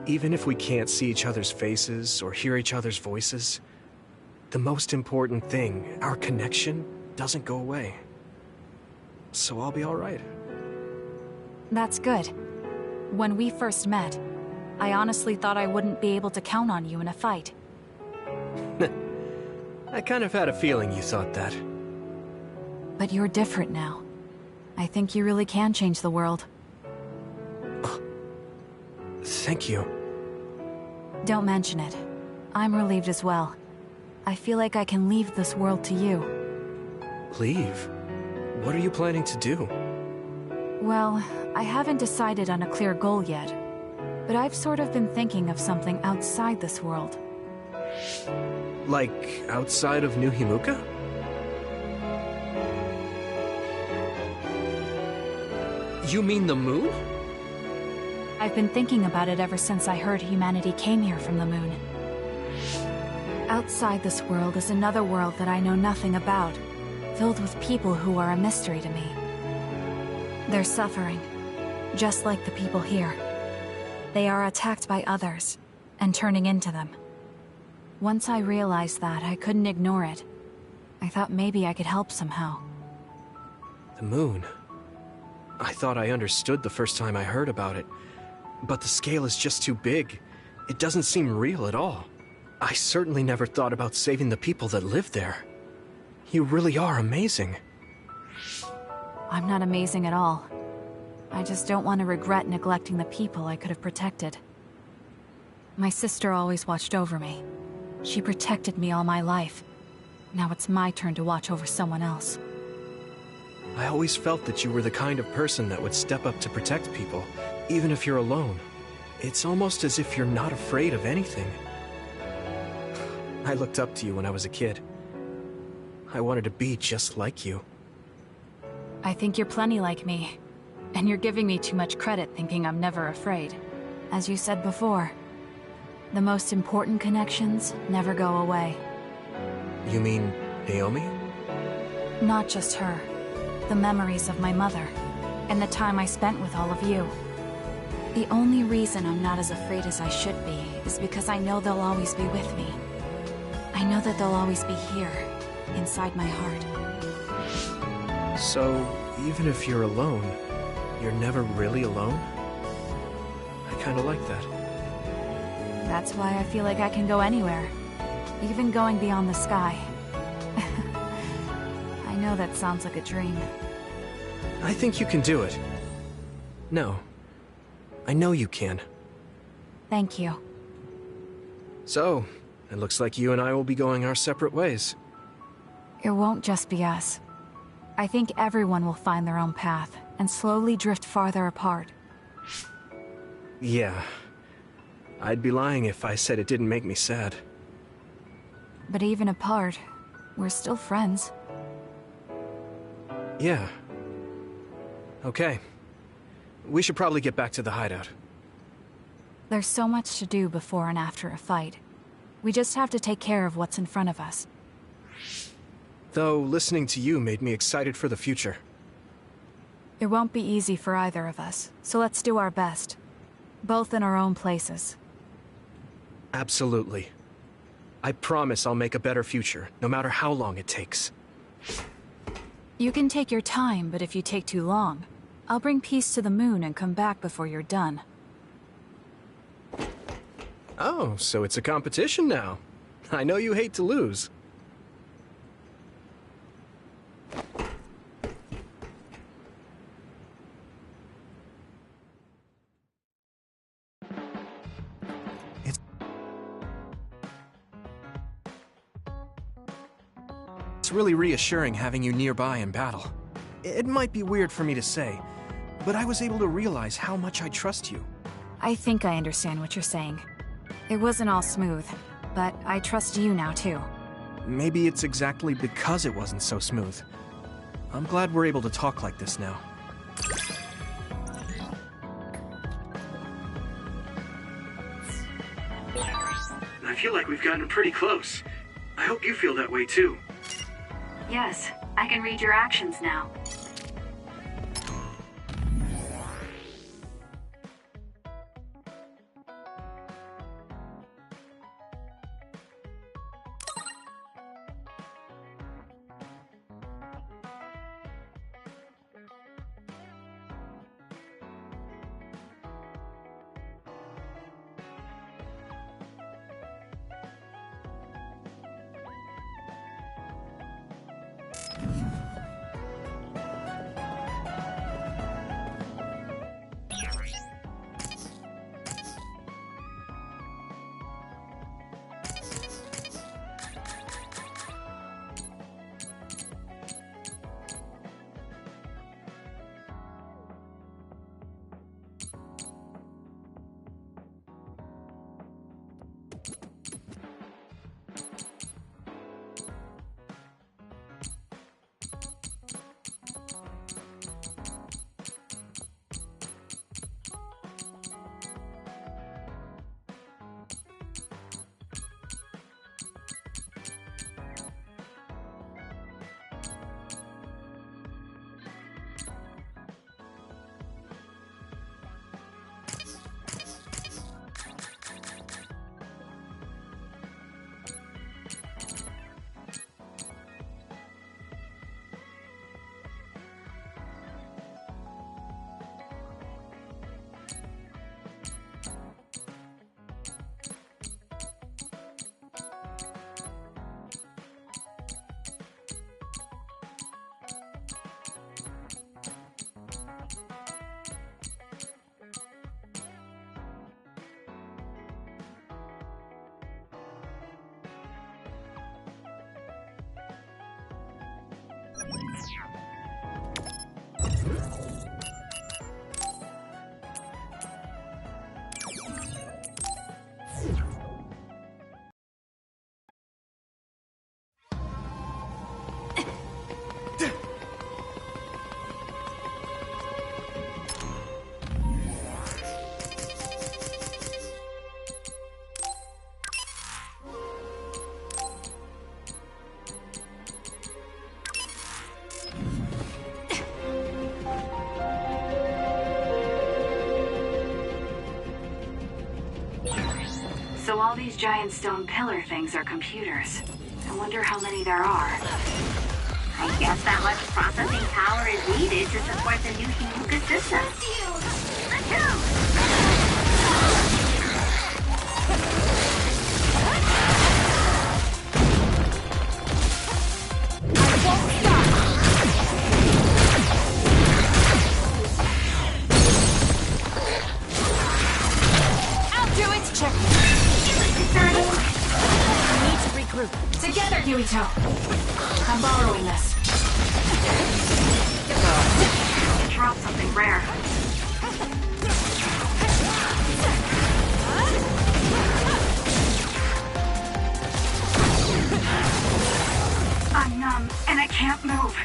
Even if we can't see each other's faces or hear each other's voices, the most important thing, our connection, doesn't go away. So I'll be all right. That's good. When we first met, I honestly thought I wouldn't be able to count on you in a fight. I kind of had a feeling you thought that. But you're different now. I think you really can change the world. Thank you. Don't mention it. I'm relieved as well. I feel like I can leave this world to you. Leave? What are you planning to do? Well, I haven't decided on a clear goal yet, but I've sort of been thinking of something outside this world. Like, outside of New Himuka? You mean the moon? I've been thinking about it ever since I heard humanity came here from the moon. Outside this world is another world that I know nothing about, filled with people who are a mystery to me. They're suffering, just like the people here. They are attacked by others, and turning into them. Once I realized that, I couldn't ignore it. I thought maybe I could help somehow. The moon. I thought I understood the first time I heard about it, but the scale is just too big. It doesn't seem real at all. I certainly never thought about saving the people that live there. You really are amazing. I'm not amazing at all. I just don't want to regret neglecting the people I could have protected. My sister always watched over me. She protected me all my life. Now it's my turn to watch over someone else. I always felt that you were the kind of person that would step up to protect people, even if you're alone. It's almost as if you're not afraid of anything. I looked up to you when I was a kid. I wanted to be just like you. I think you're plenty like me. And you're giving me too much credit thinking I'm never afraid. As you said before, the most important connections never go away. You mean Naomi? Not just her. The memories of my mother, and the time I spent with all of you. The only reason I'm not as afraid as I should be is because I know they'll always be with me. I know that they'll always be here, inside my heart. So, even if you're alone, you're never really alone? I kinda like that. That's why I feel like I can go anywhere, even going beyond the sky. I know that sounds like a dream. I think you can do it. No. I know you can. Thank you. So, it looks like you and I will be going our separate ways. It won't just be us. I think everyone will find their own path, and slowly drift farther apart. Yeah. I'd be lying if I said it didn't make me sad. But even apart, we're still friends. Yeah. Okay. We should probably get back to the hideout. There's so much to do before and after a fight. We just have to take care of what's in front of us. Though, listening to you made me excited for the future. It won't be easy for either of us, so let's do our best. Both in our own places. Absolutely. I promise I'll make a better future, no matter how long it takes. You can take your time, but if you take too long, I'll bring peace to the moon and come back before you're done. Oh, so it's a competition now. I know you hate to lose. It's really reassuring having you nearby in battle. It might be weird for me to say, but I was able to realize how much I trust you. I think I understand what you're saying. It wasn't all smooth, but I trust you now too. Maybe it's exactly because it wasn't so smooth. I'm glad we're able to talk like this now. I feel like we've gotten pretty close. I hope you feel that way too. Yes, I can read your actions now. All these giant stone pillar things are computers. I wonder how many there are. I guess that much processing power is needed to support the new Himuka system. Let's go! Together, Yuito! I'm borrowing this. Drop something rare. I'm numb, and I can't move.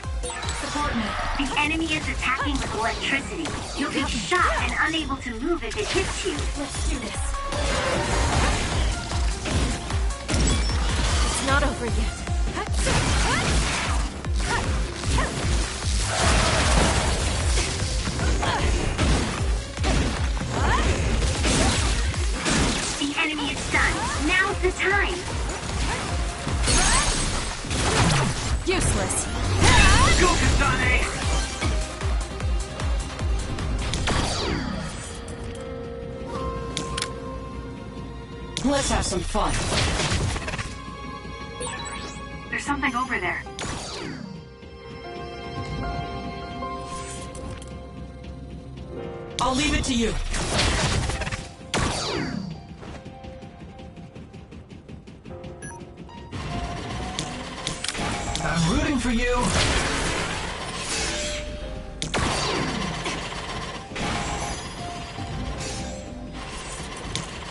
Support me. The enemy is attacking with electricity. You'll be shot and unable to move if it hits you. Let's do this. It's not over yet. The enemy is stunned. Now's the time. Useless. Go, Kasane! Let's have some fun. There's something over there. I'll leave it to you. I'm rooting for you.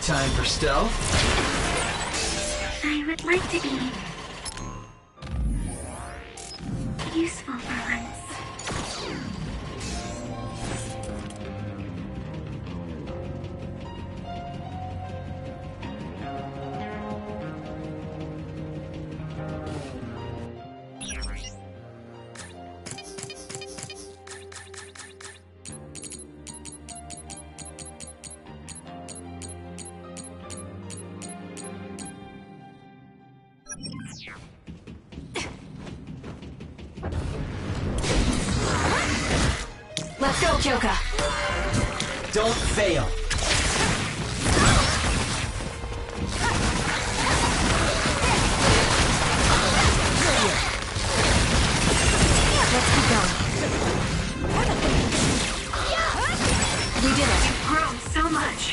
Time for stealth. I would like to be useful for once. Let's go, Kyoka! Don't fail. Let's keep going. We did it. You've grown so much.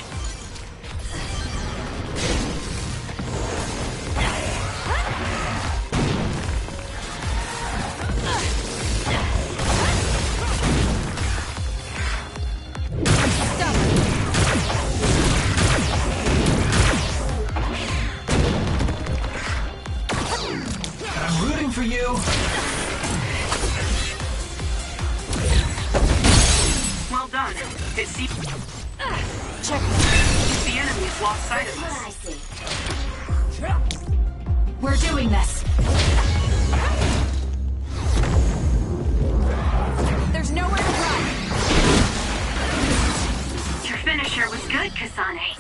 I'm rooting for you. Well done. It seems Check. the enemy has lost sight of us. I see. We're doing this. There's nowhere to run. Your finisher was good, Kasane.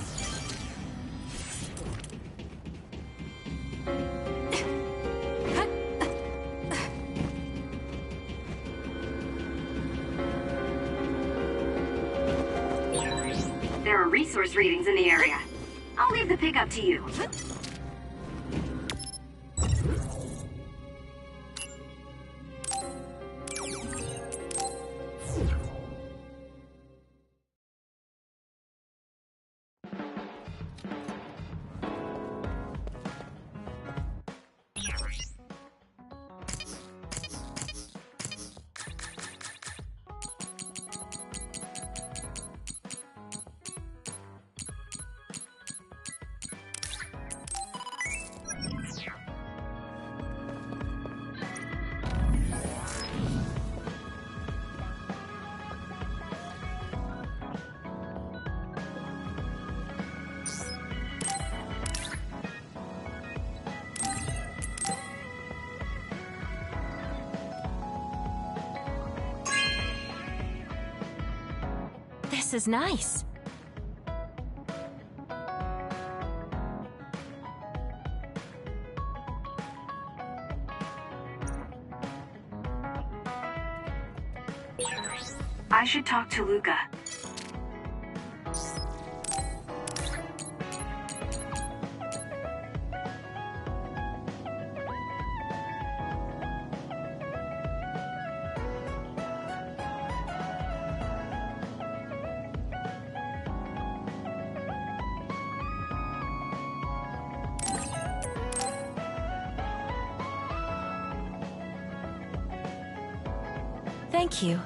There are resource readings in the area. I'll leave the pickup to you. This is nice. I should talk to Luca. Thank you.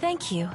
Thank you.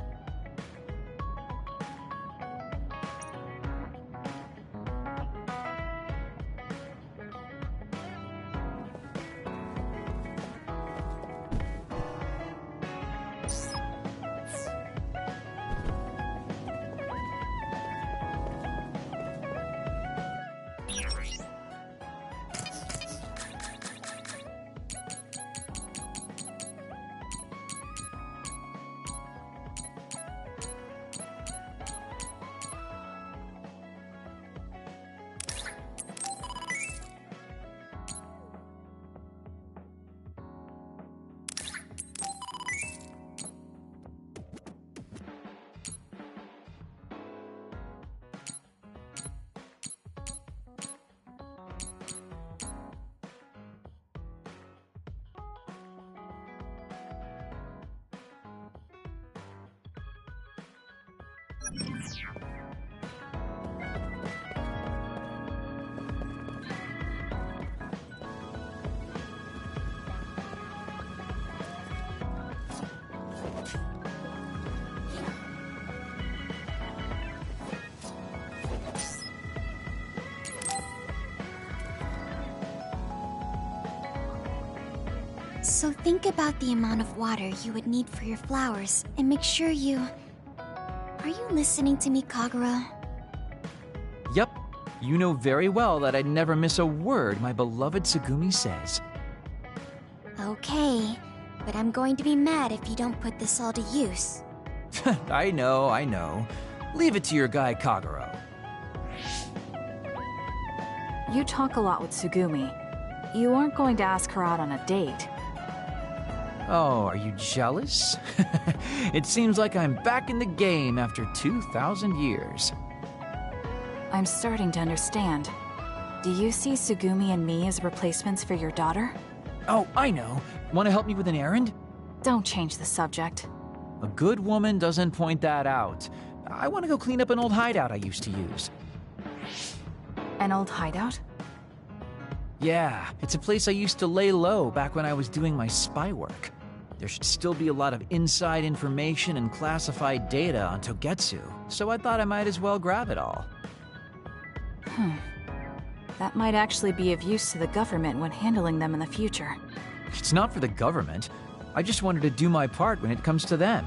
So think about the amount of water you would need for your flowers, and make sure you... Are you listening to me, Kagura? Yep. You know very well that I'd never miss a word my beloved Tsugumi says. Okay, but I'm going to be mad if you don't put this all to use. I know. Leave it to your guy, Kaguro. You talk a lot with Tsugumi. You aren't going to ask her out on a date. Oh, are you jealous? It seems like I'm back in the game after 2,000 years. I'm starting to understand. Do you see Tsugumi and me as replacements for your daughter? Oh, I know. Want to help me with an errand? Don't change the subject. A good woman doesn't point that out. I want to go clean up an old hideout I used to use. An old hideout? Yeah, it's a place I used to lay low back when I was doing my spy work. There should still be a lot of inside information and classified data on Togetsu, so I thought I might as well grab it all. That might actually be of use to the government when handling them in the future. It's not for the government. I just wanted to do my part when it comes to them.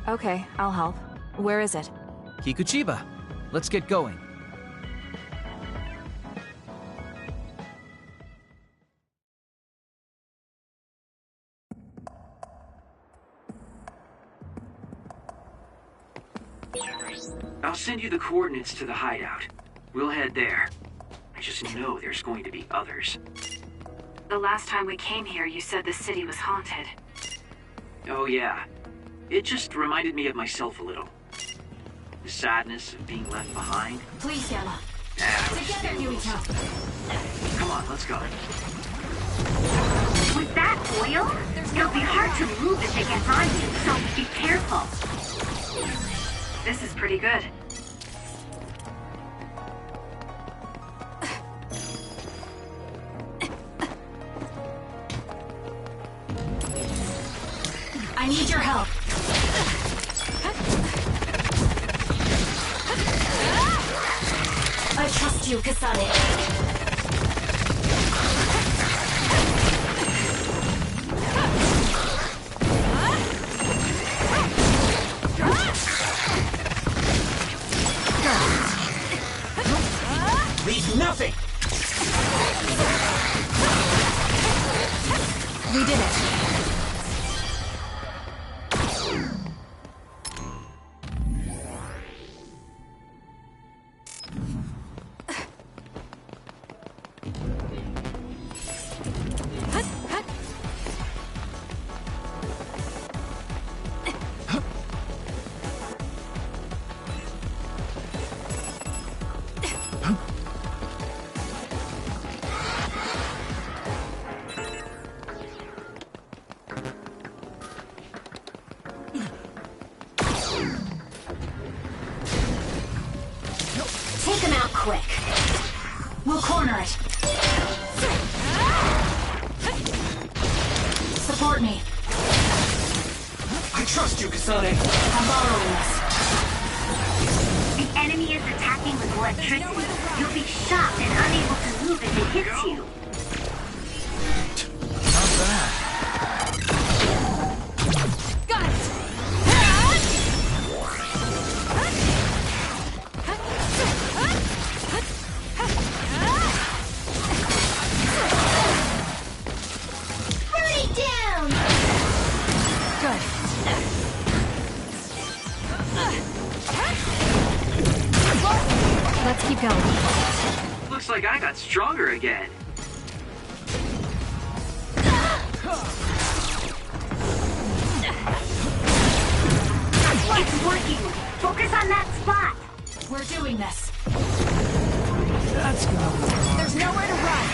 Okay, I'll help. Where is it? Kikuchiba. Let's get going. I'll send you the coordinates to the hideout. We'll head there. I just know there's going to be others. The last time we came here, you said the city was haunted. Oh yeah. It just reminded me of myself a little. The sadness of being left behind. Please, Yama. Together, Yuito. Come on, let's go. With that oil, it'll be hard to move if it gets on you, so be careful. This is pretty good. Got you, Kasane. Leave nothing! We did it. Take him out quick. We'll corner it. Support me. I trust you, Kasane. I'm borrowing this. The enemy is attacking with electricity. You'll be shocked and unable to move if it hits you. Not bad. Got it! Burn down! Good. Let's keep going. Looks like I got stronger again. It's working! Focus on that spot! We're doing this. That's gonna work. There's nowhere to run.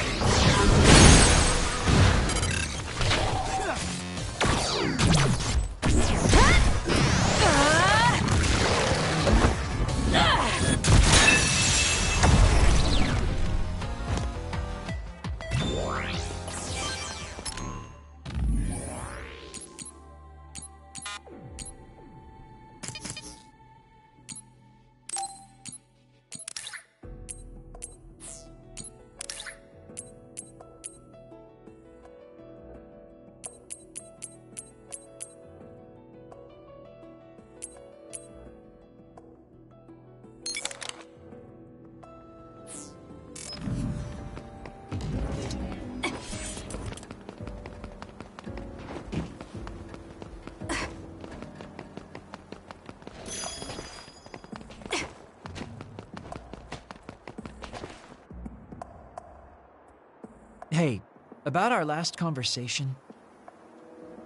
Hey, about our last conversation.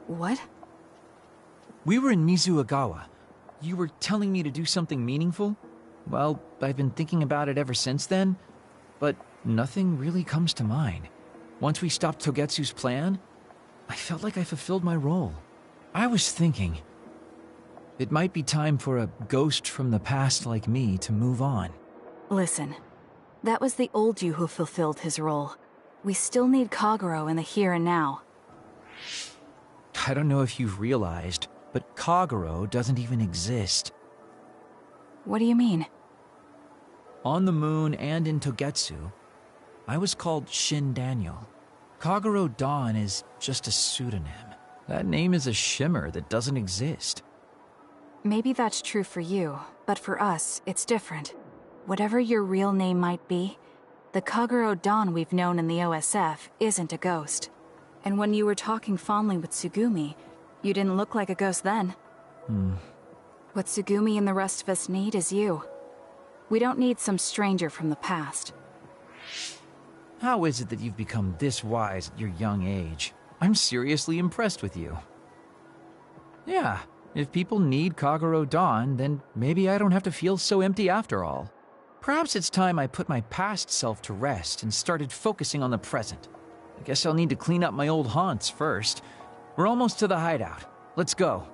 What? We were in Mizuagawa. You were telling me to do something meaningful? Well, I've been thinking about it ever since then, but nothing really comes to mind. Once we stopped Togetsu's plan, I felt like I fulfilled my role. I was thinking, it might be time for a ghost from the past like me to move on. Listen, that was the old you who fulfilled his role. We still need Kagero in the here and now. I don't know if you've realized, but Kagero doesn't even exist. What do you mean? On the moon and in Togetsu, I was called Shin Daniel. Kagero Dawn is just a pseudonym. That name is a shimmer that doesn't exist. Maybe that's true for you, but for us, it's different. Whatever your real name might be, the Kagero Dawn we've known in the OSF isn't a ghost. And when you were talking fondly with Tsugumi, you didn't look like a ghost then. What Tsugumi and the rest of us need is you. We don't need some stranger from the past. How is it that you've become this wise at your young age? I'm seriously impressed with you. Yeah, if people need Kagero Dawn, then maybe I don't have to feel so empty after all. Perhaps it's time I put my past self to rest and started focusing on the present. I guess I'll need to clean up my old haunts first. We're almost to the hideout. Let's go.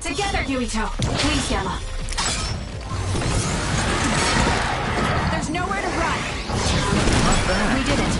Together, Yuito. Please, Yama. There's nowhere to run. Not bad. We did it.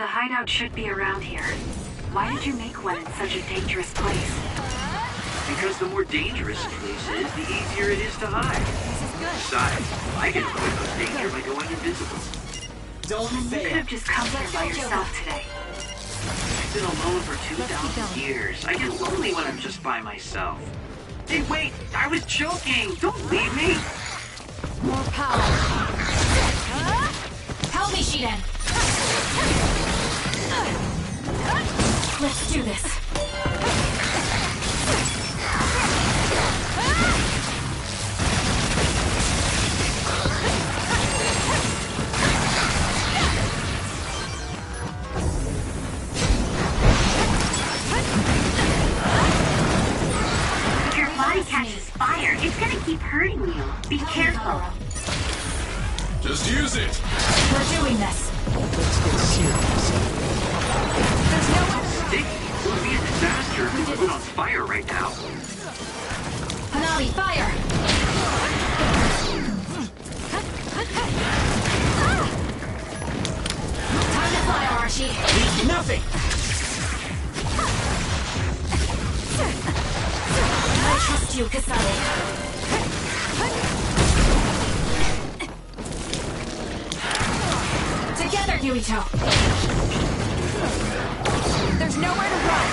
The hideout should be around here. Why did you make one in such a dangerous place? Because the more dangerous a place is, the easier it is to hide. Besides, I can avoid most danger by going invisible. Don't you could have just come here by yourself today. I've been alone for 2,000 years. I get lonely when I'm just by myself. Hey, wait! I was joking! Don't leave me! More power. Help me, Shiden. Let's do this. If your body catches fire, it's gonna keep hurting you. Be careful. Just use it! We're doing this. Let's get serious. There's nowhere to Sticky! It would be a disaster if it was on fire right now. Hanami, fire! Time to fly, Arashi. Nothing! I trust you, Kasane. Together, Yuito! There's nowhere to run!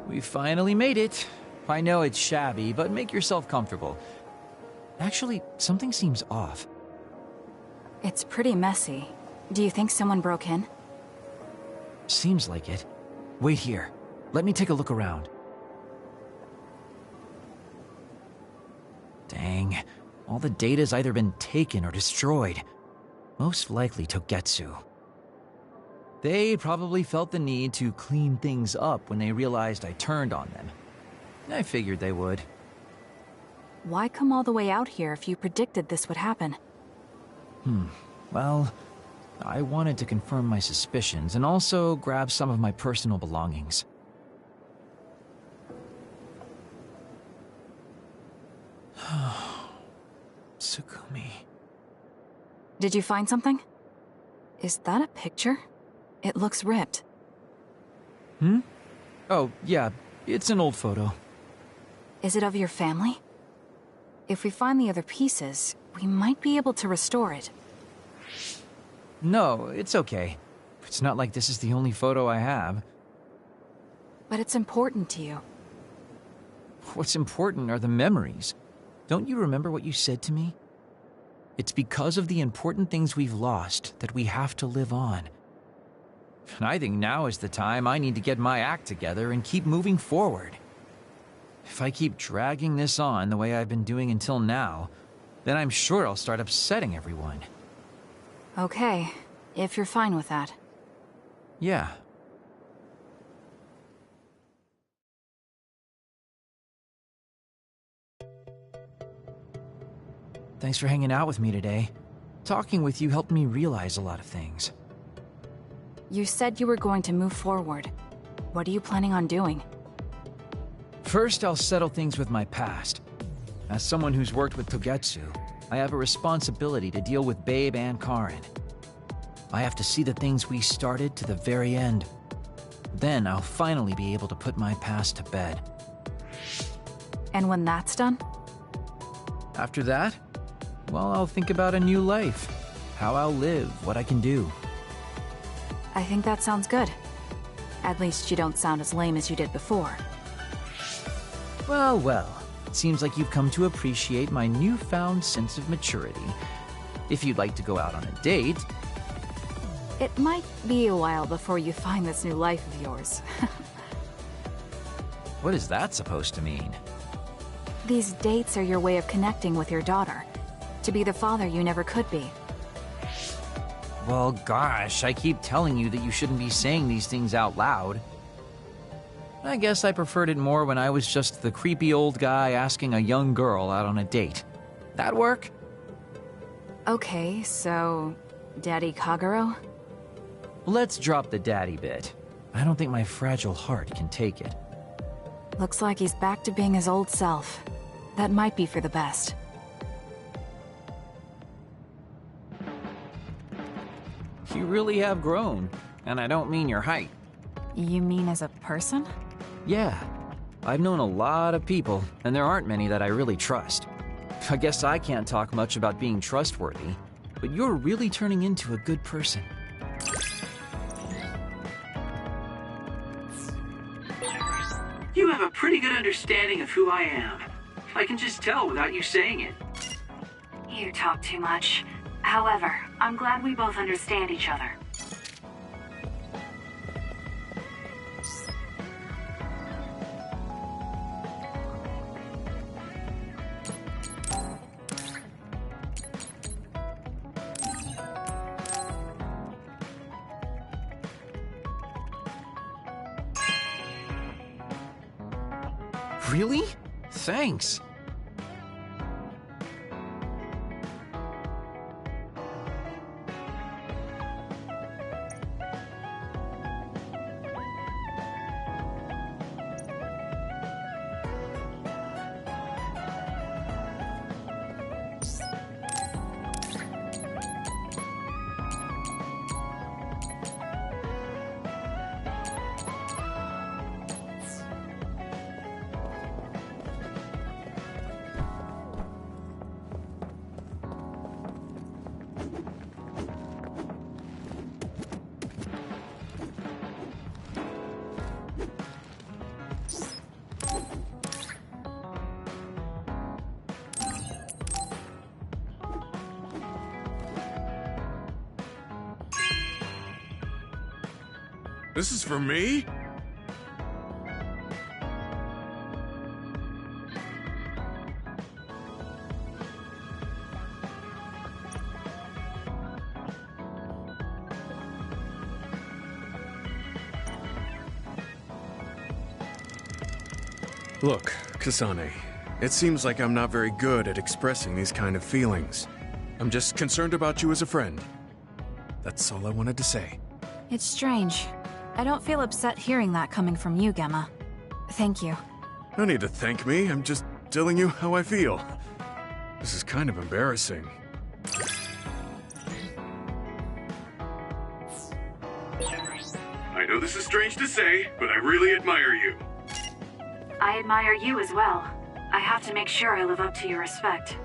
We finally made it. I know it's shabby, but make yourself comfortable. Actually, something seems off. It's pretty messy. Do you think someone broke in? Seems like it. Wait here. Let me take a look around. Dang. All the data's either been taken or destroyed. Most likely Togetsu. They probably felt the need to clean things up when they realized I turned on them. I figured they would. Why come all the way out here if you predicted this would happen? Well, I wanted to confirm my suspicions and also grab some of my personal belongings. Tsukumi. Did you find something? Is that a picture? It looks ripped. Oh, yeah, it's an old photo. Is it of your family? If we find the other pieces, we might be able to restore it. No, it's okay. It's not like this is the only photo I have. But it's important to you. What's important are the memories. Don't you remember what you said to me? It's because of the important things we've lost that we have to live on. And I think now is the time I need to get my act together and keep moving forward. If I keep dragging this on the way I've been doing until now, then I'm sure I'll start upsetting everyone. Okay, if you're fine with that. Yeah. Thanks for hanging out with me today. Talking with you helped me realize a lot of things. You said you were going to move forward. What are you planning on doing? First, I'll settle things with my past. As someone who's worked with Togetsu, I have a responsibility to deal with Babe and Karin. I have to see the things we started to the very end. Then I'll finally be able to put my past to bed. And when that's done? After that, well, I'll think about a new life. How I'll live, what I can do. I think that sounds good. At least you don't sound as lame as you did before. Well, well. It seems like you've come to appreciate my newfound sense of maturity. If you'd like to go out on a date... It might be a while before you find this new life of yours. What is that supposed to mean? These dates are your way of connecting with your daughter. To be the father you never could be. Well, gosh, I keep telling you that you shouldn't be saying these things out loud. I guess I preferred it more when I was just the creepy old guy asking a young girl out on a date. That work? Okay, so... Daddy Kagero? Let's drop the daddy bit. I don't think my fragile heart can take it. Looks like he's back to being his old self. That might be for the best. You really have grown, and I don't mean your height. You mean as a person? Yeah. I've known a lot of people, and there aren't many that I really trust. I guess I can't talk much about being trustworthy, but you're really turning into a good person. You have a pretty good understanding of who I am. I can just tell without you saying it. You talk too much. However, I'm glad we both understand each other. Really? Thanks. This is for me? Look, Kasane, it seems like I'm not very good at expressing these kind of feelings. I'm just concerned about you as a friend. That's all I wanted to say. It's strange. I don't feel upset hearing that coming from you, Gemma. Thank you. No need to thank me, I'm just telling you how I feel. This is kind of embarrassing. I know this is strange to say, but I really admire you. I admire you as well. I have to make sure I live up to your respect.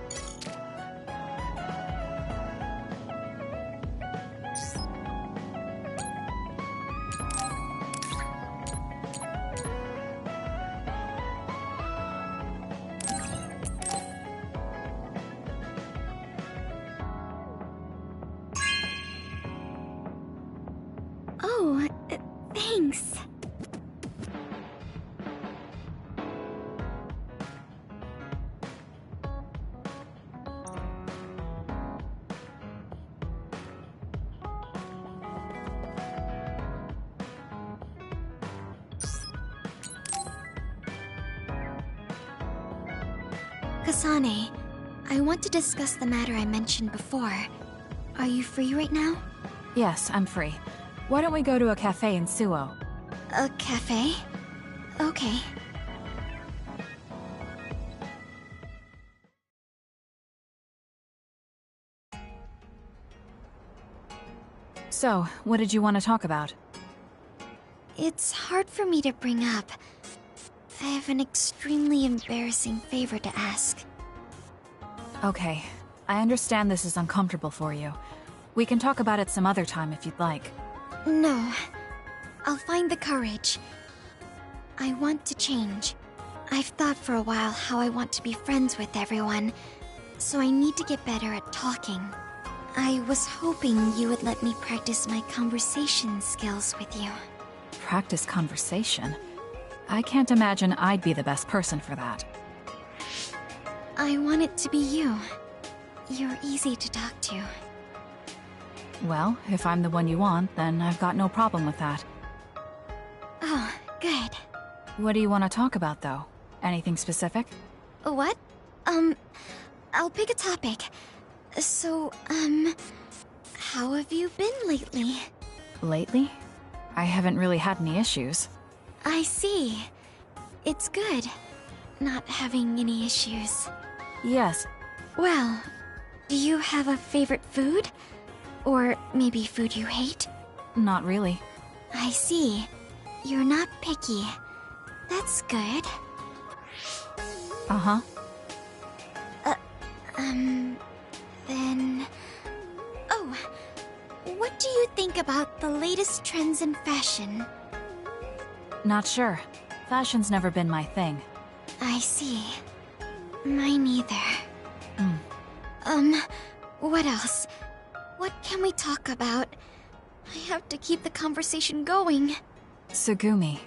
Oh, thanks. Kasane, I want to discuss the matter I mentioned before. Are you free right now? Yes, I'm free. Why don't we go to a cafe in Suo? A cafe? Okay. So, what did you want to talk about? It's hard for me to bring up. I have an extremely embarrassing favor to ask. Okay, I understand this is uncomfortable for you. We can talk about it some other time if you'd like. No. I'll find the courage. I want to change. I've thought for a while how I want to be friends with everyone, so I need to get better at talking. I was hoping you would let me practice my conversation skills with you. Practice conversation? I can't imagine I'd be the best person for that. I want it to be you. You're easy to talk to. Well, if I'm the one you want, then I've got no problem with that. Oh, good. What do you want to talk about, though? Anything specific? What? I'll pick a topic. So, how have you been lately? Lately? I haven't really had any issues. I see. It's good, not having any issues. Yes. Well, do you have a favorite food? Or maybe food you hate? Not really. I see. You're not picky. That's good. Uh-huh. Then... Oh, what do you think about the latest trends in fashion? Not sure. Fashion's never been my thing. I see. Mine either. What else? What can we talk about? I have to keep the conversation going. Tsugumi,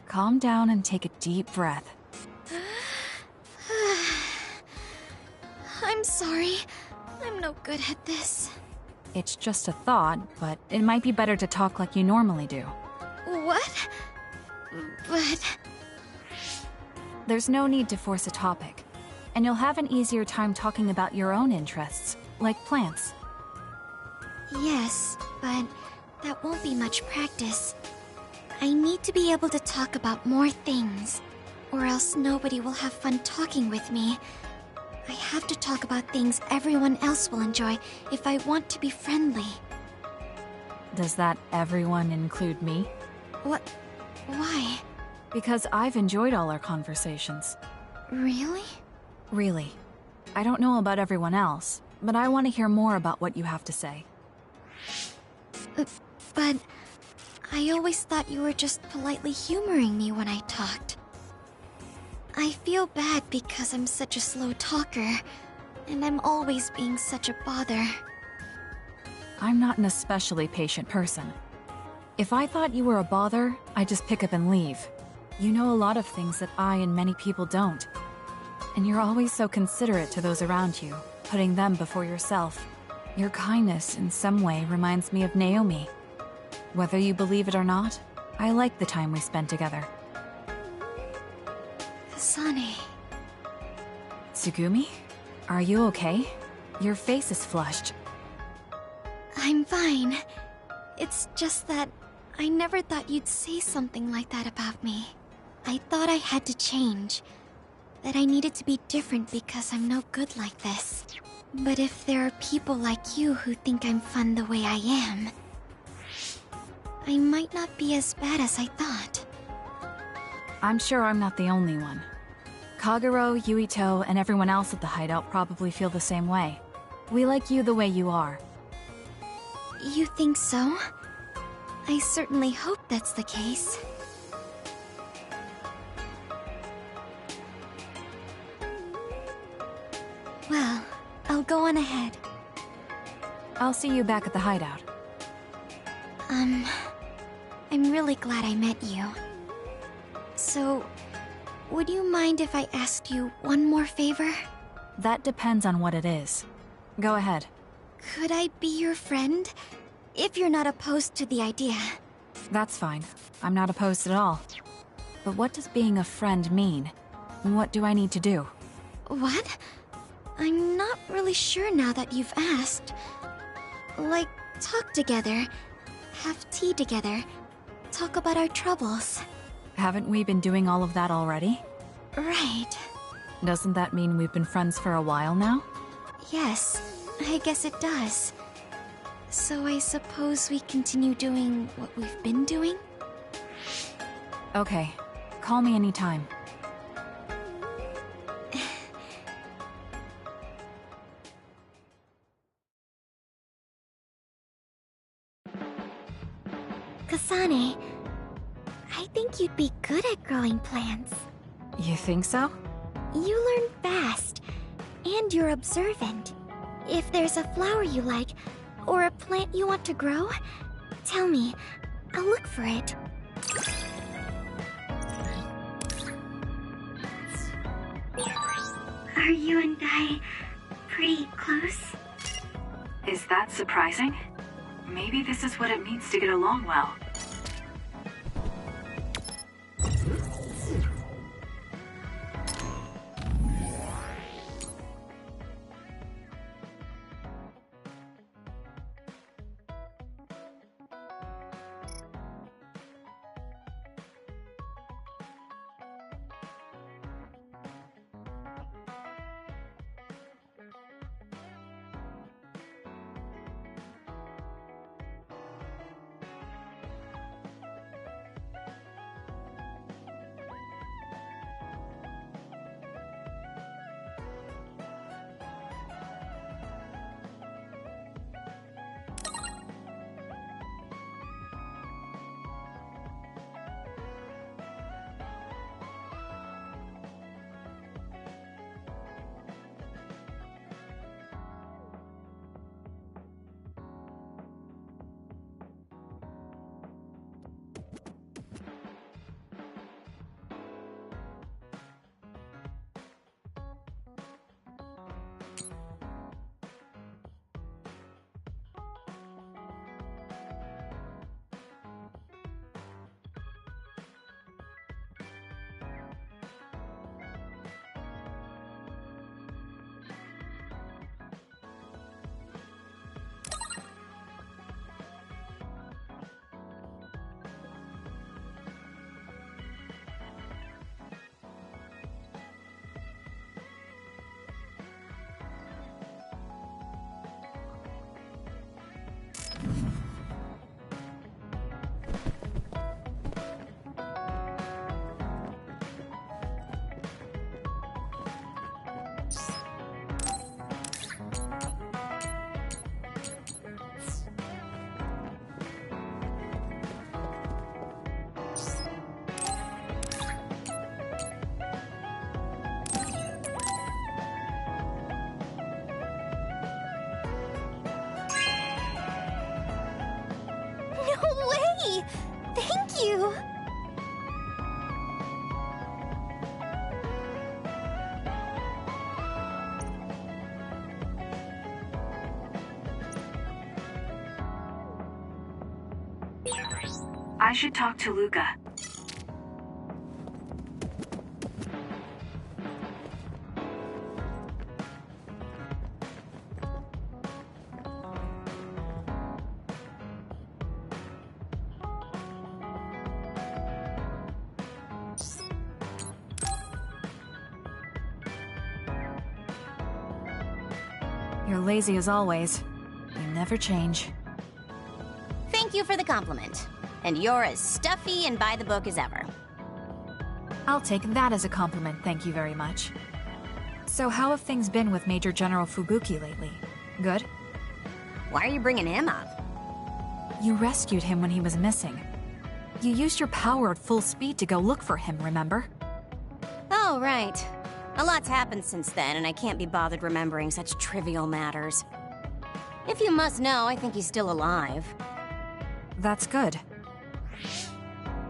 calm down and take a deep breath. I'm sorry. I'm no good at this. It's just a thought, but it might be better to talk like you normally do. What? But... There's no need to force a topic, and you'll have an easier time talking about your own interests, like plants. Yes, but that won't be much practice. I need to be able to talk about more things, or else nobody will have fun talking with me. I have to talk about things everyone else will enjoy if I want to be friendly. Does that everyone include me? What? Why? Because I've enjoyed all our conversations. Really? Really. I don't know about everyone else, but I want to hear more about what you have to say. But I always thought you were just politely humoring me when I talked. I feel bad because I'm such a slow talker, and I'm always being such a bother. I'm not an especially patient person. If I thought you were a bother, I'd just pick up and leave. You know a lot of things that I and many people don't. And you're always so considerate to those around you, putting them before yourself. Your kindness, in some way, reminds me of Naomi. Whether you believe it or not, I like the time we spent together. Kasane. Tsugumi? Are you okay? Your face is flushed. I'm fine. It's just that I never thought you'd say something like that about me. I thought I had to change. That I needed to be different because I'm no good like this. But if there are people like you who think I'm fun the way I am, I might not be as bad as I thought. I'm sure I'm not the only one. Kagero, Yuito, and everyone else at the hideout probably feel the same way. We like you the way you are. You think so? I certainly hope that's the case. Well, I'll go on ahead. I'll see you back at the hideout. I'm really glad I met you. So, would you mind if I asked you one more favor? That depends on what it is. Go ahead. Could I be your friend? If you're not opposed to the idea. That's fine. I'm not opposed at all. But what does being a friend mean? And what do I need to do? What? I'm not really sure now that you've asked. Like, talk together, have tea together, talk about our troubles. Haven't we been doing all of that already? Right. Doesn't that mean we've been friends for a while now? Yes, I guess it does. So I suppose we continue doing what we've been doing? Okay. Call me anytime. Kasane, I think you'd be good at growing plants. You think so? You learn fast, and you're observant. If there's a flower you like, or a plant you want to grow, tell me. I'll look for it. Are you and I pretty close? Is that surprising? Maybe this is what it means to get along well. I should talk to Luca. You're lazy as always. You never change. Thank you for the compliment. And you're as stuffy and by the book as ever. I'll take that as a compliment, thank you very much. So how have things been with Major General Fubuki lately? Good? Why are you bringing him up? You rescued him when he was missing. You used your power at full speed to go look for him, remember? Oh, right. A lot's happened since then, and I can't be bothered remembering such trivial matters. If you must know, I think he's still alive. That's good.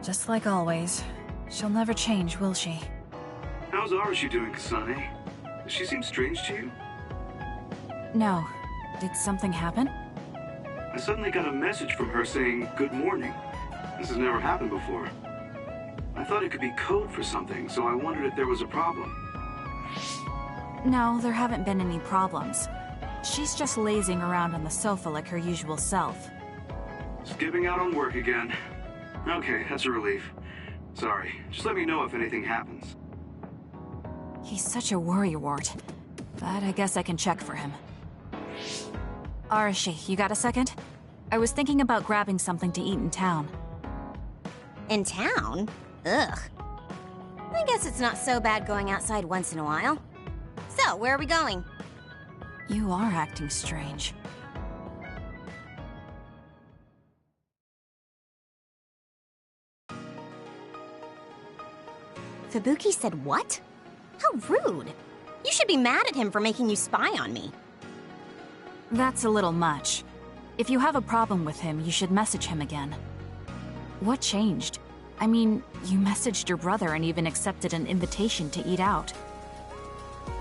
Just like always. She'll never change, will she? How's Arashi doing, Kasane? Does she seem strange to you? No. Did something happen? I suddenly got a message from her saying, "Good morning." This has never happened before. I thought it could be code for something, so I wondered if there was a problem. No, there haven't been any problems. She's just lazing around on the sofa like her usual self. Skipping out on work again. Okay, that's a relief. Sorry, just let me know if anything happens. He's such a worrywart. But I guess I can check for him. Arashi, you got a second? I was thinking about grabbing something to eat in town. In town? Ugh. I guess it's not so bad going outside once in a while. So, where are we going? You are acting strange. Fubuki said what? How rude. You should be mad at him for making you spy on me. That's a little much. If you have a problem with him, you should message him again. What changed? I mean, you messaged your brother and even accepted an invitation to eat out.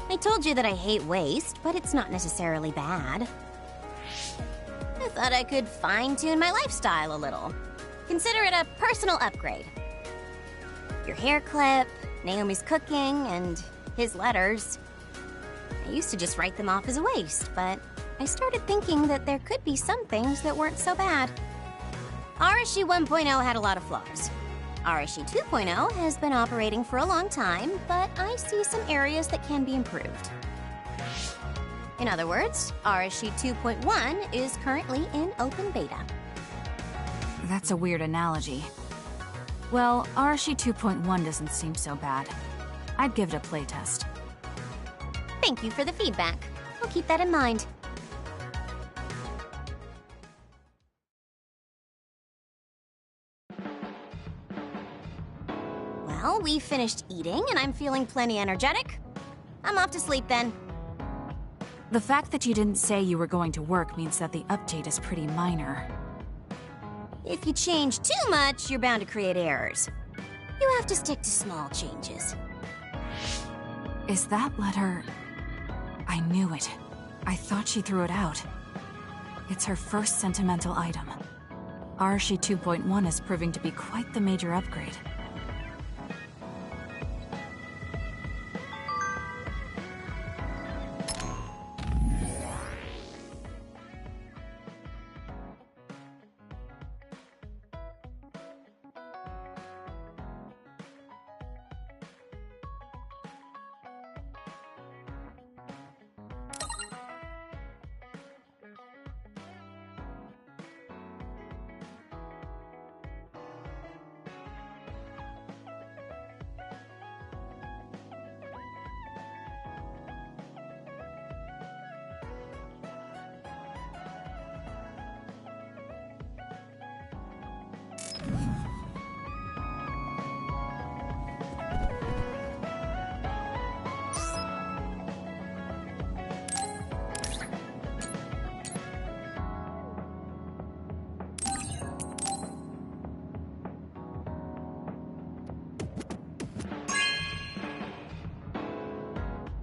I told you that I hate waste, but it's not necessarily bad. I thought I could fine-tune my lifestyle a little. Consider it a personal upgrade. Your hair clip, Naomi's cooking, and his letters. I used to just write them off as a waste, but I started thinking that there could be some things that weren't so bad. Arashi 1.0 had a lot of flaws. Arashi 2.0 has been operating for a long time, but I see some areas that can be improved. In other words, Arashi 2.1 is currently in open beta. That's a weird analogy. Well, Arashi 2.1 doesn't seem so bad. I'd give it a playtest. Thank you for the feedback. I'll keep that in mind. Well, we finished eating, and I'm feeling plenty energetic. I'm off to sleep then. The fact that you didn't say you were going to work means that the update is pretty minor. If you change too much, you're bound to create errors. You have to stick to small changes. Is that letter... I knew it. I thought she threw it out. It's her first sentimental item. Arashi 2.1 is proving to be quite the major upgrade.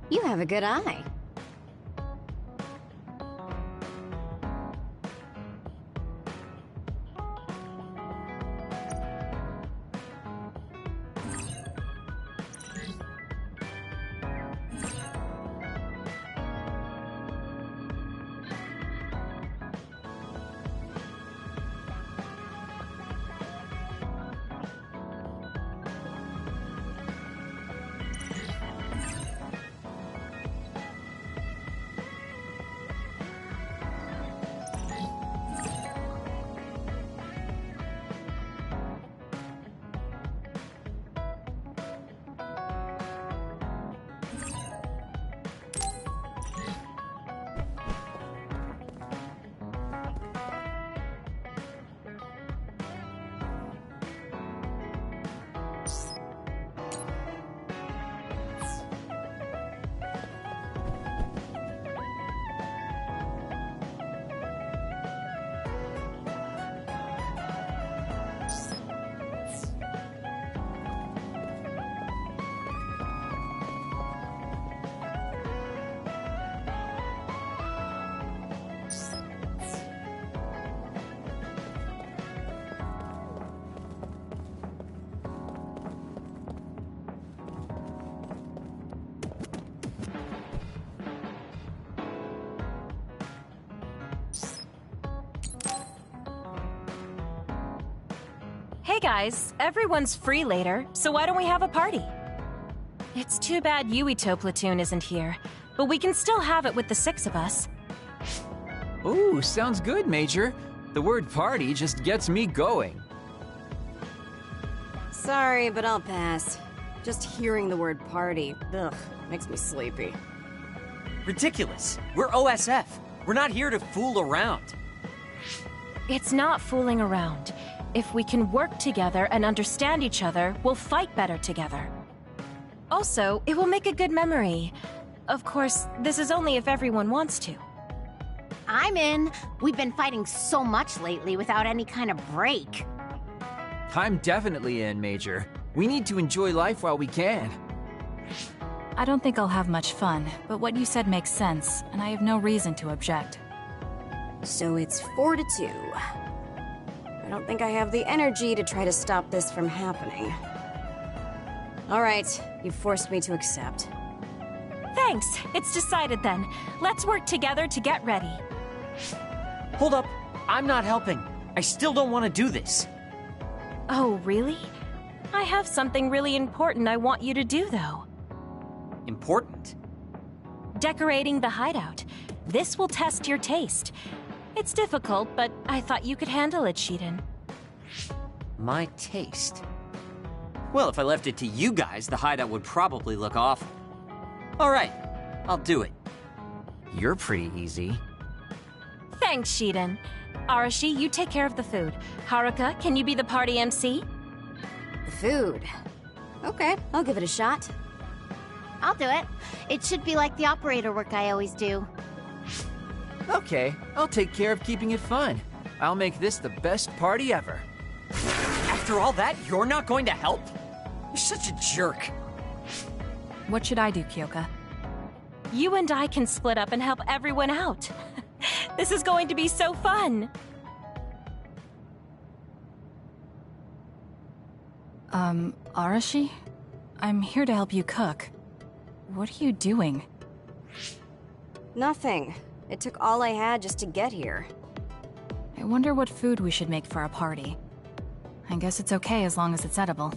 You have a good eye. guys, everyone's free later, so why don't we have a party? It's too bad Yuito platoon isn't here, but we can still have it with the 6 of us. Ooh, sounds good, Major. The word party just gets me going. Sorry, but I'll pass. Just hearing the word party, ugh, makes me sleepy. Ridiculous. We're OSF. We're not here to fool around. It's not fooling around. If we can work together and understand each other, we'll fight better together. Also, it will make a good memory. Of course, this is only if everyone wants to. I'm in. We've been fighting so much lately without any kind of break. I'm definitely in, Major. We need to enjoy life while we can. I don't think I'll have much fun, but what you said makes sense, and I have no reason to object. So it's 4 to 2. I don't think I have the energy to try to stop this from happening. All right, you've forced me to accept. Thanks. It's decided then. Let's work together to get ready. Hold up. I'm not helping. I still don't want to do this. Oh, really? I have something really important I want you to do, though. Important? Decorating the hideout. This will test your taste. It's difficult, but I thought you could handle it, Shiden. My taste? Well, if I left it to you guys, the hideout would probably look awful. All right, I'll do it. You're pretty easy. Thanks, Shiden. Arashi, you take care of the food. Haruka, can you be the party MC? The food. Okay, I'll give it a shot. I'll do it. It should be like the operator work I always do. Okay, I'll take care of keeping it fun. I'll make this the best party ever. After all that, you're not going to help? You're such a jerk. What should I do, Kyoka? You and I can split up and help everyone out. This is going to be so fun! Arashi? I'm here to help you cook. What are you doing? Nothing. It took all I had just to get here. I wonder what food we should make for a party. I guess it's okay as long as it's edible.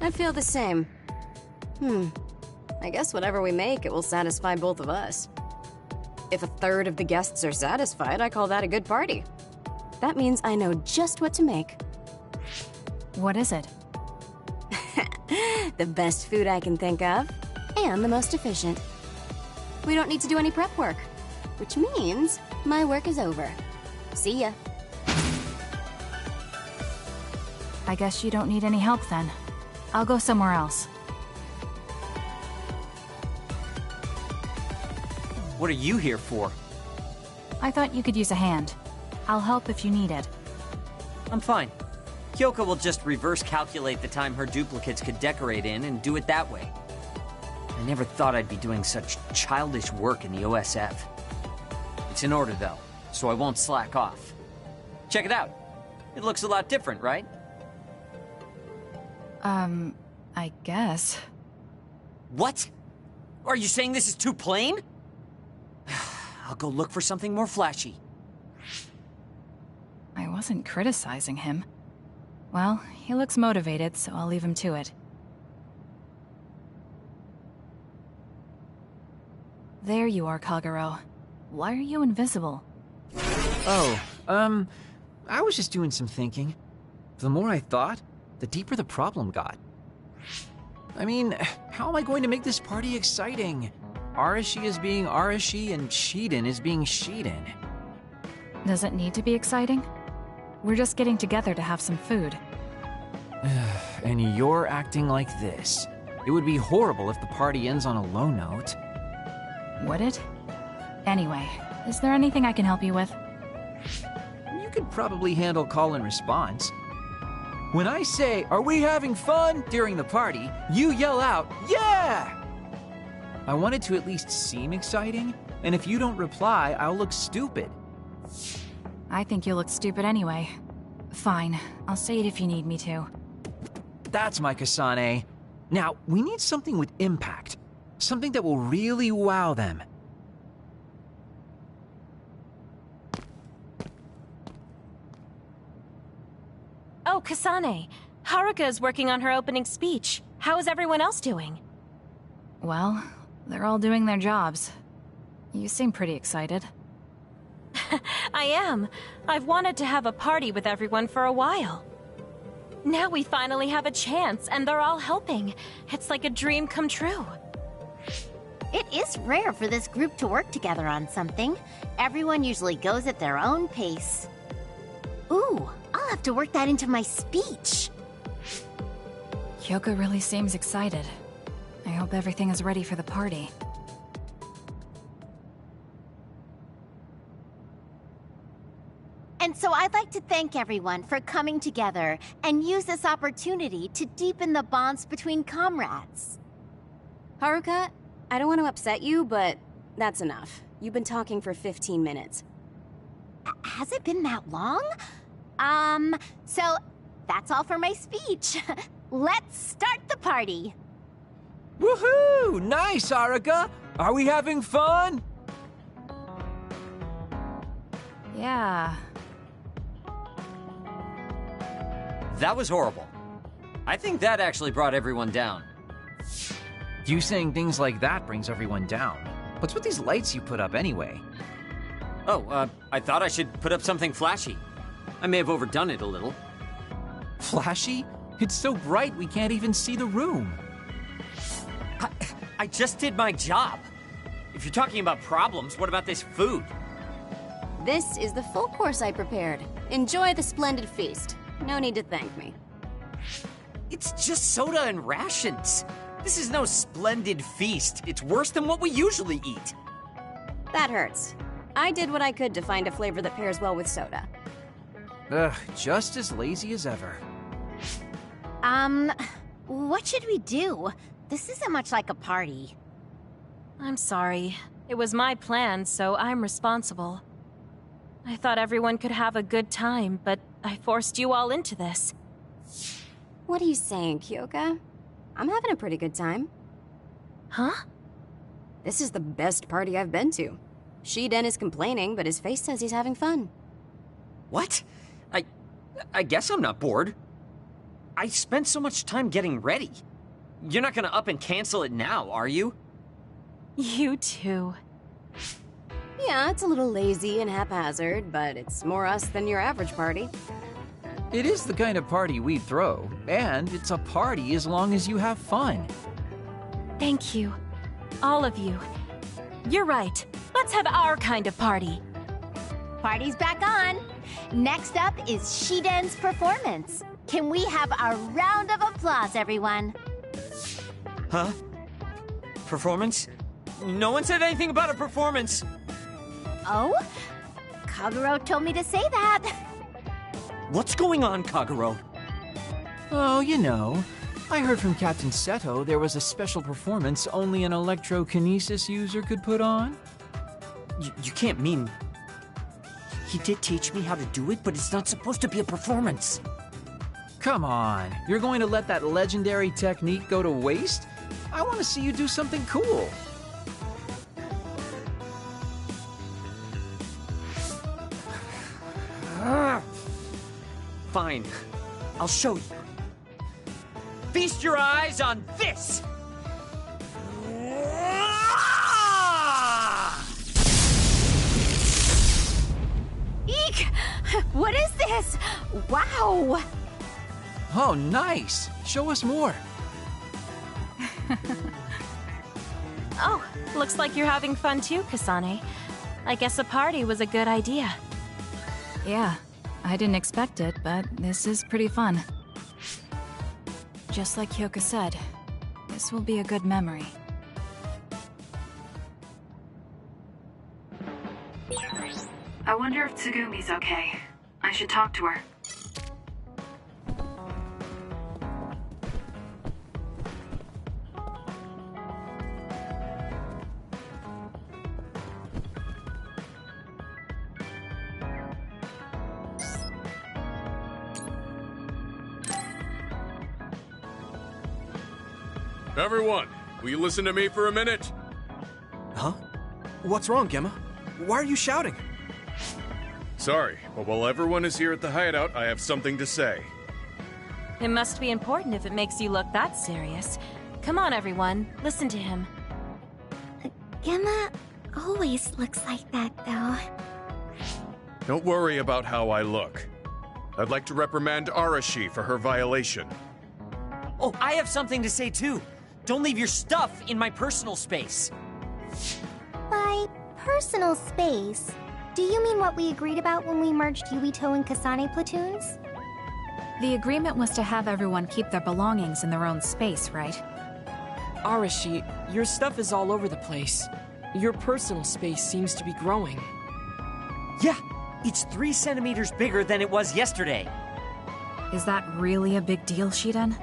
I feel the same. I guess whatever we make, it will satisfy both of us. If a third of the guests are satisfied, I call that a good party. That means I know just what to make. What is it? The best food I can think of, and the most efficient. We don't need to do any prep work, which means my work is over. See ya. I guess you don't need any help then. I'll go somewhere else. What are you here for? I thought you could use a hand. I'll help if you need it. I'm fine. Kyoka will just reverse calculate the time her duplicates could decorate in and do it that way. I never thought I'd be doing such childish work in the OSF. It's in order though, so I won't slack off. Check it out. It looks a lot different, right? I guess. What? Are you saying this is too plain? I'll go look for something more flashy. I wasn't criticizing him. Well, he looks motivated, so I'll leave him to it. There you are, Kagero. Why are you invisible? Oh, I was just doing some thinking. The more I thought, the deeper the problem got. I mean, how am I going to make this party exciting? Arashi is being Arashi and Shiden is being Shiden. Does it need to be exciting? We're just getting together to have some food. And you're acting like this. It would be horrible if the party ends on a low note. Would it? Anyway, is there anything I can help you with? You could probably handle call and response. When I say, "Are we having fun?" during the party, you yell out, "Yeah!" I want it to at least seem exciting, and if you don't reply, I'll look stupid. I think you'll look stupid anyway. Fine, I'll say it if you need me to. That's my Kasane. Now, we need something with impact. Something that will really wow them. Oh, Kasane. Haruka is working on her opening speech. How is everyone else doing? Well, they're all doing their jobs. You seem pretty excited. I am. I've wanted to have a party with everyone for a while. Now we finally have a chance, and they're all helping. It's like a dream come true. It is rare for this group to work together on something. Everyone usually goes at their own pace. Ooh, I'll have to work that into my speech. Kyoka really seems excited. I hope everything is ready for the party. And so I'd like to thank everyone for coming together and use this opportunity to deepen the bonds between comrades. Haruka, I don't want to upset you, but that's enough. You've been talking for 15 minutes. Has it been that long? So that's all for my speech. Let's start the party. Woohoo! Nice, Haruka! Are we having fun? Yeah. That was horrible. I think that actually brought everyone down. You saying things like that brings everyone down. What's with these lights you put up anyway? Oh, I thought I should put up something flashy. I may have overdone it a little. Flashy? It's so bright we can't even see the room. I just did my job. If you're talking about problems, what about this food? This is the full course I prepared. Enjoy the splendid feast. No need to thank me. It's just soda and rations. This is no splendid feast. It's worse than what we usually eat. That hurts. I did what I could to find a flavor that pairs well with soda. Ugh, just as lazy as ever. What should we do? This isn't much like a party. I'm sorry. It was my plan, so I'm responsible. I thought everyone could have a good time, but I forced you all into this. What are you saying, Kyoka? I'm having a pretty good time. Huh? This is the best party I've been to. Shiden is complaining, but his face says he's having fun. What? I guess I'm not bored. I spent so much time getting ready. You're not gonna up and cancel it now, are you? You too. Yeah, it's a little lazy and haphazard, but it's more us than your average party. It is the kind of party we throw, and it's a party as long as you have fun. Thank you. All of you. You're right. Let's have our kind of party. Party's back on. Next up is Shiden's performance. Can we have a round of applause, everyone? Huh? Performance? No one said anything about a performance. Oh? Kaguro told me to say that. What's going on, Kaguro? Oh, you know. I heard from Captain Seto there was a special performance only an electrokinesis user could put on. You can't mean... He did teach me how to do it, but it's not supposed to be a performance. Come on, you're going to let that legendary technique go to waste? I want to see you do something cool. Fine, I'll show you. Feast your eyes on this! Eek! What is this? Wow! Oh, nice! Show us more. Oh, looks like you're having fun too, Kasane. I guess a party was a good idea. Yeah, I didn't expect it, but this is pretty fun. Just like Kyoka said, this will be a good memory. I wonder if Tsugumi's okay. I should talk to her. Everyone, will you listen to me for a minute? Huh? What's wrong, Gemma? Why are you shouting? Sorry, but while everyone is here at the hideout, I have something to say. It must be important if it makes you look that serious. Come on, everyone. Listen to him. Gemma always looks like that, though. Don't worry about how I look. I'd like to reprimand Arashi for her violation. Oh, I have something to say too. Don't leave your stuff in my personal space. By personal space, do you mean what we agreed about when we merged Yuito and Kasane platoons? The agreement was to have everyone keep their belongings in their own space, right? Arashi, your stuff is all over the place. Your personal space seems to be growing. Yeah, it's 3 centimeters bigger than it was yesterday. Is that really a big deal, Shiden?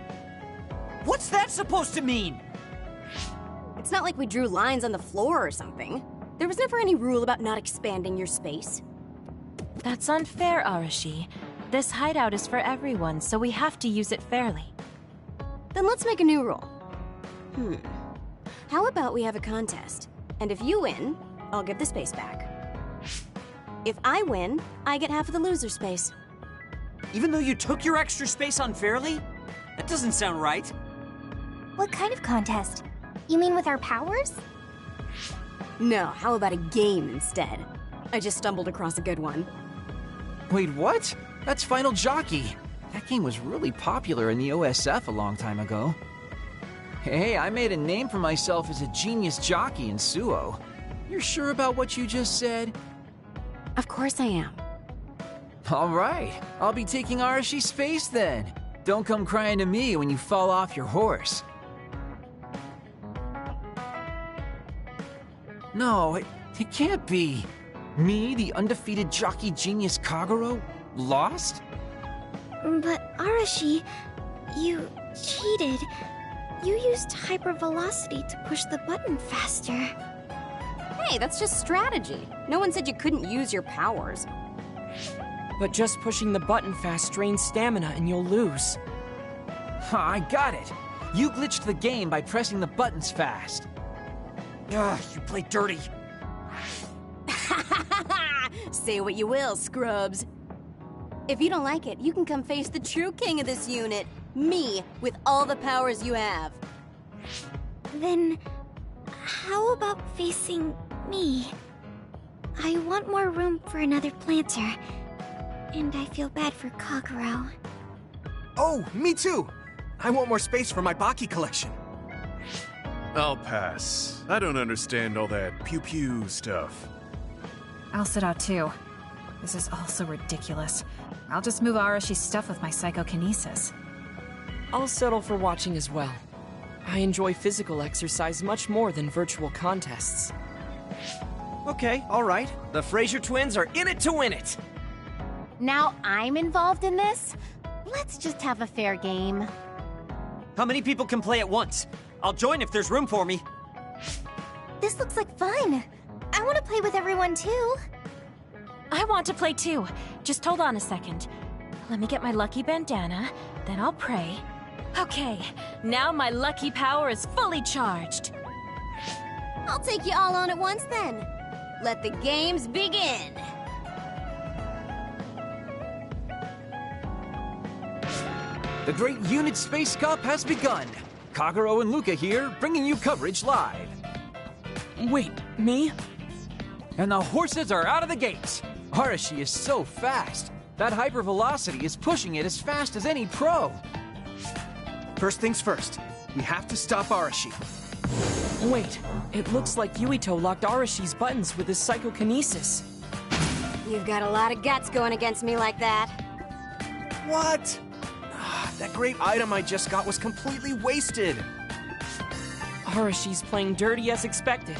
What's that supposed to mean? It's not like we drew lines on the floor or something. There was never any rule about not expanding your space. That's unfair, Arashi. This hideout is for everyone, so we have to use it fairly. Then let's make a new rule. How about we have a contest? And if you win, I'll give the space back. If I win, I get half of the loser space. Even though you took your extra space unfairly? That doesn't sound right. What kind of contest? You mean with our powers? No, how about a game instead? I just stumbled across a good one. Wait, what? That's Final Jockey. That game was really popular in the OSF a long time ago. Hey, I made a name for myself as a genius jockey in Suo. You're sure about what you just said? Of course I am. All right, I'll be taking Arashi's space then. Don't come crying to me when you fall off your horse. No, it can't be. Me, the undefeated jockey genius Kagero, lost? But Arashi, you cheated. You used hypervelocity to push the button faster. Hey, that's just strategy. No one said you couldn't use your powers. But just pushing the button fast drains stamina and you'll lose. I got it. You glitched the game by pressing the buttons fast. Ugh, you play dirty. Say what you will, scrubs. If you don't like it, you can come face the true king of this unit. Me, with all the powers you have. Then, how about facing me? I want more room for another planter. And I feel bad for Kagero. Oh, me too! I want more space for my Baki collection. I'll pass. I don't understand all that pew-pew stuff. I'll sit out too. This is all so ridiculous. I'll just move Arashi's stuff with my psychokinesis. I'll settle for watching as well. I enjoy physical exercise much more than virtual contests. Okay, alright. The Fraser twins are in it to win it! Now I'm involved in this? Let's just have a fair game. How many people can play at once? I'll join if there's room for me. This looks like fun. I want to play with everyone too. I want to play too. Just hold on a second. Let me get my lucky bandana, then I'll pray. Okay, now my lucky power is fully charged. I'll take you all on at once then. Let the games begin. The Great Unit Space Cup has begun. Kagero and Luca here, bringing you coverage live. Wait, me? And the horses are out of the gates. Arashi is so fast. That hypervelocity is pushing it as fast as any pro. First things first, we have to stop Arashi. Wait, it looks like Yuito locked Arashi's buttons with his psychokinesis. You've got a lot of guts going against me like that. What? That great item I just got was completely wasted. Arashi's playing dirty as expected.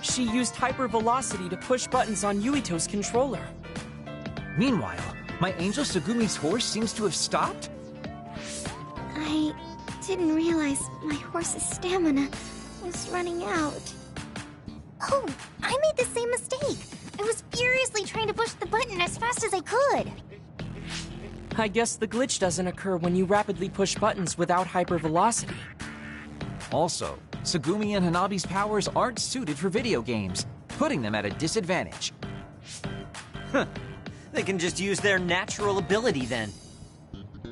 She used hypervelocity to push buttons on Yuito's controller. Meanwhile, my angel Sugumi's horse seems to have stopped? I didn't realize my horse's stamina was running out. Oh, I made the same mistake. I was furiously trying to push the button as fast as I could. I guess the glitch doesn't occur when you rapidly push buttons without hypervelocity. Also, Sugumi and Hanabi's powers aren't suited for video games, putting them at a disadvantage. Huh. They can just use their natural ability then.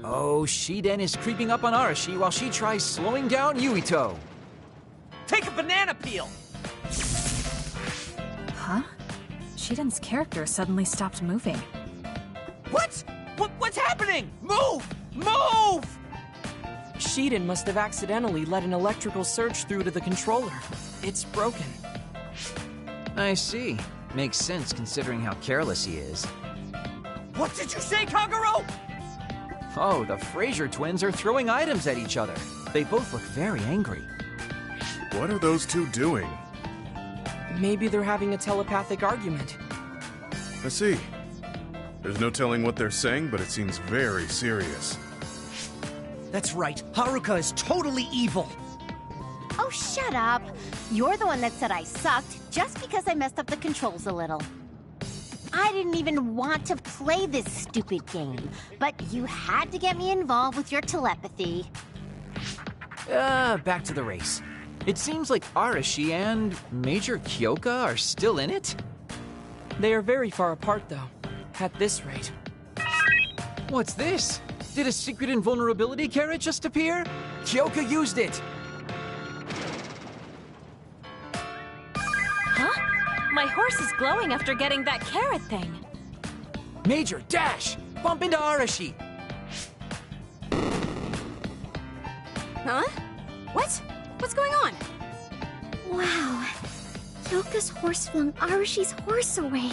Oh, Shiden is creeping up on Arashi while she tries slowing down Yuito. Take a banana peel! Huh? Shiden's character suddenly stopped moving. What's happening? Move! Move! Shiden must have accidentally let an electrical surge through to the controller. It's broken. I see. Makes sense considering how careless he is. What did you say, Kagero? Oh, the Fraser twins are throwing items at each other. They both look very angry. What are those two doing? Maybe they're having a telepathic argument. I see. There's no telling what they're saying, but it seems very serious. That's right. Haruka is totally evil. Oh, shut up. You're the one that said I sucked just because I messed up the controls a little. I didn't even want to play this stupid game, but you had to get me involved with your telepathy. Back to the race. It seems like Arashi and Major Kyoka are still in it? They are very far apart, though. At this rate. What's this? Did a secret invulnerability carrot just appear? Kyoka used it! Huh? My horse is glowing after getting that carrot thing. Major, dash! Bump into Arashi! Huh? What? What's going on? Wow. Kyoka's horse flung Arashi's horse away.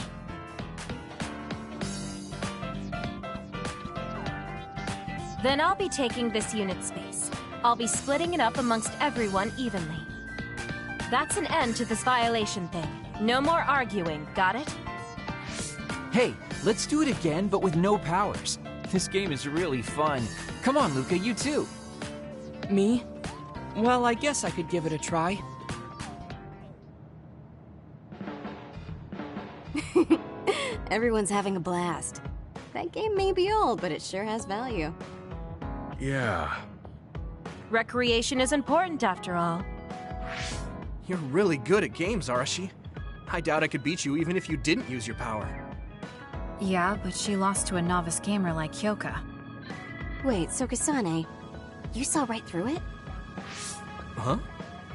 Then I'll be taking this unit space. I'll be splitting it up amongst everyone evenly. That's an end to this violation thing. No more arguing, got it? Hey, let's do it again, but with no powers. This game is really fun. Come on, Luca, you too. Me? Well, I guess I could give it a try. Everyone's having a blast. That game may be old, but it sure has value. Yeah. Recreation is important after all. You're really good at games, Arashi. I doubt I could beat you even if you didn't use your power. Yeah, but she lost to a novice gamer like Kyoka. Wait, so Kasane, you saw right through it? Huh?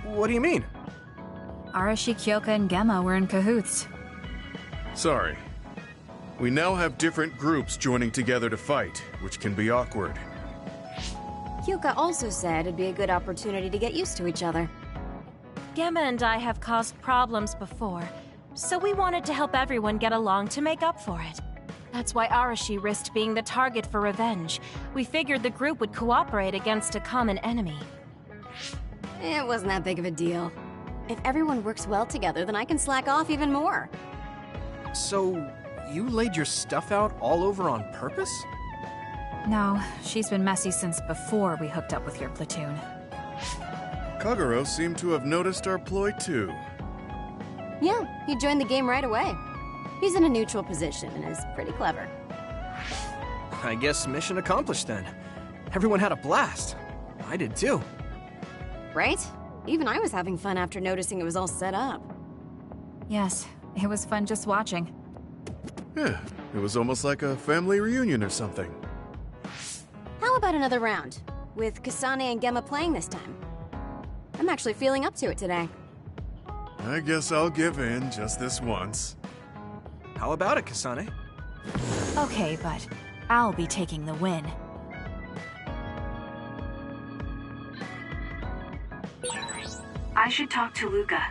What do you mean? Arashi, Kyoka, and Gemma were in cahoots. Sorry. We now have different groups joining together to fight, which can be awkward. Kyoka also said it'd be a good opportunity to get used to each other. Gemma and I have caused problems before, so we wanted to help everyone get along to make up for it. That's why Arashi risked being the target for revenge. We figured the group would cooperate against a common enemy. It wasn't that big of a deal. If everyone works well together, then I can slack off even more. So, you laid your stuff out all over on purpose? No, she's been messy since before we hooked up with your platoon. Kagero seemed to have noticed our ploy too. Yeah, he joined the game right away. He's in a neutral position and is pretty clever. I guess mission accomplished then. Everyone had a blast. I did too. Right? Even I was having fun after noticing it was all set up. Yes, it was fun just watching. Yeah, it was almost like a family reunion or something. How about another round? With Kasane and Gemma playing this time. I'm actually feeling up to it today. I guess I'll give in just this once. How about it, Kasane? Okay, but I'll be taking the win. I should talk to Luca.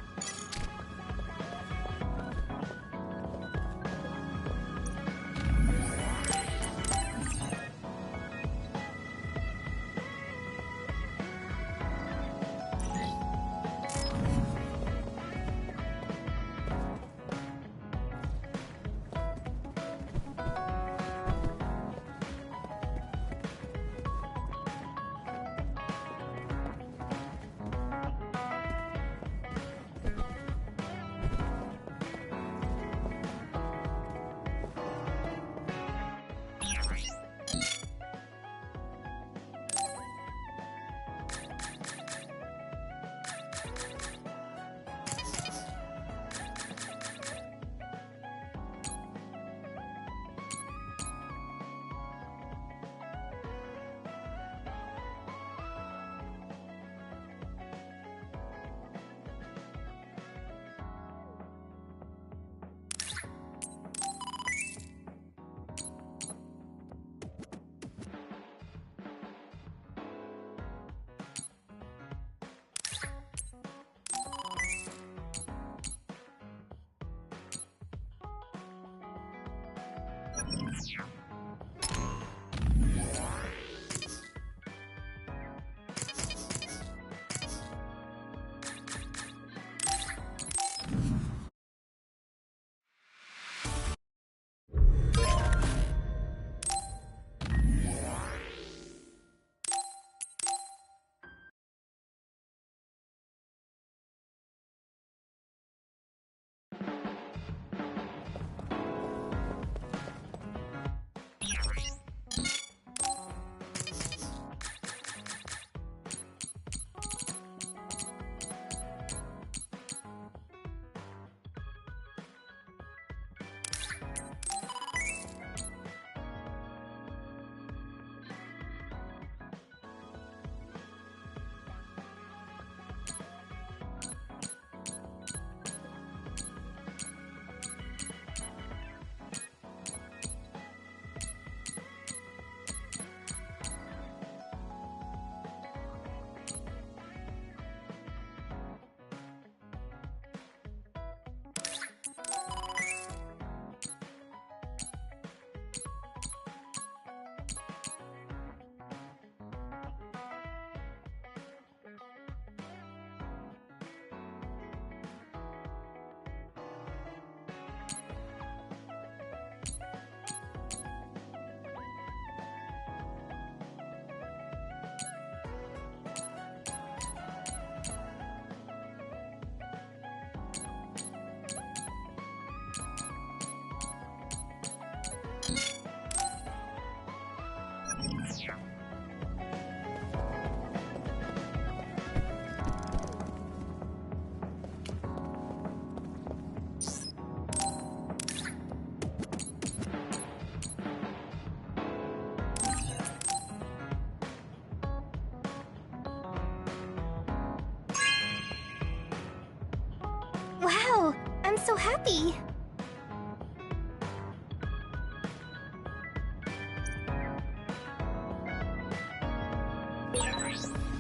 Wow, I'm so happy.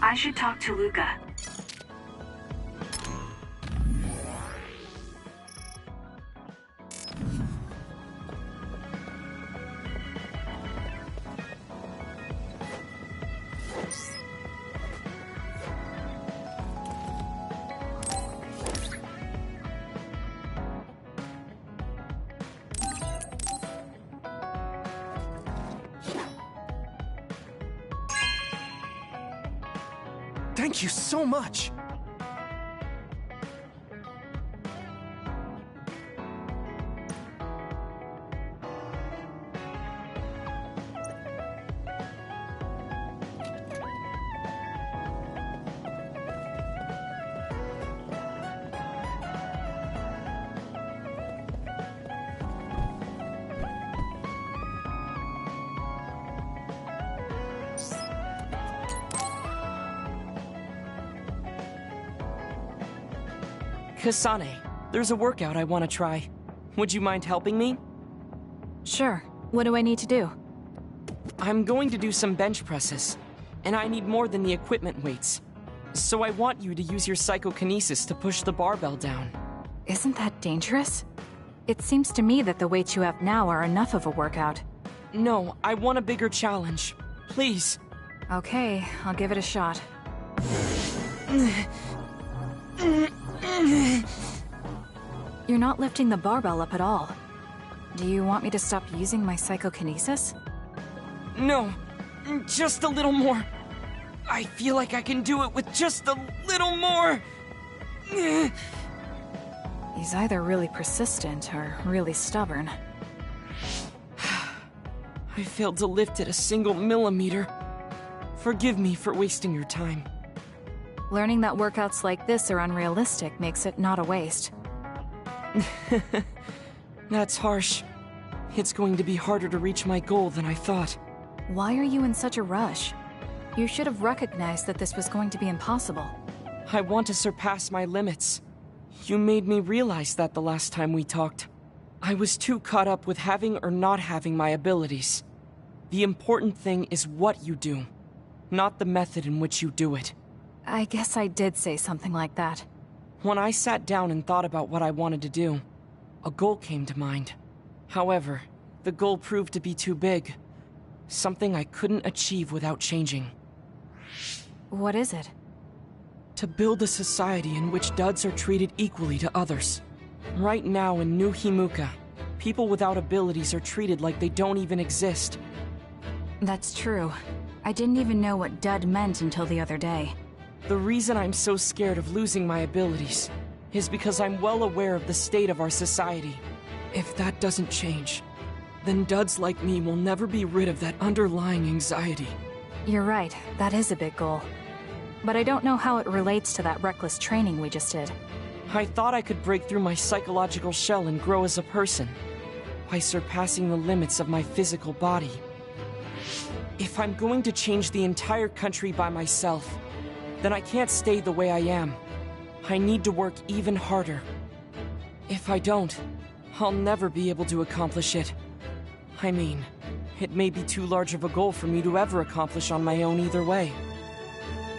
I should talk to Luca. Thank you so much! Kasane, there's a workout I want to try. Would you mind helping me? Sure. What do I need to do? I'm going to do some bench presses, and I need more than the equipment weights. So I want you to use your psychokinesis to push the barbell down. Isn't that dangerous? It seems to me that the weights you have now are enough of a workout. No, I want a bigger challenge. Please. Okay, I'll give it a shot. You're not lifting the barbell up at all. Do you want me to stop using my psychokinesis? No, just a little more. I feel like I can do it with just a little more. He's either really persistent or really stubborn. I failed to lift it a single millimeter. Forgive me for wasting your time. Learning that workouts like this are unrealistic makes it not a waste. That's harsh. It's going to be harder to reach my goal than I thought. Why are you in such a rush? You should have recognized that this was going to be impossible. I want to surpass my limits. You made me realize that the last time we talked. I was too caught up with having or not having my abilities. The important thing is what you do, not the method in which you do it. I guess I did say something like that. When I sat down and thought about what I wanted to do, a goal came to mind. However, the goal proved to be too big. Something I couldn't achieve without changing. What is it? To build a society in which duds are treated equally to others. Right now in New Himuka, people without abilities are treated like they don't even exist. That's true. I didn't even know what dud meant until the other day. The reason I'm so scared of losing my abilities is because I'm well aware of the state of our society. If that doesn't change, then duds like me will never be rid of that underlying anxiety. You're right, that is a big goal. But I don't know how it relates to that reckless training we just did. I thought I could break through my psychological shell and grow as a person, by surpassing the limits of my physical body. If I'm going to change the entire country by myself, then I can't stay the way I am. I need to work even harder. If I don't, I'll never be able to accomplish it. I mean, it may be too large of a goal for me to ever accomplish on my own either way.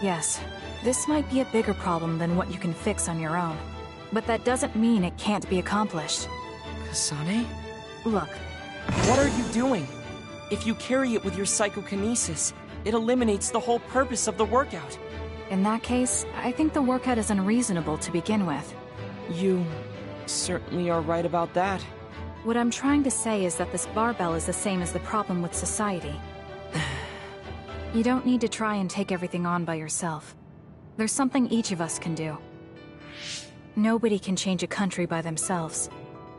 Yes, this might be a bigger problem than what you can fix on your own. But that doesn't mean it can't be accomplished. Kasane? Look. What are you doing? If you carry it with your psychokinesis, it eliminates the whole purpose of the workout. In that case, I think the workout is unreasonable to begin with. You certainly are right about that. What I'm trying to say is that this barbell is the same as the problem with society. You don't need to try and take everything on by yourself. There's something each of us can do. Nobody can change a country by themselves.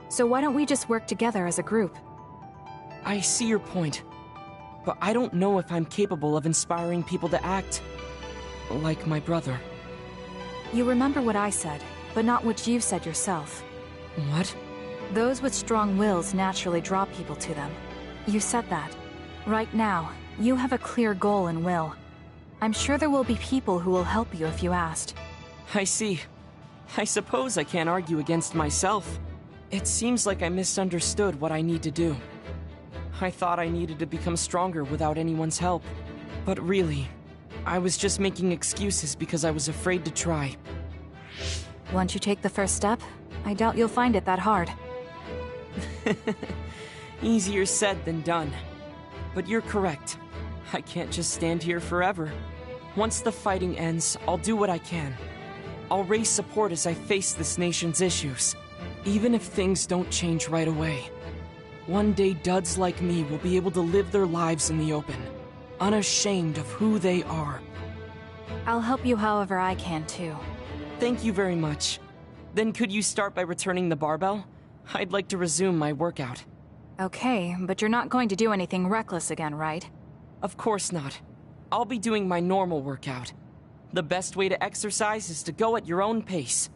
So why don't we just work together as a group? I see your point, but I don't know if I'm capable of inspiring people to act like my brother. You remember what I said, but not what you said yourself. What? Those with strong wills naturally draw people to them. You said that. Right now, you have a clear goal and will. I'm sure there will be people who will help you if you asked. I see. I suppose I can't argue against myself. It seems like I misunderstood what I need to do. I thought I needed to become stronger without anyone's help. But really, I was just making excuses because I was afraid to try. Once you take the first step, I doubt you'll find it that hard. Easier said than done. But you're correct. I can't just stand here forever. Once the fighting ends, I'll do what I can. I'll raise support as I face this nation's issues, even if things don't change right away. One day, duds like me will be able to live their lives in the open, unashamed of who they are. I'll help you however I can, too. Thank you very much. Then could you start by returning the barbell? I'd like to resume my workout. Okay, but you're not going to do anything reckless again, right? Of course not. I'll be doing my normal workout. The best way to exercise is to go at your own pace.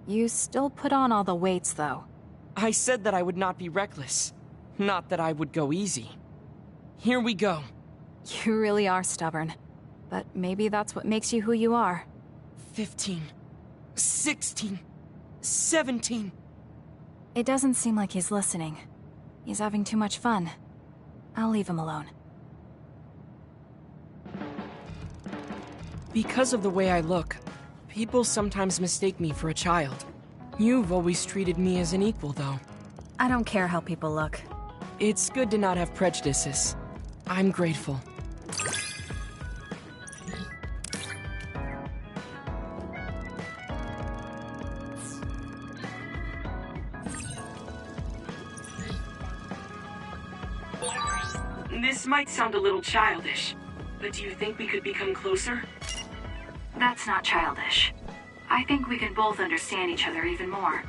You still put on all the weights, though. I said that I would not be reckless. Not that I would go easy. Here we go. You really are stubborn. But maybe that's what makes you who you are. 15. 16. 17. It doesn't seem like he's listening. He's having too much fun. I'll leave him alone. Because of the way I look, people sometimes mistake me for a child. You've always treated me as an equal, though. I don't care how people look. It's good to not have prejudices. I'm grateful. This might sound a little childish, but do you think we could become closer? That's not childish. I think we can both understand each other even more.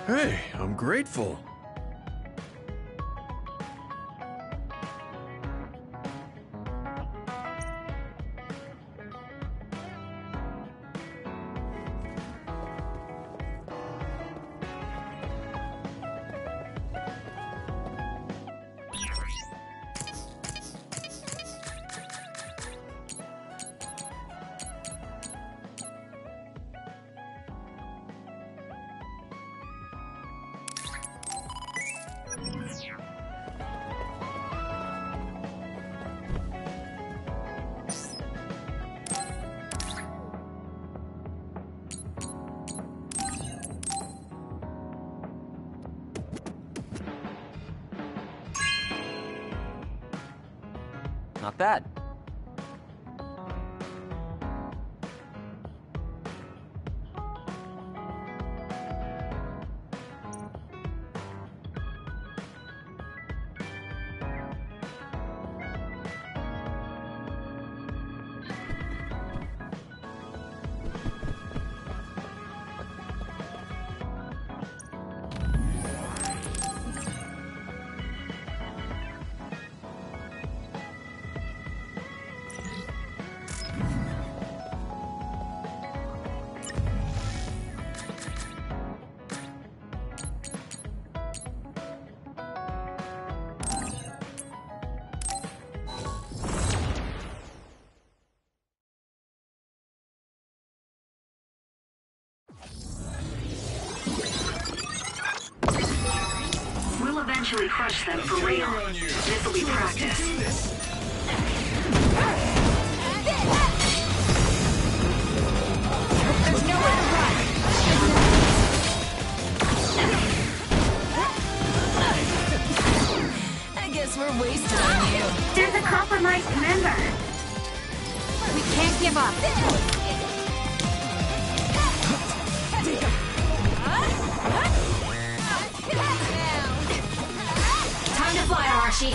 Hey, I'm grateful. Not bad. actually crush them for real. This'll be practice. There's nowhere to run. I guess we're wasted on you. There's a compromised member. We can't give up. Time to fly, Arashi.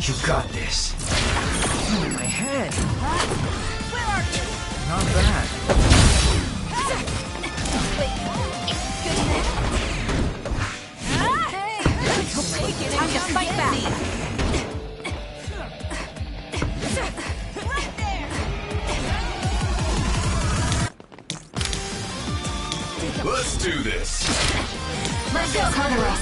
You got this. Oh, my head. Where are you? Not bad. Time to fight back. Let's do this. Let's go, Kagura.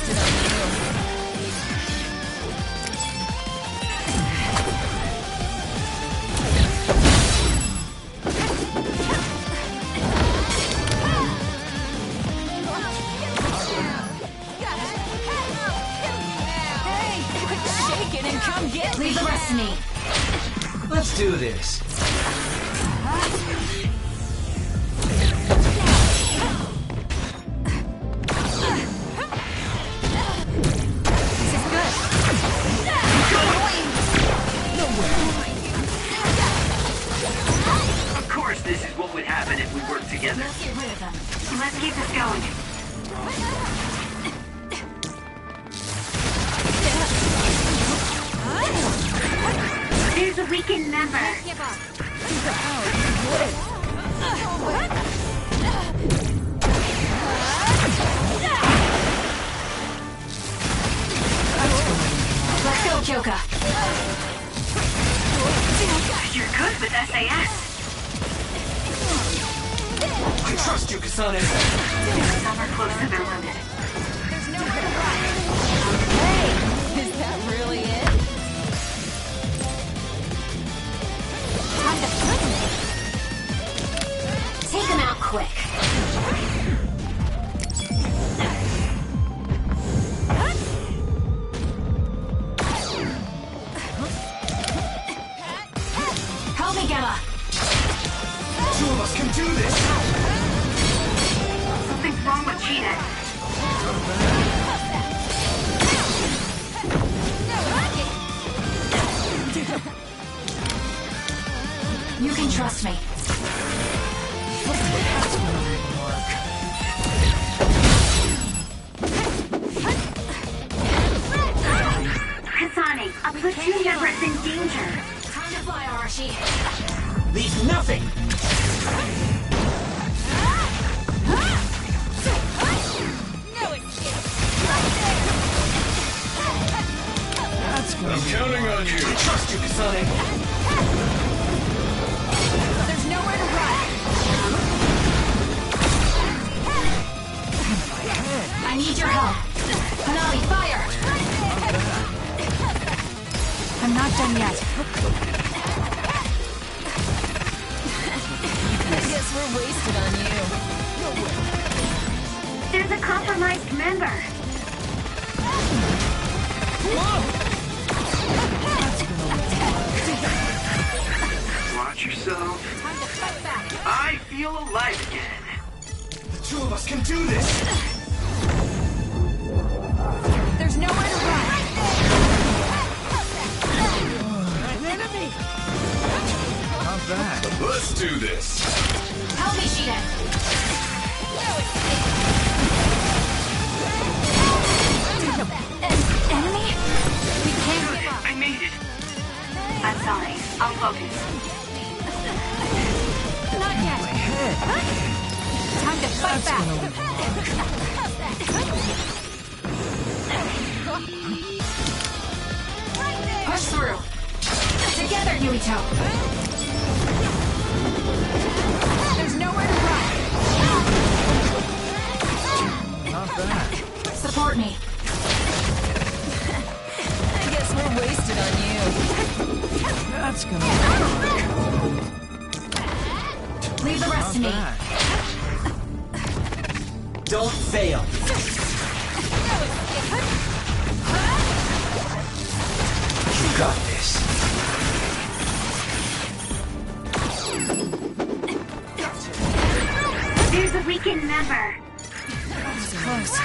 Leave the rest to me. Let's do this. This is good. Of course, this is what would happen if we worked together. Let's get rid of them. Let's keep this going. There's a weakened member. Give up. Let's go, Kyoka. You're good with SAS. I trust you, Kasane. Some are close to their limit. There's nowhere to run. Hey, is that really it? Time to flip them. Take them out quick. Help me, Gemma. Two of us can do this. Something's wrong with Cheetah. You can trust me. Kasane, a platoon member is in danger. Time to fly, Arashi. Leave nothing. I'm counting on you. I trust you, Kasane. There's nowhere to run. I need your help. Hanabi, fire! I'm not done yet. I guess we're wasted on you. There's a compromised member. Watch yourself. I feel alive again. The two of us can do this. There's nowhere to run. An enemy. Not bad. Let's do this. Help me, Shiden. Enemy? We can't give up. I made it. I'm sorry. I'll focus. Not yet. Time to fight back. Push through. Together, Yuito. There's nowhere to run. Not bad. Support me. I guess we're wasted on you. That's gonna Leave the rest to me. bad. Don't fail. You got this. There's a weakened member. Close.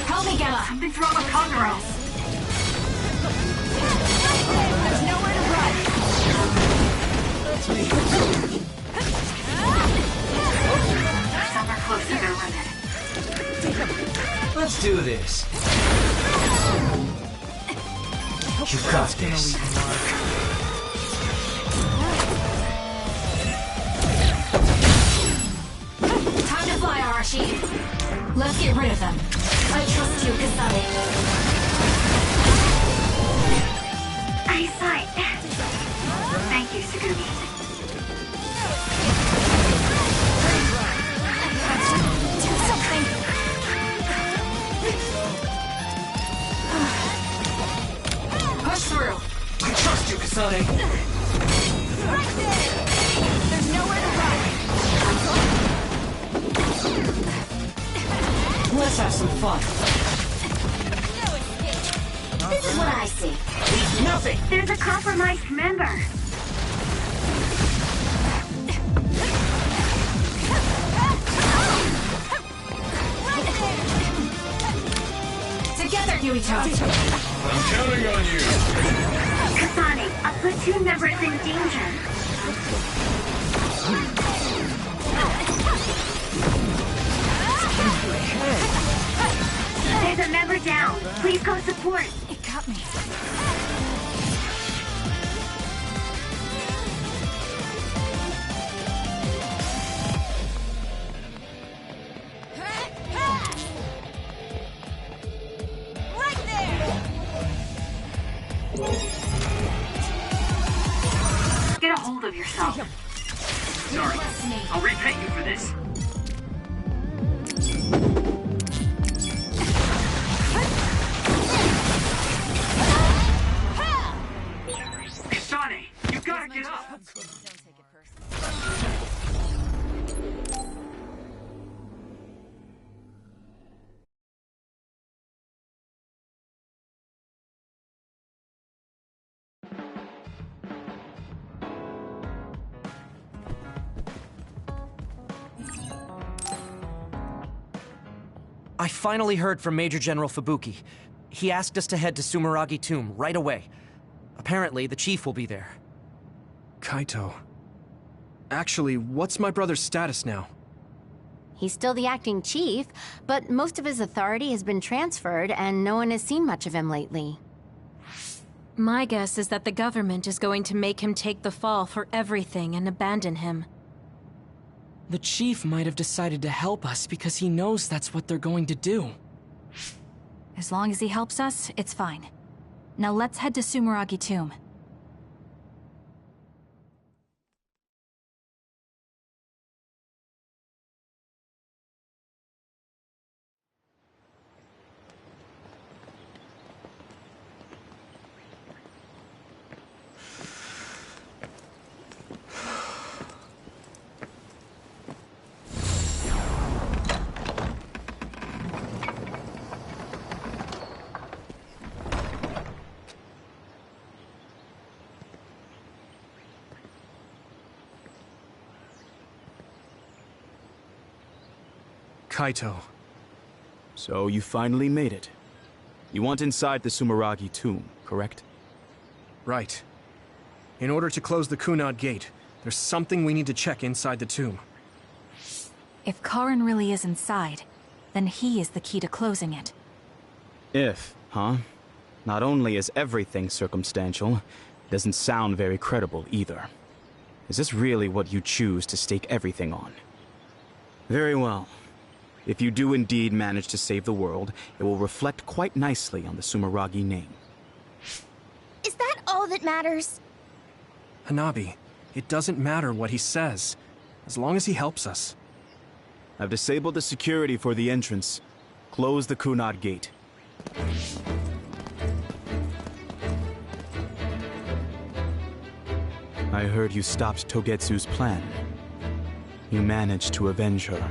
Help me, Gemma. Something's wrong with Kagero. There's nowhere to run. Some are close to their limit. Let's do this. You got this. Time to fly, Arashi. Let's get rid of them. I trust you, Kasane. Eyesight. Thank you, Sugumi. Do something. Push through. I trust you, Kasane. Right there. There's nowhere to run. Let's have some fun. This is what I see. Nothing. There's a compromised member. Together, Yuito. I'm counting on you. Kasane, a platoon member is in danger. There's a member down. Please go support. It got me. Right there. Get a hold of yourself. Sorry. I'll repay you for this. Kasane, you gotta get up! I finally heard from Major General Fubuki. He asked us to head to Sumeragi Tomb right away. Apparently, the chief will be there. Kaito. Actually, what's my brother's status now? He's still the acting chief, but most of his authority has been transferred and no one has seen much of him lately. My guess is that the government is going to make him take the fall for everything and abandon him. The chief might have decided to help us because he knows that's what they're going to do. As long as he helps us, it's fine. Now let's head to Sumeragi Tomb. Kaito. So you finally made it. You want inside the Sumeragi tomb, correct? Right. In order to close the Kunad Gate, there's something we need to check inside the tomb. If Karin really is inside, then he is the key to closing it. If, huh? Not only is everything circumstantial, it doesn't sound very credible either. Is this really what you choose to stake everything on? Very well. If you do indeed manage to save the world, it will reflect quite nicely on the Sumeragi name. Is that all that matters? Hanabi, it doesn't matter what he says, as long as he helps us. I've disabled the security for the entrance. Close the Kunad Gate. I heard you stopped Togetsu's plan. You managed to avenge her.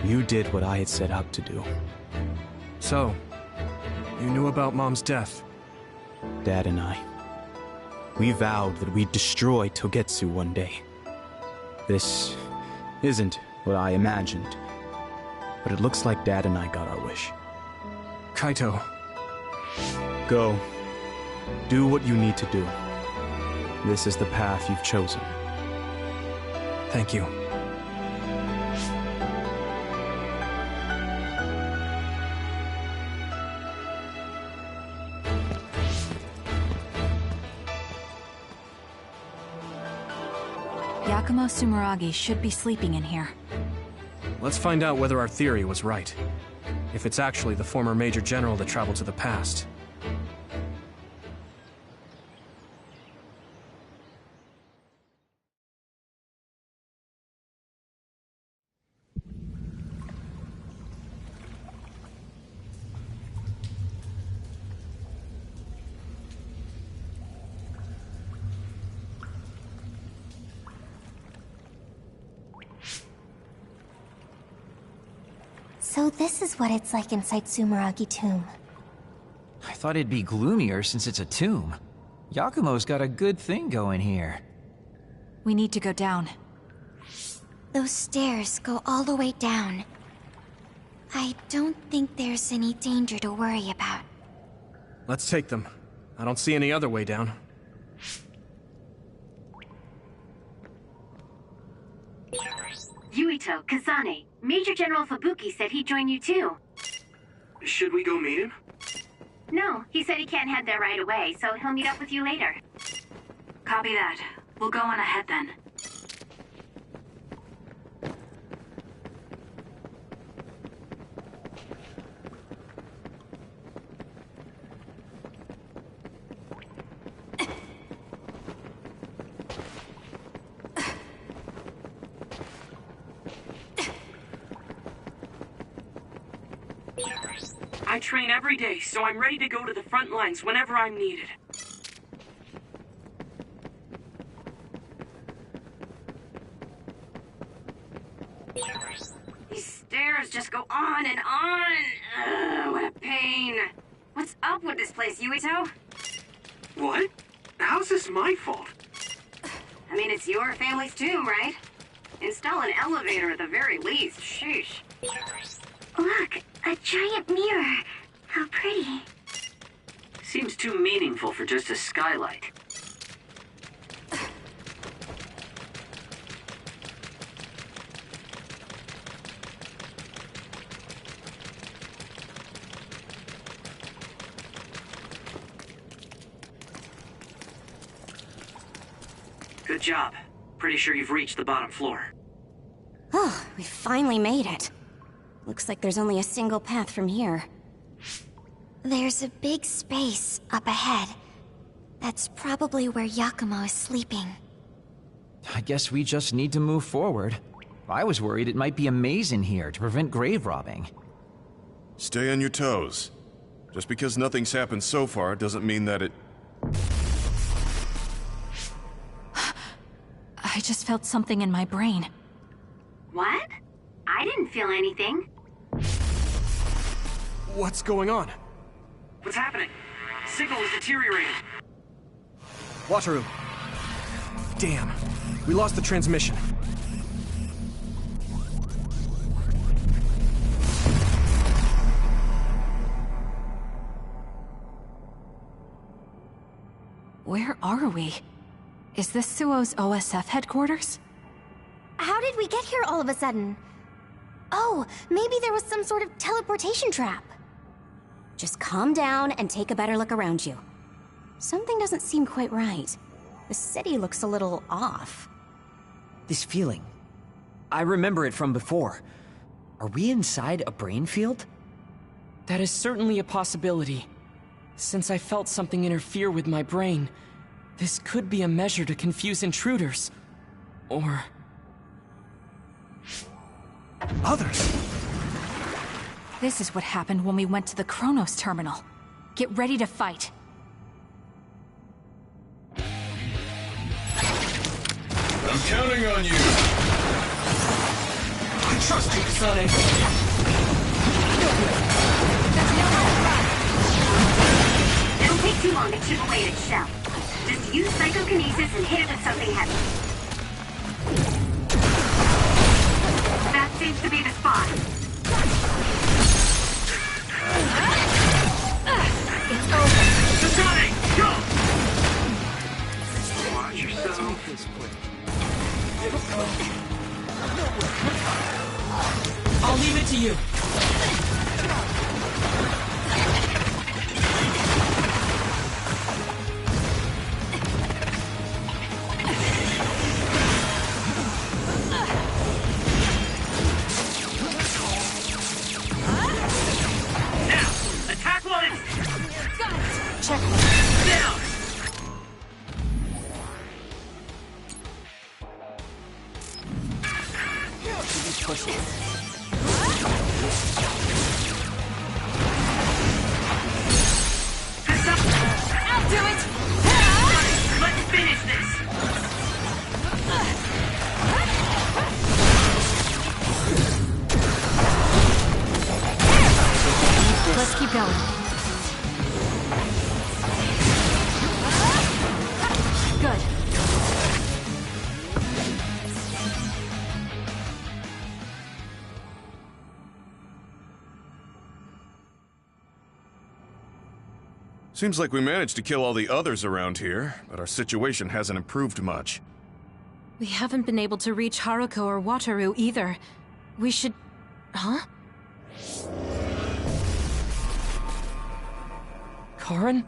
You did what I had set out to do. So, you knew about Mom's death? Dad and I. We vowed that we'd destroy Togetsu one day. This isn't what I imagined, but it looks like Dad and I got our wish. Kaito. Go. Do what you need to do. This is the path you've chosen. Thank you. Yakumo Sumeragi should be sleeping in here. Let's find out whether our theory was right. If it's actually the former Major General that traveled to the past. So this is what it's like inside Sumeragi Tomb. I thought it'd be gloomier since it's a tomb. Yakumo's got a good thing going here. We need to go down. Those stairs go all the way down. I don't think there's any danger to worry about. Let's take them. I don't see any other way down. Yuito, Kasane, Major General Fubuki said he'd join you too. Should we go meet him? No, he said he can't head there right away, so he'll meet up with you later. Copy that. We'll go on ahead then. I train every day, so I'm ready to go to the front lines whenever I'm needed. These stairs just go on and on. Ugh, what a pain. What's up with this place, Yuito? What? How's this my fault? I mean, it's your family's tomb, right? Install an elevator at the very least. Sheesh. Look, a giant mirror. How pretty. Seems too meaningful for just a skylight. Good job. Pretty sure you've reached the bottom floor. Oh, we finally made it. Looks like there's only a single path from here. There's a big space up ahead. That's probably where Yakumo is sleeping. I guess we just need to move forward. I was worried it might be a maze in here to prevent grave robbing. Stay on your toes. Just because nothing's happened so far doesn't mean that it... I just felt something in my brain. What? I didn't feel anything. What's going on? What's happening? Signal is deteriorating. Wataru. Damn. We lost the transmission. Where are we? Is this Suo's OSF headquarters? How did we get here all of a sudden? Oh, maybe there was some sort of teleportation trap. Just calm down and take a better look around you. Something doesn't seem quite right. The city looks a little off. This feeling. I remember it from before. Are we inside a brain field? That is certainly a possibility. Since I felt something interfere with my brain, this could be a measure to confuse intruders. Or... others! This is what happened when we went to the Chronos terminal. Get ready to fight. I'm counting on you! trust you, Kasane. It'll take too long to chip away at its shell. Just use psychokinesis and hit it with something heavy. That seems to be the spot. It's over. Kasane, go! Watch yourself. I'll leave it to you. Now, attack one! Got it. Check. Down! Push it. I'll do it. Let's finish this! Let's keep going. Good. Seems like we managed to kill all the others around here, but our situation hasn't improved much. We haven't been able to reach Haruko or Wataru either. We should... Huh? Karin?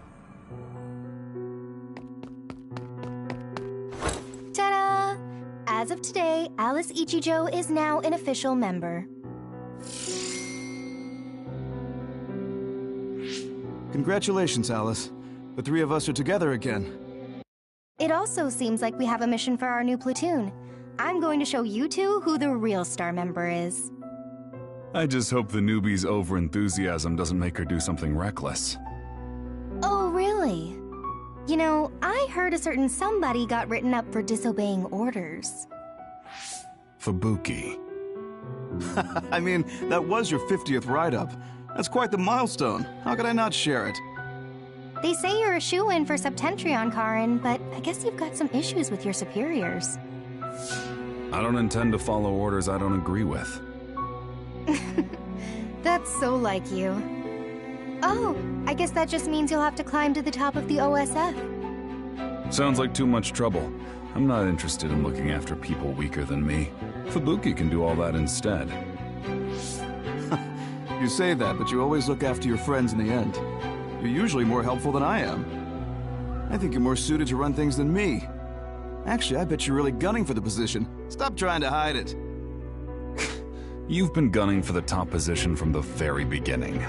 Ta-da! As of today, Alice Ichijo is now an official member. Congratulations, Alice. The three of us are together again. It also seems like we have a mission for our new platoon. I'm going to show you two who the real star member is. I just hope the newbie's over-enthusiasm doesn't make her do something reckless. Oh, really? You know, I heard a certain somebody got written up for disobeying orders. Fubuki. I mean, that was your 50th write-up. That's quite the milestone. How could I not share it? They say you're a shoo-in for Septentrion, Karin, but I guess you've got some issues with your superiors. I don't intend to follow orders I don't agree with. That's so like you. Oh, I guess that just means you'll have to climb to the top of the OSF. Sounds like too much trouble. I'm not interested in looking after people weaker than me. Fubuki can do all that instead. You say that, but you always look after your friends in the end. You're usually more helpful than I am. I think you're more suited to run things than me. Actually, I bet you're really gunning for the position. Stop trying to hide it. You've been gunning for the top position from the very beginning.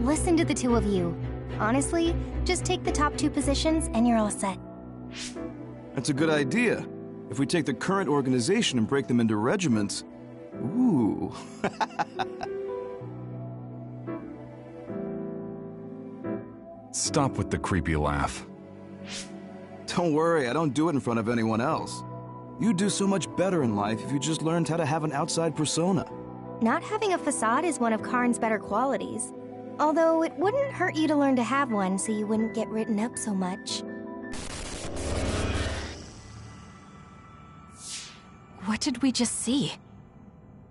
Listen to the two of you. Honestly, just take the top two positions and you're all set. That's a good idea. If we take the current organization and break them into regiments... Ooh. Stop with the creepy laugh. Don't worry, I don't do it in front of anyone else. You'd do so much better in life if you just learned how to have an outside persona. Not having a facade is one of Karin's better qualities. Although it wouldn't hurt you to learn to have one so you wouldn't get written up so much. What did we just see?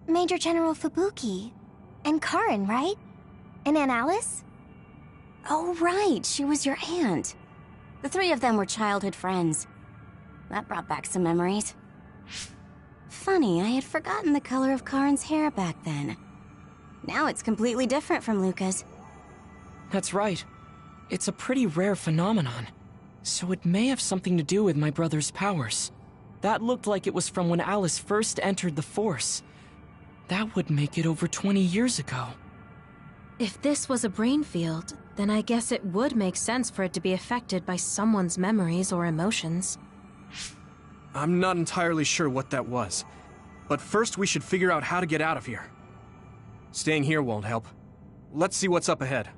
Major General Fubuki. And Karin, right? And Aunt Alice? Oh, right. She was your aunt. The three of them were childhood friends. That brought back some memories. Funny, I had forgotten the color of Karin's hair back then. Now it's completely different from Luca's. That's right. It's a pretty rare phenomenon. So it may have something to do with my brother's powers. That looked like it was from when Alice first entered the Force. That would make it over 20 years ago. If this was a brain field, then I guess it would make sense for it to be affected by someone's memories or emotions. I'm not entirely sure what that was. But first we should figure out how to get out of here. Staying here won't help. Let's see what's up ahead.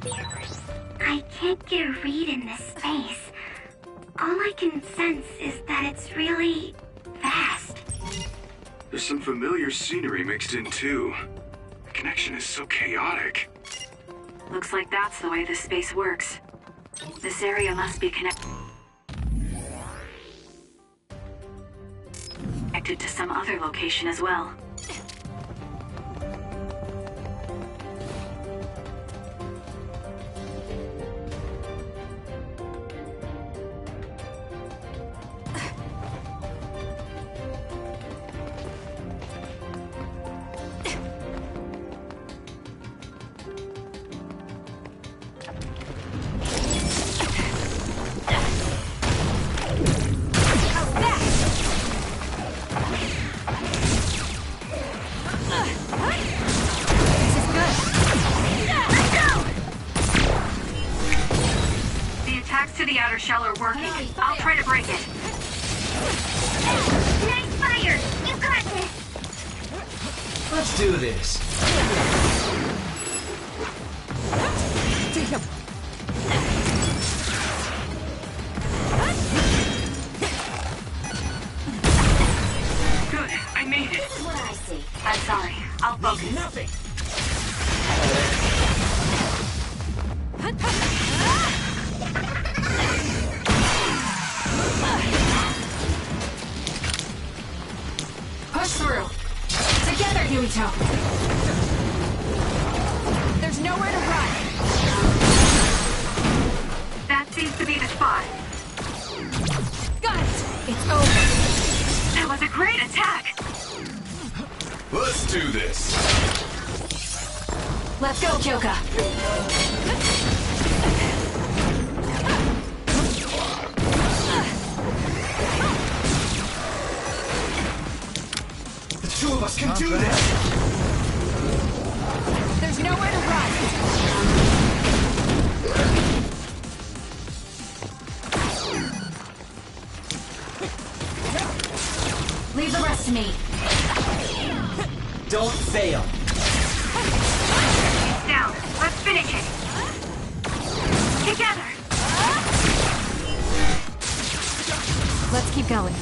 I can't get a read in this space. All I can sense is that it's really vast. There's some familiar scenery mixed in too. The connection is so chaotic. Looks like that's the way this space works. This area must be connected to some other location as well. Shell are working. I'll try to break it. Nice fire! You got this! Let's do this. Damn! Good, I made it. This is what I see. I'm sorry. I'll focus. Nothing. Push through. Together, Yuito. There's nowhere to run. That seems to be the spot. Got it. It's over. That was a great attack. Let's do this. Let's go, Kyoka. Two of us can do this! There's nowhere to run! Leave the rest to me. Don't fail. It's down. Let's finish it. Together. Let's keep going.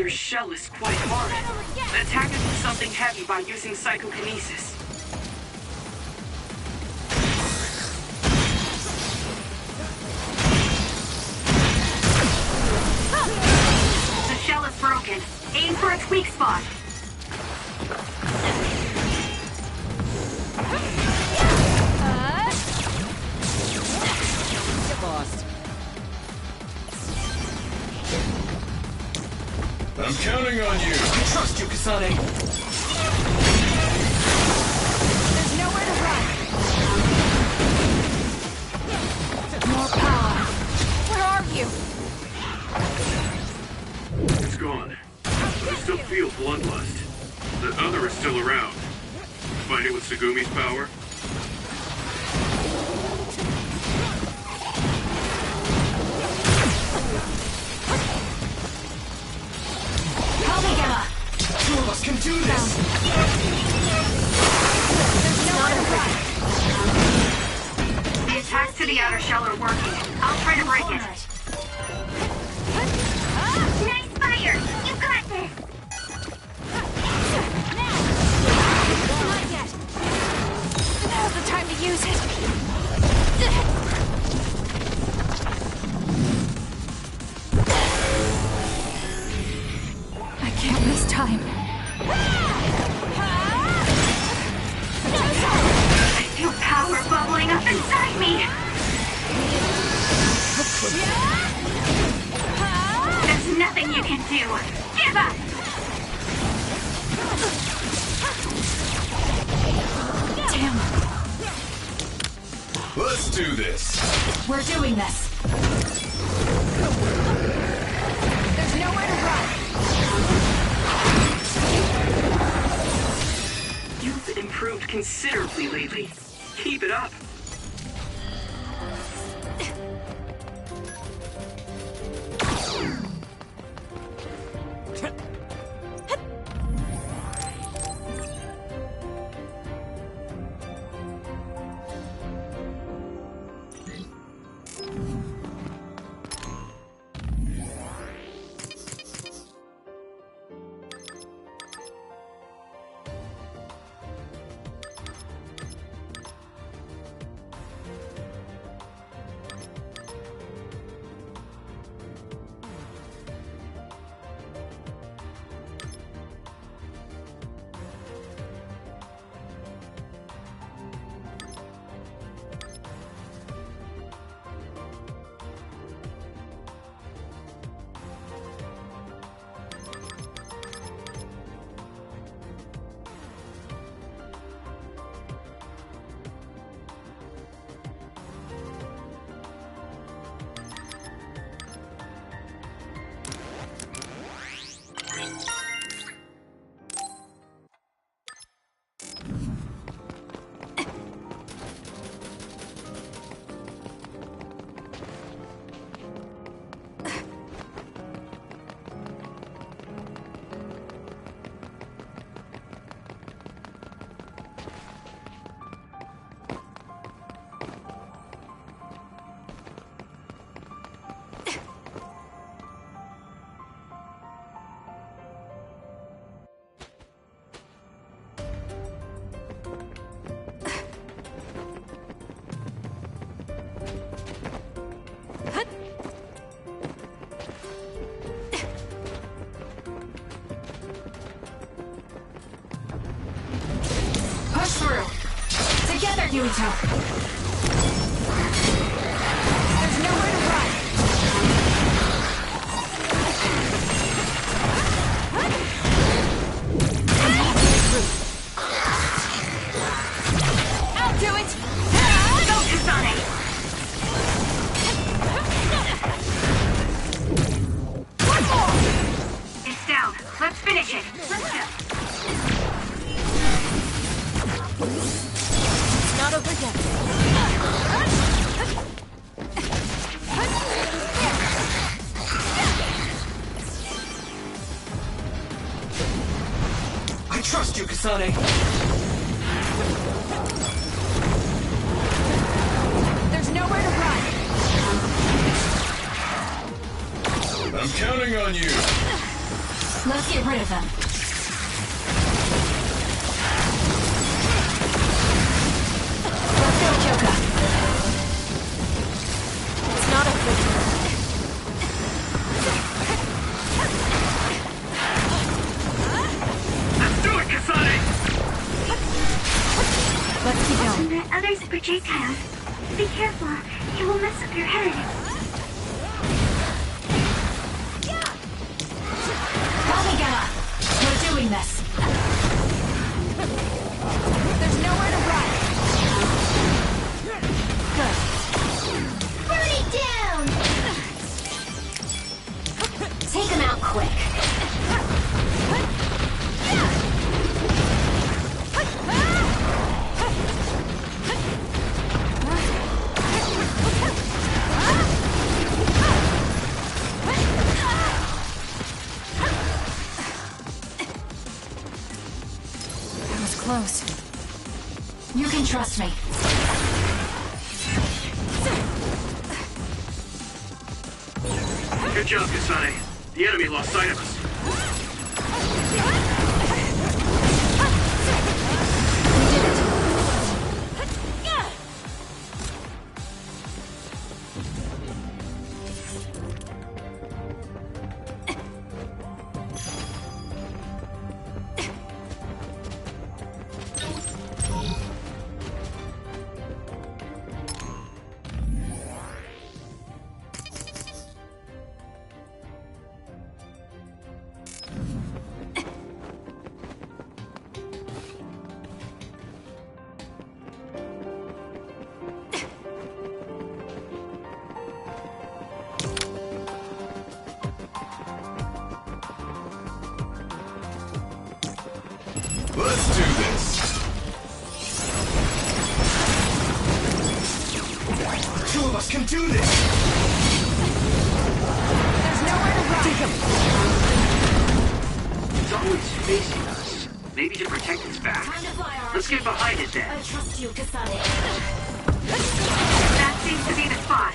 Their shell is quite hard. Attack it with something heavy by using psychokinesis. The shell is broken. Aim for its weak spot. Get lost. I'm counting on you. I trust you, Kasane. There's nowhere to run. More power. Where are you? It's gone. But I still feel bloodlust. The other is still around. Find it with Segumi's power? Two of us can do this! The attacks to the outer shell are working. I'll try to break it. Nice fire! You got this! Not yet. Now's the time to use it. I can't miss time. I feel power bubbling up inside me. There's nothing you can do. Give up! Damn. Let's do this. We're doing this. There's nowhere to run. You've improved considerably lately. Keep it up. Yuito. There's nowhere to run. I'll do it. Focus on it. One more. It's down. Let's finish it. Let's go. Not over yet. I trust you, Kasane. There's nowhere to run. I'm counting on you. get rid of them. Let's go, Kyoka. It's not over yet. Let's do it, Kasane! Let's keep And going. that other projectile. Be careful. It will mess up your head. Kamigama! We're doing this. There's nowhere to run. Good. Burn it down! Take him out quick. That was close. You can trust me. Good job, Kasane. The enemy lost sight of us. Let's do this. Two of us can do this! There's nowhere to run. It's always facing us. Maybe to protect its back. Let's get behind it then. I trust you, Kasane. That seems to be the spot.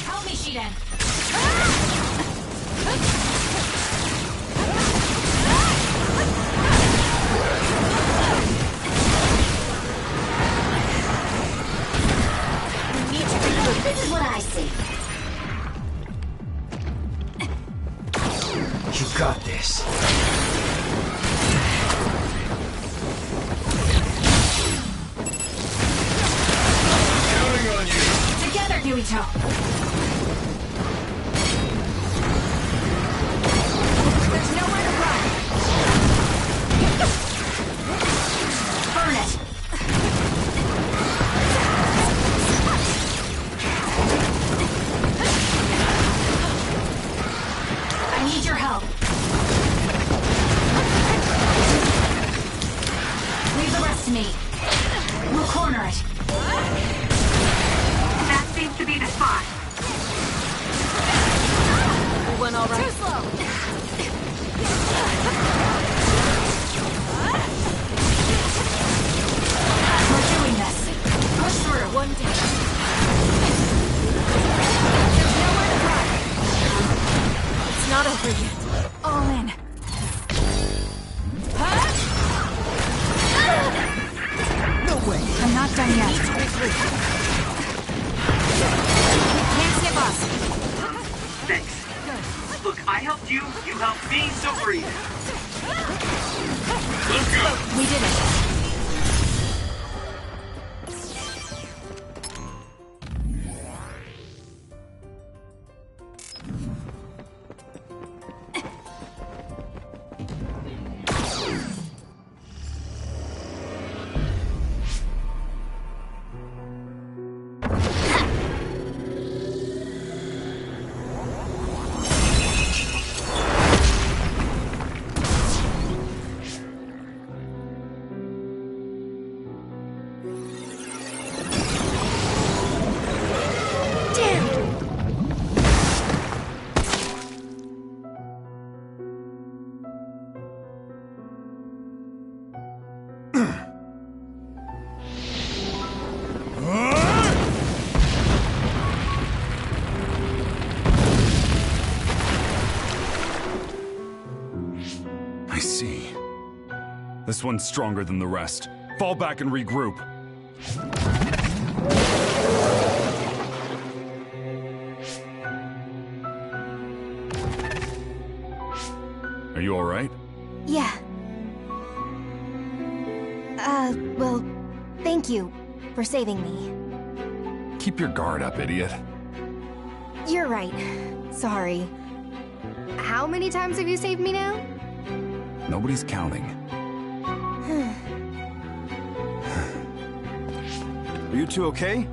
Help me, Shiden. This is what I see. You got this. Counting on you. Together, Yuito. There's nowhere to run. Burn it. I need your help. Leave the rest to me. We'll corner it. That seems to be the spot. We went all right. Too slow. We're doing this. Push through. One day. There's nowhere to run. It's not over yet. All in. No way! I'm not done yet. Can't skip us. Thanks. Look, I helped you, you helped me, so we're even. Let's go! We did it. This one's stronger than the rest. Fall back and regroup. Are you alright? Yeah. Well, thank you for saving me. Keep your guard up, idiot. You're right. Sorry. How many times have you saved me now? Nobody's counting. Are you two okay?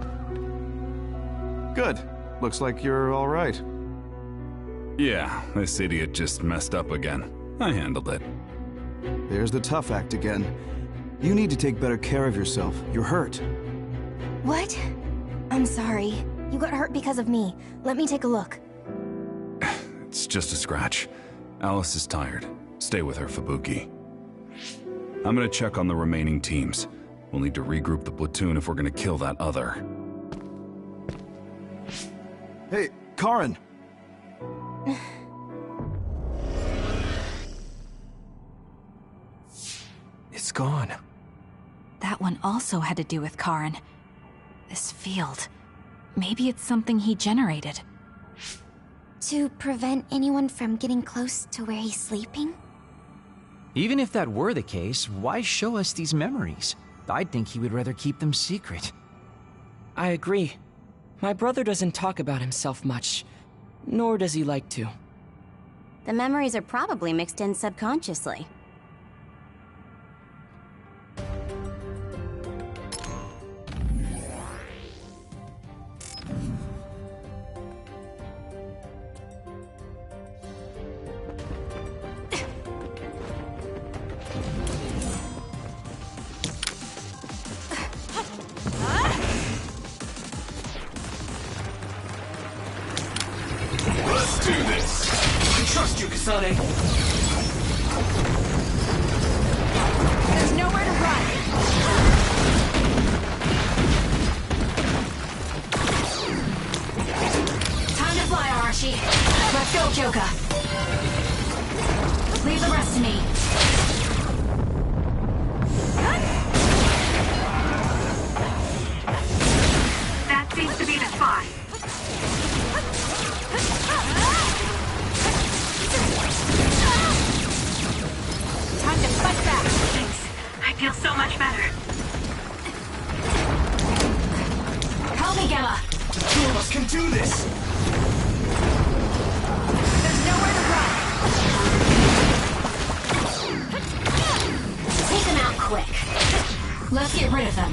Good. Looks like you're alright. Yeah, this idiot just messed up again. I handled it. There's the tough act again. You need to take better care of yourself. You're hurt. What? I'm sorry. You got hurt because of me. Let me take a look. It's just a scratch. Alice is tired. Stay with her, Fubuki. I'm gonna check on the remaining teams. We'll need to regroup the platoon if we're gonna kill that other. Hey, Karin! It's gone. That one also had to do with Karin. This field. Maybe it's something he generated. To prevent anyone from getting close to where he's sleeping? Even if that were the case, why show us these memories? I'd think he would rather keep them secret. I agree. My brother doesn't talk about himself much, nor does he like to. The memories are probably mixed in subconsciously. Let's do this! I trust you, Kasane! There's nowhere to run! Time to fly, Arashi! Let's go, Kyoka! Leave the rest to me. That seems to be the spot. Time to fight back! Thanks. I feel so much better. Help me, Gemma! Two of us can do this! There's nowhere to run! Take them out quick. Let's get rid of them.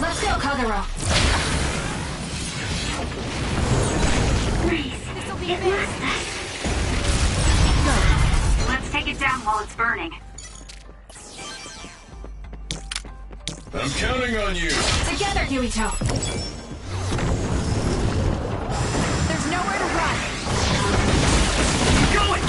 Let's go, Kagero. Nice. It lost us. Let's take it down while it's burning. I'm counting on you! Together, Yuito. There's nowhere to run. Keep going!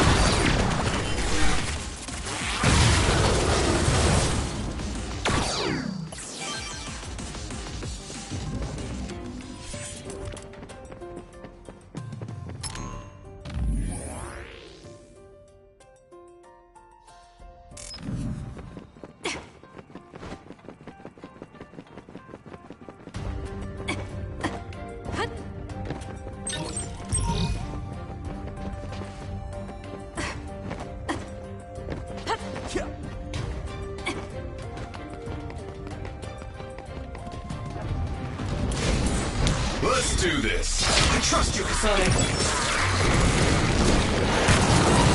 Let's do this! I trust you, Kasane!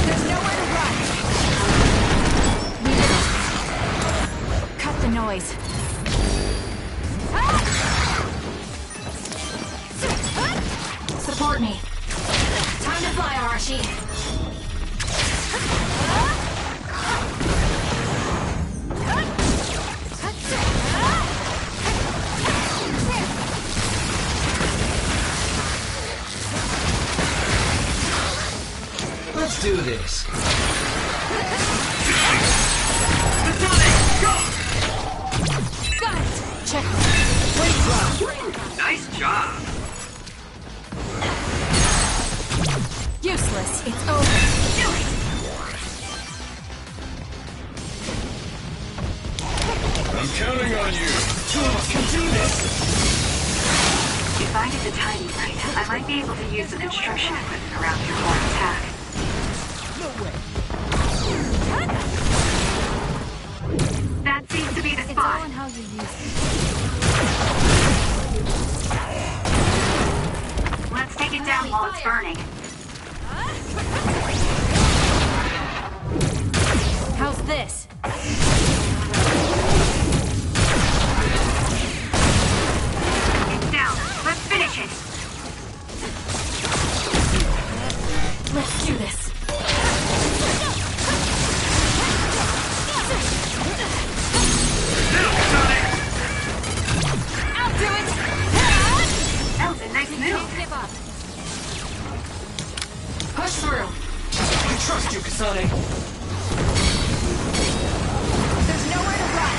There's nowhere to run. We did it. Cut the noise. Support me. Time to fly, Arashi. Let's do this! Got it. Check. Nice job. Useless. It's over. Do it! I'm counting on you. Two of us can do this! If I get the timing right, I might be able to use the construction equipment around here for an attack. No way. That seems to be the spot. It's all in how you use it. Let's take it down while it's burning. How's this? It's down. Let's finish it. Let's do this. I'll do it! That was a nice move. Don't give up. Push through. I trust you, Kasane. There's nowhere to run.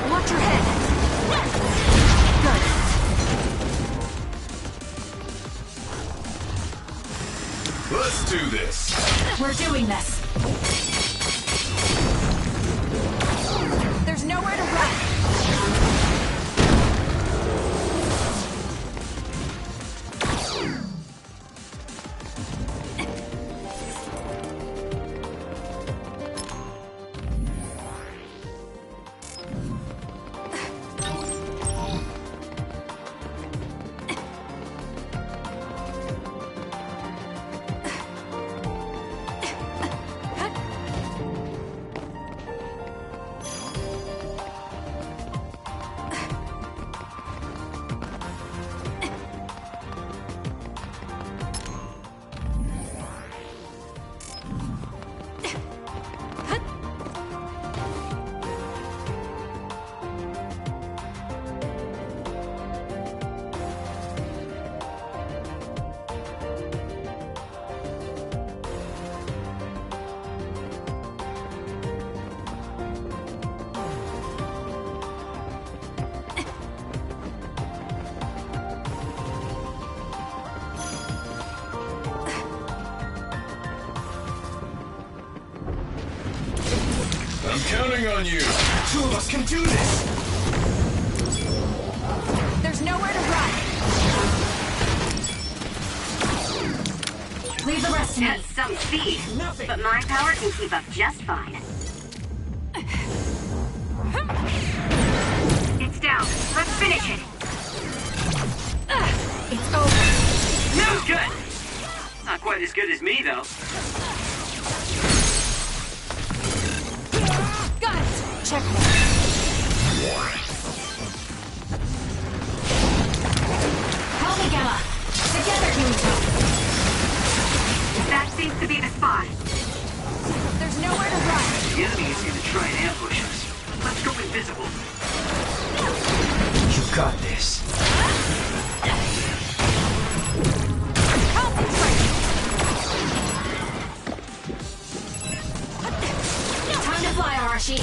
Watch your head. Good. Let's do this. We're doing this. There's nowhere to run. I'm counting on you. Two of us can do this! There's nowhere to run. Leave the rest to me. That's some speed, but my power can keep up just fine. It's down. Let's finish it. It's over. That was good. Not quite as good as me, though. Got it. Checkmate. Help me, Gamma. Together, Yumito. That seems to be the spot. There's nowhere to run. The enemy is going to try and ambush us. Let's go invisible. You got this. Time to fly, Arashi.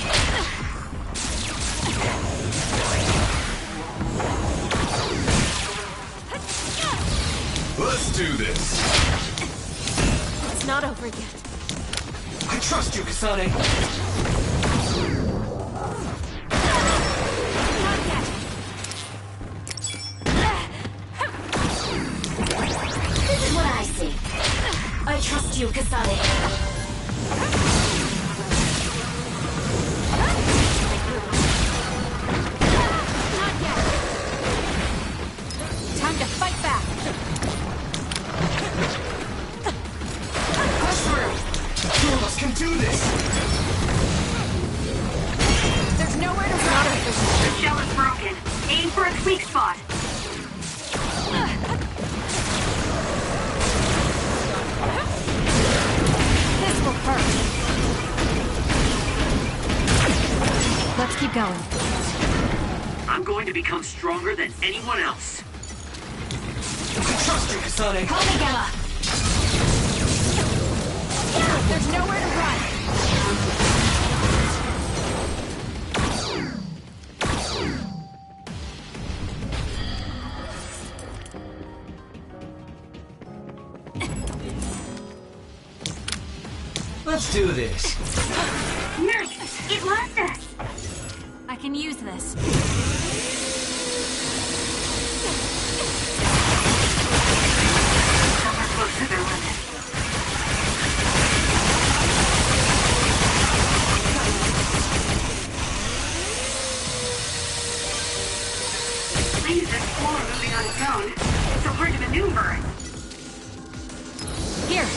Let's do this. It's not over yet. I trust you, Kasane. Not yet. This is what I see. I trust you, Kasane. Not yet. Time to fight back. Push through. Two of us can do this! There's nowhere to run. The shell is broken. Aim for its weak spot. This will hurt. Let's keep going. going to become stronger than anyone else. You can trust you, Kasane. Help me, Gemma! There's nowhere to run! Let's do this. Nice! It lost us! I can use this. Somewhere close to their limit. Please, this floor moving on its own. It's so hard to maneuver. Here!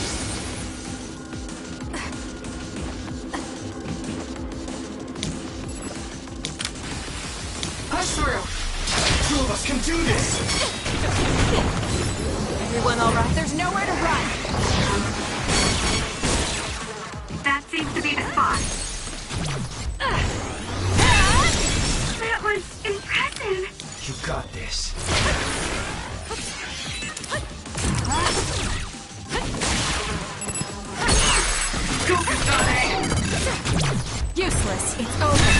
Push through. Two of us can do this. Everyone alright? There's nowhere to run! That seems to be the spot. That was impressive! You got this. Go, Kasane! Useless. It's over.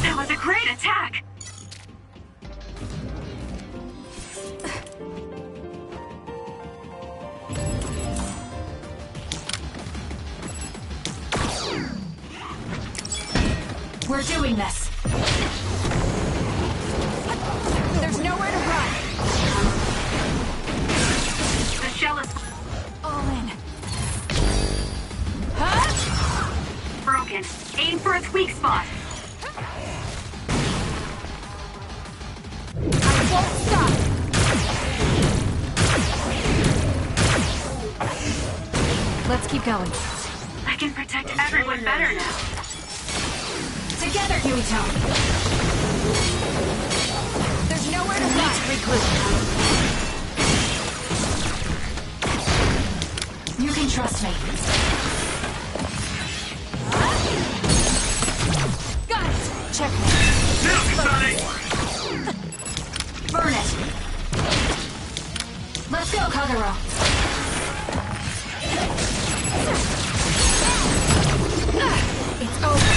That was a great attack! We're doing this. There's nowhere to run. The shell is All in. Huh? broken. Aim for its weak spot. I won't stop. Let's keep going. I can protect everyone better now. Together, Yuito. There's nowhere to run. Regroup. You can trust me. Got it. Checkmate. Burn it. Let's go, Kagero. It's over.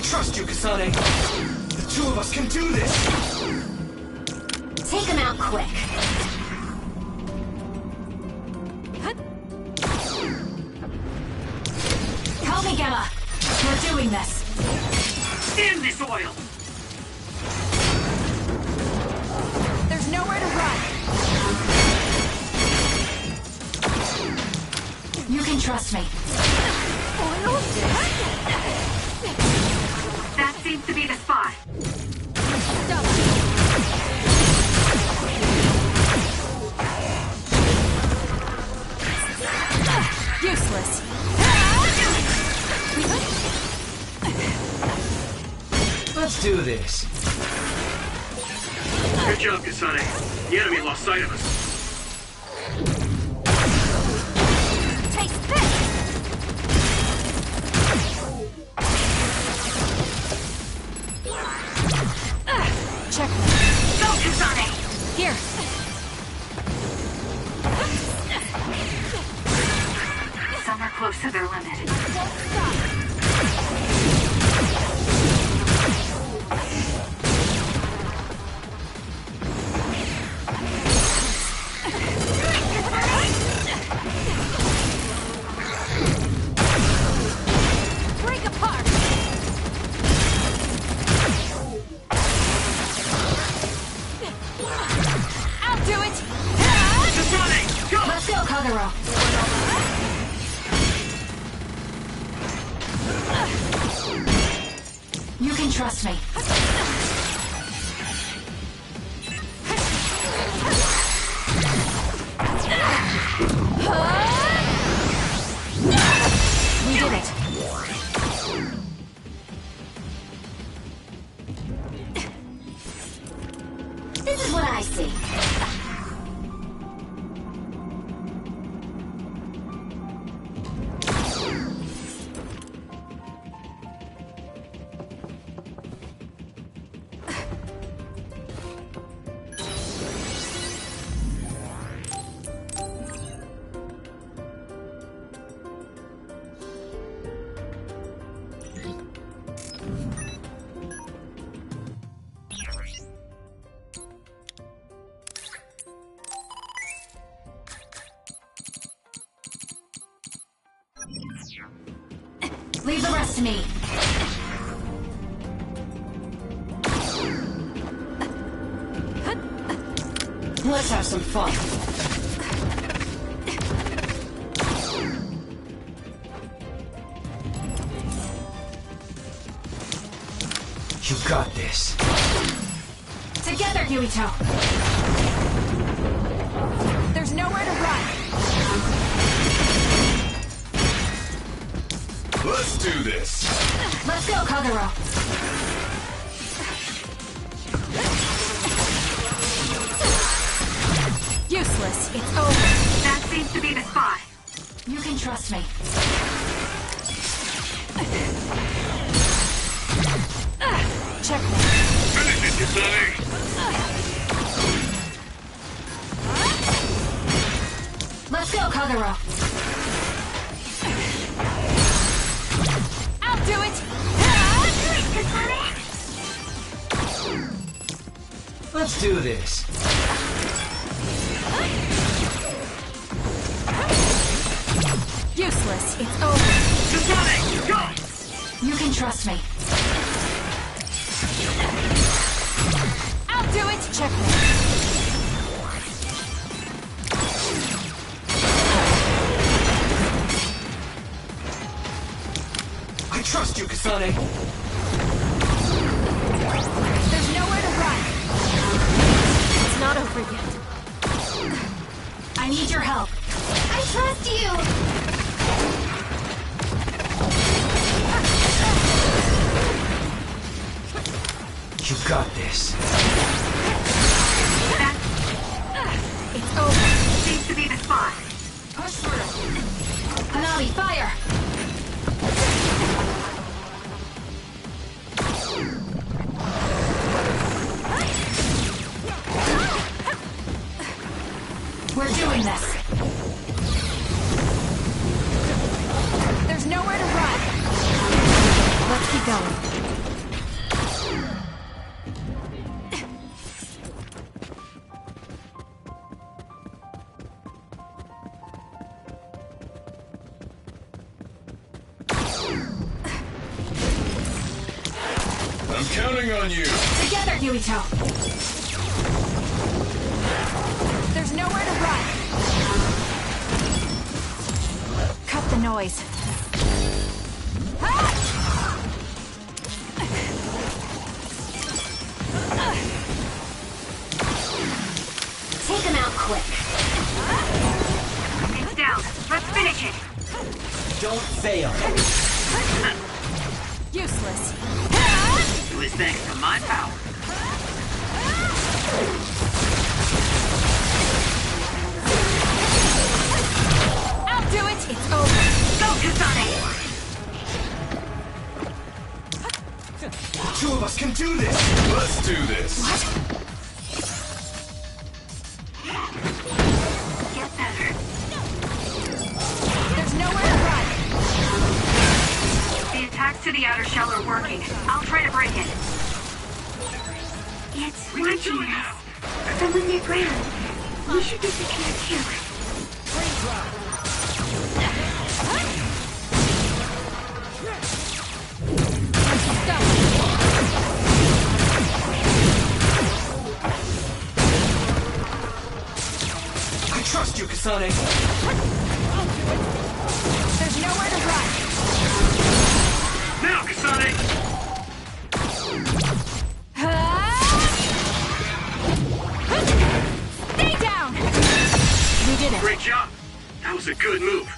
trust you, Kasane. The two of us can do this. Take him out quick. Help me, Gemma. We're doing this. In this oil! There's nowhere to run. You can trust me. That seems to be the spot. Useless. Let's do this. Good job, Kasane. The enemy lost sight of us. Taste this! Check. Go, Kasane! Here. Some are close to their limit. Break apart. I'll do it. Kasane, go! Let's go, Kagero. You can trust me. We did it. This is what I see. Leave the rest to me. Let's have some fun. You got this. Together, Yuito. There's nowhere to run. Let's do this. Let's go, Kagero. Useless. It's over. That seems to be the spot. You can trust me. Checkmate. Finish it, Kasane! Let's go, Kagero. I'll do it. Let's do this. Useless. It's over. Kasane, go! You can trust me. I'll do it. Checkmate. I trust you, Kasane. There's nowhere to run. It's not over yet. I need your help. I trust you! You got this. It's over. Seems to be the spot. Push through. Hanabi, fire! We're doing this. There's nowhere to run. Let's keep going. I'm counting on you. Together, Yuito. There's nowhere to run. Cut the noise. Take him out quick. It's down. Let's finish it. Don't fail. Useless. It was thanks to my power. I'll do it. It's over. Go, Kasane. The two of us can do this. Let's do this. What? Get better. There's nowhere to run. The attacks to the outer shell are working. I'll try to break it. It's watching us. From underground. We should disappear too. I trust you, Kasane. There's nowhere to run. Now, Kasane! Stay down! We did it. Great job. That was a good move.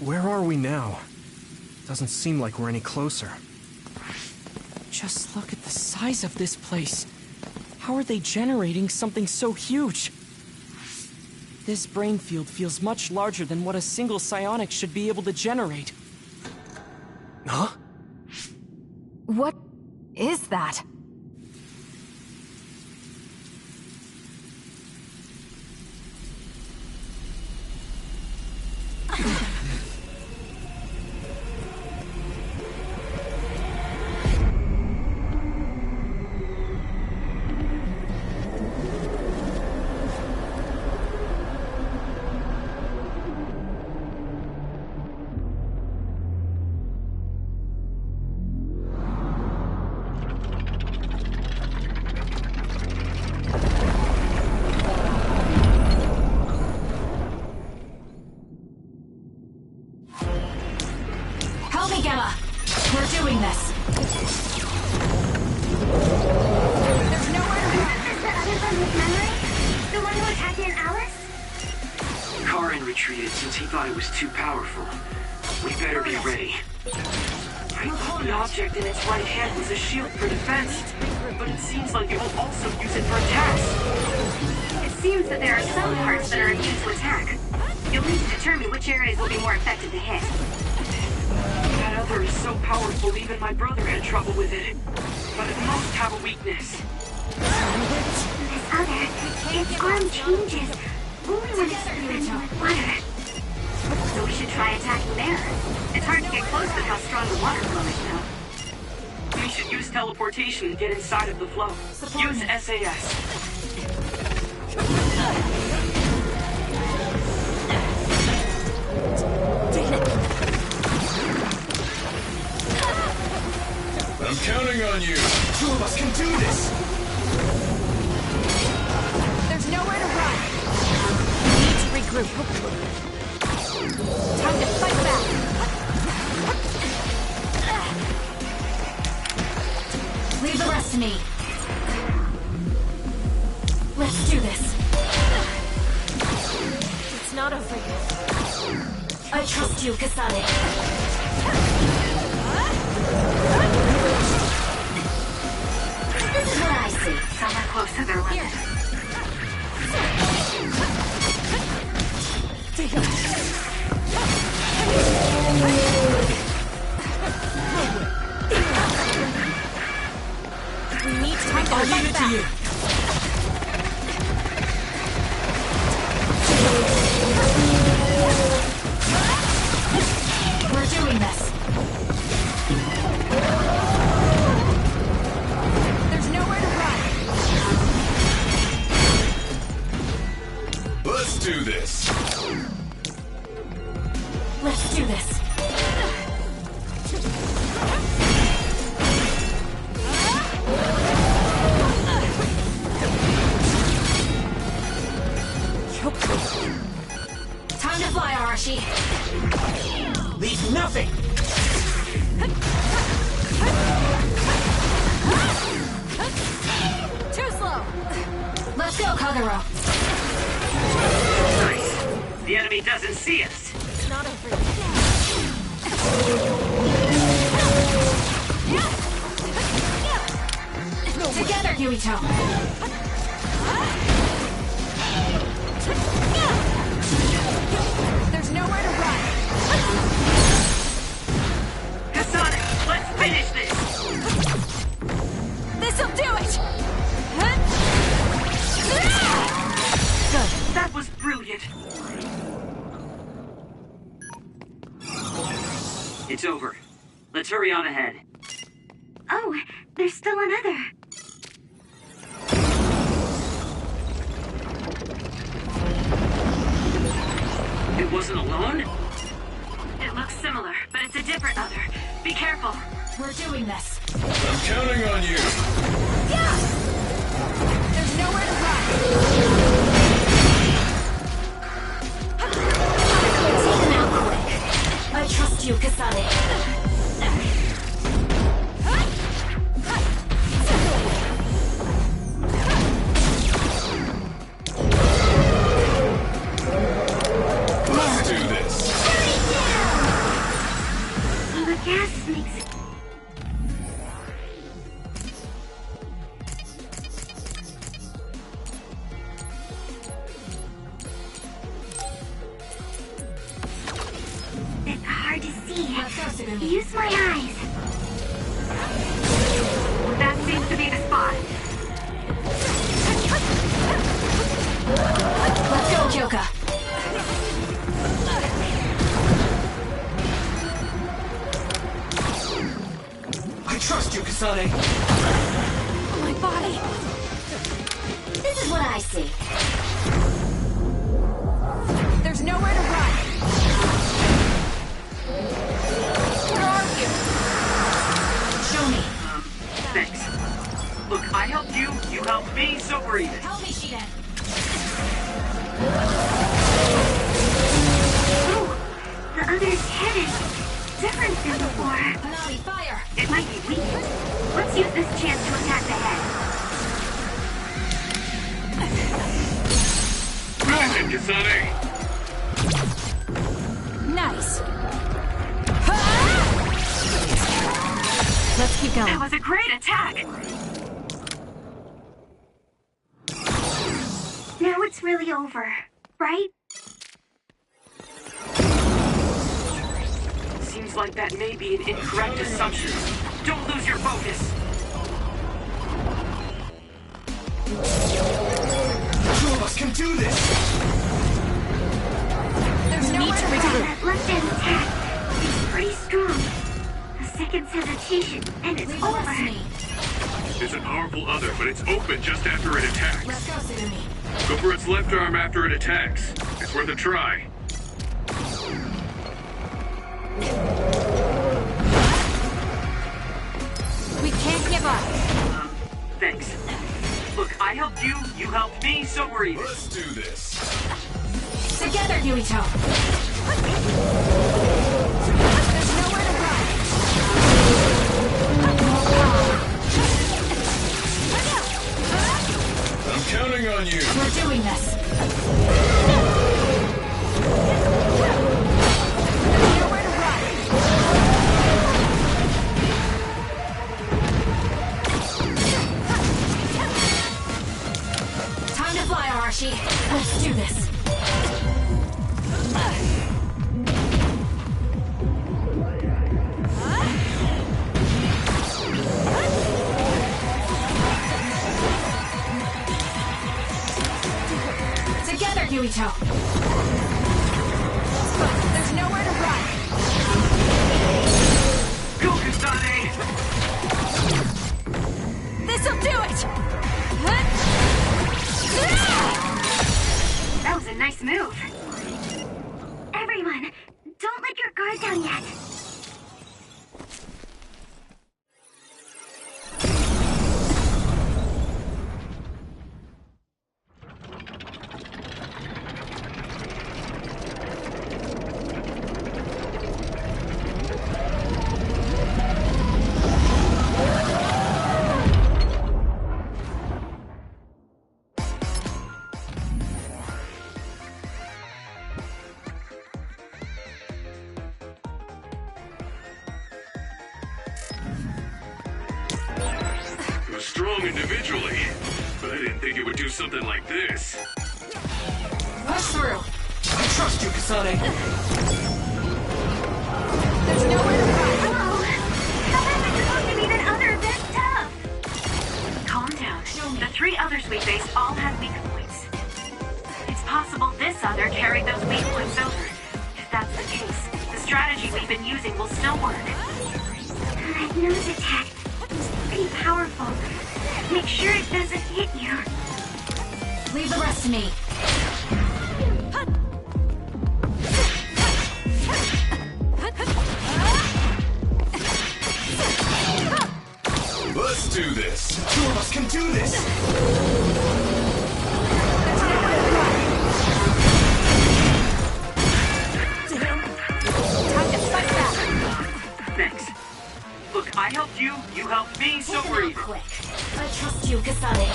Where are we now? Doesn't seem like we're any closer. Just look at the size of this place. How are they generating something so huge? This brain field feels much larger than what a single psionic should be able to generate. Huh? What is that? object in its right hand was a shield for defense, but it seems like it will also use it for attacks. It seems that there are some parts that are immune to attack. You'll need to determine which areas will be more effective to hit. That other is so powerful even my brother had trouble with it. But it must have a weakness. This other, its arm changes only when it's defending with water. So we should try attacking there. It's hard to get close with how strong the water flow is, though. We should use teleportation and get inside of the flow. Use SAS. I'm counting on you. Two of us can do this. There's nowhere to run. We need to regroup. Time to fight back. Leave the rest to me. Let's do this. It's not over yet. I trust you, Kasane. This is what I see. Somewhere close to their limit. We need time to I'll leave it to you. We're doing this. There's nowhere to run. Let's do this. Let's do this. Time to fly, Arashi. Leave nothing. Too slow. Let's go, Kagero. Nice. The enemy doesn't see us. It's not over yet. Together, Yuito. There's nowhere to run. Kasane, let's finish this. This'll do it. Good. That was brilliant. It's over. Let's hurry on ahead. Oh, there's still another. It wasn't alone? It looks similar, but it's a different other. Be careful. We're doing this. I'm counting on you. Yeah! There's nowhere to run. Take them out quick. I trust you, Kasane. Let's do this. The gas makes it. It's hard to see. Use my eyes. That seems to be the spot. Let's go, Kyoka. I trust you, Kasane. My body. This is what I see. There's nowhere to run. Where are you? Show me. Thanks. Look, I helped you, you helped me, so we're even. Help me, Shiden. Oh, the other's head is different than before. Hanami, fire! It might be weak. Let's use this chance to attack the head. Brilliant, Kasane. Nice. it going? That was a great attack! Now it's really over, right? Seems like that may be an incorrect assumption. Don't lose your focus. Two of us can do this! There's no need to regroup. That left-hand attack is pretty strong. A second's hesitation, and it's over. It's a powerful other, but it's open just after it attacks. Let's go, Sudumi. Go for its left arm after it attacks. It's worth a try. We can't give up. Thanks. Look, I helped you, you helped me, so we're even. Let's do this. Together, Yuito. There's nowhere to run. I'm counting on you. We're doing this. Time to fly, Arashi. Let's do this. Together, Yuito. There's nowhere to run. Go, Kasane! This'll do it! That was a nice move. Everyone, don't let your guard down yet. It was strong individually, but I didn't think it would do something like this. Push through. I trust you, Kasane. There's nowhere to run. Whoa! How is it supposed to be that other this tough? Calm down. The three others we faced all had weak points. It's possible this other carried those weak points over. If that's the case, the strategy we've been using will still work. That nose attack is pretty powerful. Make sure it doesn't hit you. Leave the rest to me. Let's do this. Two of us can do this! Time to fight back. Thanks. Look, I helped you, you helped me, so Take it we're out even. quick. I trust you, Kasane.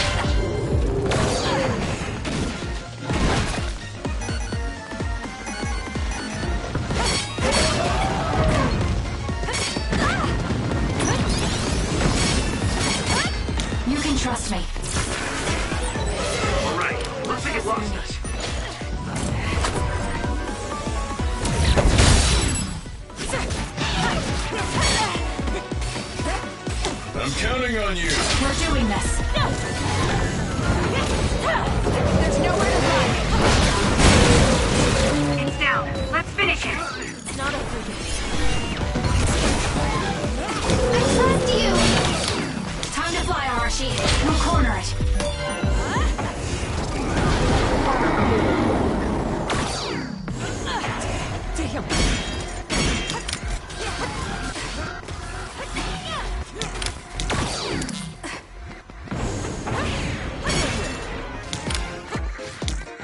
You can trust me. All right, looks like it lost us. I'm counting on you. We're doing this. There's nowhere to run. It's down. Let's finish it. It's not over yet. I trust you! Time to fly, Arashi. We'll corner it. Damn.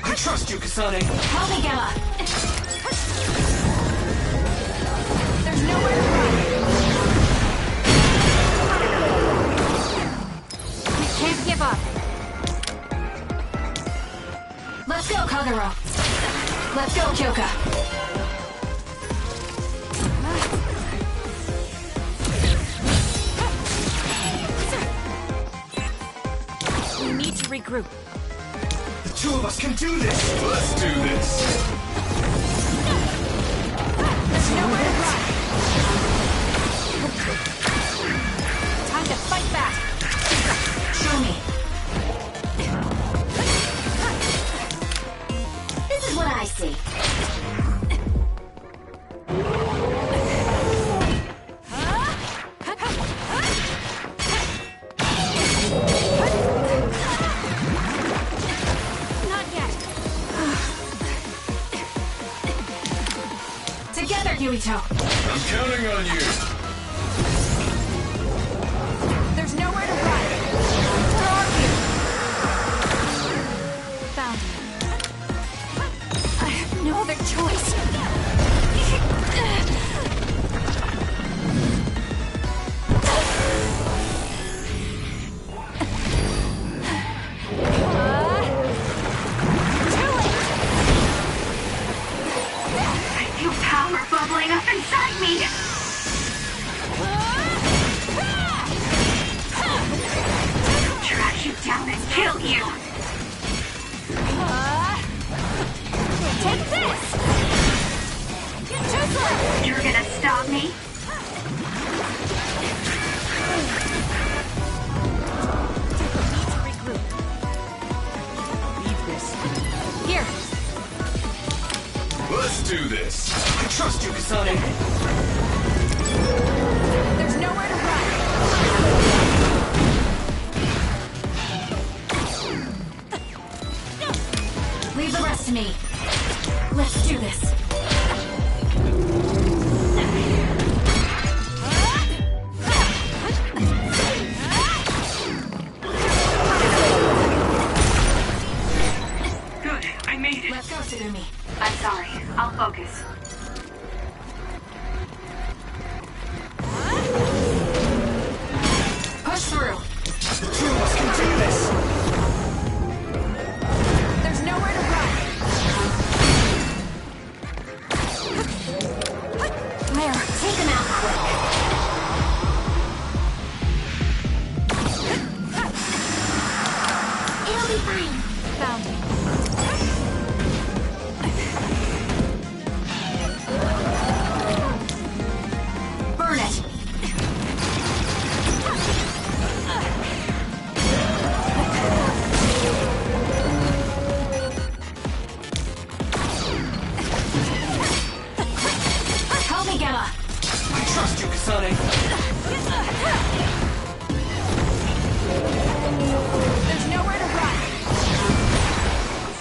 I trust you, Kasane. Help me, Gemma. There's nowhere to run. We can't give up. Let's go, Kagero. Let's go, Kyoka. regroup. The two of us can do this! Let's do this! There's nowhere to run! Time to fight back! Show me. This is what I see. Not yet. Together, Yuito. I'm counting on you. There's nowhere to run. Where are you? Found you. I have no other choice. I feel power bubbling up inside me. Track you down and kill you. Take this! You're too slow! You're gonna stop me? Here. Let's do this. I trust you, Kasane. There's nowhere to run. Leave the rest to me. Let's do this. Good, I made it. Let's go, Tsurumi. I'm sorry. I'll focus. Push through. The two of us can do this! There's nowhere to run. There, take him out quick. It'll be fine. Found you. Burn it. Help me, Gemma. I trust you, Kasane. There's nowhere to run.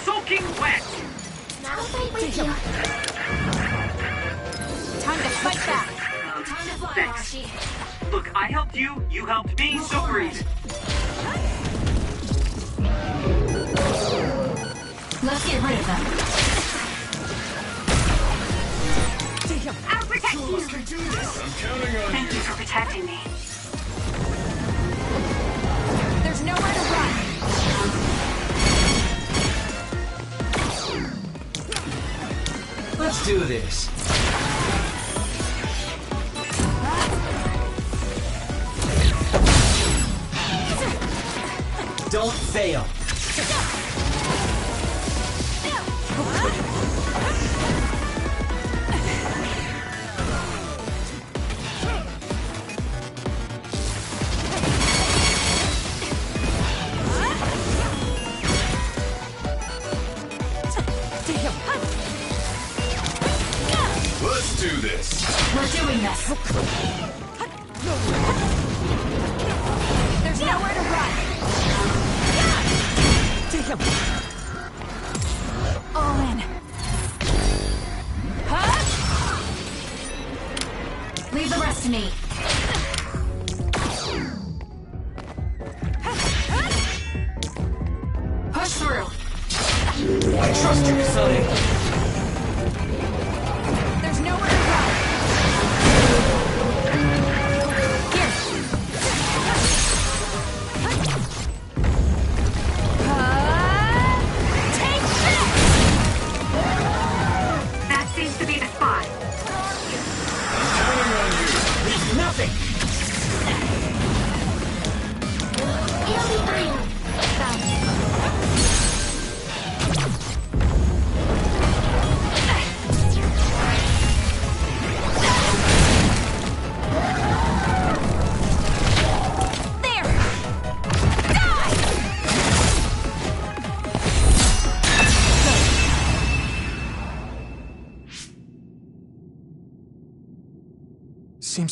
Soaking wet. I'll fight with you. Time to fight back. Time to fly, Thanks. Arashi. Look, I helped you, you helped me, so breathe. Let's get rid of them. I'll protect you. I'm counting on Thank you. you for protecting me. There's nowhere to run. Let's do this. Don't fail. Let's do this. We're doing this. There's nowhere to run. All in. Leave the rest to me. Push through. I trust you, Kasane. There's nowhere to run. Here. Take this! That seems to be the spot. Counting on you. Leave nothing! It'll be fine. Found you.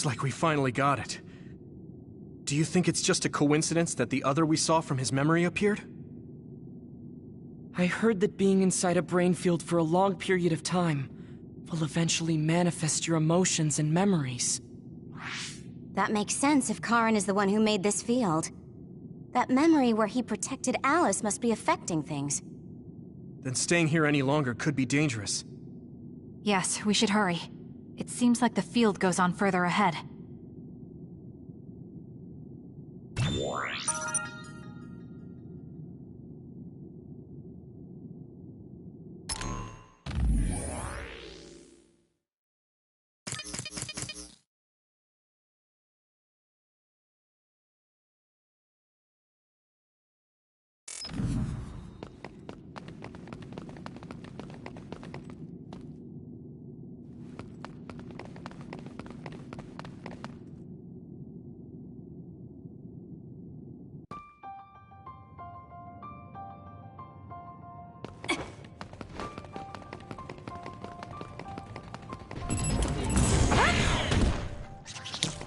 Seems like we finally got it. Do you think it's just a coincidence that the other we saw from his memory appeared? I heard that being inside a brain field for a long period of time will eventually manifest your emotions and memories. That makes sense if Karen is the one who made this field. That memory where he protected Alice must be affecting things. Then staying here any longer could be dangerous. Yes, we should hurry. It seems like the field goes on further ahead.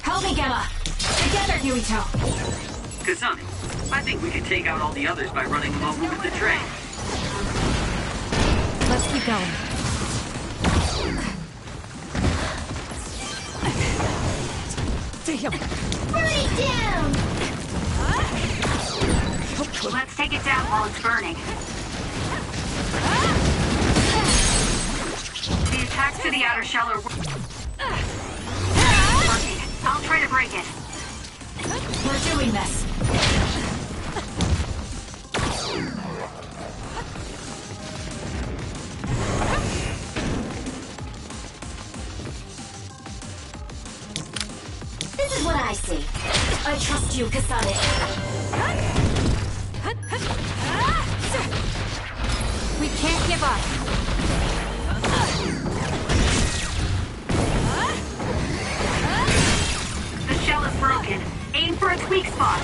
Help me, Gemma! Together, Yuito! Kasane, I think we could take out all the others by running them over with the train. Let's keep going. Damn! Burn it down! Let's take it down while it's burning. The attacks to the outer shell are working. I'll try to break it. We're doing this. This is what I see. I trust you, Kasane. We can't give up. The shell is broken. Aim for its weak spot.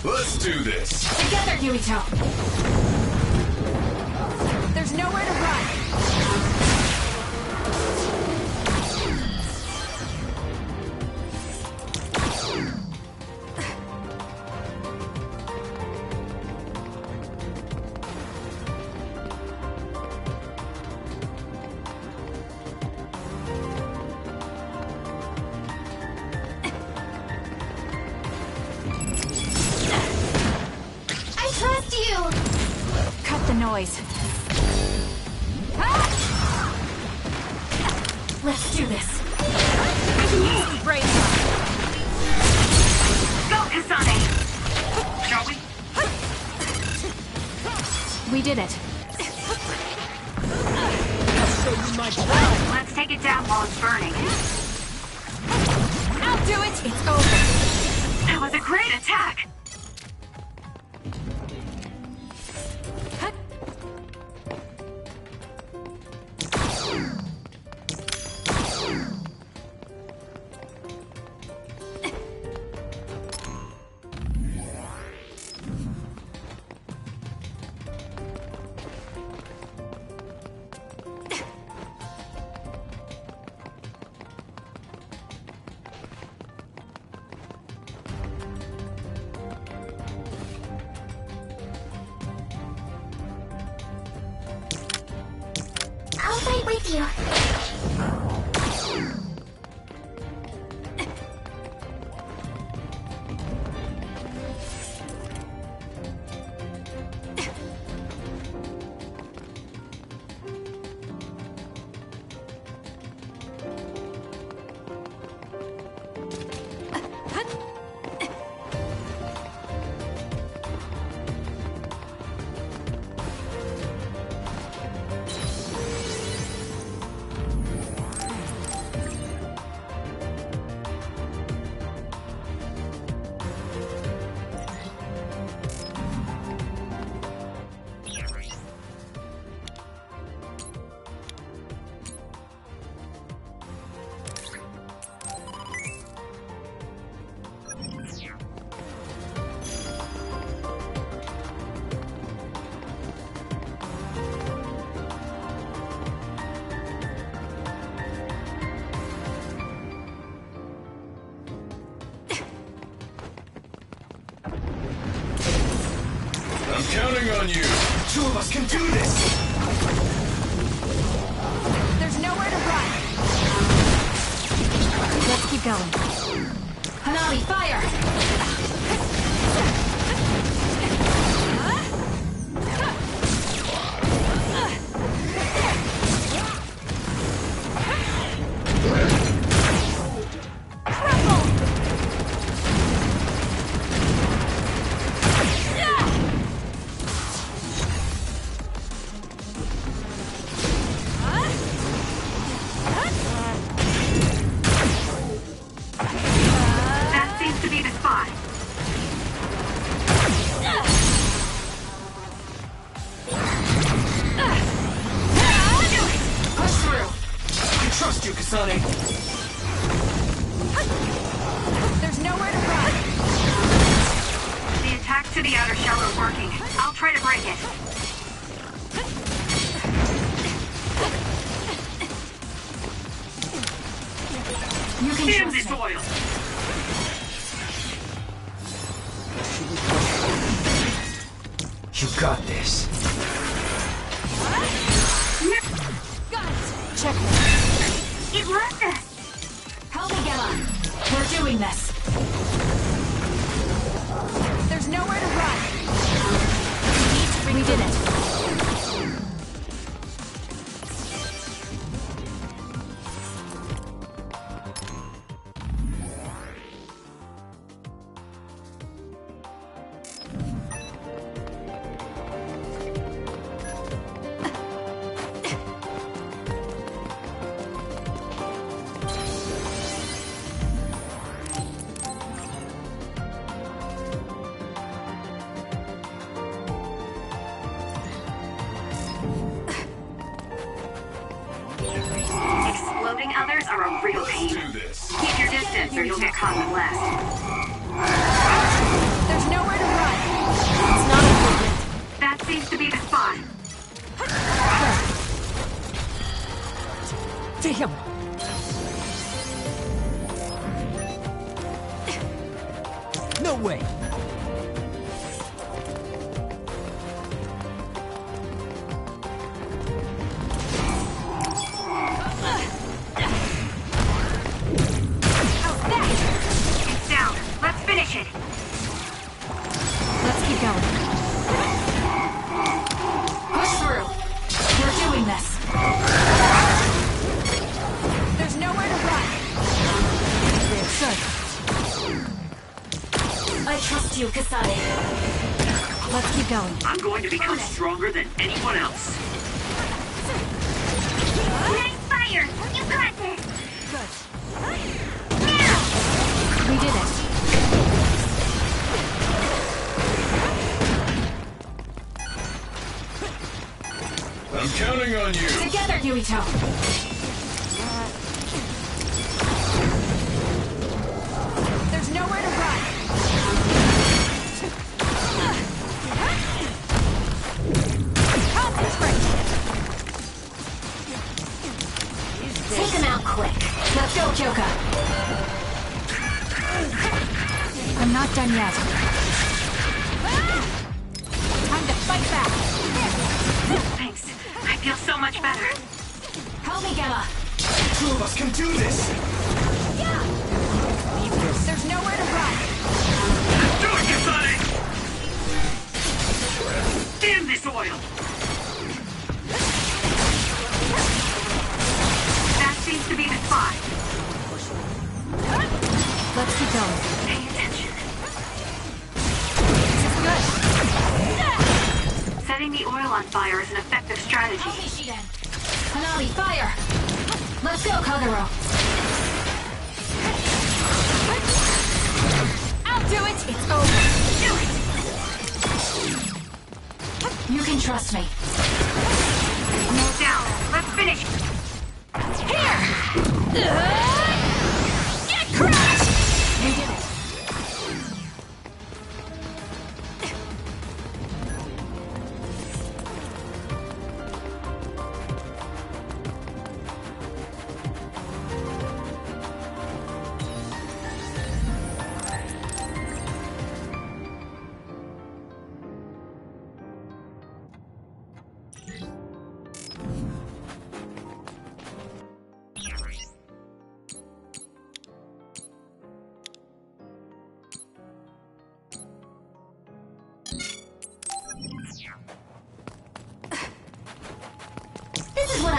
Let's do this. Together, Yuito. There's nowhere to run. I trust you! Cut the noise. Let's do this. Brace Go, Kasane! Shall we? We did it. Let's take it down while it's burning. I'll do it. It's over. That was a great attack! I'll fight with you. two of us can do this! There's nowhere to run! Let's keep going. Hanabi, fire! That seems to be the spot. Push through! I trust you, Kasane! There's nowhere to run! The attack to the outer shell are working. I'll try to break it. You can Damn trust this me. oil! You got this. Got it! Check It left us! Help me, Gemma! We're doing this! There's nowhere to run! We did it! Exploding others are a real pain. Keep your distance or you'll get caught in the blast. There's nowhere to run! It's not important. That seems to be the spot. Damn! No way! It's down. Let's finish it. Let's keep going. Push through! We're doing this! There's nowhere to run! Good. I trust you, Kasane. Let's keep going. I'm going to become stronger than anyone else. Nice fire! You got this! We did it. I'm counting on you. Together, Yuito. There's nowhere to run. Concentrate. Take him out quick. Let's go, Kyoka. I'm not done yet. Time to fight back. Thanks. I feel so much better. Help me, Gemma. Two of us can do this! There's nowhere to run. Do it, Kasane! Damn this oil! That seems to be the spot. Let's keep going. Pay attention. This is good. Setting the oil on fire is an effective strategy. Hanabi, fire! Let's go, Kagero. I'll do it! It's over. Do it! You can trust me. Down. Let's finish. Here! Get crushed! We did it.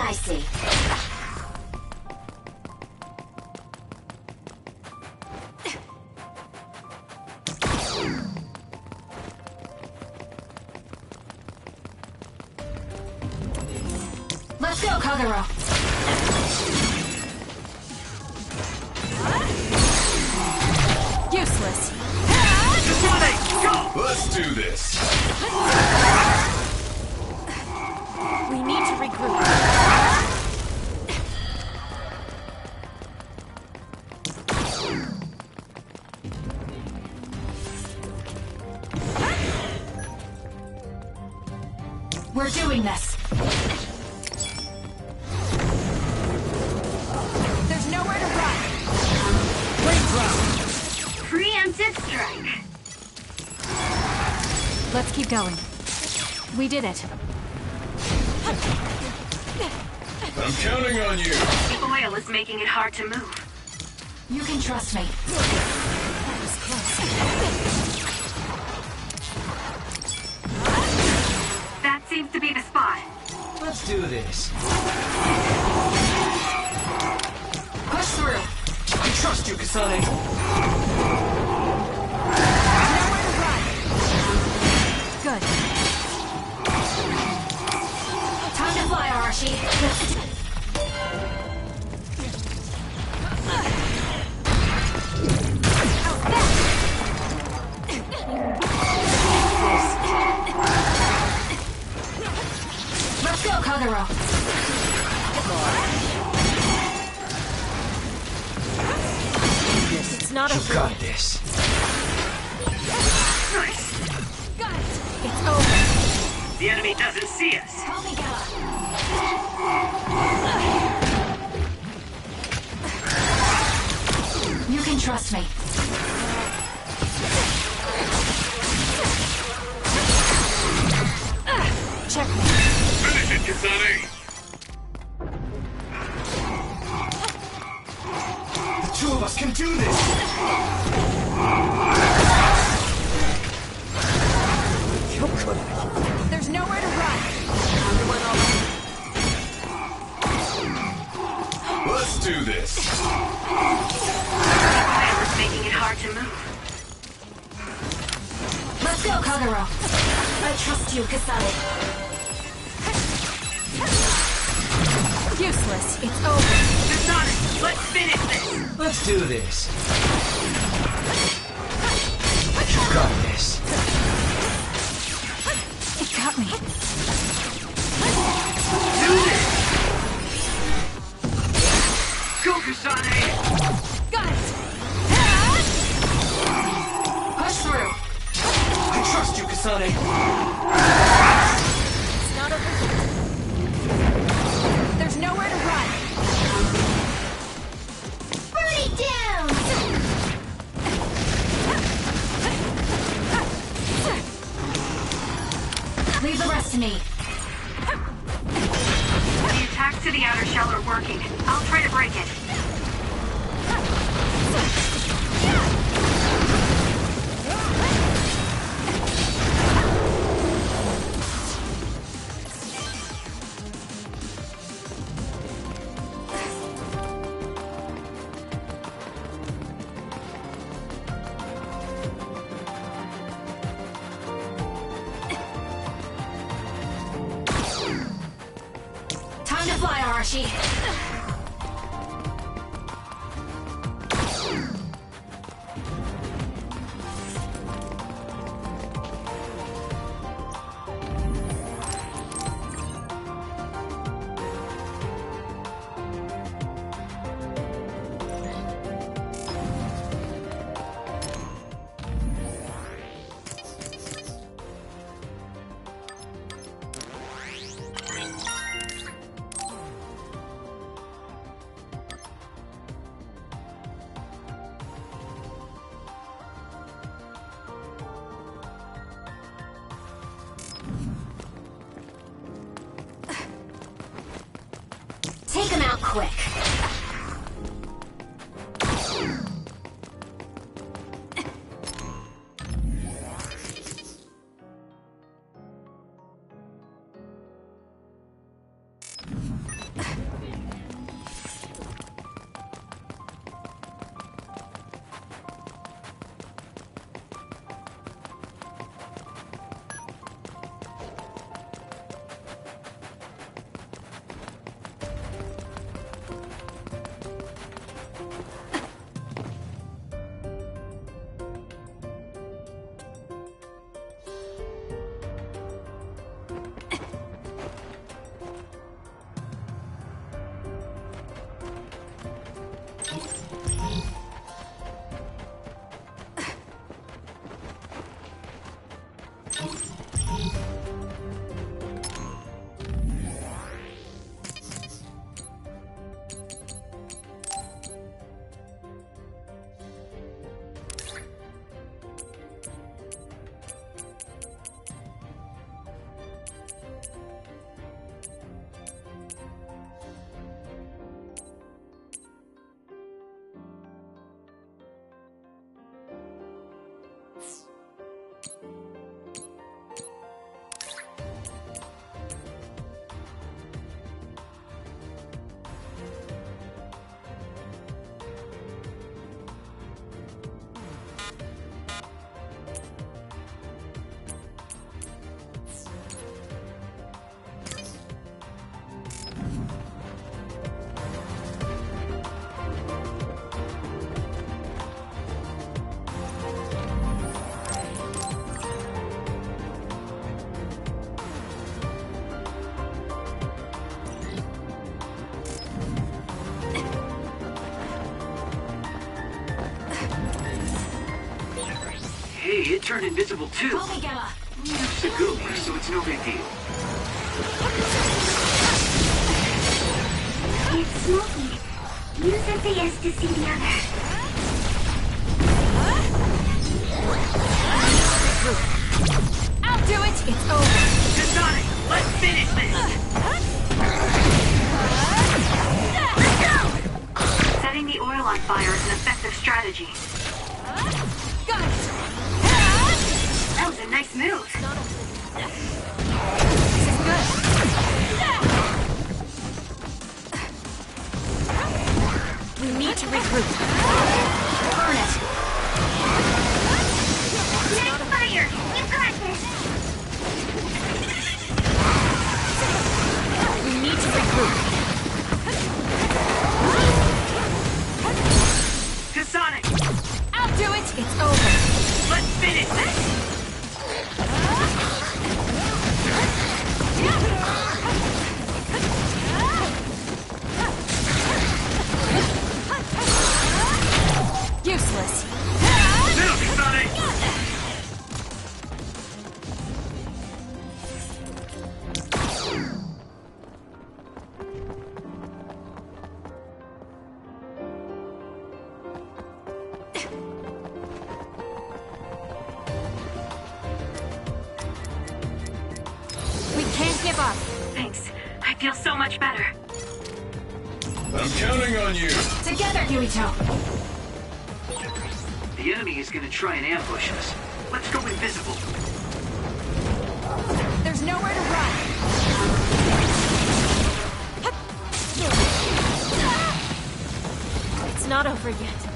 I see. Let's go, Kagero! Useless. Let's do this. We need to regroup. We're doing this. There's nowhere to run. Preemptive strike. Let's keep going. We did it. I'm counting on you. The oil is making it hard to move. You can trust me. That was close. That seems to be the spot. Let's do this. Push through. I trust you, Kasane. Nowhere to run. Good. Time to fly, Arashi. Let's go, Kagero. It's not You over. got this. Nice. Got it. It's over. The enemy doesn't see us. Help me, Gala. You can trust me. Check me. Finish it, Kasane. The two of us can do this. You could have. There's nowhere to run. Let's do this. Fire's making it hard to move. Let's go, Kagero. I trust you, Kasane. Useless. It's over. Kasane, let's finish this. Let's do this. You got this. It got me. Do this. Go, Kasane. Got it. Push through. I trust you, Kasane. It's not over yet. There's nowhere to run. Burn it down! Leave the rest to me. The attacks to the outer shell are working. I'll try to break it. Time to fly, Arashi. Take him out quick. turned invisible too. It's a goober, so it's no big deal. It's smoking. Use SAS to see the other. I'll do it! It's over! Kasane, let's finish this! Let's go! Setting the oil on fire is an effective strategy. Got it! That was a nice move. This is good. We need to regroup. Burn it! Nice fire! You got this! We need to regroup. Kasane! I'll do it! It's over! Let's finish this! Useless! No, Kasane! We can't give up! Thanks. I feel so much better. I'm counting on you. Together, Yuito! The enemy is gonna try and ambush us. Let's go invisible. There's nowhere to run! It's not over yet.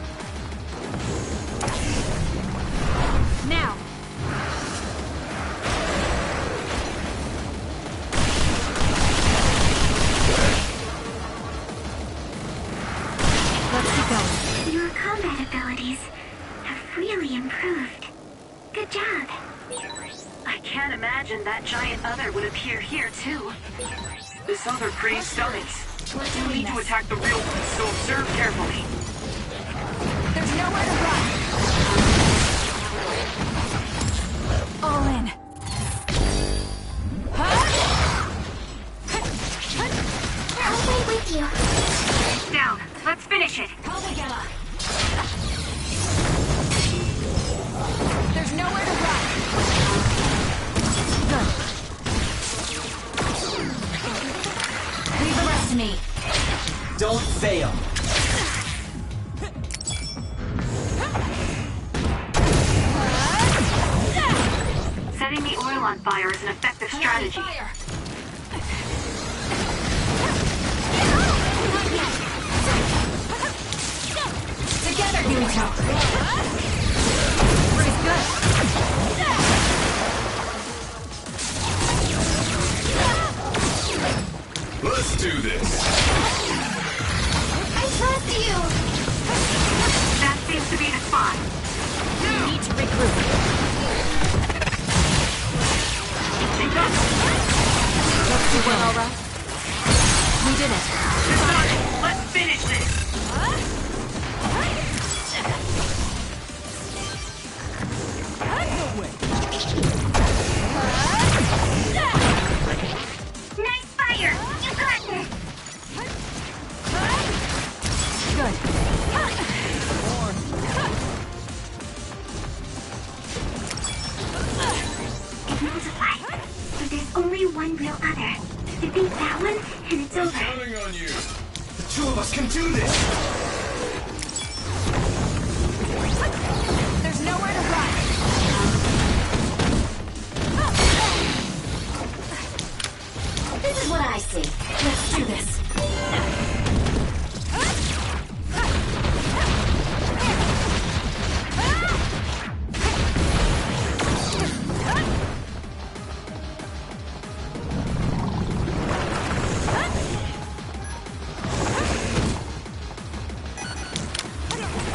Now! Let's keep going. Your combat abilities have really improved. Good job. I can't imagine that giant other would appear here, too. This other crazed stomachs. You need to attack the real ones, so observe carefully. There's nowhere to run! All in. I'll stay with you. Down. Let's finish it. There's nowhere to run! Good. Leave the rest to me. Don't fail. Setting the oil on fire is an effective strategy. Fire! Together, Yuito! Pretty good. Let's do this. I trust you. That seems to be the spot. We need to regroup. Let's do well, all right? We did it. Kasane, let's finish this! Nice fire. You got this. Good. It multiplies, but there's only one real other. Defeat that one, and it's over. Counting on you. The two of us can do this. There's nowhere to run. This is what I see. Let's do this.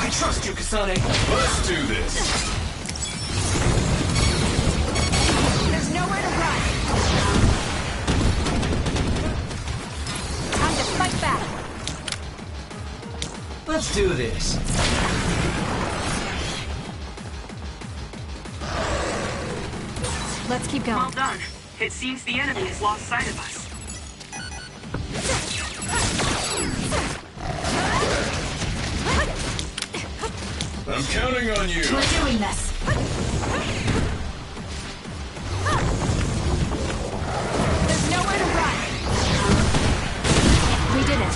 I trust you, Kasane. Let's do this. There's nowhere to run. Time to fight back. Let's do this. Let's keep going. Well done. It seems the enemy has lost sight of us. I'm counting on you. We're doing this. There's nowhere to run. We did it.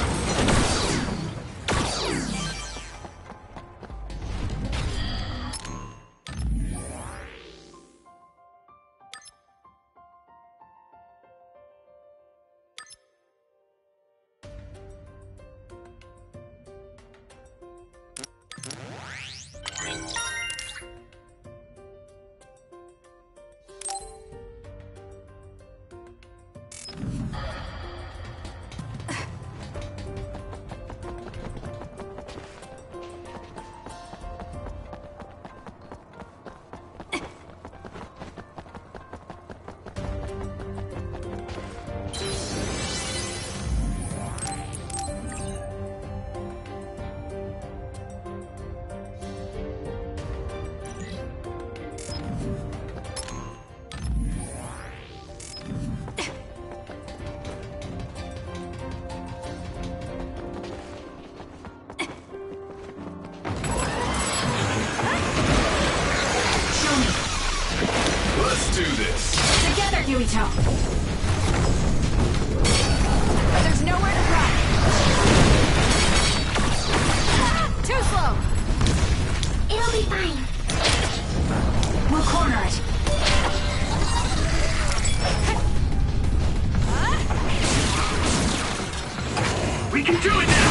Let's do this. Together, Yuito. There's nowhere to run. Too slow. It'll be fine. We'll corner it. We can do it now!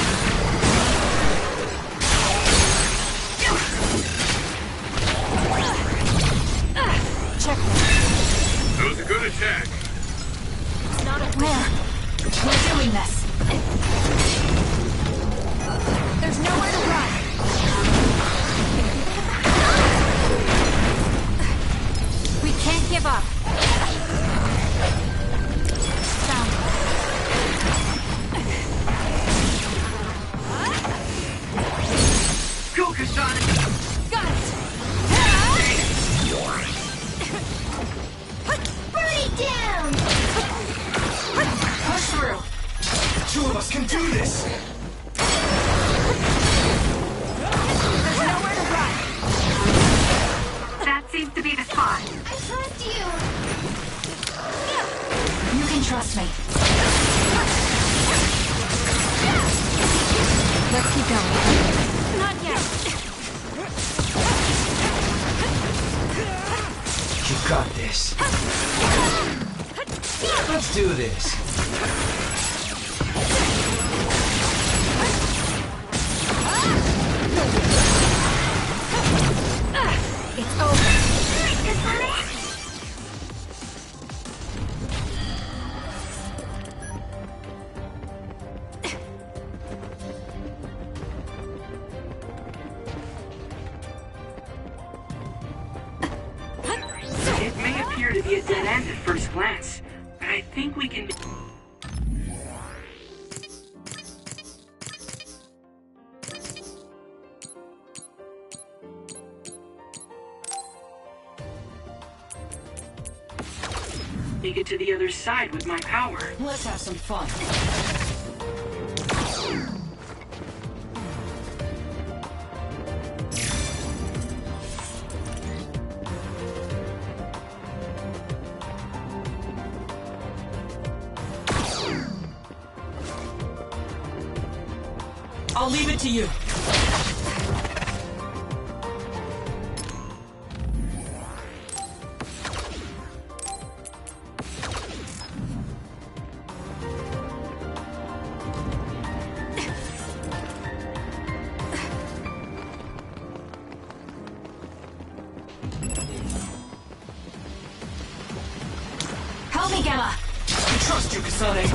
Check this. That was a good attack. Not a where. We're doing this. There's nowhere to run. We can't give up. Found it. Go, Kasane! Got it. Burn it down! Push through! The two of us can do this! There's nowhere to run. That seems to be the spot. I trust you! You can trust me. Let's keep going. Not yet. You got this. Let's do this. It's over. It may appear to be a dead end at first glance, but I think we can... make it to the other side with my power. Let's have some fun. I'll leave it to you. Help me, Gemma. I trust you, Kasane.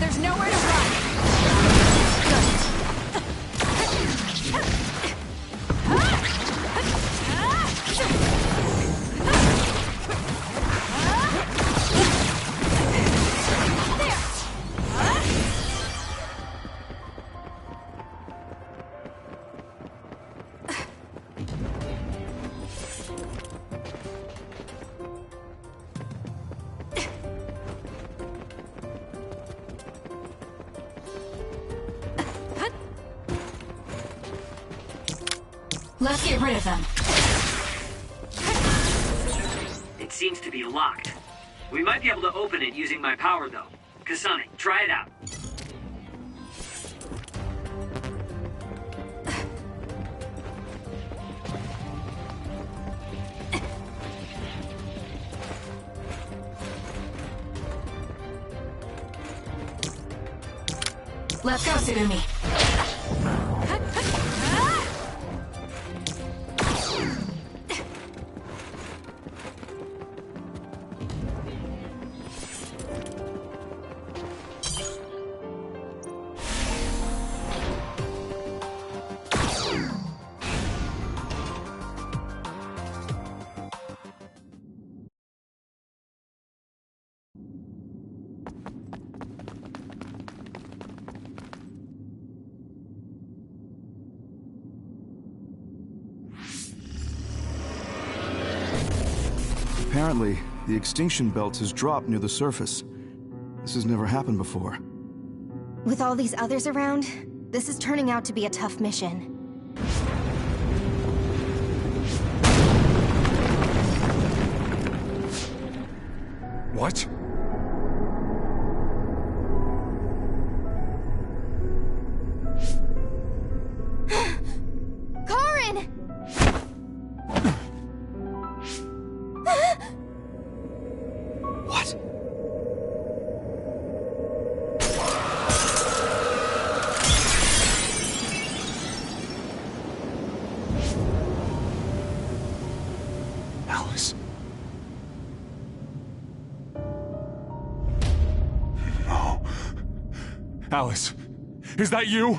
There's nowhere to run. Let's get rid of them. It seems to be locked. We might be able to open it using my power, though. Kasane, try it out. Let's go, Tsugumi. Apparently, the extinction belt has dropped near the surface. This has never happened before. With all these others around, this is turning out to be a tough mission. What? What? Alice. No. Alice, is that you?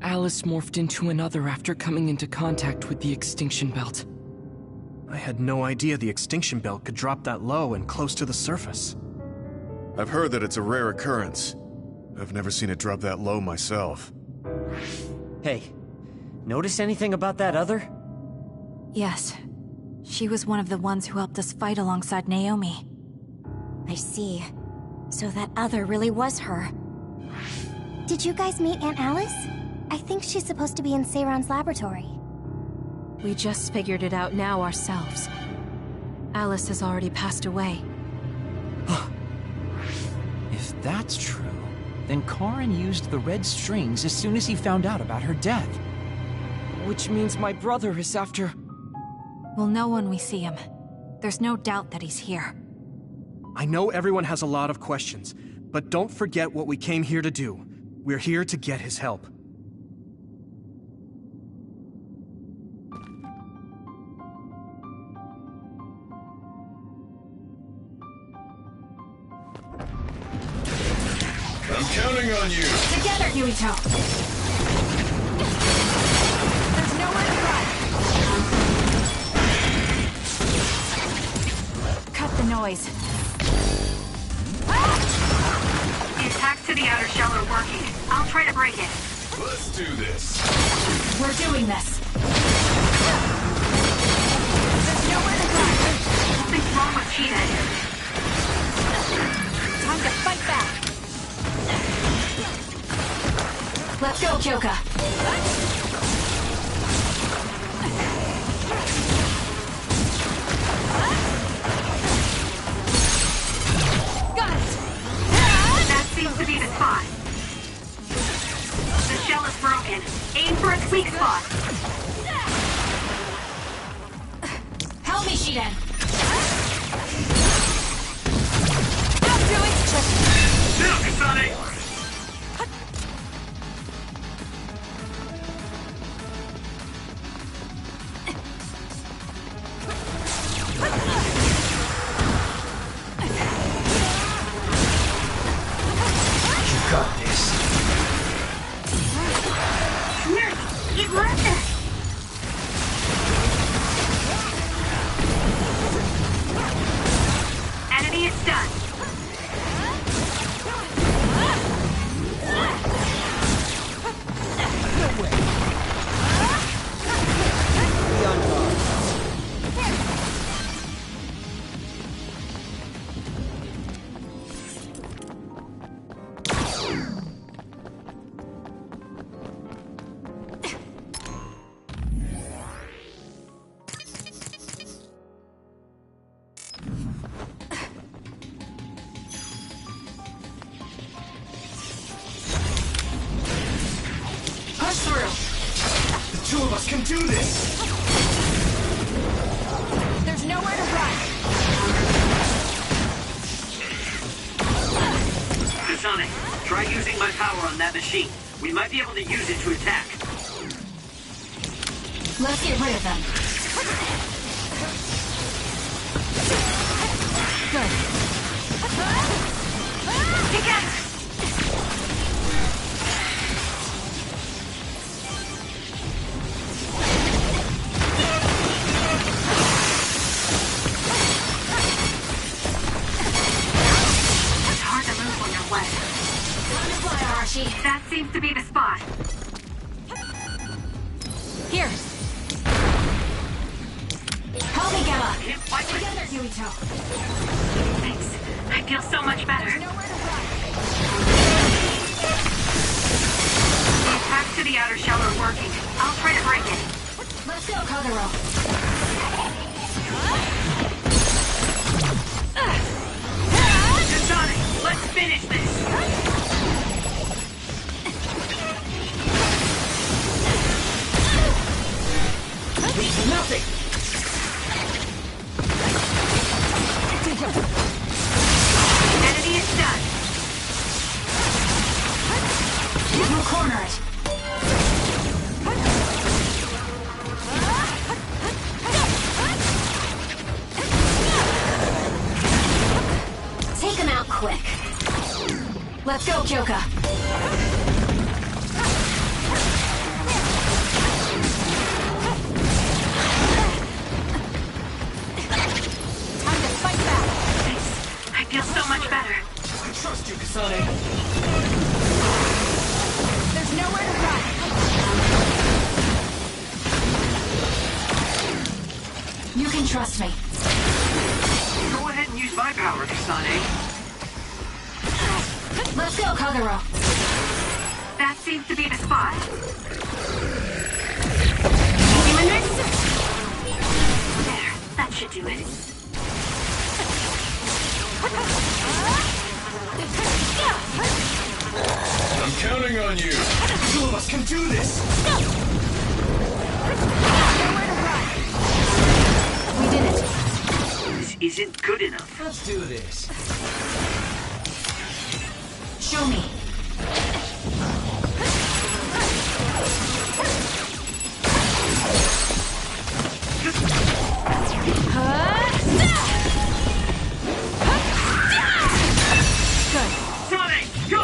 Alice morphed into another after coming into contact with the extinction belt. I had no idea the extinction belt could drop that low and close to the surface. I've heard that it's a rare occurrence. I've never seen it drop that low myself. Hey, notice anything about that other? Yes. She was one of the ones who helped us fight alongside Naomi. I see. So that other really was her. Did you guys meet Aunt Alice? I think she's supposed to be in Seiron's laboratory. We just figured it out now ourselves. Alice has already passed away. If that's true, then Karin used the red strings as soon as he found out about her death. Which means my brother is after... We'll know when we see him. There's no doubt that he's here. I know everyone has a lot of questions, but don't forget what we came here to do. We're here to get his help. I'm counting on you! Together, Yuito! There's nowhere to run! Cut the noise. The attacks to the outer shell are working. I'll try to break it. Let's do this. We're doing this. There's nowhere to run! Something's wrong with Cheetah. Time to fight back! Let's go, Kyoka! Got it! That seems to be the spot. The shell is broken. Aim for its weak spot. Help me, Shiden! Don't do it! Now, Kasane! Enemy is done. can do this! There's nowhere to run! Kasane, try using my power on that machine. We might be able to use it to attack. Let's get rid of them. Good. Together! It's hard to move when you're wet. Time to fly, Arashi. That seems to be the spot. Here. Help me, Gamma. Can't fight with Together, Yuito. Thanks. I feel so much better. There's nowhere to run. The attacks to the outer shell are working. I'll try to break it. Let's go, Kagero. Kasane, let's finish this! Nothing! Enemy is done. We'll corner it. Take him out quick. Let's go, Kyoka. Time to fight back. Thanks. I feel so much better. I trust you, Kasane. There's nowhere to run. You can trust me. Go ahead and use my power, Kasane. Let's go, Kagero. That seems to be the spot. There, that should do it. I'm counting on you. Two of us can do this! We did it. This isn't good enough. Let's do this. Show me. Good. Sonic, go!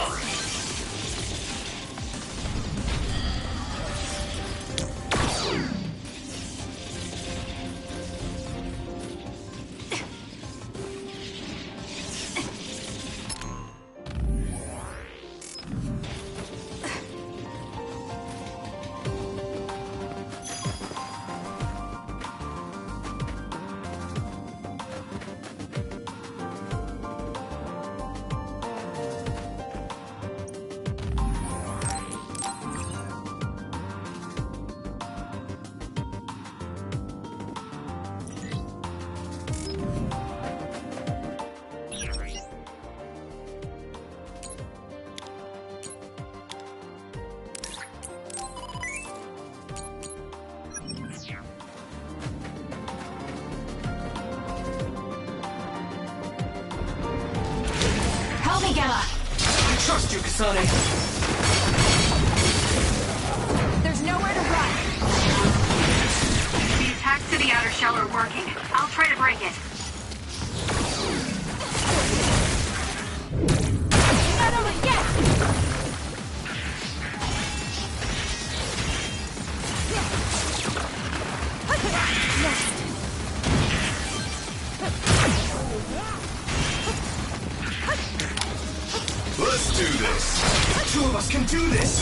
Help me, Gamma. I trust you, Kasane. There's nowhere to run. The attacks to the outer shell are working. I'll try to break it. Not over yet. Let's do this. Two of us can do this!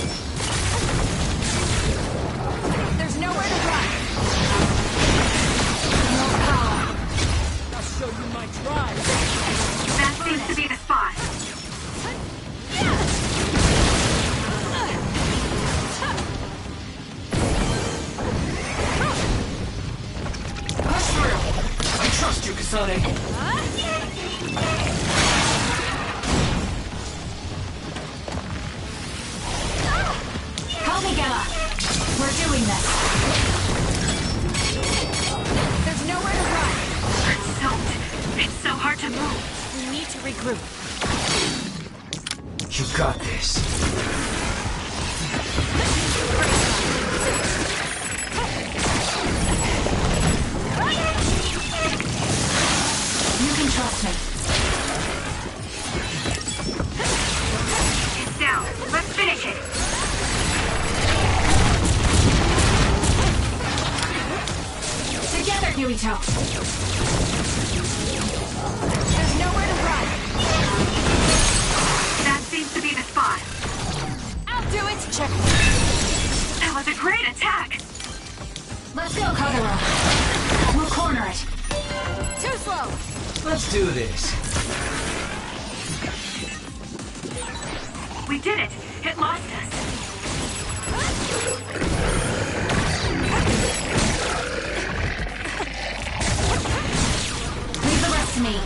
There's nowhere to run. No power. I'll show you my drive. That seems to be the spot. Push through! I trust you, Kasane. Help me, Gamma. We're doing this. to move. We need to regroup. You got this. You can trust me. It's down. Let's finish it. Together, Yuito. There's nowhere to run. That seems to be the spot. I'll do it. Check. That was a great attack. Let's go, Kagero. We'll corner it. Too slow. Let's do this. We did it. It lost us. Leave the rest to me.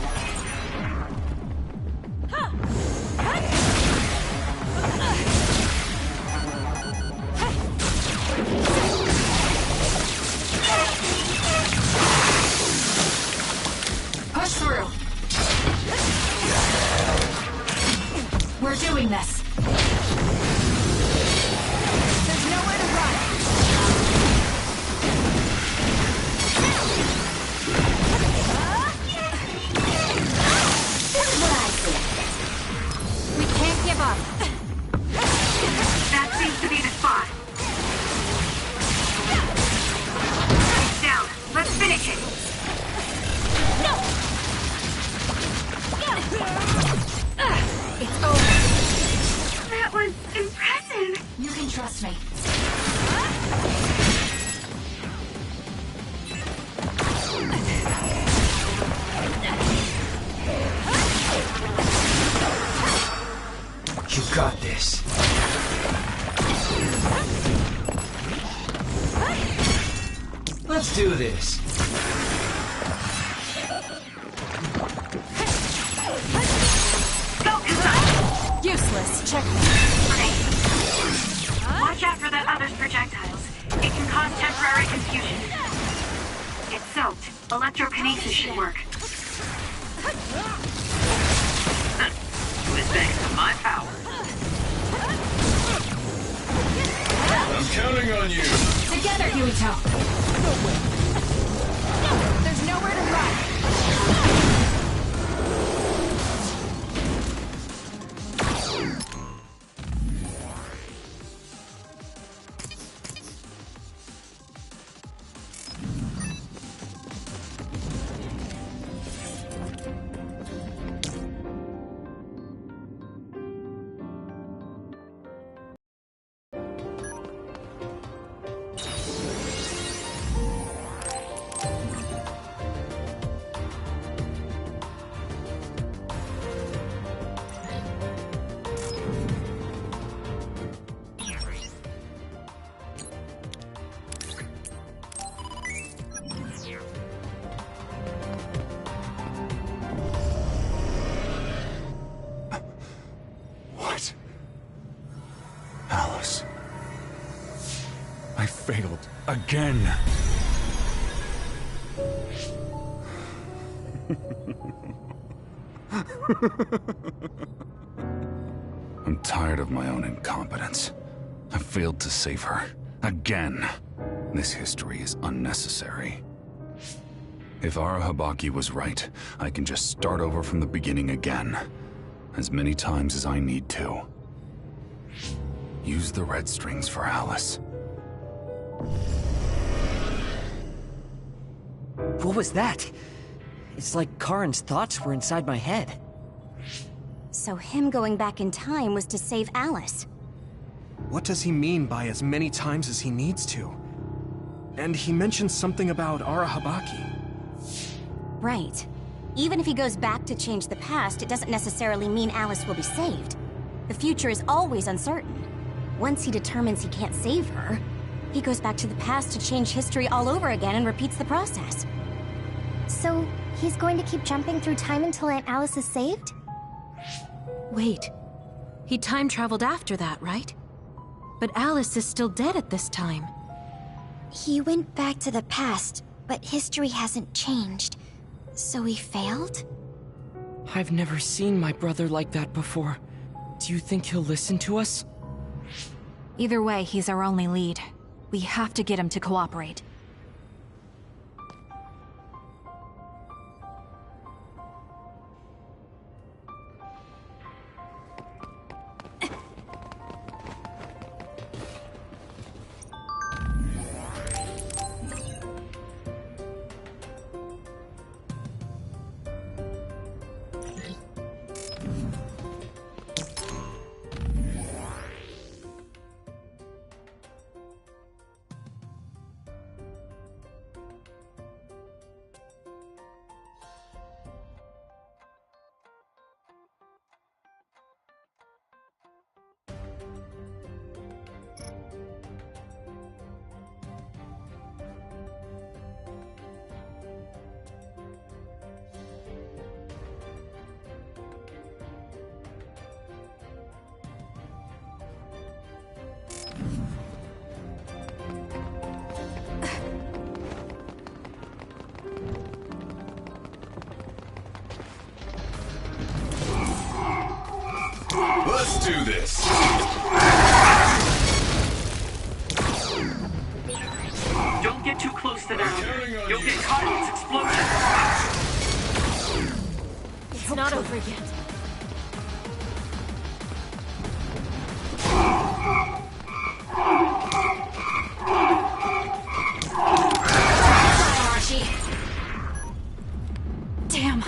Push through. We're doing this. There's nowhere to run. This is what I see. We can't give up. That seems to be the spot. It's down. Let's finish it. It's over. That was impressive. You can trust me. You got this. Let's do this. Go, Kazan. Useless. Check. Watch out for the other's projectiles. It can cause temporary confusion. It's soaked. Electrokinesis should work. It was thanks to my power. I'm counting on you. Together, Yuito. There's nowhere to run. What? Alice. I failed again. I'm tired of my own incompetence. I failed to save her. Again. This history is unnecessary. If Arahabaki was right, I can just start over from the beginning again. As many times as I need to. Use the red strings for Alice. What was that? It's like Karin's thoughts were inside my head. So him going back in time was to save Alice. What does he mean by as many times as he needs to? And he mentioned something about Arahabaki. Right. Even if he goes back to change the past, it doesn't necessarily mean Alice will be saved. The future is always uncertain. Once he determines he can't save her, he goes back to the past to change history all over again and repeats the process. So, he's going to keep jumping through time until Aunt Alice is saved? Wait. He time traveled after that, right? But Alice is still dead at this time. He went back to the past, but history hasn't changed. So he failed? I've never seen my brother like that before. Do you think he'll listen to us? Either way, he's our only lead. We have to get him to cooperate. Let's do this! Don't get too close to them. You'll get caught in its explosion. It's not over yet. Damn.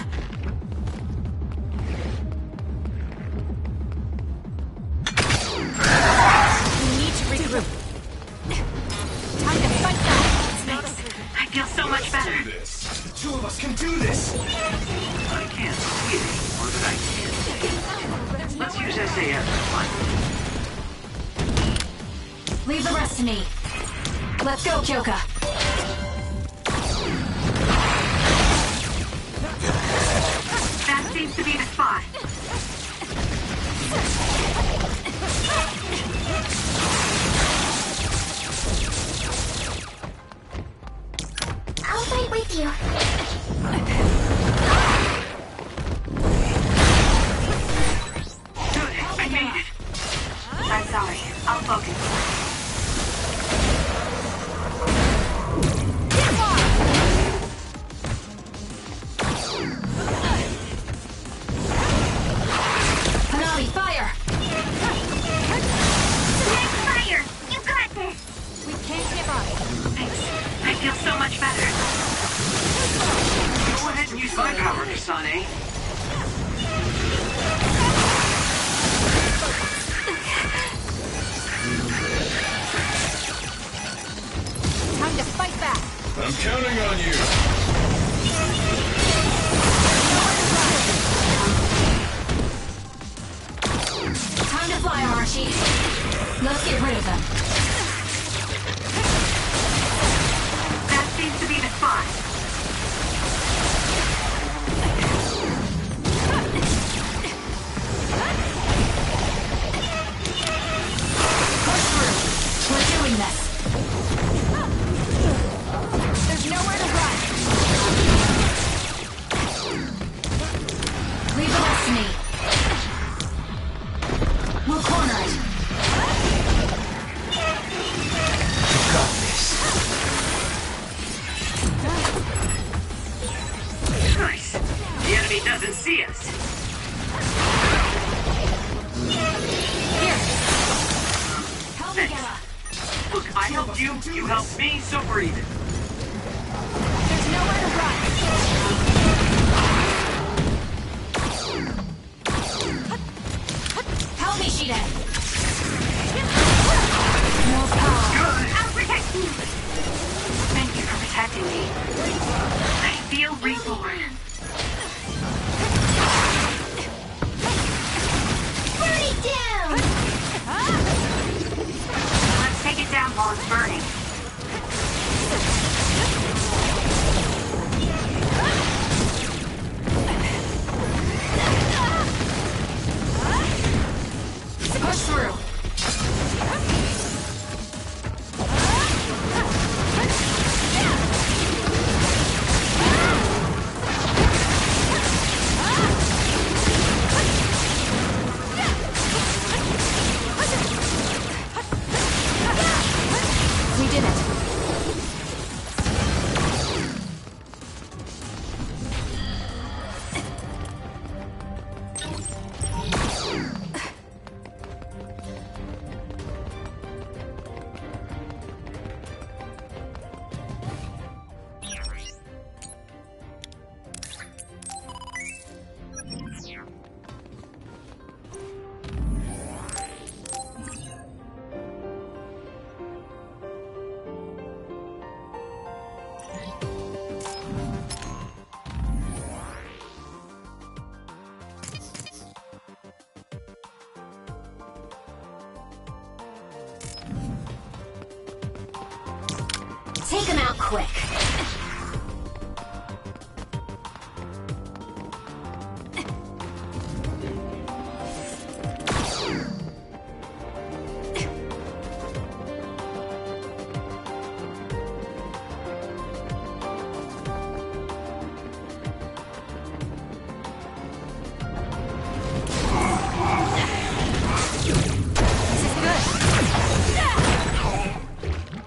I feel so much better. The two of us can do this! I can't see it anymore, but I can see. Let's use SAS for fun. Leave the rest to me. Let's go, Kyoka. That seems to be the spot. I'll fight with you. Good, I made it. I'm sorry. I'll focus. Hanami, fire! Fire! You got this! We can't give up. Thanks. I feel so much better. Go ahead and use my power, Kasane. Time to fight back. I'm counting on you! Time to fly, Arashi. Let's get rid of them. That seems to be the spot. Push through. We're doing this. There's nowhere to run. Leave the rest to me. We'll corner it. Got this. Nice. The enemy doesn't see us. Here. Help me, Thanks. Gala. Look, I helped you, you helped me, so we're even. There's nowhere to run. Help me, Shiden. More power. Good. I'll protect you! Thank you for protecting me. I feel reborn. Burn it down! Let's take it down while it's burning. Push through. quick.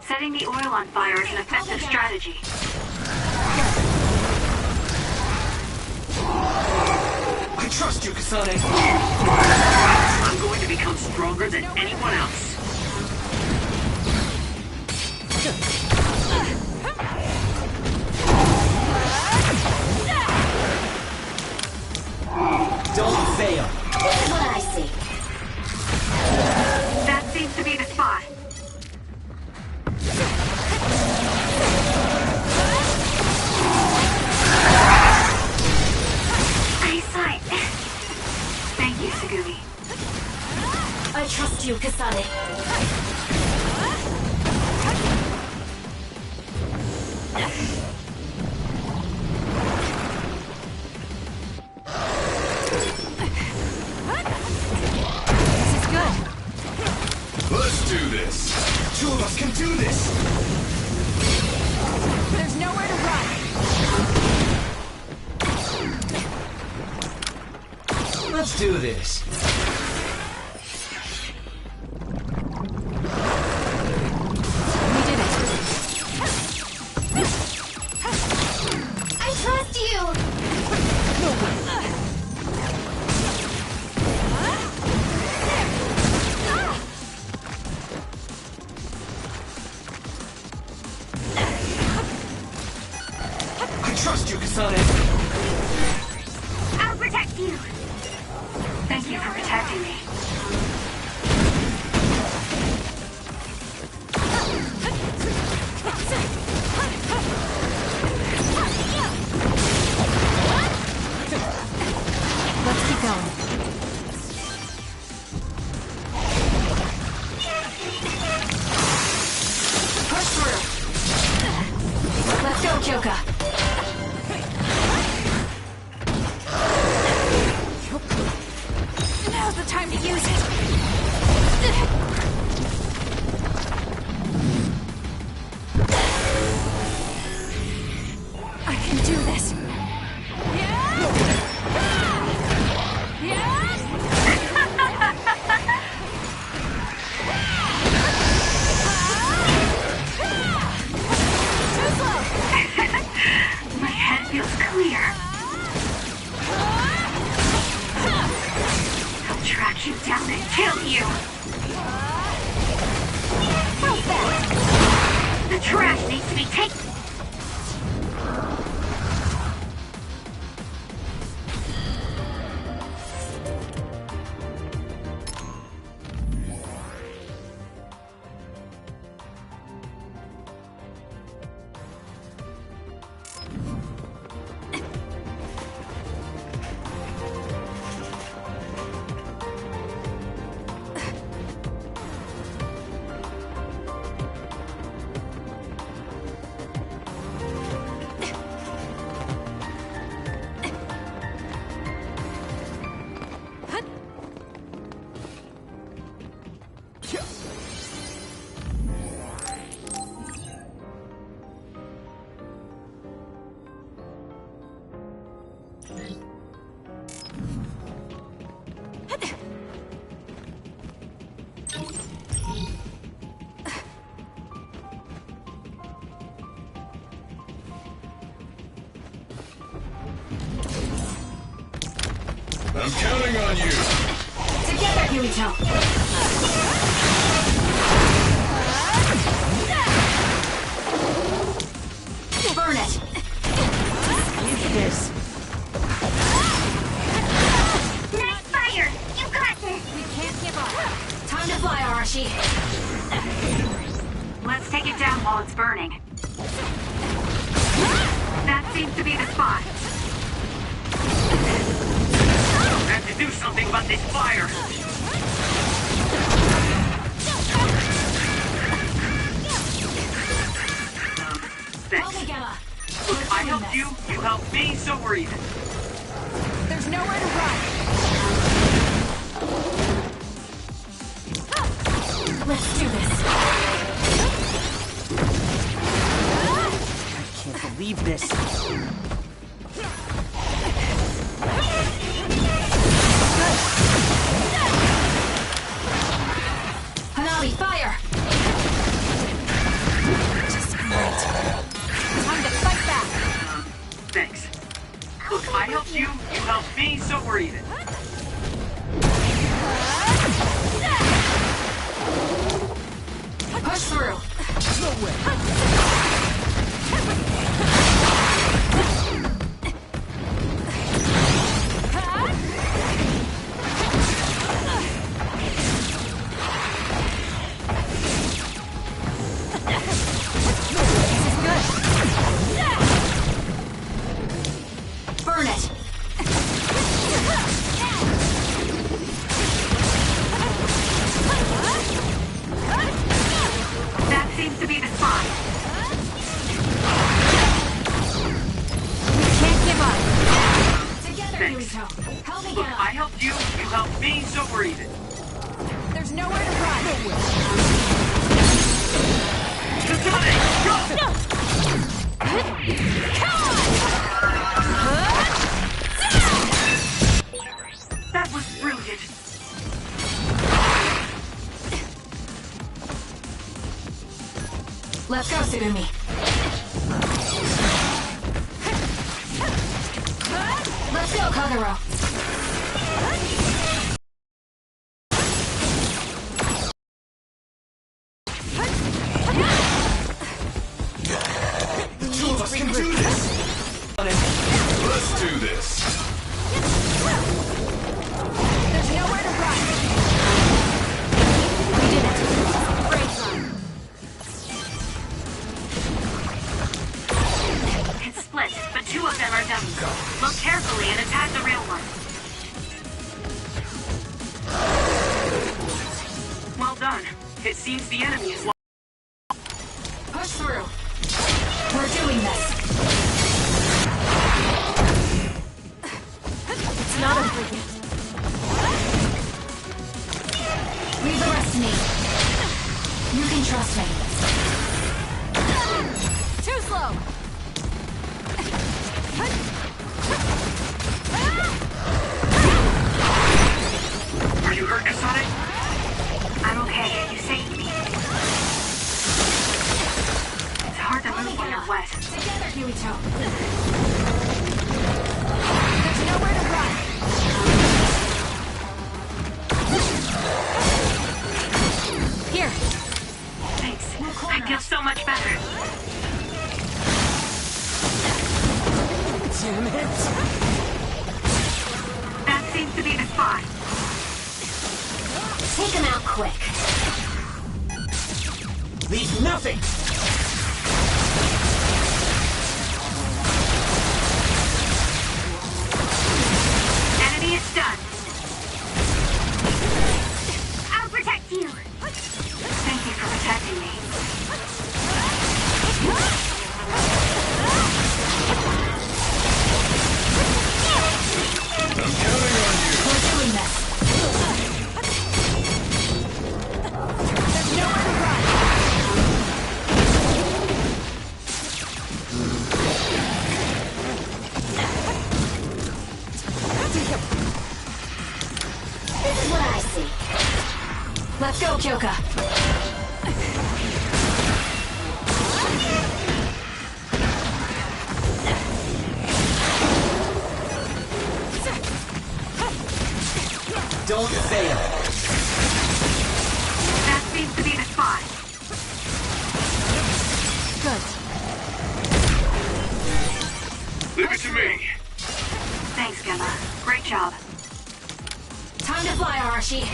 Setting the oil on fire is an effective strategy. I trust you, Kasane. I'm going to become stronger than anyone else. Don't fail. Here's what I see. That seems to be the spot. Eyesight. Thank you, Sugumi. I trust you, Kasane. Let's do this. Two of us can do this. There's nowhere to run. Let's do this. We did it. I trust you! I trust you, Kasane. I'll protect you. Thank you for protecting me. Let's keep going. Push through! Let's go, Kyoka! Now's the time to use it. I can do this. My head feels clear. I'll track you down and kill you. The trash needs to be taken. I'm counting on you. Together, Yuito! Burn it! Use this. Nice fire! You got this! We can't give up. Time to fly, Arashi. Let's take it down while it's burning. That seems to be the spot. I have to do something about this fire. Thanks. we're even. There's nowhere to run. Let's do this. I can't believe this. Hanabi, fire! Just great. Time to fight back. Thanks. Look, I helped you, you helped me, so we're even. Push through. No way. Burn it. That seems to be the spot. We can't give up. Together, Thanks. Yuito. Help me Look, get up. I helped you, you helped me, so we're even. There's nowhere to run. Kasane, go! That was brilliant. Let's go, Tsugumi. Let's go, Kagero. The two of us can do this! Let's do this! There's nowhere to run. We did it. Great run. It's split, but two of them are dummies. Look carefully and attack the real one. Well done. It seems the enemy is lost. Push through. We're doing this. It's not over yet. Leave the rest to me. You can trust me. Too slow. Are you hurt, Kasane? I'm okay. You saved me. It's hard to move when you're wet. Together, Yuito. There's nowhere to run. Here. Thanks. I feel so much better. Damn it! That seems to be the spot. Take him out quick. Leave nothing! Enemy is stunned. I'll protect you. Thank you for protecting me. I'm counting on you! We're doing this. There's nowhere to run. This is what I see. Let's go, Kyoka. Don't fail! That seems to be the spot. Good. Leave it to me. Thanks, Gemma. Great job. Time to fly, Arashi.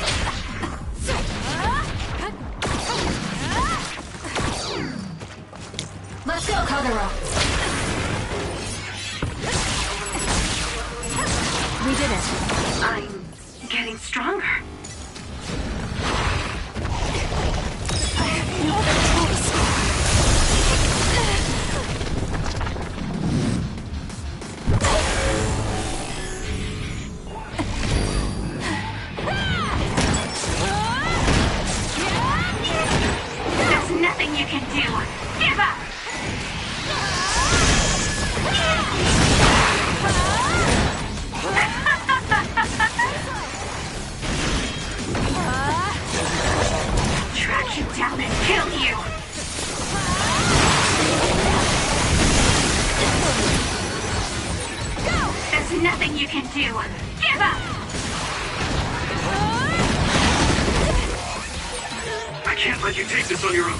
Let's go, Kagero. We did it. I'm getting stronger. I have no other choice. can do. Give up! I can't let you take this on your own.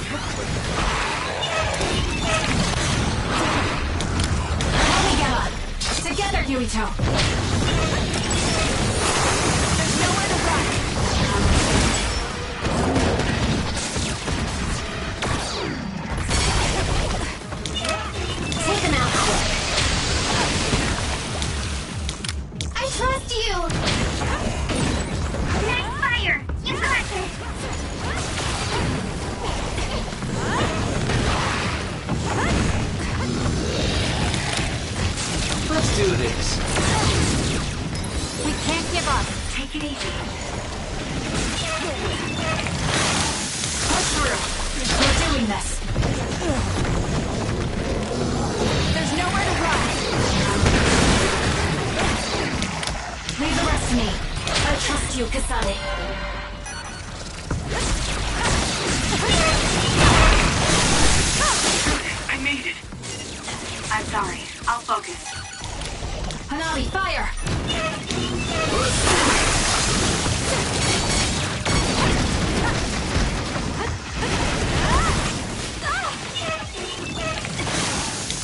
Together, Yuito! There's nowhere to run! Take him out quick! I trust you! Nice fire! You got this! Let's do this. We can't give up. Take it easy. Push through! We're doing this! There's nowhere to run! Leave the rest to me. I trust you, Kasane. I made it. I'm sorry. I'll focus. Hanami, fire!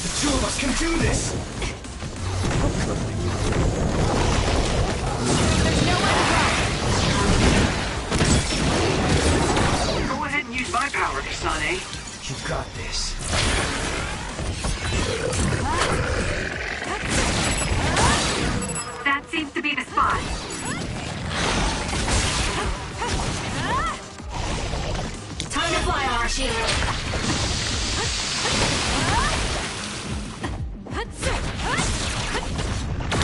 The two of us can do this! There's nowhere to run! Go ahead and use my power, Kasane. You got this. That seems to be the spot. Time to fly, Arashi!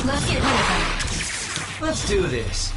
Let's get rid of him. Let's do this.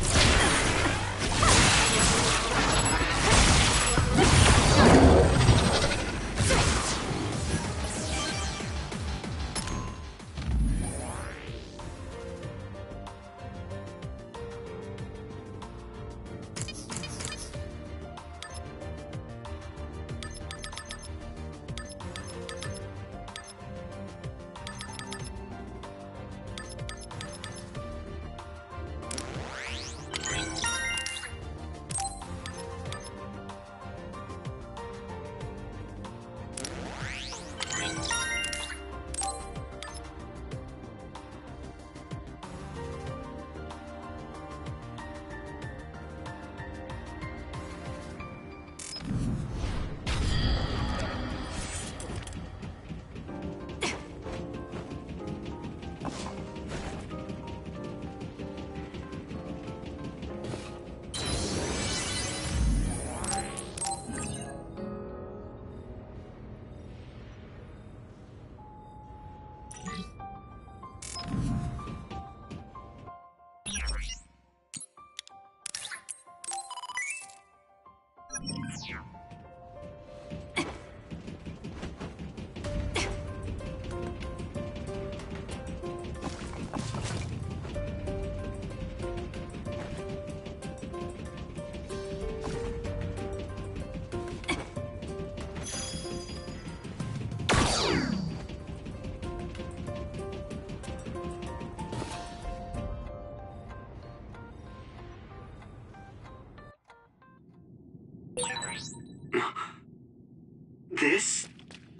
This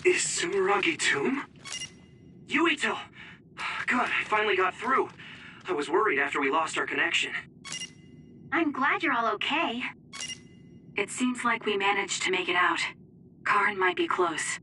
is Sumeragi Tomb? Yuito! Good, I finally got through. I was worried after we lost our connection. I'm glad you're all okay. It seems like we managed to make it out. Karn might be close.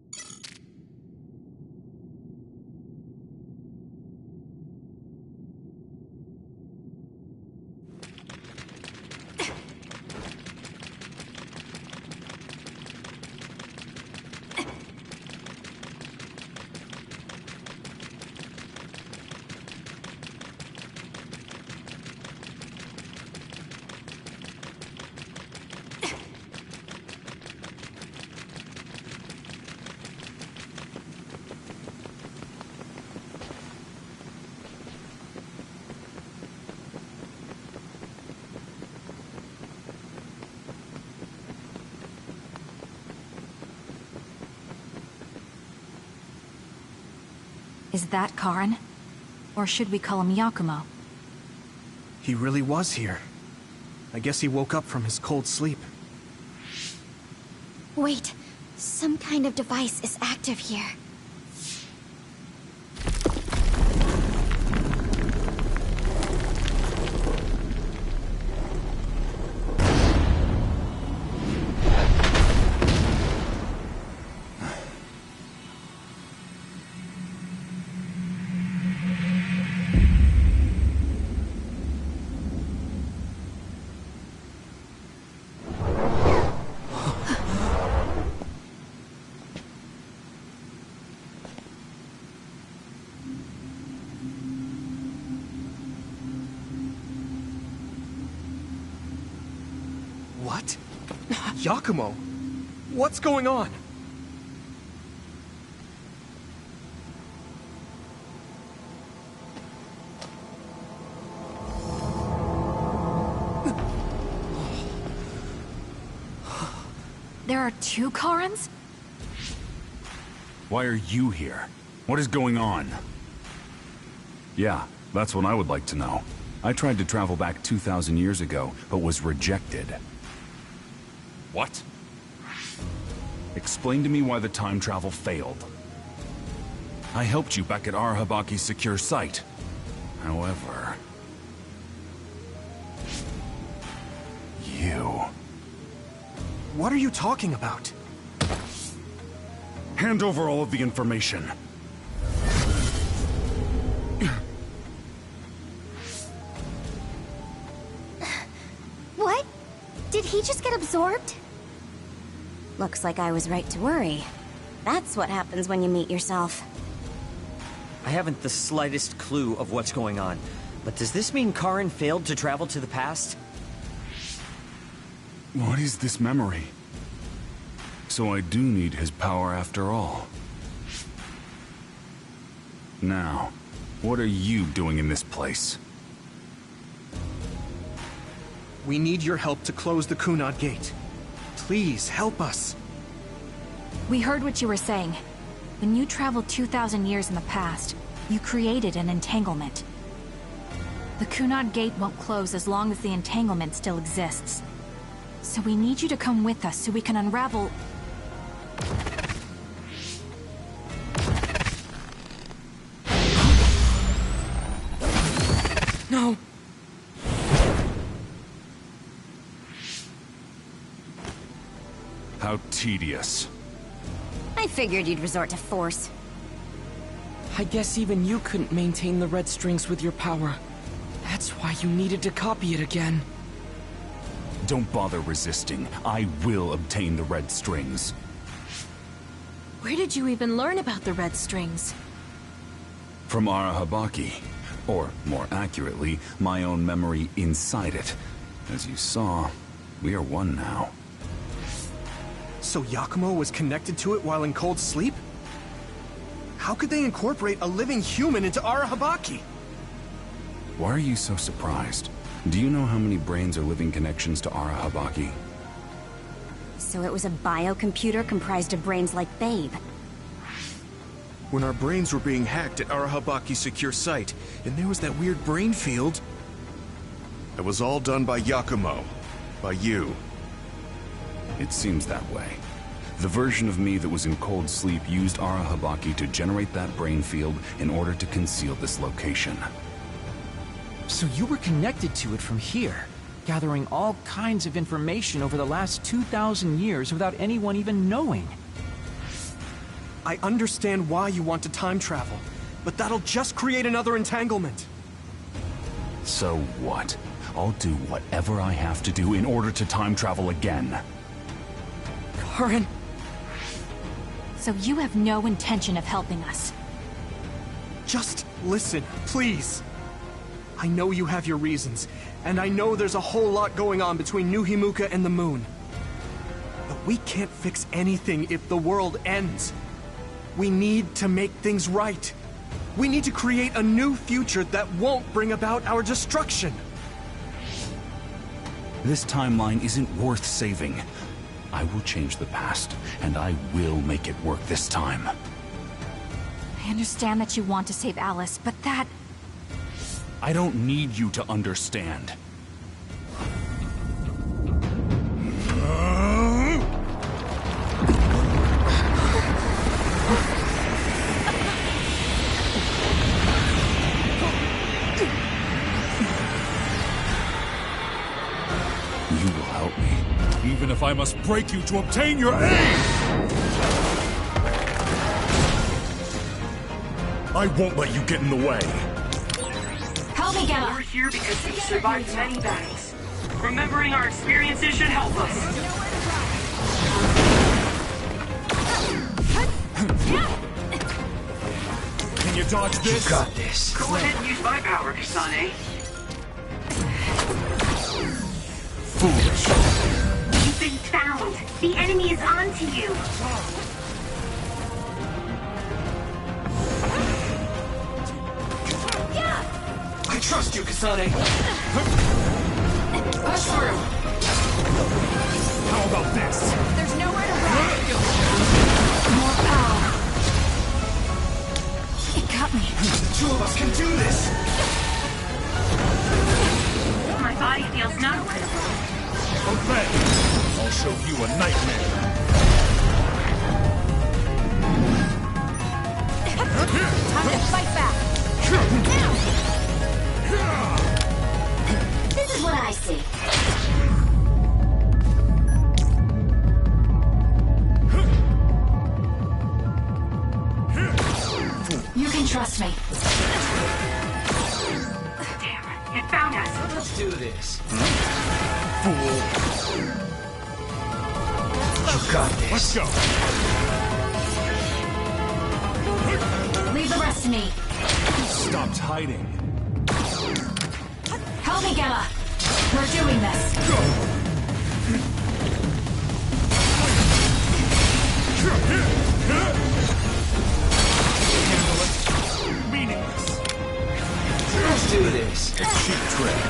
Is that Karn? Or should we call him Yakumo? He really was here. I guess he woke up from his cold sleep. Wait, some kind of device is active here. What? Yakumo? What's going on? There are two Karens? Why are you here? What is going on? Yeah, that's what I would like to know. I tried to travel back 2,000 years ago, but was rejected. What? Explain to me why the time travel failed. I helped you back at Arahabaki's secure site. However... you... What are you talking about? Hand over all of the information. What? Did he just get absorbed? Looks like I was right to worry. That's what happens when you meet yourself. I haven't the slightest clue of what's going on, but does this mean Karen failed to travel to the past? What is this memory? So I do need his power after all. Now, what are you doing in this place? We need your help to close the Kunad Gate. Please, help us. We heard what you were saying. When you traveled 2,000 years in the past, you created an entanglement. The Kunad Gate won't close as long as the entanglement still exists. So we need you to come with us so we can unravel... No! How tedious. I figured you'd resort to force. I guess even you couldn't maintain the red strings with your power. That's why you needed to copy it again. Don't bother resisting. I will obtain the red strings. Where did you even learn about the red strings? From Arahabaki. Or, more accurately, my own memory inside it. As you saw, we are one now. So Yakumo was connected to it while in cold sleep? How could they incorporate a living human into Arahabaki? Why are you so surprised? Do you know how many brains are living connections to Arahabaki? So it was a biocomputer comprised of brains like Babe. When our brains were being hacked at Arahabaki's secure site, and there was that weird brain field... It was all done by Yakumo. By you. It seems that way. The version of me that was in cold sleep used Arahabaki to generate that brain field in order to conceal this location. So you were connected to it from here, gathering all kinds of information over the last 2,000 years without anyone even knowing. I understand why you want to time travel, but that'll just create another entanglement. So what? I'll do whatever I have to do in order to time travel again. Karen... So you have no intention of helping us? Just listen, please. I know you have your reasons, and I know there's a whole lot going on between New Himuka and the moon. But we can't fix anything if the world ends. We need to make things right. We need to create a new future that won't bring about our destruction. This timeline isn't worth saving. I will change the past, and I will make it work this time. I understand that you want to save Alice, but that... I don't need you to understand. You will help me, even if I must break you to obtain your aid! I won't let you get in the way. Help me, Gamma! We're here because we've survived many battles. Remembering our experiences should help us. Can you dodge this? You got this. Go ahead and use my power, Kasane. Foolish. You've been found. The enemy is onto you. I trust you, Kasane. Push through. How about this? There's nowhere to run. More power. It got me. The two of us can do this. My body feels numb. Okay. I'll show you a nightmare. Time to fight back. This is what I see. You can trust me. Damn, it found us. Let's do this. Fool. You got this. Let's go. Leave the rest to me. Stopped hiding. Help me, Gamma. We're doing this. Go. Meaningless. Let's do this. A cheap trick.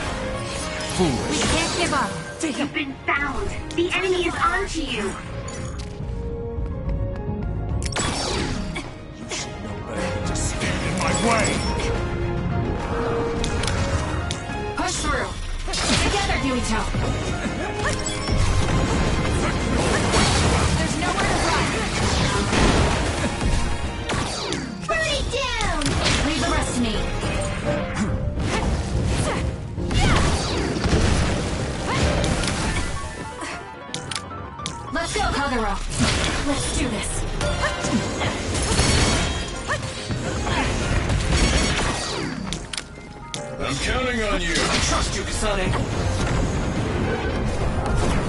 Foolish. We can't give up. You've been found. The enemy is onto you. You should know better than to stand in my way. Push through. Together, Yuito. There's nowhere to run. Burn it down! Leave the rest to me. Let's go, Kagero. Let's do this. I'm counting on you. I trust you, Kasane.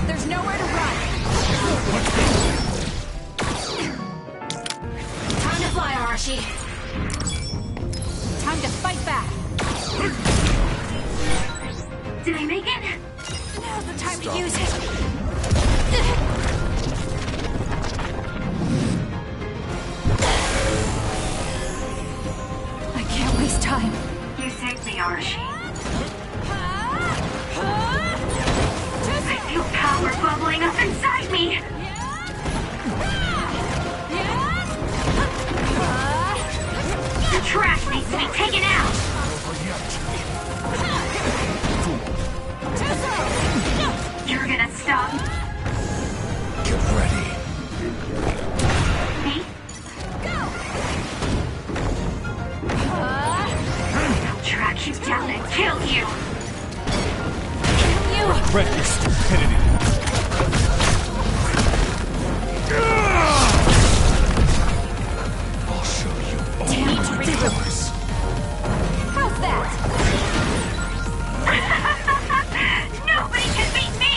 There's nowhere to run. Time to fly, Arashi. Time to fight back. Did I make it? Now's the time to use it. I can't waste time. You saved me, Arashi. I feel power bubbling up inside me. The trash needs to be taken out. You're gonna stop Get ready. me? I'll track you down and kill you. Regret your stupidity. I'll show you all my powers. How's that? Nobody can beat me.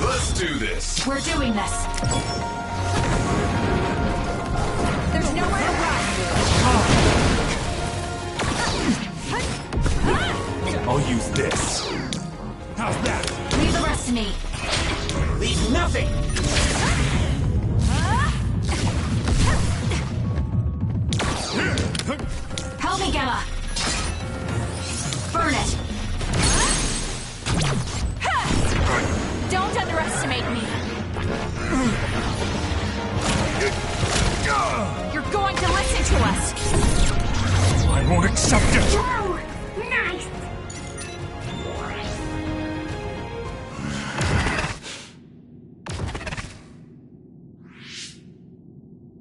Let's do this. We're doing this. There's nowhere to run. I'll use this. How's that? Leave the rest to me. Leave nothing. Help me, Gamma. Burn it. Don't underestimate me. You're us. I won't accept it! Whoa! Nice!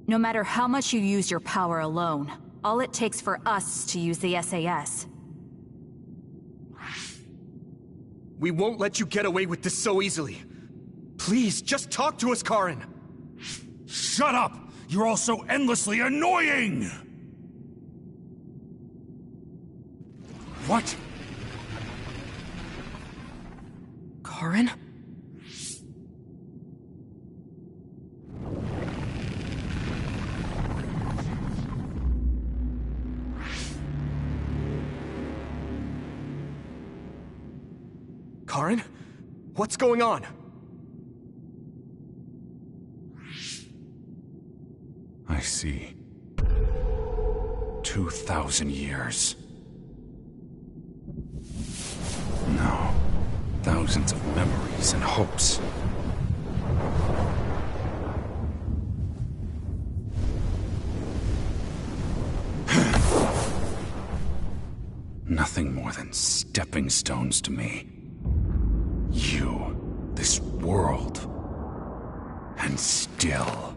No matter how much you use your power alone, all it takes for us to use the SAS. We won't let you get away with this so easily. Please, just talk to us, Karin. Shut up! You're all so endlessly annoying! What? Karin? Karin? What's going on? I see. 2,000 years. No. Thousands of memories and hopes. Nothing more than stepping stones to me. You, this world, and still.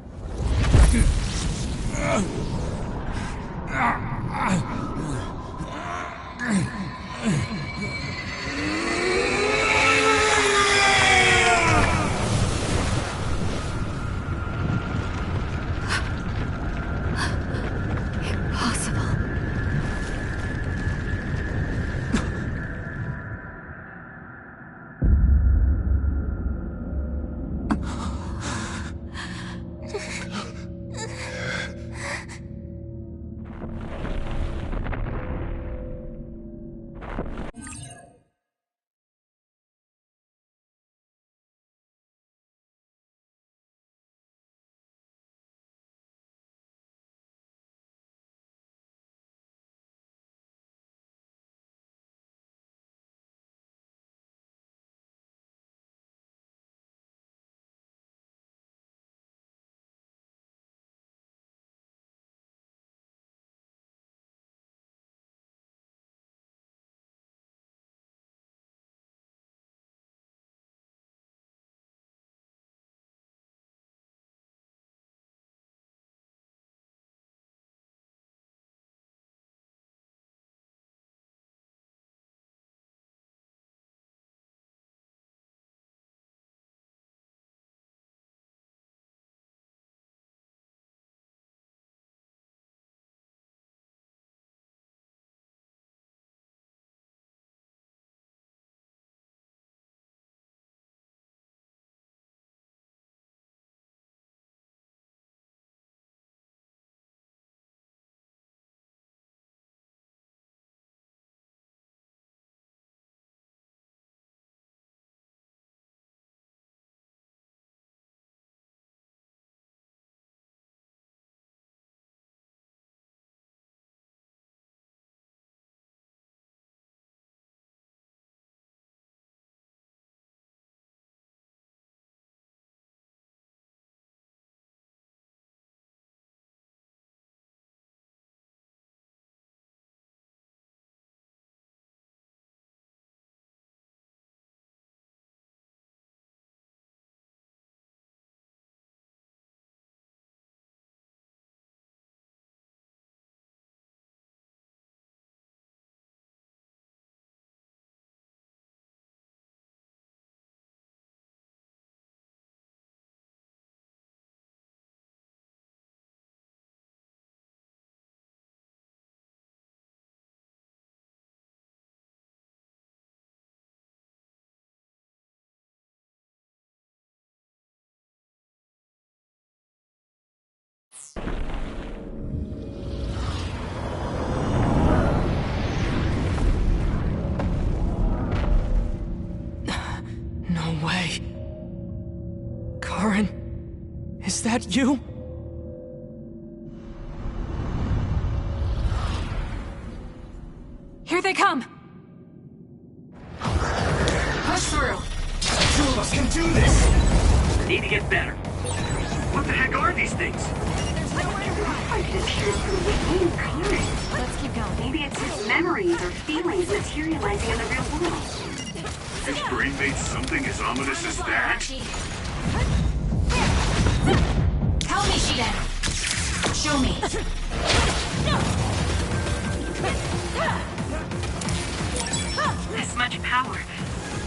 No way. Karin, is that you? Here they come! Push through! The two of us can do this! I need to get better. What the heck are these things? There's It appears from within Karen. Let's keep going. Maybe it's his memories or feelings materializing in the real world. His brain made something as ominous as that? Help me, Shiden! Show me! This much power.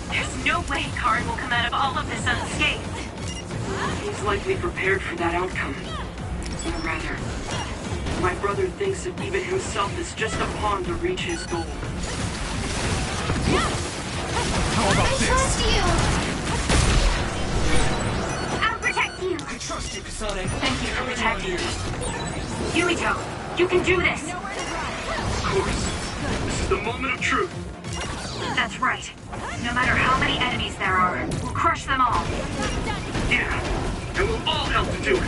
There's no way Karen will come out of all of this unscathed. He's likely prepared for that outcome. Or rather, my brother thinks that even himself is just a pawn to reach his goal. How about I this? trust you! I'll protect you! I trust you, Kasane. Thank you for protecting me. Yuito, you can do this! Of course. This is the moment of truth. That's right. No matter how many enemies there are, we'll crush them all. Yeah, and we'll all help to do it.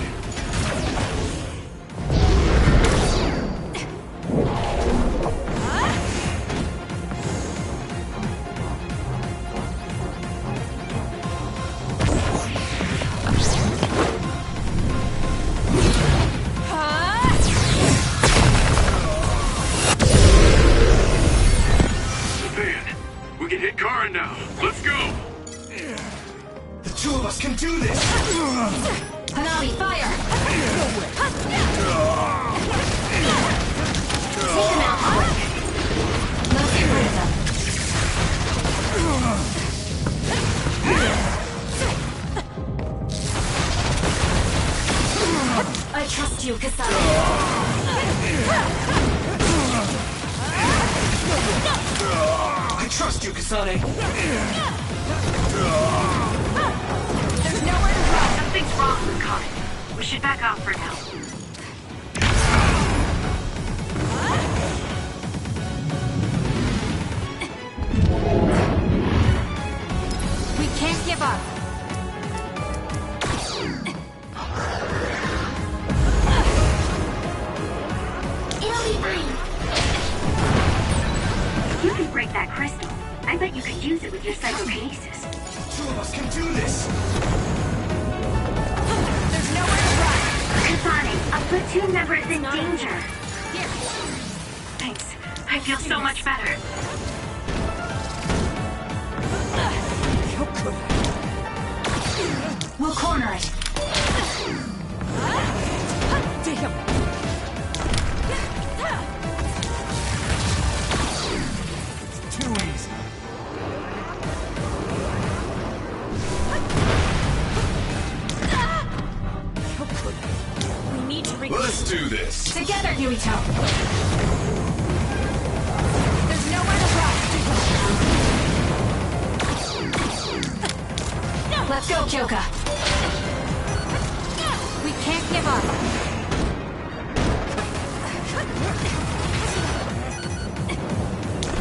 Man, we can hit Karen now. Let's go. The two of us can do this! Hanabi, fire! Take him out quick. Let's get rid of them. I trust you, Kasane. I trust you, Kasane. There's nowhere to run. Something's wrong with Karen. We should back off for now. We can't give up. It'll be fine. If you could break that crystal, I bet you could use it with your psychokinesis. Two of us can do this! There's nowhere to run. Kasane, a platoon member is in danger. Here. Thanks. I feel so much better. We'll corner it. Damn! It's too easy. We need to Let's do this. Together, Yuito. There's nowhere to run. Let's go, Kyoka. We can't give up.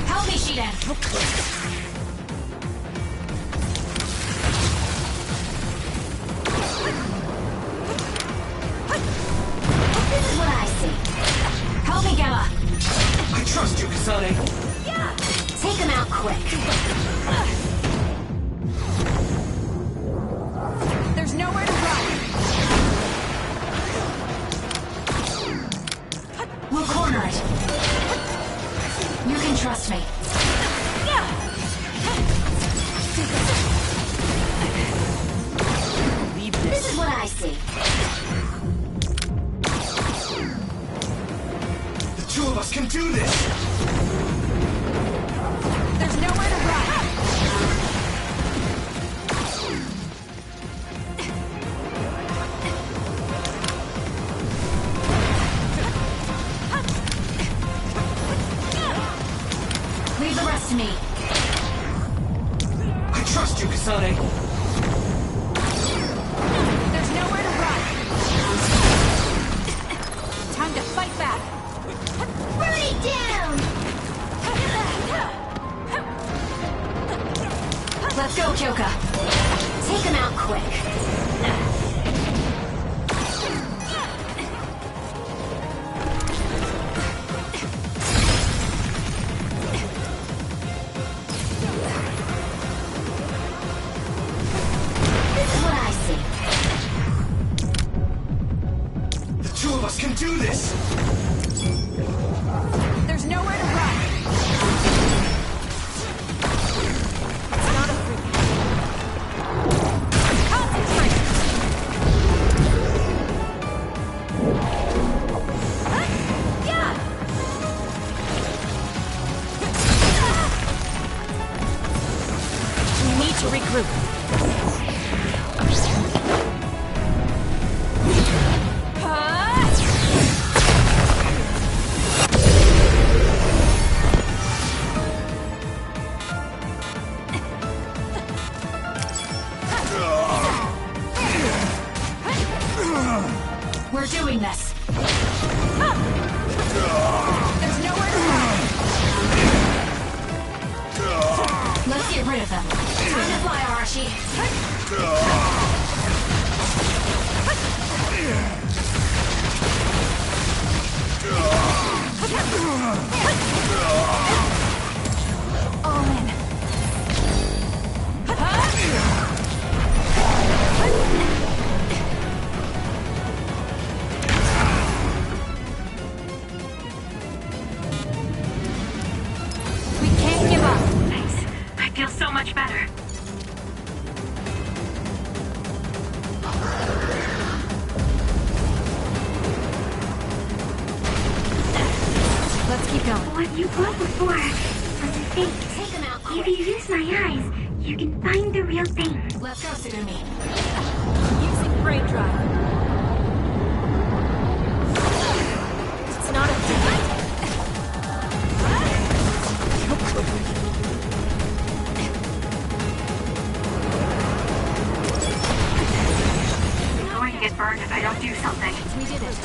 Help me, Shiden. This is what I see. Help me, Gamma. I trust you, Kasane. Take him out quick. There's nowhere to run. We'll corner it. You can trust me. This is what I see. The two of us can do this! There's nowhere to run. Leave the rest to me. I trust you, Kasane. There's nowhere to run. Time to fight back. Burn it down! Let's go, Kyoka. Take him out quick. This is what I see. The two of us this! There's nowhere to run. It's not a freak. Concentrate! We need to regroup. We're doing this. There's nowhere to run. Let's get rid of them. Time to fly, Arashi. All in. We can't give up. Thanks. I feel so much better. Let's keep going. What you brought before was a fake. Take them out. If you use my eyes, you can find the real thing. Let's go, Tsugumi. Using brain drive. It's not a thing. I'm going to get burned if I don't do something. We did it.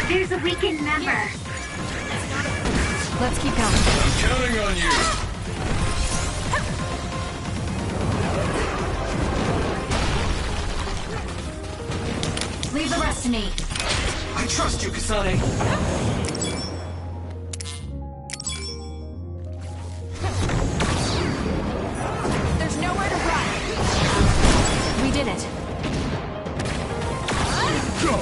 There's a weakened member. Let's keep going. I'm counting on you. Leave the rest to me. I trust you, Kasane. There's nowhere to run. We did it. Go!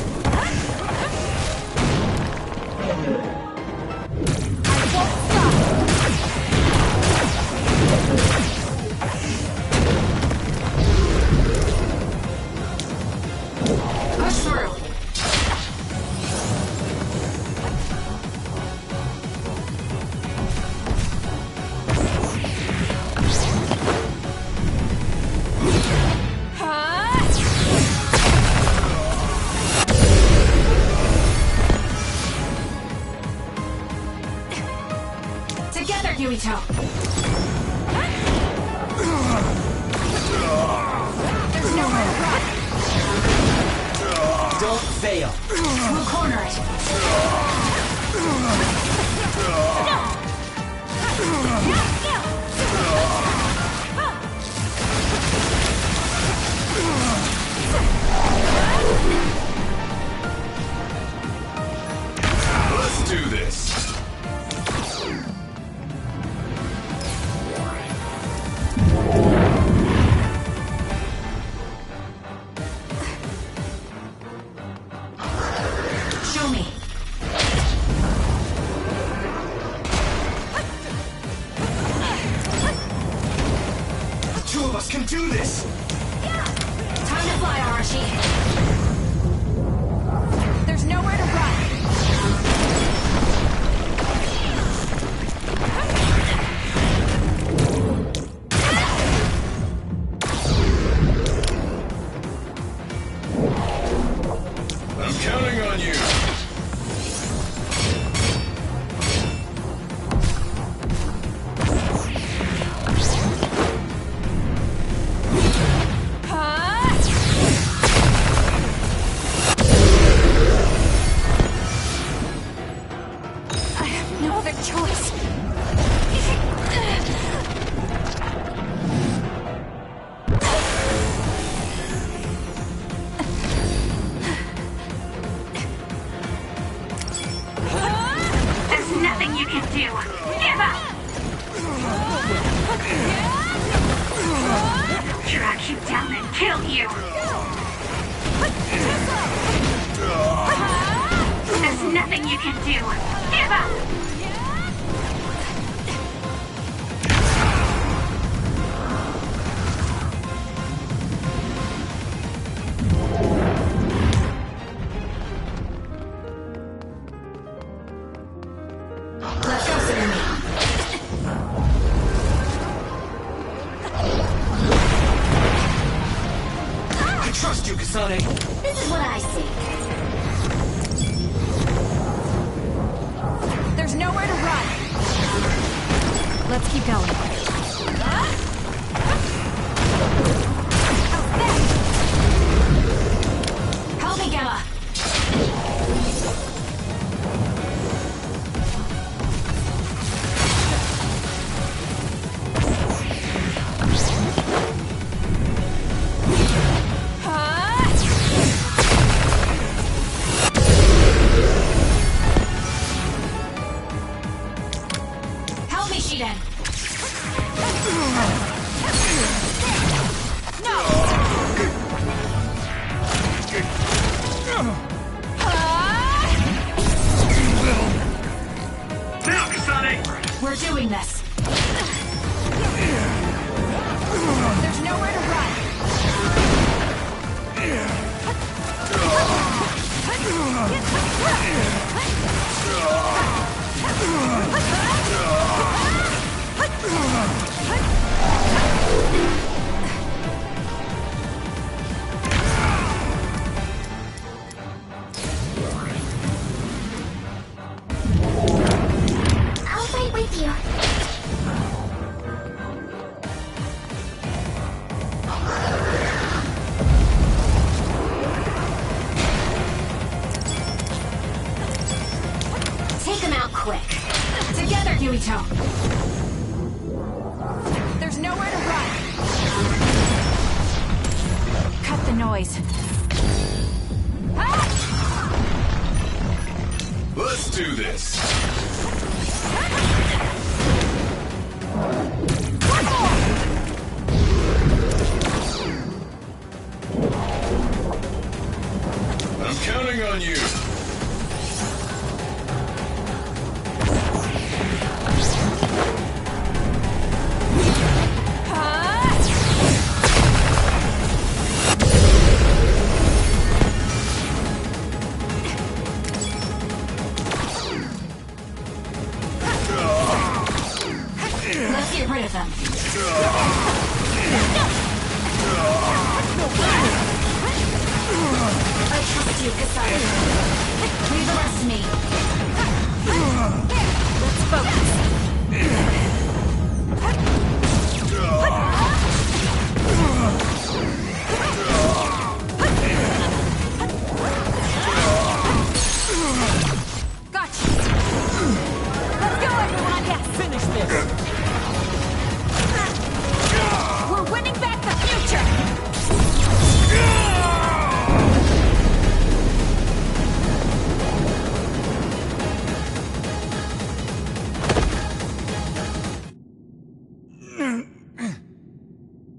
Push through. Together, Yuito. There's nowhere to run. Don't fail. We'll corner it. Let's do this. Show me. The two of us can do this. Time to fly, Arashi. There's nowhere to run. I'm counting on you. I have no other choice. There's nothing you can do. Give up! Track you down and kill you! There's nothing you can do! Give up! Let's go, Sammy. I trust you, Kasane! This is what I see. There's nowhere to run. Let's keep going. Help me, Gemma. Help me, Shiden. Now, Kasane! We're doing this. There's nowhere to run. I'll fight with you. Take him out quick. Together, Yuito. There's nowhere to run. Cut the noise. Let's do this. I'm counting on you. Let's get rid of them. I trust you, Kasane. Leave the rest to me. Let's focus. Gotcha. Let's go, everyone. Yes. Finish this! We're winning back the future.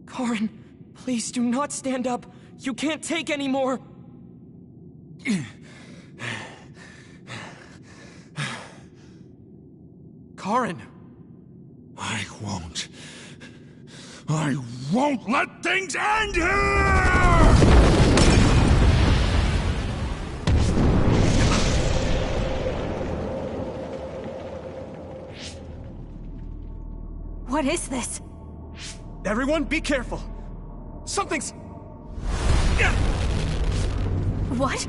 Karin, please do not stand up. You can't take any more. Karin! I won't let things end here! What is this? Everyone, be careful. Something's... What?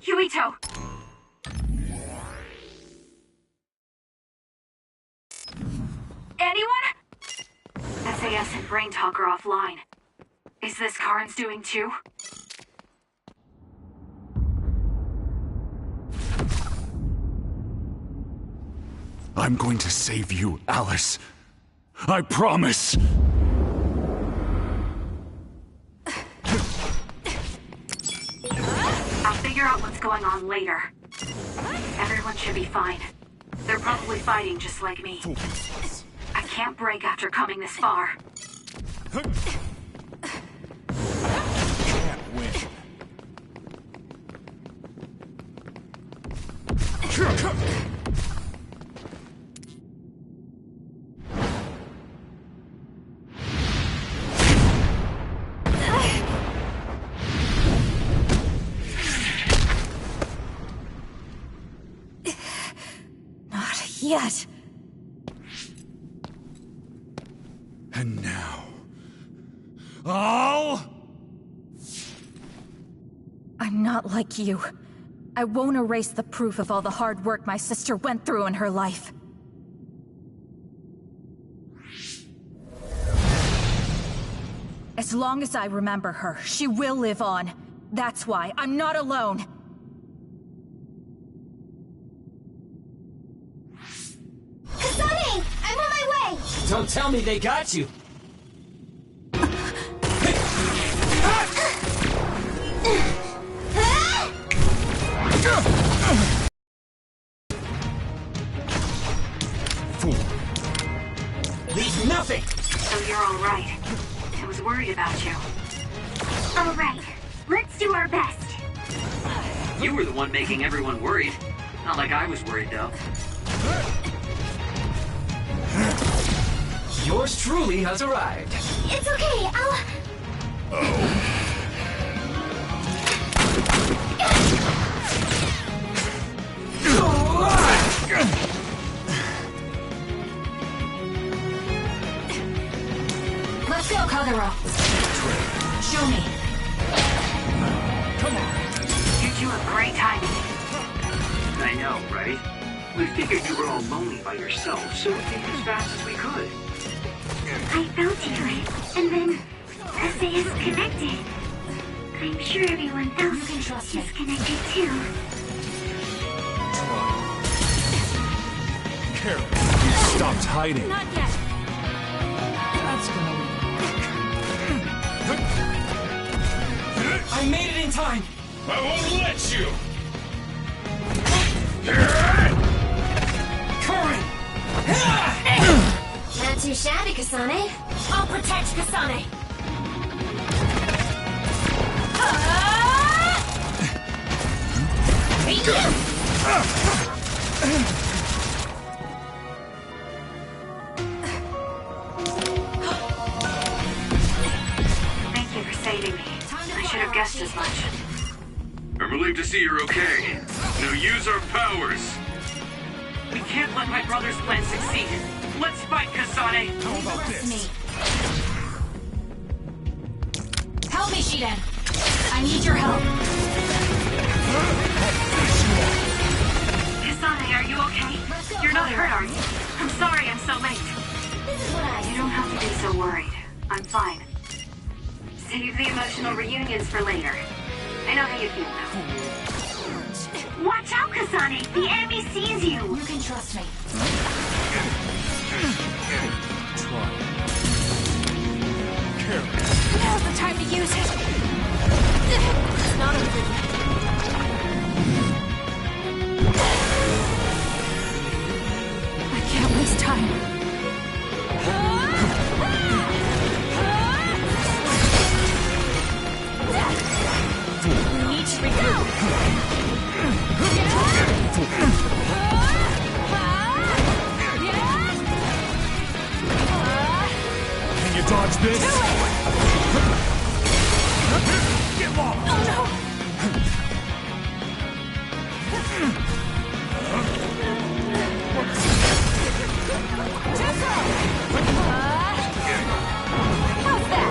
Yuito! Anyone? SAS and Brain Talk are offline. Is this Karin's doing too? I'm going to save you, Alice. I promise. going on later. Everyone should be fine. They're probably fighting just like me. I can't break after coming this far. Can't win. Not yet. And now... all... I'm not like you. I won't erase the proof of all the hard work my sister went through in her life. As long as I remember her, she will live on. That's why I'm not alone. Kasane! I'm on my way! Don't tell me they got you. Leave nothing! So you're alright. I was worried about you. All right, let's do our best. You were the one making everyone worried. Not like I was worried, though. Yours truly has arrived. It's okay, Let's go, Kagero. Show me. Come on. You two have great timing. I know, right? We figured you were all lonely by yourself, so we came as fast as we could. I felt you, and then as they is connected, I'm sure everyone else is connected too. Carol, you stopped hiding. Not yet. That's gonna I made it in time! I won't let you! Current! Not too shabby, Kasane. I'll protect Kasane. Thank you for saving me. I should have guessed as much. I'm relieved to see you're okay. Now use our powers. We can't let my brother's plan succeed. Let's fight, Kasane! How about this? Help me, Shiden. I need your help. Kasane, are you okay? You're not hurt, are you? I'm sorry I'm so late. You don't have to be so worried. I'm fine. Save the emotional reunions for later. I know how you feel now. Watch out, Kasane! The enemy sees you! You can trust me. Try. Carol. Now's the time to use it. It's not over yet. I can't waste time. We need to regroup. Can you dodge this? Get lost! Oh no! How's that?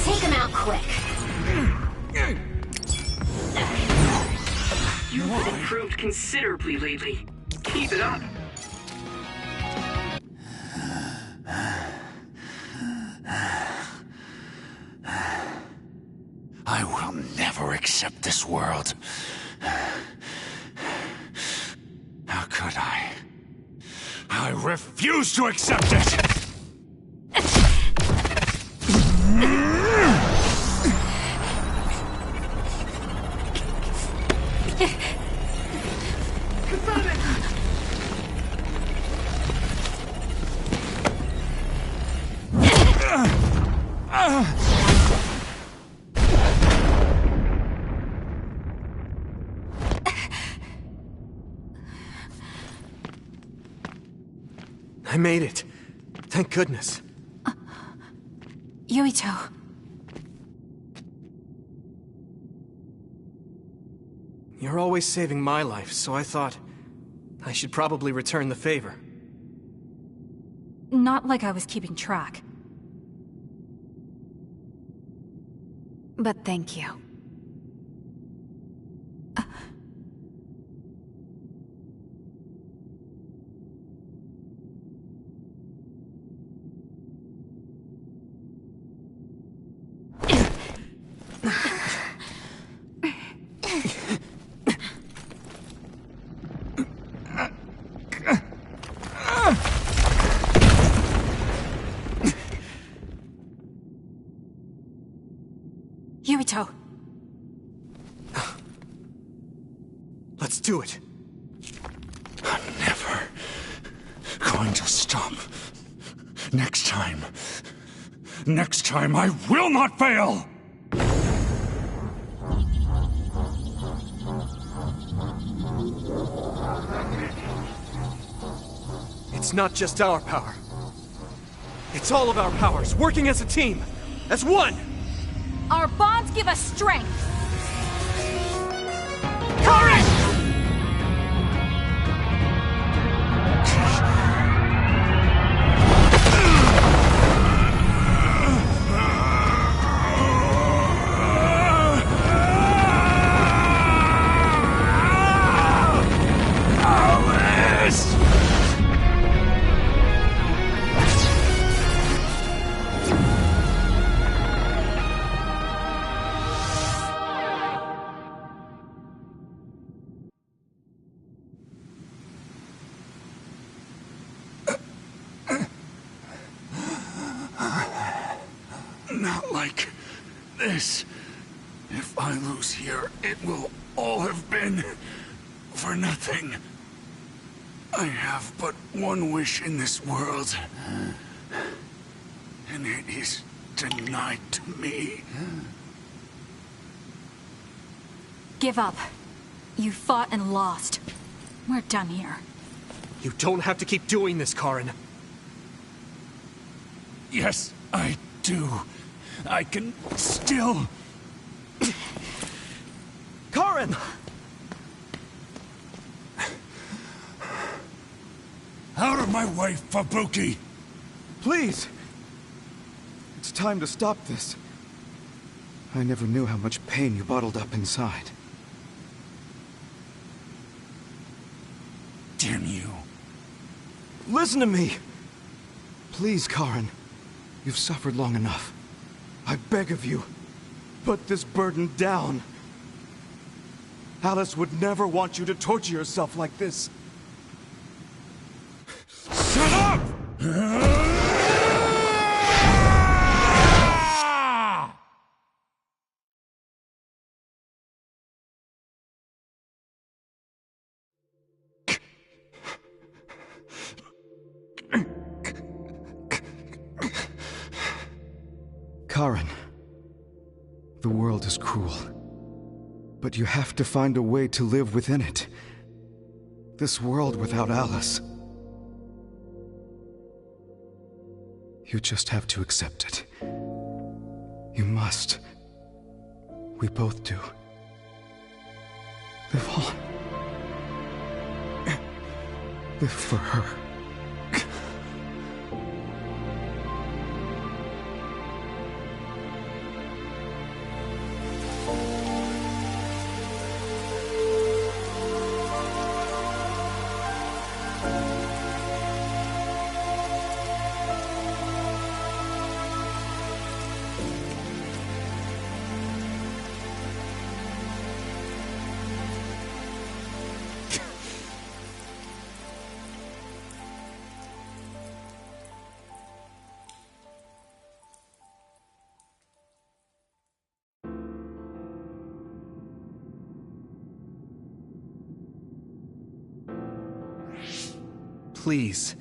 Take him out quick. You've improved considerably lately. Keep it up. I will never accept this world. How could I? I refuse to accept it! I made it. Thank goodness. Yuito. You're always saving my life, so I thought I should probably return the favor. Not like I was keeping track. But thank you. Yuito. Let's do it. I'm never going to stop. Next time I will not fail! It's not just our power. It's all of our powers, working as a team, as one! Our bonds give us strength! Courage! Not like this. If I lose here, it will all have been for nothing. I have but one wish in this world, and it is denied to me. Give up. You fought and lost. We're done here. You don't have to keep doing this, Karin. Yes, I do. I can still... Karin! Out of my way, Fubuki! Please! It's time to stop this. I never knew how much pain you bottled up inside. Damn you. Listen to me! Please, Karin. You've suffered long enough. I beg of you, put this burden down. Alice would never want you to torture yourself like this. Shut up! Karin, the world is cruel, but you have to find a way to live within it. This world without Alice. You just have to accept it. You must. We both do. Live on. Live for her. Please,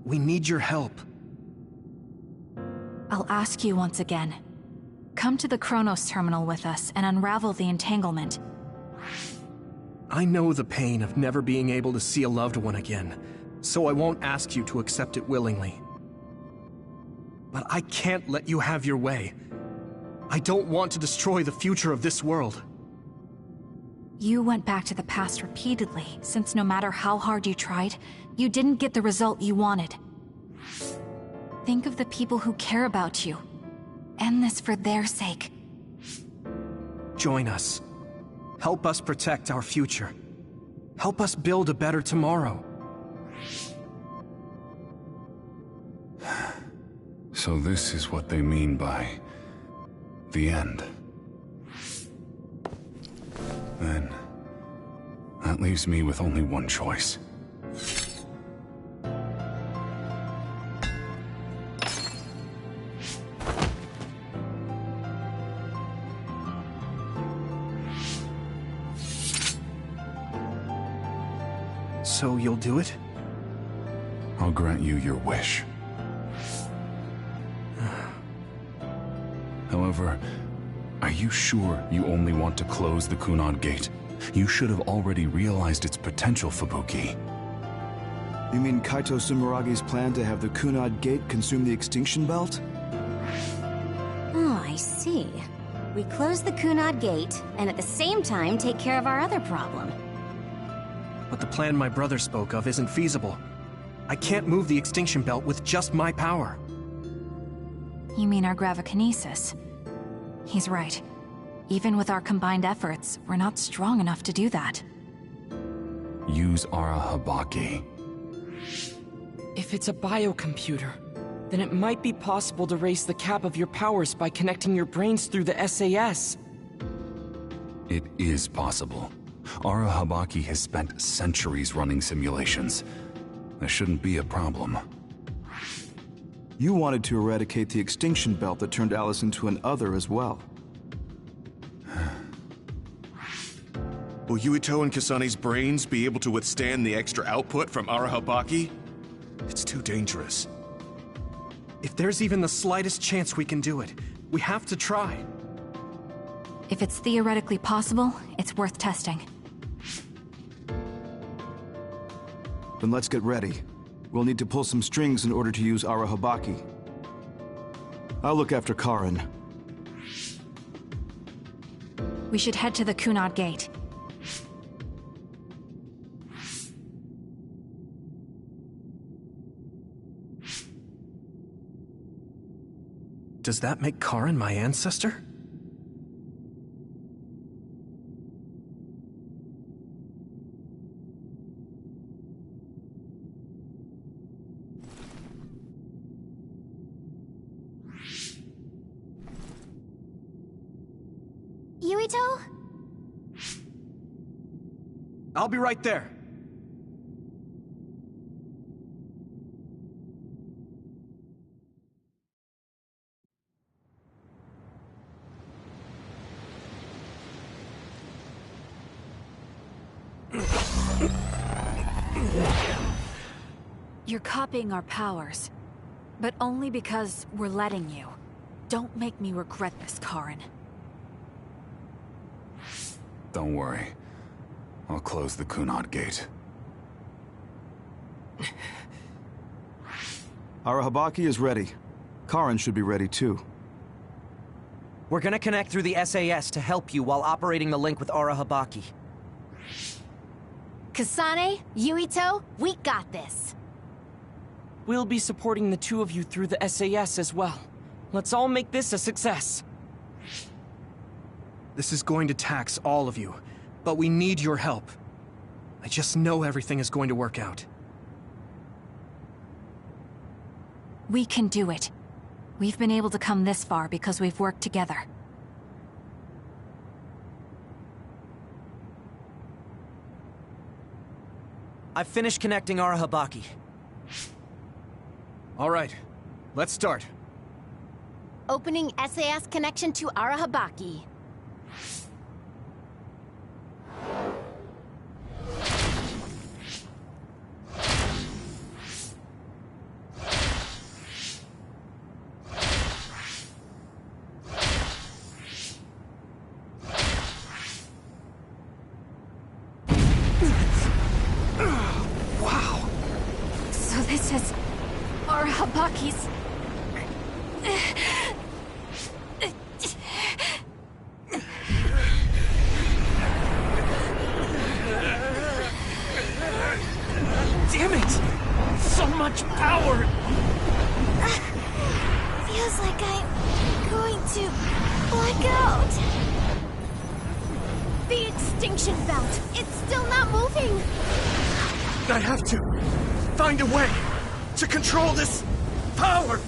we need your help. I'll ask you once again. Come to the Chronos terminal with us and unravel the entanglement. I know the pain of never being able to see a loved one again, so I won't ask you to accept it willingly. But I can't let you have your way. I don't want to destroy the future of this world. You went back to the past repeatedly, since no matter how hard you tried, you didn't get the result you wanted. Think of the people who care about you. End this for their sake. Join us. Help us protect our future. Help us build a better tomorrow. So this is what they mean by the end. Then, that leaves me with only one choice. So you'll do it? I'll grant you your wish. However, are you sure you only want to close the Kunad Gate? You should have already realized its potential, Fubuki. You mean Kaito Sumeragi's plan to have the Kunad Gate consume the Extinction Belt? Oh, I see. We close the Kunad Gate, and at the same time take care of our other problem. But the plan my brother spoke of isn't feasible. I can't move the Extinction Belt with just my power. You mean our gravikinesis? He's right. Even with our combined efforts, we're not strong enough to do that. Use Arahabaki. If it's a biocomputer, then it might be possible to raise the cap of your powers by connecting your brains through the SAS. It is possible. Arahabaki has spent centuries running simulations. There shouldn't be a problem. You wanted to eradicate the Extinction Belt that turned Alice into an other as well. Will Yuito and Kasane's brains be able to withstand the extra output from Arahabaki? It's too dangerous. If there's even the slightest chance we can do it, we have to try. If it's theoretically possible, it's worth testing. Then let's get ready. We'll need to pull some strings in order to use Arahabaki. I'll look after Karin. We should head to the Kunad Gate. Does that make Karin my ancestor? Yuito? I'll be right there. You're copying our powers, but only because we're letting you. Don't make me regret this, Karin. Don't worry. I'll close the Kunad Gate. Arahabaki is ready. Karin should be ready too. We're gonna connect through the SAS to help you while operating the link with Arahabaki. Kasane, Yuito, we got this. We'll be supporting the two of you through the SAS as well. Let's all make this a success. This is going to tax all of you, but we need your help. I just know everything is going to work out. We can do it. We've been able to come this far because we've worked together. I've finished connecting Arahabaki. All right, let's start. Opening SAS connection to Arahabaki. Habaki's... Damn it! So much power! Feels like I'm going to black out. The extinction belt. It's still not moving. I have to find a way to control this power.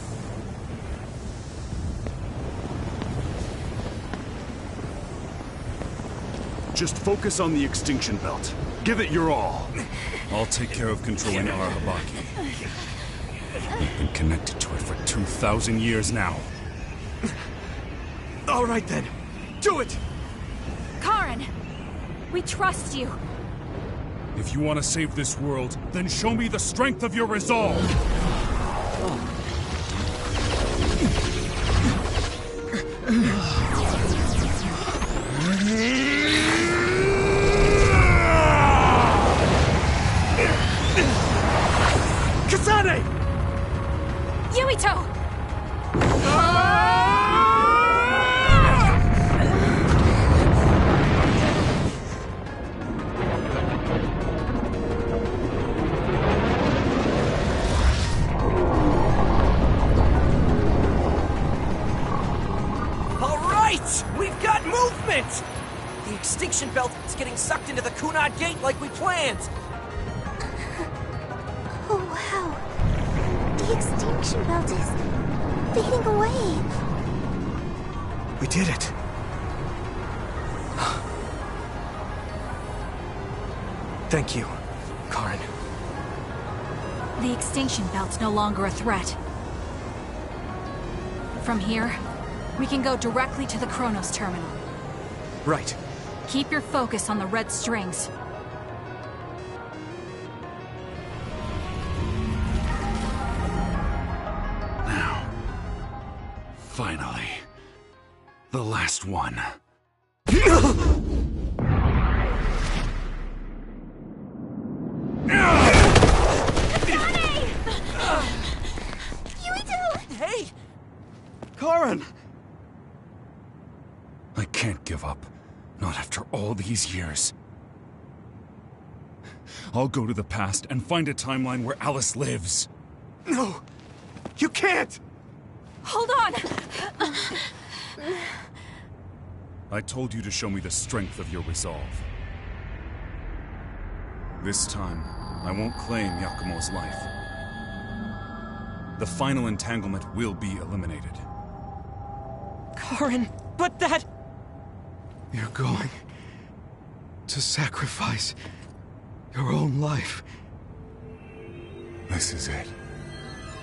Just focus on the extinction belt. Give it your all. I'll take care of controlling our Habaki. We've been connected to it for 2,000 years now. All right then, do it! Karen! We trust you. If you want to save this world, then show me the strength of your resolve! Kasane! Yuito! We've got movement! The extinction belt is getting sucked into the Kunad Gate like we planned! Oh, wow. The extinction belt is fading away. We did it. Thank you, Karen. The extinction belt's no longer a threat. From here, we can go directly to the Chronos terminal. Right. Keep your focus on the red strings. Now. Finally. The last one. Hey! Karen! I can't give up. Not after all these years. I'll go to the past and find a timeline where Alice lives. No! You can't! Hold on! I told you to show me the strength of your resolve. This time, I won't claim Yakumo's life. The final entanglement will be eliminated. Karen, but that... You're going to sacrifice your own life. This is it.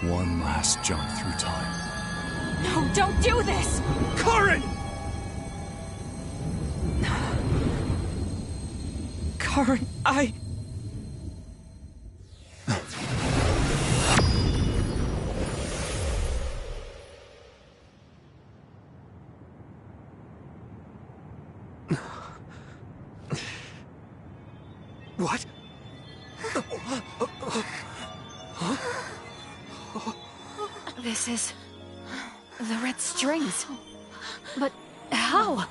One last jump through time. No, don't do this! Karen! Karen, What? This is... the red strings. But how?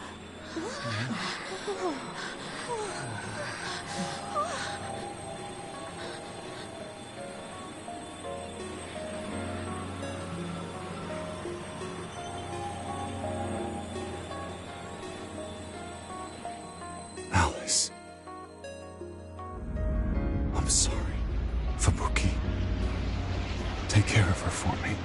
Alice. I'm sorry, Fubuki. Take care of her for me.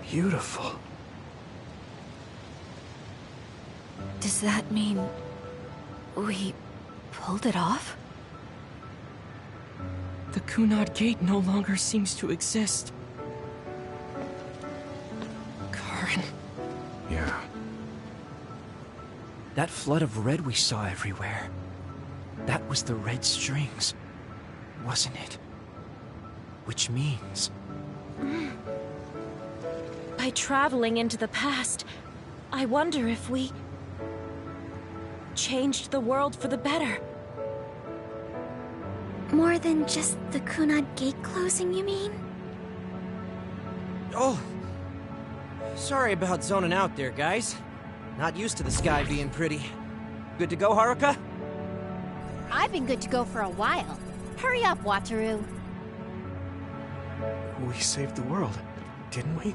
Beautiful. Does that mean... we pulled it off? The Kunad Gate no longer seems to exist. Karen. Yeah. That flood of red we saw everywhere. That was the red strings, wasn't it? Which means... By traveling into the past, I wonder if we... changed the world for the better. More than just the Kunad Gate closing, you mean? Oh! Sorry about zoning out there, guys. Not used to the sky being pretty. Good to go, Haruka? I've been good to go for a while. Hurry up, Wataru. We saved the world, didn't we?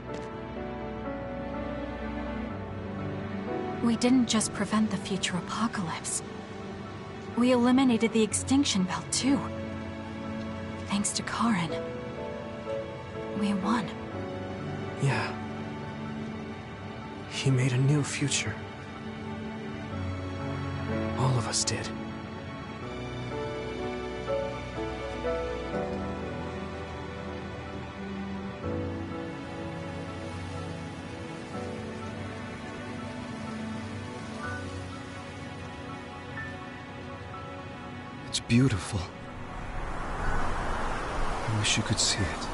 We didn't just prevent the future apocalypse. We eliminated the extinction belt, too. Thanks to Karen. We won. Yeah. He made a new future. All of us did. It's beautiful. I wish you could see it.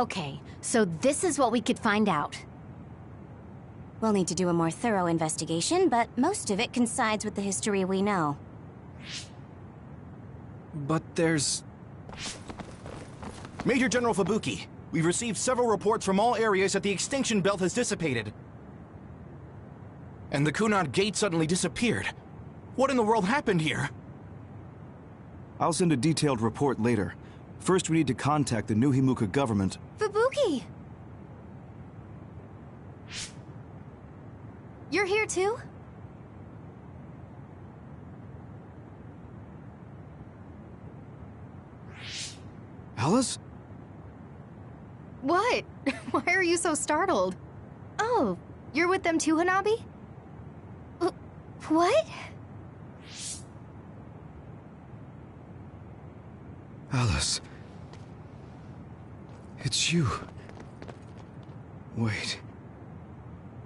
Okay, so this is what we could find out. We'll need to do a more thorough investigation, but most of it coincides with the history we know. But there's... Major General Fubuki, we've received several reports from all areas that the extinction belt has dissipated. And the Kunad Gate suddenly disappeared. What in the world happened here? I'll send a detailed report later. First, we need to contact the New Himuka government. Fubuki! You're here too? Alice? What? Why are you so startled? Oh, you're with them too, Hanabi? What? Alice. It's you. Wait.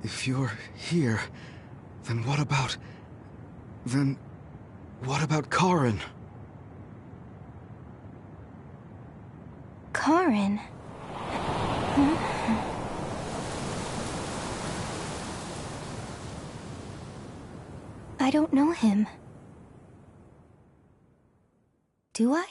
If you're here, then what about... Then... what about Karin? Karin? I don't know him. Do I?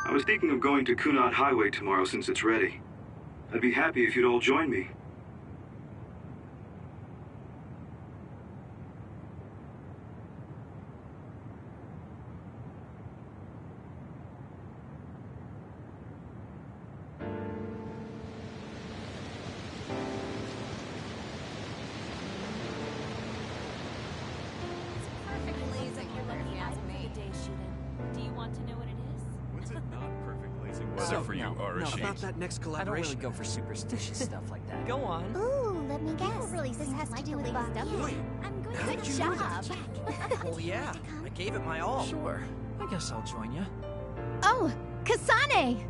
I was thinking of going to Kunad Highway tomorrow since it's ready. I'd be happy if you'd all join me. Weather for you, Arashi. About that next collaboration. I don't really go for superstitious stuff like that. Go on. Ooh, let me guess. This has to do with Bob. I'm going How to did you job. Well, yeah. I gave it my all. Sure. I guess I'll join you. Oh, Kasane!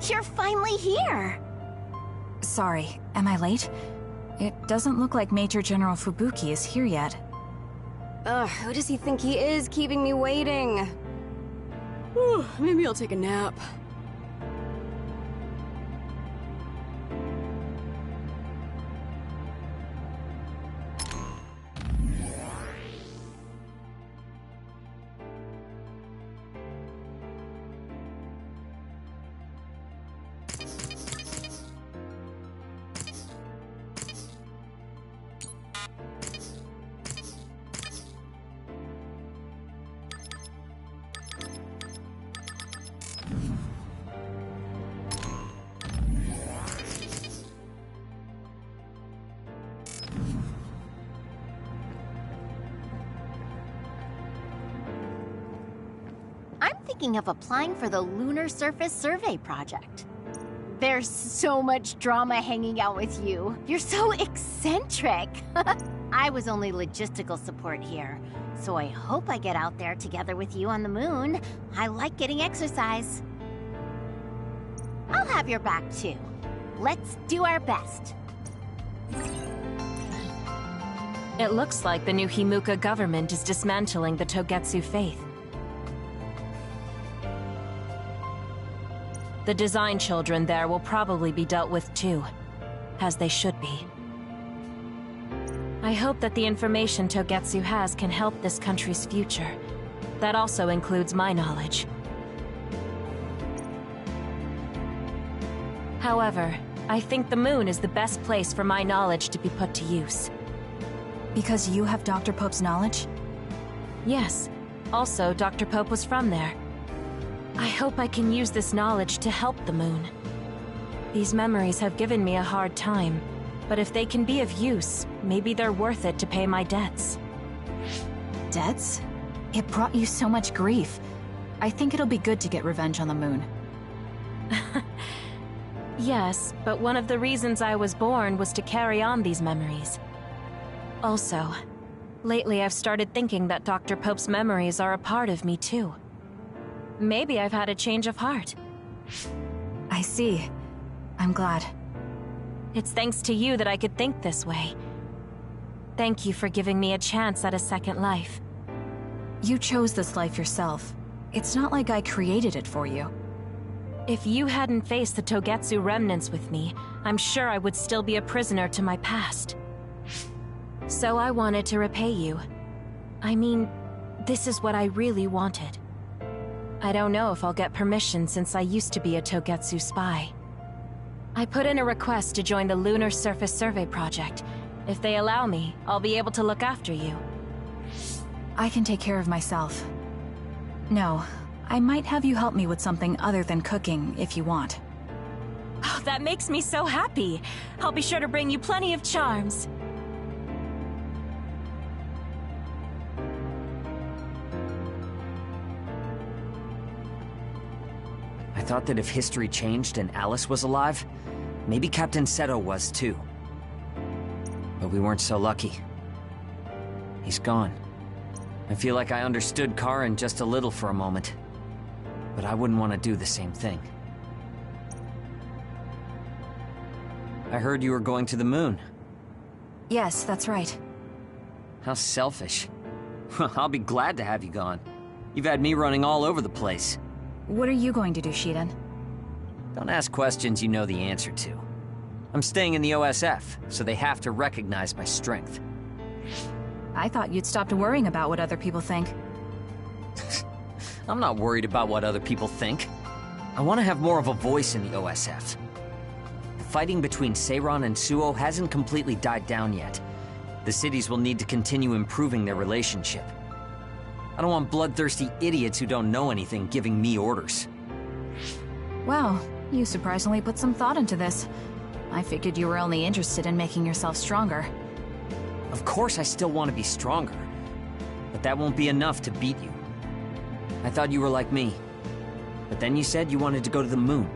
You're finally here! Sorry, am I late? It doesn't look like Major General Fubuki is here yet. Ugh, who does he think he is, keeping me waiting? Whew, maybe I'll take a nap. I'm thinking of applying for the Lunar Surface Survey Project. There's so much drama hanging out with you. You're so eccentric. I was only logistical support here, so I hope I get out there together with you on the moon. I like getting exercise. I'll have your back too. Let's do our best. It looks like the new Himuka government is dismantling the Togetsu faith. The design children there will probably be dealt with too, as they should be. I hope that the information Togetsu has can help this country's future. That also includes my knowledge. However, I think the moon is the best place for my knowledge to be put to use. Because you have Dr. Pope's knowledge? Yes. Also, Dr. Pope was from there. I hope I can use this knowledge to help the moon. These memories have given me a hard time, but if they can be of use, maybe they're worth it to pay my debts. Debts? It brought you so much grief. I think it'll be good to get revenge on the moon. Yes, but one of the reasons I was born was to carry on these memories. Also, lately I've started thinking that Dr. Pope's memories are a part of me too. Maybe I've had a change of heart. I see. I'm glad. It's thanks to you that I could think this way. Thank you for giving me a chance at a second life. You chose this life yourself. It's not like I created it for you. If you hadn't faced the Togetsu remnants with me, I'm sure I would still be a prisoner to my past. So I wanted to repay you. I mean, this is what I really wanted. I don't know if I'll get permission since I used to be a Togetsu spy. I put in a request to join the Lunar Surface Survey Project. If they allow me, I'll be able to look after you. I can take care of myself. No, I might have you help me with something other than cooking if you want. Oh, that makes me so happy. I'll be sure to bring you plenty of charms. I thought that if history changed and Alice was alive, maybe Captain Seto was too. But we weren't so lucky. He's gone. I feel like I understood Karin just a little for a moment. But I wouldn't want to do the same thing. I heard you were going to the moon. Yes, that's right. How selfish. I'll be glad to have you gone. You've had me running all over the place. What are you going to do, Shiden? Don't ask questions you know the answer to. I'm staying in the OSF, so they have to recognize my strength. I thought you'd stopped worrying about what other people think. I'm not worried about what other people think. I want to have more of a voice in the OSF. The fighting between Seiran and Suo hasn't completely died down yet. The cities will need to continue improving their relationship. I don't want bloodthirsty idiots who don't know anything giving me orders. Wow, you surprisingly put some thought into this. I figured you were only interested in making yourself stronger. Of course I still want to be stronger, but that won't be enough to beat you. I thought you were like me, but then you said you wanted to go to the moon.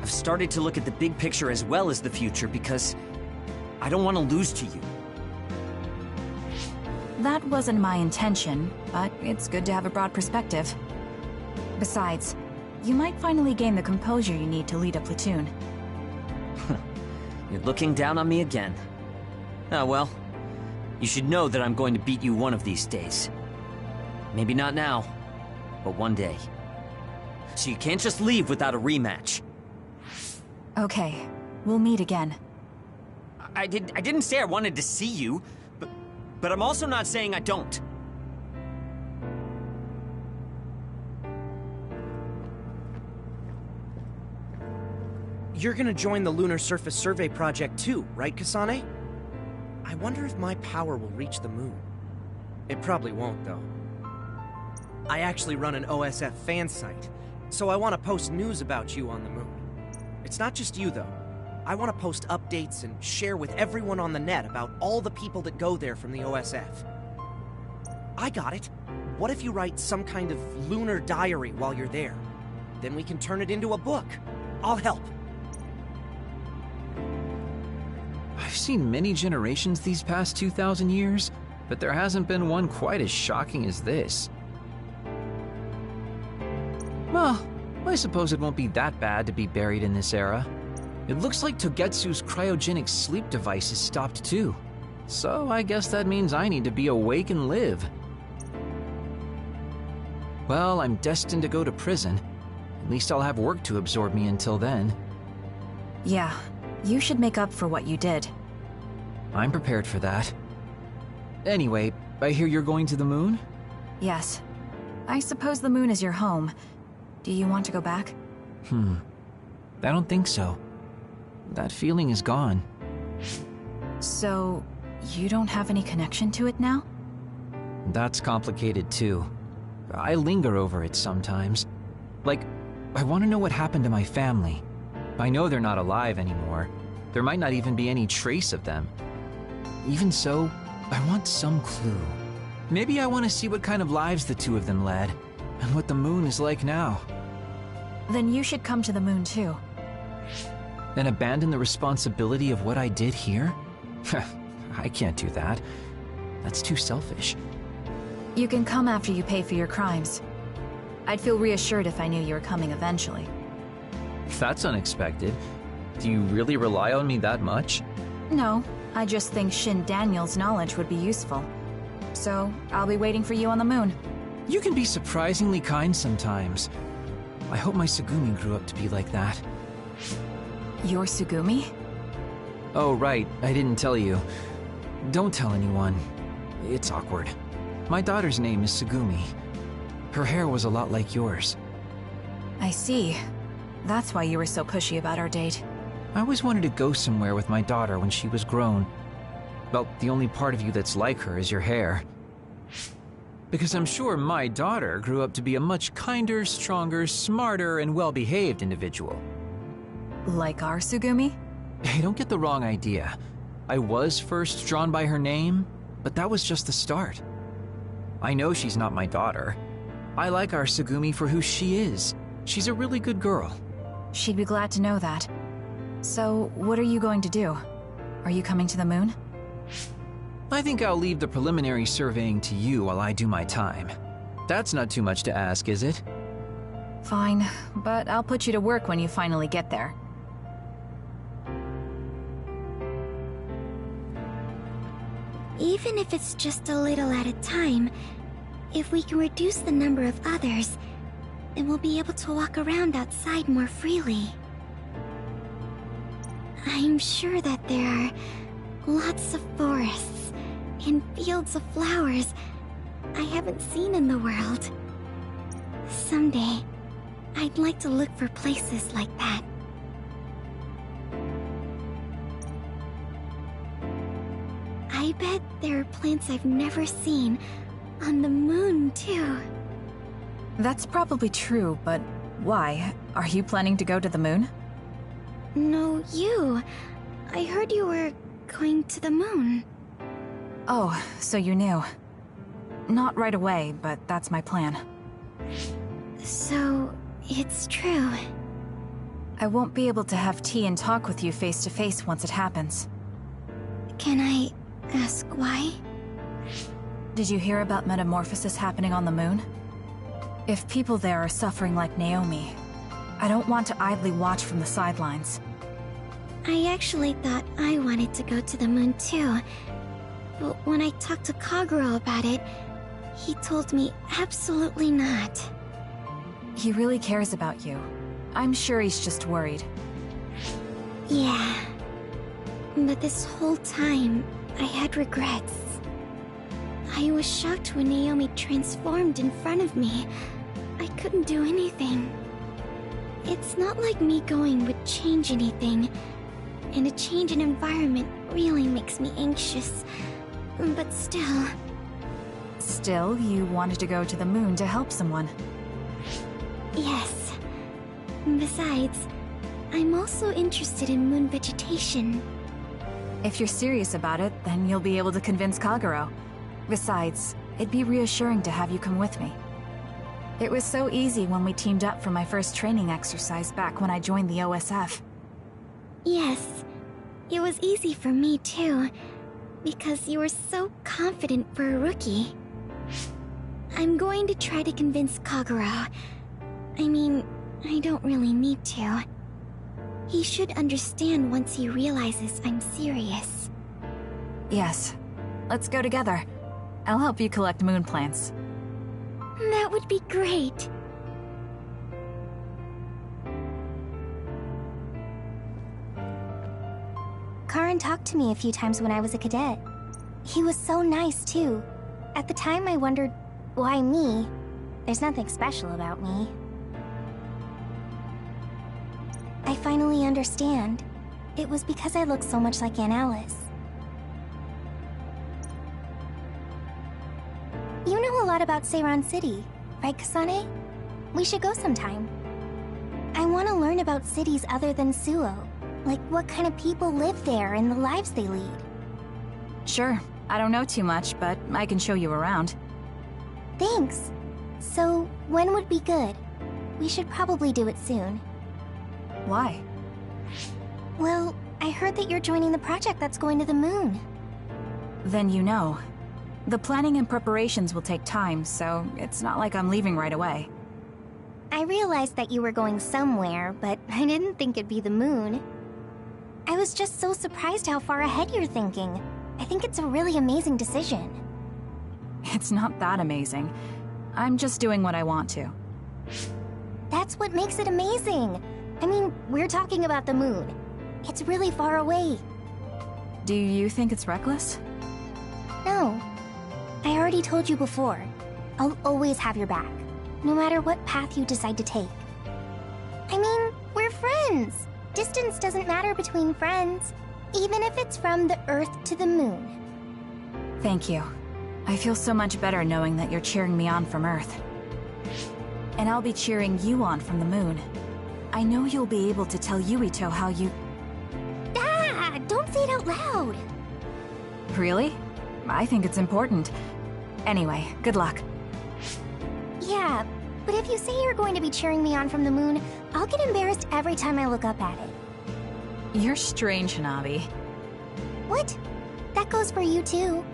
I've started to look at the big picture as well as the future because I don't want to lose to you. That wasn't my intention, but it's good to have a broad perspective. Besides, you might finally gain the composure you need to lead a platoon. You're looking down on me again. Oh well, you should know that I'm going to beat you one of these days. Maybe not now, but one day. So you can't just leave without a rematch. Okay, we'll meet again. I didn't say I wanted to see you, but I'm also not saying I don't. You're gonna join the Lunar Surface Survey Project too, right, Kasane? I wonder if my power will reach the moon. It probably won't, though. I actually run an OSF fan site, so I want to post news about you on the moon. It's not just you, though. I want to post updates and share with everyone on the net about all the people that go there from the OSF. I got it. What if you write some kind of lunar diary while you're there? Then we can turn it into a book. I'll help. I've seen many generations these past 2,000 years, but there hasn't been one quite as shocking as this. Well, I suppose it won't be that bad to be buried in this era. It looks like Togetsu's cryogenic sleep device has stopped too. So I guess that means I need to be awake and live. Well, I'm destined to go to prison. At least I'll have work to absorb me until then. Yeah, you should make up for what you did. I'm prepared for that. Anyway, I hear you're going to the moon? Yes. I suppose the moon is your home. Do you want to go back? I don't think so. That feeling is gone. So, you don't have any connection to it now? That's complicated too. I linger over it sometimes. Like, I want to know what happened to my family. I know they're not alive anymore. There might not even be any trace of them. Even so, I want some clue. Maybe I want to see what kind of lives the two of them led, and what the moon is like now. Then you should come to the moon too. And abandon the responsibility of what I did here? I can't do that. That's too selfish. You can come after you pay for your crimes. I'd feel reassured if I knew you were coming eventually. That's unexpected. Do you really rely on me that much? No, I just think Shin Daniel's knowledge would be useful. So, I'll be waiting for you on the moon. You can be surprisingly kind sometimes. I hope my Tsugumi grew up to be like that. Your Tsugumi? Oh, right, I didn't tell you. Don't tell anyone. It's awkward. My daughter's name is Tsugumi. Her hair was a lot like yours. I see. That's why you were so pushy about our date. I always wanted to go somewhere with my daughter when she was grown. Well, the only part of you that's like her is your hair. Because I'm sure my daughter grew up to be a much kinder, stronger, smarter, and well-behaved individual. Like our Tsugumi? Hey, don't get the wrong idea. I was first drawn by her name, but that was just the start. I know she's not my daughter. I like our Tsugumi for who she is. She's a really good girl. She'd be glad to know that. So, what are you going to do? Are you coming to the moon? I think I'll leave the preliminary surveying to you while I do my time. That's not too much to ask, is it? Fine, but I'll put you to work when you finally get there. Even if it's just a little at a time, if we can reduce the number of others, then we'll be able to walk around outside more freely. I'm sure that there are lots of forests and fields of flowers I haven't seen in the world. Someday, I'd like to look for places like that. I bet there are plants I've never seen on the moon, too. That's probably true, but why? Are you planning to go to the moon? No, you. I heard you were going to the moon. Oh, so you knew. Not right away, but that's my plan. So, it's true. I won't be able to have tea and talk with you face to face once it happens. Can I ask why? Did you hear about metamorphosis happening on the moon? If people there are suffering like Naomi, I don't want to idly watch from the sidelines. I actually thought I wanted to go to the moon too. But when I talked to Kaguro about it, he told me absolutely not. He really cares about you. I'm sure he's just worried. Yeah. But this whole time, I had regrets. I was shocked when Naomi transformed in front of me. I couldn't do anything. It's not like me going would change anything, and a change in environment really makes me anxious. But still... Still, you wanted to go to the moon to help someone. Yes. Besides, I'm also interested in moon vegetation. If you're serious about it, then you'll be able to convince Kaguro. Besides, it'd be reassuring to have you come with me. It was so easy when we teamed up for my first training exercise back when I joined the OSF. Yes, it was easy for me too, because you were so confident for a rookie. I'm going to try to convince Kaguro. I mean, I don't really need to. He should understand once he realizes I'm serious. Yes. Let's go together. I'll help you collect moon plants. That would be great. Karan talked to me a few times when I was a cadet. He was so nice, too. At the time, I wondered, why me? There's nothing special about me. I finally understand. It was because I look so much like Aunt Alice. You know a lot about Seiran City, right, Kasane? We should go sometime. I want to learn about cities other than Suo. Like what kind of people live there and the lives they lead. Sure. I don't know too much, but I can show you around. Thanks. So, when would be good? We should probably do it soon. Why? Well, I heard that you're joining the project that's going to the moon. Then you know. The planning and preparations will take time, so it's not like I'm leaving right away. I realized that you were going somewhere, but I didn't think it'd be the moon. I was just so surprised how far ahead you're thinking. I think it's a really amazing decision. It's not that amazing. I'm just doing what I want to. That's what makes it amazing. I mean, we're talking about the moon. It's really far away. Do you think it's reckless? No. I already told you before. I'll always have your back, no matter what path you decide to take. I mean, we're friends. Distance doesn't matter between friends, even if it's from the Earth to the moon. Thank you. I feel so much better knowing that you're cheering me on from Earth. And I'll be cheering you on from the moon. I know you'll be able to tell Yuito how you... Ah! Don't say it out loud! Really? I think it's important. Anyway, good luck. Yeah, but if you say you're going to be cheering me on from the moon, I'll get embarrassed every time I look up at it. You're strange, Hanabi. What? That goes for you too.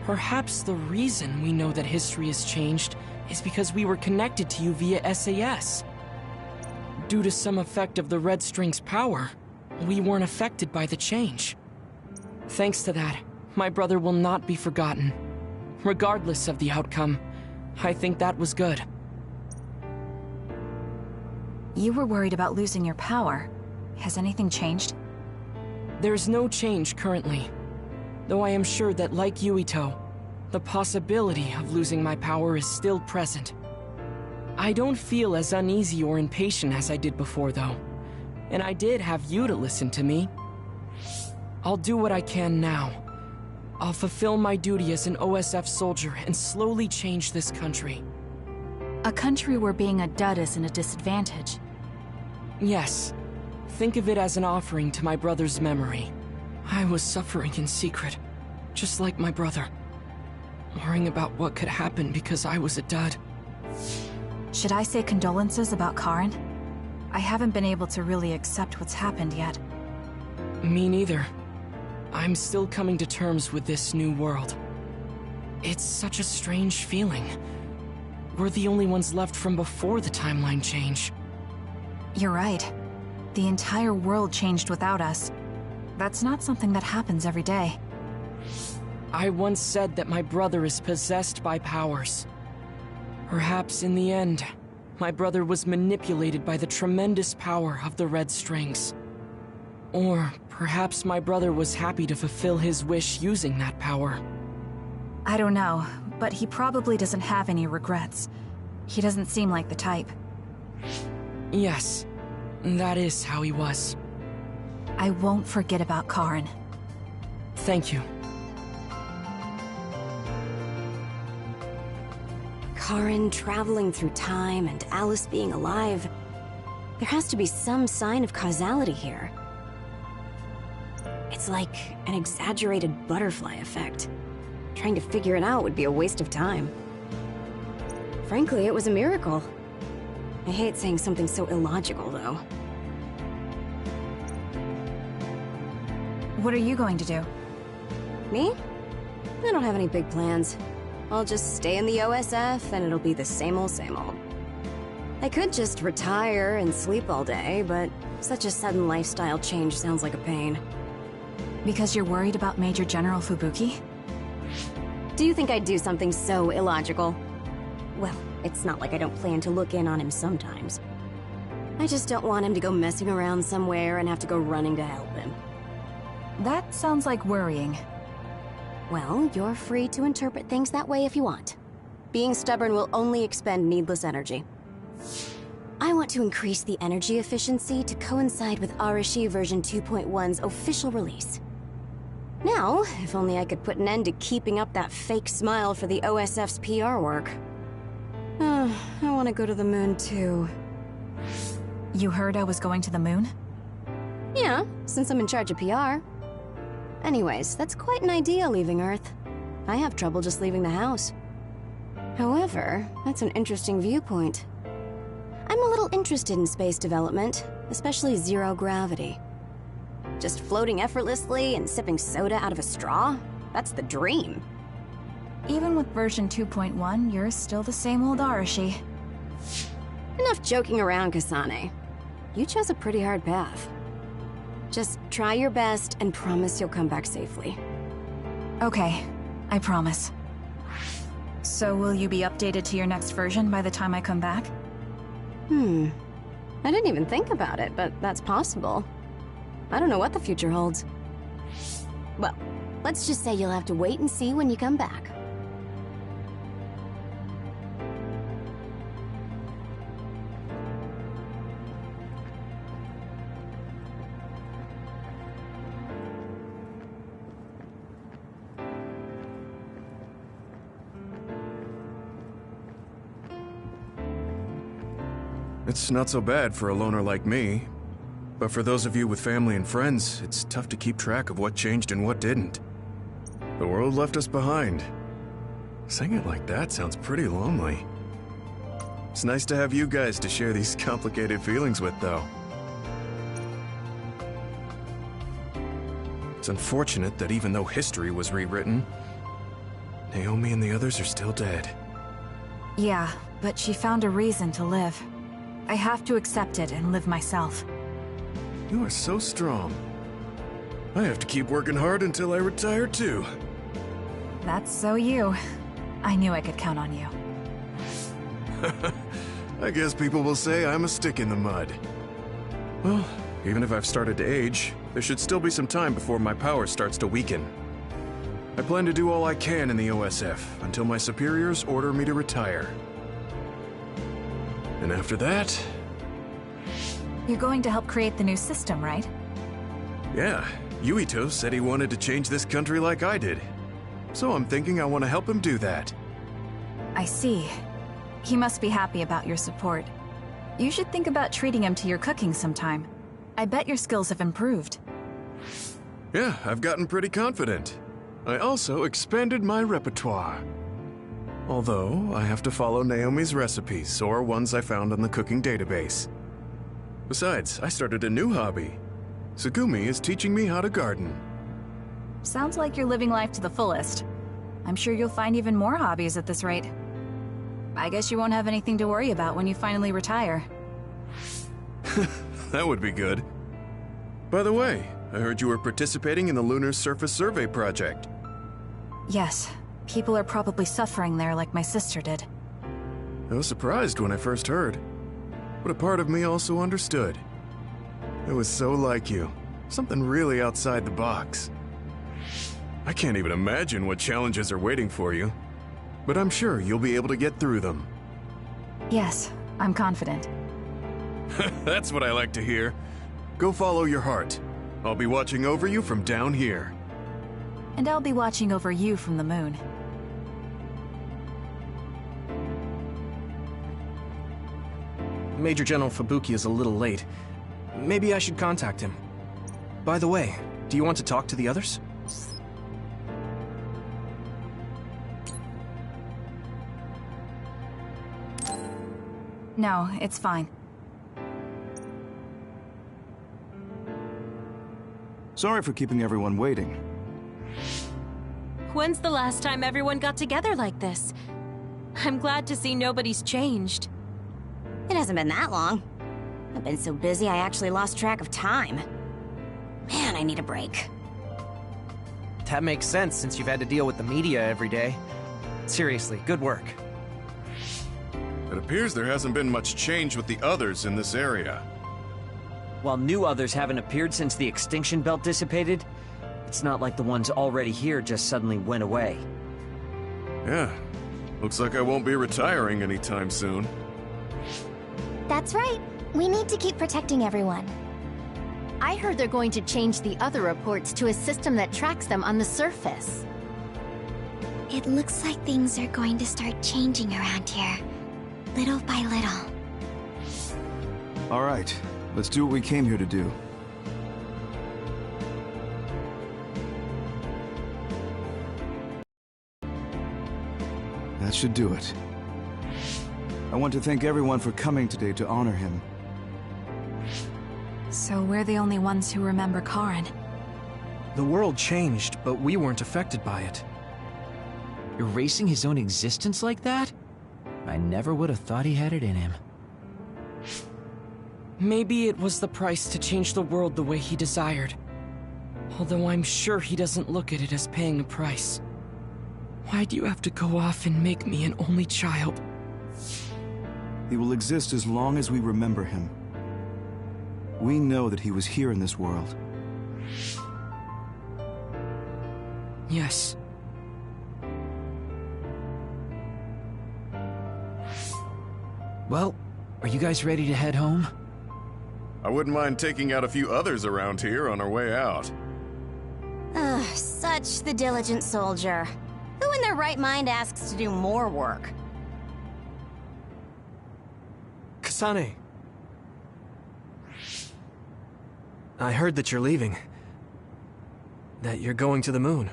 Perhaps the reason we know that history has changed is because we were connected to you via SAS. Due to some effect of the Red String's power, we weren't affected by the change. Thanks to that, my brother will not be forgotten. Regardless of the outcome, I think that was good. You were worried about losing your power. Has anything changed? There's no change currently, though I am sure that, like Yuito, the possibility of losing my power is still present. I don't feel as uneasy or impatient as I did before, though, and I did have you to listen to me. I'll do what I can now. I'll fulfill my duty as an OSF soldier and slowly change this country. A country where being a dud isn't a disadvantage. Yes. Think of it as an offering to my brother's memory. I was suffering in secret, just like my brother. Worrying about what could happen because I was a dud. Should I say condolences about Karen? I haven't been able to really accept what's happened yet. Me neither. I'm still coming to terms with this new world. It's such a strange feeling. We're the only ones left from before the timeline change. You're right. The entire world changed without us. That's not something that happens every day. I once said that my brother is possessed by powers. Perhaps in the end, my brother was manipulated by the tremendous power of the Red Strings. Or perhaps my brother was happy to fulfill his wish using that power. I don't know, but he probably doesn't have any regrets. He doesn't seem like the type. Yes, that is how he was. I won't forget about Karen. Thank you. Karen traveling through time and Alice being alive. There has to be some sign of causality here. It's like an exaggerated butterfly effect. Trying to figure it out would be a waste of time. Frankly, it was a miracle. I hate saying something so illogical, though. What are you going to do? Me? I don't have any big plans. I'll just stay in the OSF and it'll be the same old, same old. I could just retire and sleep all day, but such a sudden lifestyle change sounds like a pain. Because you're worried about Major General Fubuki? Do you think I'd do something so illogical? Well, it's not like I don't plan to look in on him sometimes. I just don't want him to go messing around somewhere and have to go running to help him. That sounds like worrying. Well, you're free to interpret things that way if you want. Being stubborn will only expend needless energy. I want to increase the energy efficiency to coincide with Arashi version 2.1's official release. Now, if only I could put an end to keeping up that fake smile for the OSF's PR work. I want to go to the moon too. You heard I was going to the moon? Yeah, since I'm in charge of PR. Anyways, that's quite an idea, leaving Earth. I have trouble just leaving the house. However, that's an interesting viewpoint. I'm a little interested in space development, especially zero gravity. just floating effortlessly and sipping soda out of a straw? That's the dream. Even with version 2.1, you're still the same old Arashi. Enough joking around, Kasane. You chose a pretty hard path. Just try your best and promise you'll come back safely. Okay, I promise. So will you be updated to your next version by the time I come back? I didn't even think about it, but that's possible. I don't know what the future holds. Well, let's just say you'll have to wait and see when you come back. It's not so bad for a loner like me. But for those of you with family and friends, it's tough to keep track of what changed and what didn't. The world left us behind. Saying it like that sounds pretty lonely. It's nice to have you guys to share these complicated feelings with, though. It's unfortunate that even though history was rewritten, Naomi and the others are still dead. Yeah, but she found a reason to live. I have to accept it and live myself. You are so strong. I have to keep working hard until I retire too. That's so you. I knew I could count on you. I guess people will say I'm a stick in the mud. Well, even if I've started to age, there should still be some time before my power starts to weaken. I plan to do all I can in the OSF until my superiors order me to retire. And after that... You're going to help create the new system, right? Yeah, Yuito said he wanted to change this country like I did. So I'm thinking I want to help him do that. I see. He must be happy about your support. You should think about treating him to your cooking sometime. I bet your skills have improved. Yeah, I've gotten pretty confident. I also expanded my repertoire. Although, I have to follow Naomi's recipes, or ones I found on the cooking database. Besides, I started a new hobby. Tsugumi is teaching me how to garden. Sounds like you're living life to the fullest. I'm sure you'll find even more hobbies at this rate. I guess you won't have anything to worry about when you finally retire. That would be good. By the way, I heard you were participating in the Lunar Surface Survey project. Yes. People are probably suffering there like my sister did. I was surprised when I first heard, but a part of me also understood. It was so like you, something really outside the box. I can't even imagine what challenges are waiting for you, but I'm sure you'll be able to get through them. Yes, I'm confident. That's what I like to hear. Go follow your heart. I'll be watching over you from down here. And I'll be watching over you from the moon. Major General Fubuki is a little late. Maybe I should contact him. By the way, do you want to talk to the others? No, it's fine. Sorry for keeping everyone waiting. When's the last time everyone got together like this? I'm glad to see nobody's changed. It hasn't been that long. I've been so busy I actually lost track of time. Man, I need a break. That makes sense since you've had to deal with the media every day. Seriously, good work. It appears there hasn't been much change with the others in this area. While new others haven't appeared since the extinction belt dissipated, it's not like the ones already here just suddenly went away. Yeah, looks like I won't be retiring anytime soon. That's right. We need to keep protecting everyone. I heard they're going to change the other reports to a system that tracks them on the surface. It looks like things are going to start changing around here, little by little. All right, let's do what we came here to do. That should do it. I want to thank everyone for coming today to honor him. So we're the only ones who remember Karen. The world changed, but we weren't affected by it. Erasing his own existence like that? I never would have thought he had it in him. Maybe it was the price to change the world the way he desired. Although I'm sure he doesn't look at it as paying a price. Why do you have to go off and make me an only child? He will exist as long as we remember him. We know that he was here in this world. Yes. Well, are you guys ready to head home? I wouldn't mind taking out a few others around here on our way out. Ugh, such the diligent soldier. Who in their right mind asks to do more work? Kasane. I heard that you're leaving. That you're going to the moon.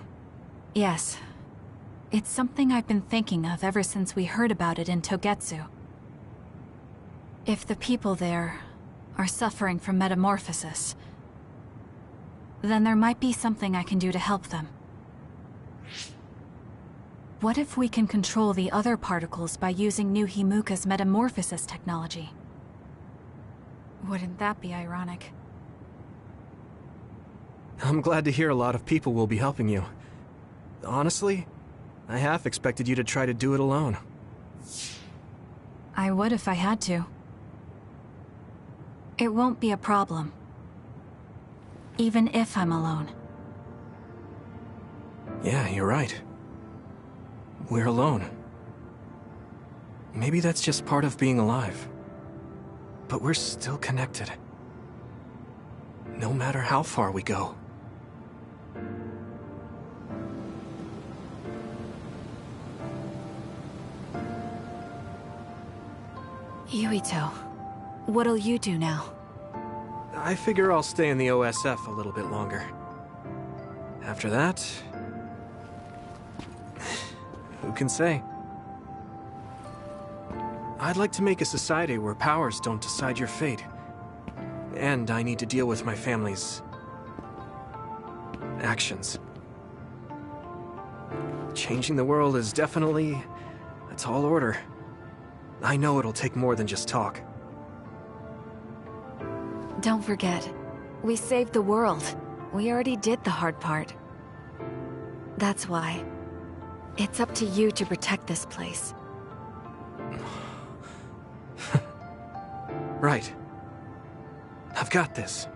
Yes. It's something I've been thinking of ever since we heard about it in Togetsu. If the people there are suffering from metamorphosis, then there might be something I can do to help them. What if we can control the other particles by using New Himuka's metamorphosis technology? Wouldn't that be ironic? I'm glad to hear a lot of people will be helping you. Honestly, I half expected you to try to do it alone. I would if I had to. It won't be a problem. Even if I'm alone. Yeah, you're right. We're alone. Maybe that's just part of being alive. But we're still connected. No matter how far we go. Yuito, what'll you do now? I figure I'll stay in the OSF a little bit longer. After that... who can say? I'd like to make a society where powers don't decide your fate. And I need to deal with my family's... actions. Changing the world is definitely a tall order. I know it'll take more than just talk. Don't forget, we saved the world. We already did the hard part. That's why. It's up to you to protect this place. Right. I've got this.